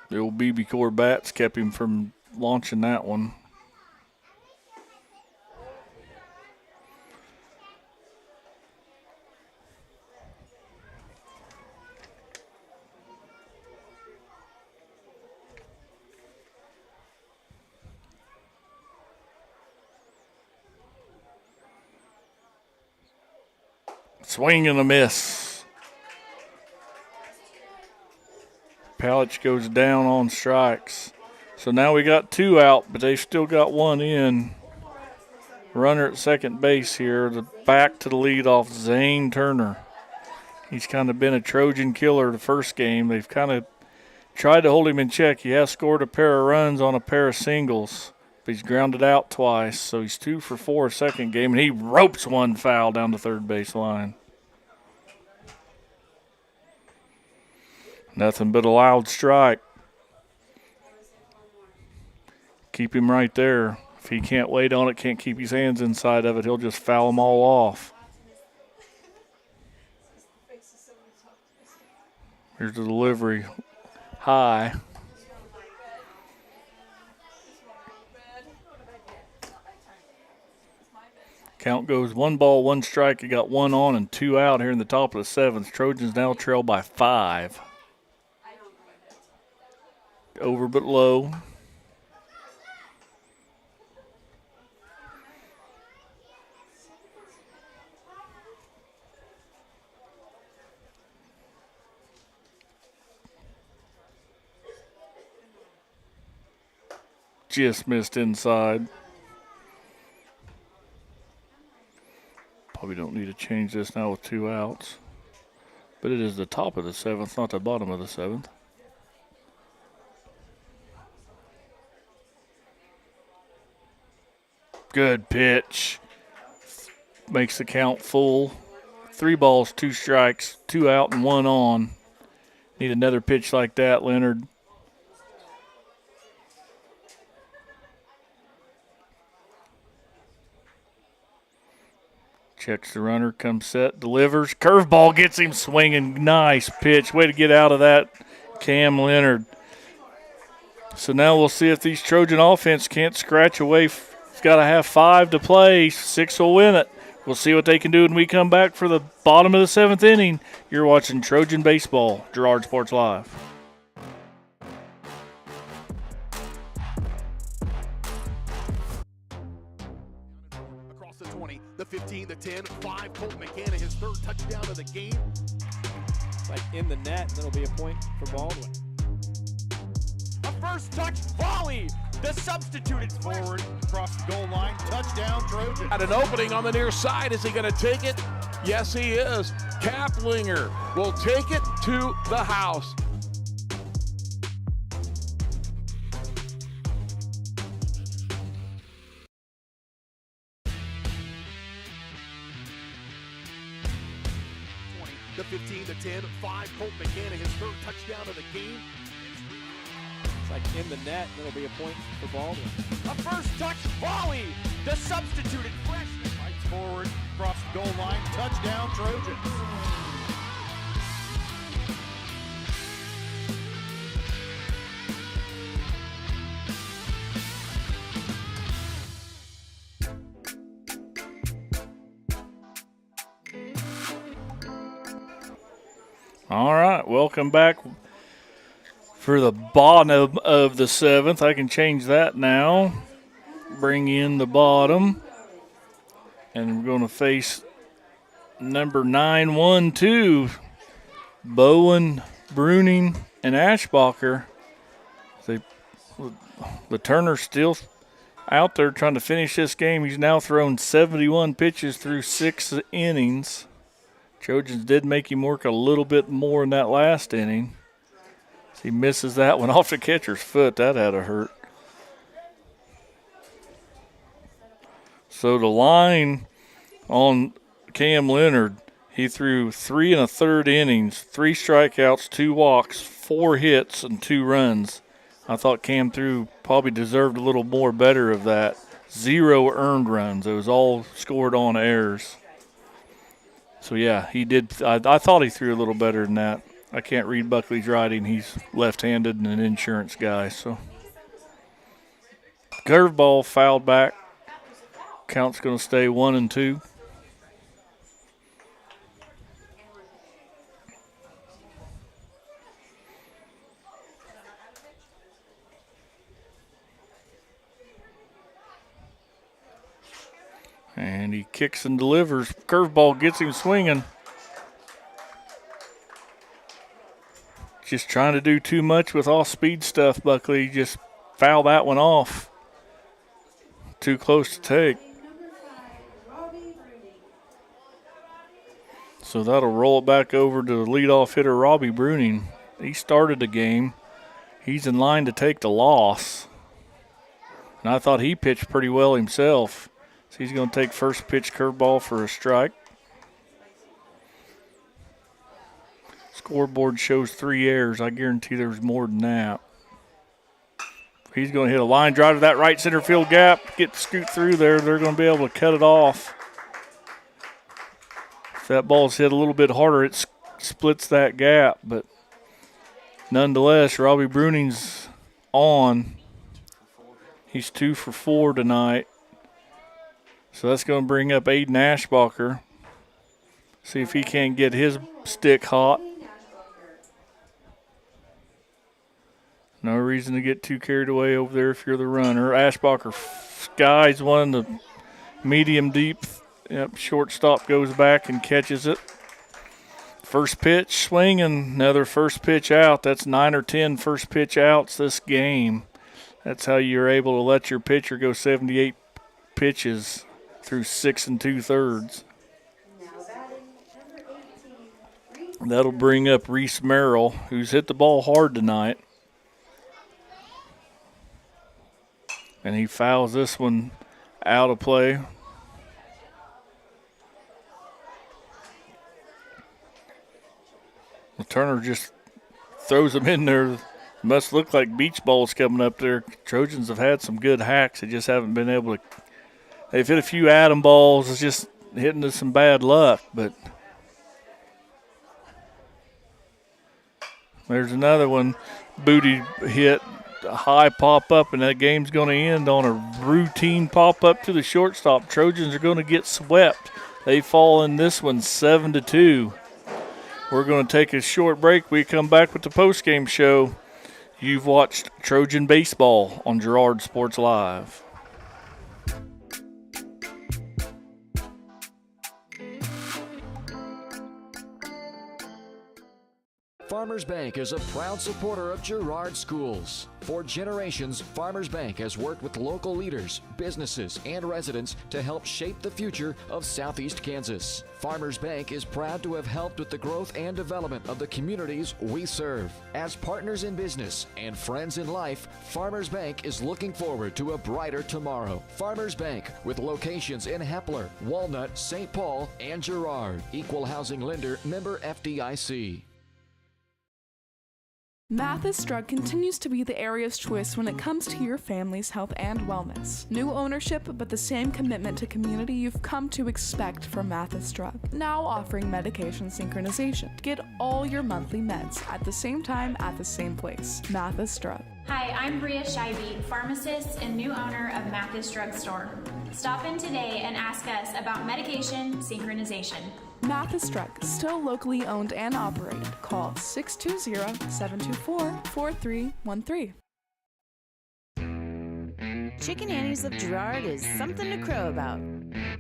The old BB Core bats kept him from launching that one. Swing and a miss. Palich goes down on strikes. So now we got 2 out, but they've still got 1 in. Runner at second base here. Back to the leadoff, Zane Turner. He's kind of been a Trojan killer the first game. They've kind of tried to hold him in check. He has scored a pair of runs on a pair of singles, but he's grounded out twice. So he's 2 for 4 second game, and he ropes one foul down the third base line. Nothing but a loud strike. Keep him right there. If he can't wait on it, can't keep his hands inside of it, he'll just foul them all off. Here's the delivery. High. Count goes 1 ball, 1 strike. You got 1 on and 2 out here in the top of the 7th. Trojans now trail by 5. Over but low. Just missed inside. Probably don't need to change this now with 2 outs. But it is the top of the 7th, not the bottom of the 7th. Good pitch. Makes the count full. 3 balls, 2 strikes, 2 out and 1 on. Need another pitch like that, Leonard. Checks the runner, comes set, delivers. Curveball gets him swinging. Nice pitch. Way to get out of that, Cam Leonard. So now we'll see if these Trojan offense can't scratch away. It's got to have 5 to play. 6 will win it. We'll see what they can do when we come back for the bottom of the 7th inning. You're watching Trojan Baseball, Girard Sports Live. The 15, to 10, 5, Colton McCann, his third touchdown of the game. It's like in the net, and then it'll be a point for Baldwin. A first touch volley. The substituted Forward, across the goal line, touchdown Trojans. Got an opening on the near side. Is he going to take it? Yes, he is. Kaplinger will take it to the house. The 15 to 10, 5, Colton McCann, his third touchdown of the game. It's like in the net, and it'll be a point for Baldwin. A first touch volley. The substituted freshman Fights forward, across the goal line, touchdown Trojans. All right, welcome back for the bottom of the 7th. I can change that now. Bring in the bottom. And we're going to face number 9-1-2, Bowen, Bruning, and Ashbacher. The Turner's still out there trying to finish this game. He's now thrown 71 pitches through 6 innings. Trojans did make him work a little bit more in that last inning. He misses that one off the catcher's foot. That had to hurt. So the line on Cam Leonard, he threw 3 1/3 innings, 3 strikeouts, 2 walks, 4 hits, and 2 runs. I thought Cam probably deserved a little more better of that. 0 earned runs. It was all scored on errors. So, yeah, he did. I thought he threw a little better than that. I can't read Buckley's writing. He's left-handed and an insurance guy. So, curveball fouled back. Count's going to stay 1-2. And he kicks and delivers. Curveball gets him swinging. Just trying to do too much with off-speed stuff, Buckley. Just foul that one off. Too close to take. So that'll roll it back over to the leadoff hitter, Robbie Bruning. He started the game. He's in line to take the loss. And I thought he pitched pretty well himself. So he's going to take first pitch curveball for a strike. Scoreboard shows 3 errors. I guarantee there's more than that. He's going to hit a line drive to that right center field gap. Scoot through there. They're going to be able to cut it off. If that ball's hit a little bit harder, it splits that gap. But nonetheless, Robbie Bruning's on. He's 2 for 4 tonight. So that's going to bring up Aiden Ashbacher. See if he can't get his stick hot. No reason to get too carried away over there if you're the runner. Ashbacher skies one, the medium deep. Yep, shortstop goes back and catches it. First pitch swinging, another first pitch out. That's 9 or 10 first pitch outs this game. That's how you're able to let your pitcher go 78 pitches through 6 2/3. That'll bring up Reese Merrill, who's hit the ball hard tonight. And he fouls this one out of play. Well, Turner just throws them in there. Must look like beach balls coming up there. Trojans have had some good hacks. They just haven't been able to. They've hit a few atom balls. It's just hitting to some bad luck. But there's another one. Booty hit. A high pop-up, and that game's going to end on a routine pop-up to the shortstop. Trojans are going to get swept. They fall in this one 7-2. We're going to take a short break. We come back with the post-game show. You've watched Trojan Baseball on Girard Sports Live. Farmers Bank is a proud supporter of Girard schools. For generations, Farmers Bank has worked with local leaders, businesses, and residents to help shape the future of Southeast Kansas. Farmers Bank is proud to have helped with the growth and development of the communities we serve. As partners in business and friends in life, Farmers Bank is looking forward to a brighter tomorrow. Farmers Bank, with locations in Hepler, Walnut, St. Paul, and Girard. Equal housing lender, member FDIC. Mathis Drug continues to be the area's choice when it comes to your family's health and wellness. New ownership, but the same commitment to community you've come to expect from Mathis Drug. Now offering medication synchronization. Get all your monthly meds at the same time at the same place. Mathis Drug. Hi, I'm Bria Scheibe, pharmacist and new owner of Mathis Drug Store. Stop in today and ask us about medication synchronization. Mathis Drug, still locally owned and operated. Call 620-724-4313. Chicken Annie's of Girard is something to crow about.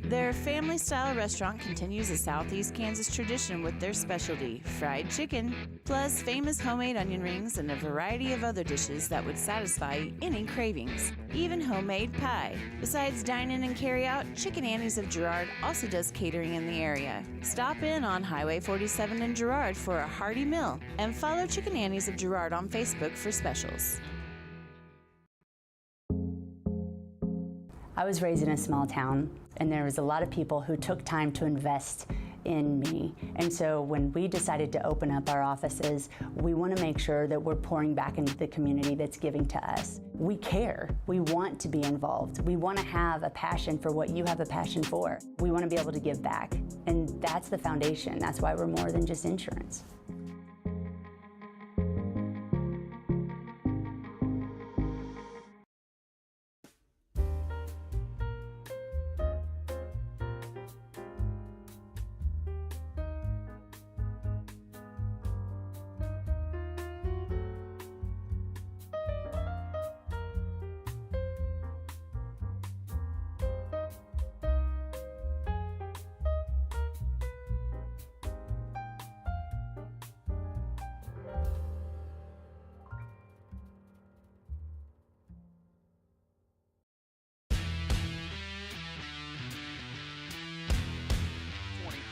Their family-style restaurant continues a Southeast Kansas tradition with their specialty, fried chicken, plus famous homemade onion rings and a variety of other dishes that would satisfy any cravings, even homemade pie. Besides dine-in and carry-out, Chicken Annie's of Girard also does catering in the area. Stop in on Highway 47 in Girard for a hearty meal, and follow Chicken Annie's of Girard on Facebook for specials. I was raised in a small town, and there was a lot of people who took time to invest in me. And so when we decided to open up our offices, we want to make sure that we're pouring back into the community that's giving to us. We care. We want to be involved. We want to have a passion for what you have a passion for. We want to be able to give back. And that's the foundation. That's why we're more than just insurance.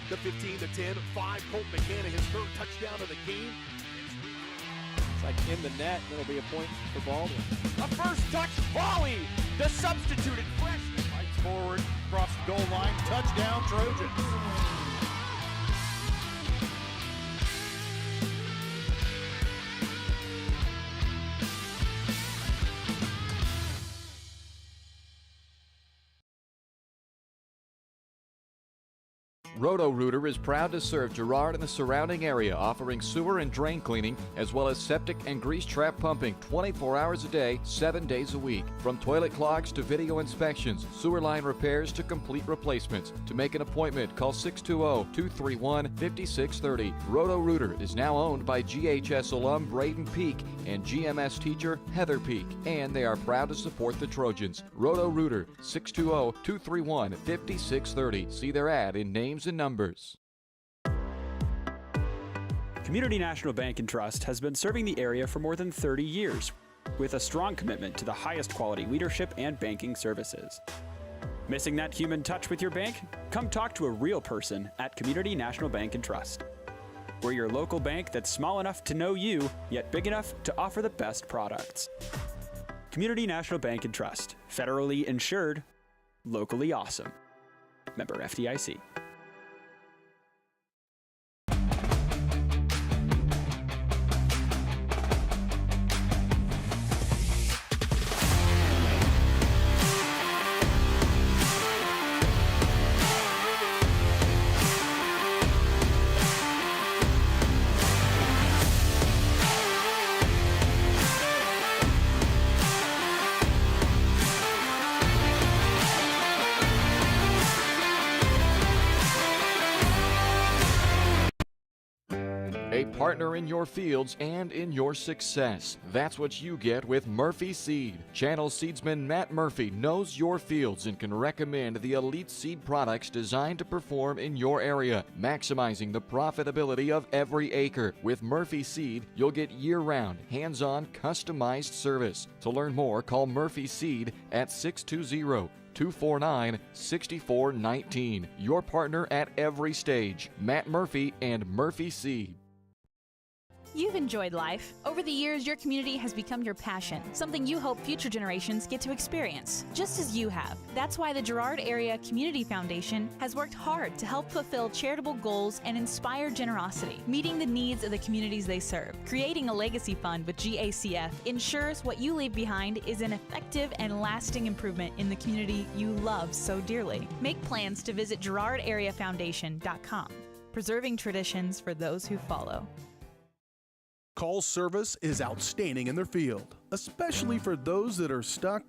The 15-10, 5, Colt McKenna, his third touchdown of the game. It's like in the net, and it'll be a point for Baldwin. A first touch volley. The substituted freshman fights forward across the goal line. Touchdown, Trojans. Roto-Rooter is proud to serve Girard and the surrounding area, offering sewer and drain cleaning, as well as septic and grease trap pumping 24 hours a day, 7 days a week. From toilet clogs to video inspections, sewer line repairs to complete replacements. To make an appointment, call 620-231-5630. Roto-Rooter is now owned by GHS alum Braden Peak and GMS teacher Heather Peak, and they are proud to support the Trojans. Roto-Rooter, 620-231-5630. See their ad in names and numbers. Community National Bank and Trust has been serving the area for more than 30 years with a strong commitment to the highest quality leadership and banking services. Missing that human touch with your bank? Come talk to a real person at Community National Bank and Trust. We're your local bank that's small enough to know you, yet big enough to offer the best products. Community National Bank and Trust. Federally insured, locally awesome. Member FDIC. a partner in your fields and in your success. That's what you get with Murphy Seed. Channel seedsman Matt Murphy knows your fields and can recommend the elite seed products designed to perform in your area, maximizing the profitability of every acre. With Murphy Seed, you'll get year-round, hands-on, customized service. To learn more, call Murphy Seed at 620-249-6419. Your partner at every stage. Matt Murphy and Murphy Seed. You've enjoyed life. Over the years, your community has become your passion, something you hope future generations get to experience, just as you have. That's why the Girard Area Community Foundation has worked hard to help fulfill charitable goals and inspire generosity, meeting the needs of the communities they serve. Creating a legacy fund with GACF ensures what you leave behind is an effective and lasting improvement in the community you love so dearly. Make plans to visit GirardAreaFoundation.com, preserving traditions for those who follow. Call service is outstanding in their field, especially for those that are stuck,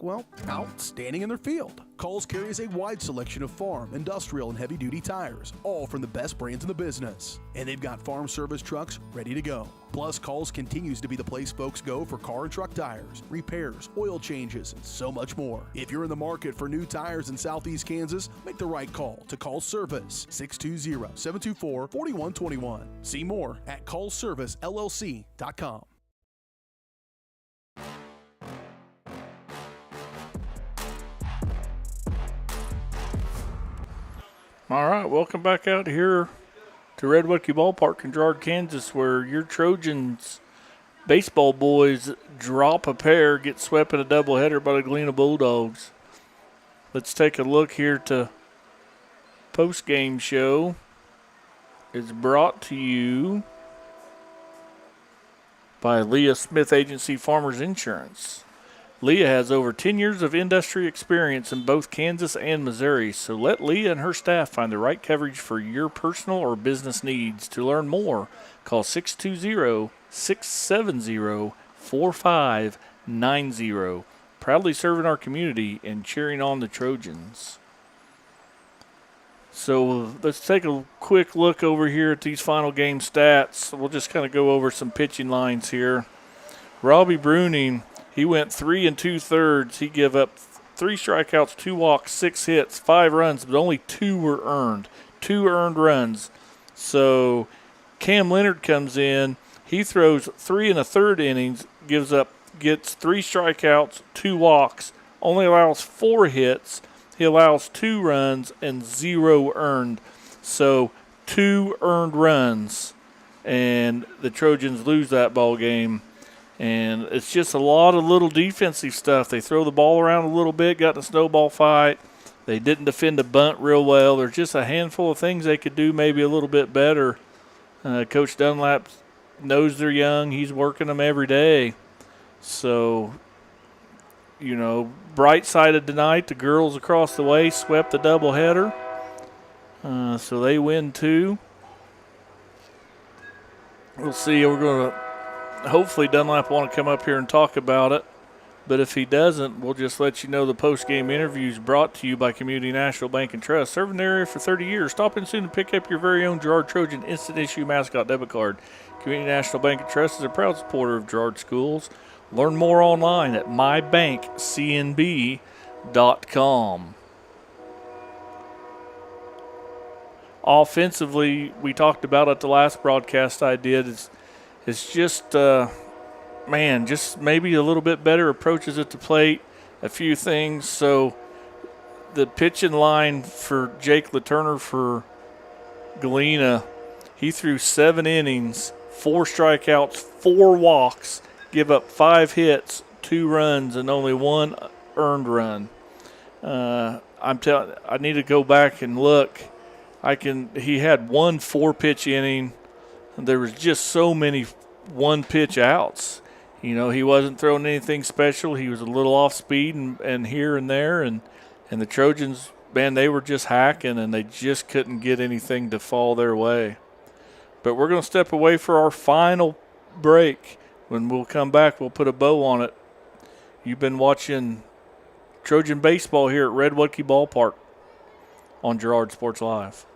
outstanding in their field. Coles carries a wide selection of farm, industrial, and heavy-duty tires, all from the best brands in the business. And they've got farm service trucks ready to go. Plus, Coles continues to be the place folks go for car and truck tires, repairs, oil changes, and so much more. If you're in the market for new tires in Southeast Kansas, make the right call to Coles Service, 620-724-4121. See more at ColesServiceLLC.com. All right, welcome back out here to Red Woodkey Ballpark in Girard, Kansas, where your Trojans baseball boys drop a pair, get swept in a doubleheader by the Galena Bulldogs. Let's take a look here to post-game show. It's brought to you by Leah Smith Agency Farmers Insurance. Leah has over 10 years of industry experience in both Kansas and Missouri, so let Leah and her staff find the right coverage for your personal or business needs. To learn more, call 620-670-4590. Proudly serving our community and cheering on the Trojans. So let's take a quick look over here at these final game stats. We'll just kind of go over some pitching lines here. Robbie Bruning, he went 3 2/3. He gave up 3 strikeouts, 2 walks, 6 hits, 5 runs, but only 2 were earned. 2 earned runs. So Cam Leonard comes in. He throws 3 1/3 innings, gets 3 strikeouts, 2 walks, only allows 4 hits. He allows 2 runs and 0 earned. So 2 earned runs, and the Trojans lose that ball game. And it's just a lot of little defensive stuff. They throw the ball around a little bit, got in a snowball fight. They didn't defend a bunt real well. There's just a handful of things they could do maybe a little bit better. Coach Dunlap knows they're young. He's working them every day. So, bright-sided tonight, the girls across the way swept the doubleheader. So they win 2. We'll see. We're going to hopefully Dunlap want to come up here and talk about it. But if he doesn't, we'll just let you know the post-game interview is brought to you by Community National Bank and Trust. Serving the area for 30 years. Stop in soon and pick up your very own Girard Trojan Instant Issue Mascot Debit Card. Community National Bank and Trust is a proud supporter of Girard schools. Learn more online at mybankcnb.com. Offensively, we talked about it the last broadcast I did. It's just, just maybe a little bit better approaches at the plate, a few things. So the pitching line for Jake LaTurner for Galena, he threw 7 innings, 4 strikeouts, 4 walks, give up 5 hits, 2 runs, and only 1 earned run. I need to go back and look. He had 1 4-pitch inning. There was just so many 1-pitch outs. He wasn't throwing anything special. He was a little off speed and here and there. And the Trojans, man, they were just hacking, and they just couldn't get anything to fall their way. But we're going to step away for our final break. When we'll come back, we'll put a bow on it. You've been watching Trojan baseball here at Red Woodkey Ballpark on Girard Sports Live.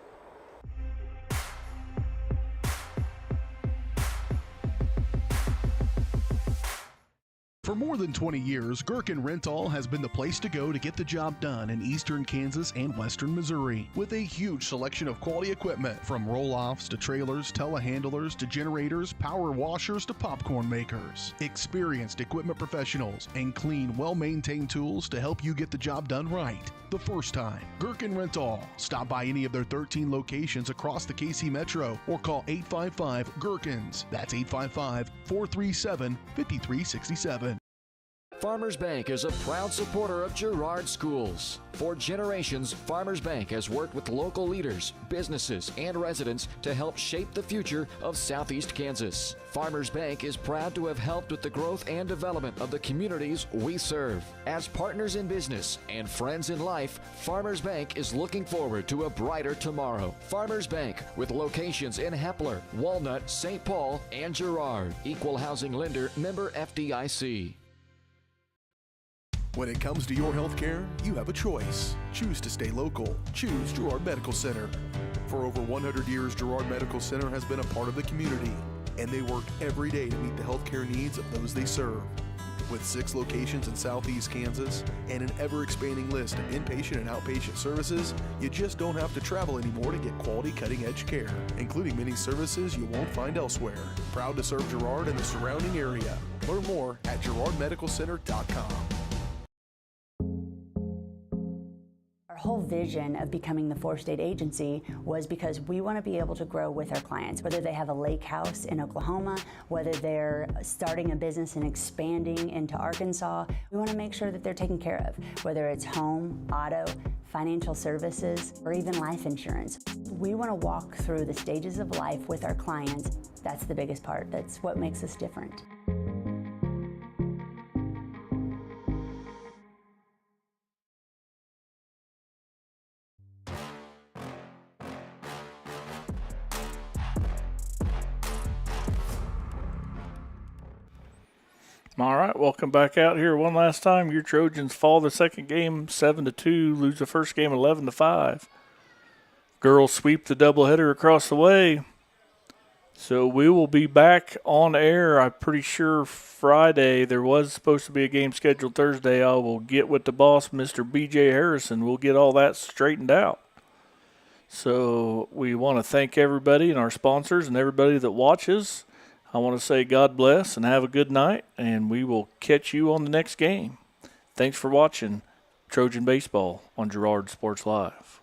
For more than 20 years, Gherkin Rental has been the place to go to get the job done in eastern Kansas and western Missouri. With a huge selection of quality equipment, from roll-offs to trailers, telehandlers to generators, power washers to popcorn makers. Experienced equipment professionals and clean, well-maintained tools to help you get the job done right the first time. Gherkin Rental. Stop by any of their 13 locations across the KC Metro or call 855-GHERKINS. That's 855-437-5367. Farmers Bank is a proud supporter of Girard schools. For generations, Farmers Bank has worked with local leaders, businesses, and residents to help shape the future of Southeast Kansas. Farmers Bank is proud to have helped with the growth and development of the communities we serve. As partners in business and friends in life, Farmers Bank is looking forward to a brighter tomorrow. Farmers Bank, with locations in Hepler, Walnut, St. Paul, and Girard. Equal housing lender, member FDIC. When it comes to your health care, you have a choice. Choose to stay local. Choose Girard Medical Center. For over 100 years, Girard Medical Center has been a part of the community, and they work every day to meet the healthcare needs of those they serve. With 6 locations in Southeast Kansas and an ever-expanding list of inpatient and outpatient services, you just don't have to travel anymore to get quality, cutting-edge care, including many services you won't find elsewhere. Proud to serve Girard and the surrounding area. Learn more at GirardMedicalCenter.com. Our whole vision of becoming the 4-state agency was because we want to be able to grow with our clients, whether they have a lake house in Oklahoma, whether they're starting a business and expanding into Arkansas. We want to make sure that they're taken care of, whether it's home, auto, financial services, or even life insurance. We want to walk through the stages of life with our clients. That's the biggest part. That's what makes us different. All right, welcome back out here one last time. Your Trojans fall the second game 7-2, lose the first game 11-5. Girls sweep the doubleheader across the way. So we will be back on air, I'm pretty sure, Friday. There was supposed to be a game scheduled Thursday. I will get with the boss, Mr. B.J. Harrison. We'll get all that straightened out. So we want to thank everybody and our sponsors and everybody that watches. I want to say God bless and have a good night, and we will catch you on the next game. Thanks for watching Trojan Baseball on Girard Sports Live.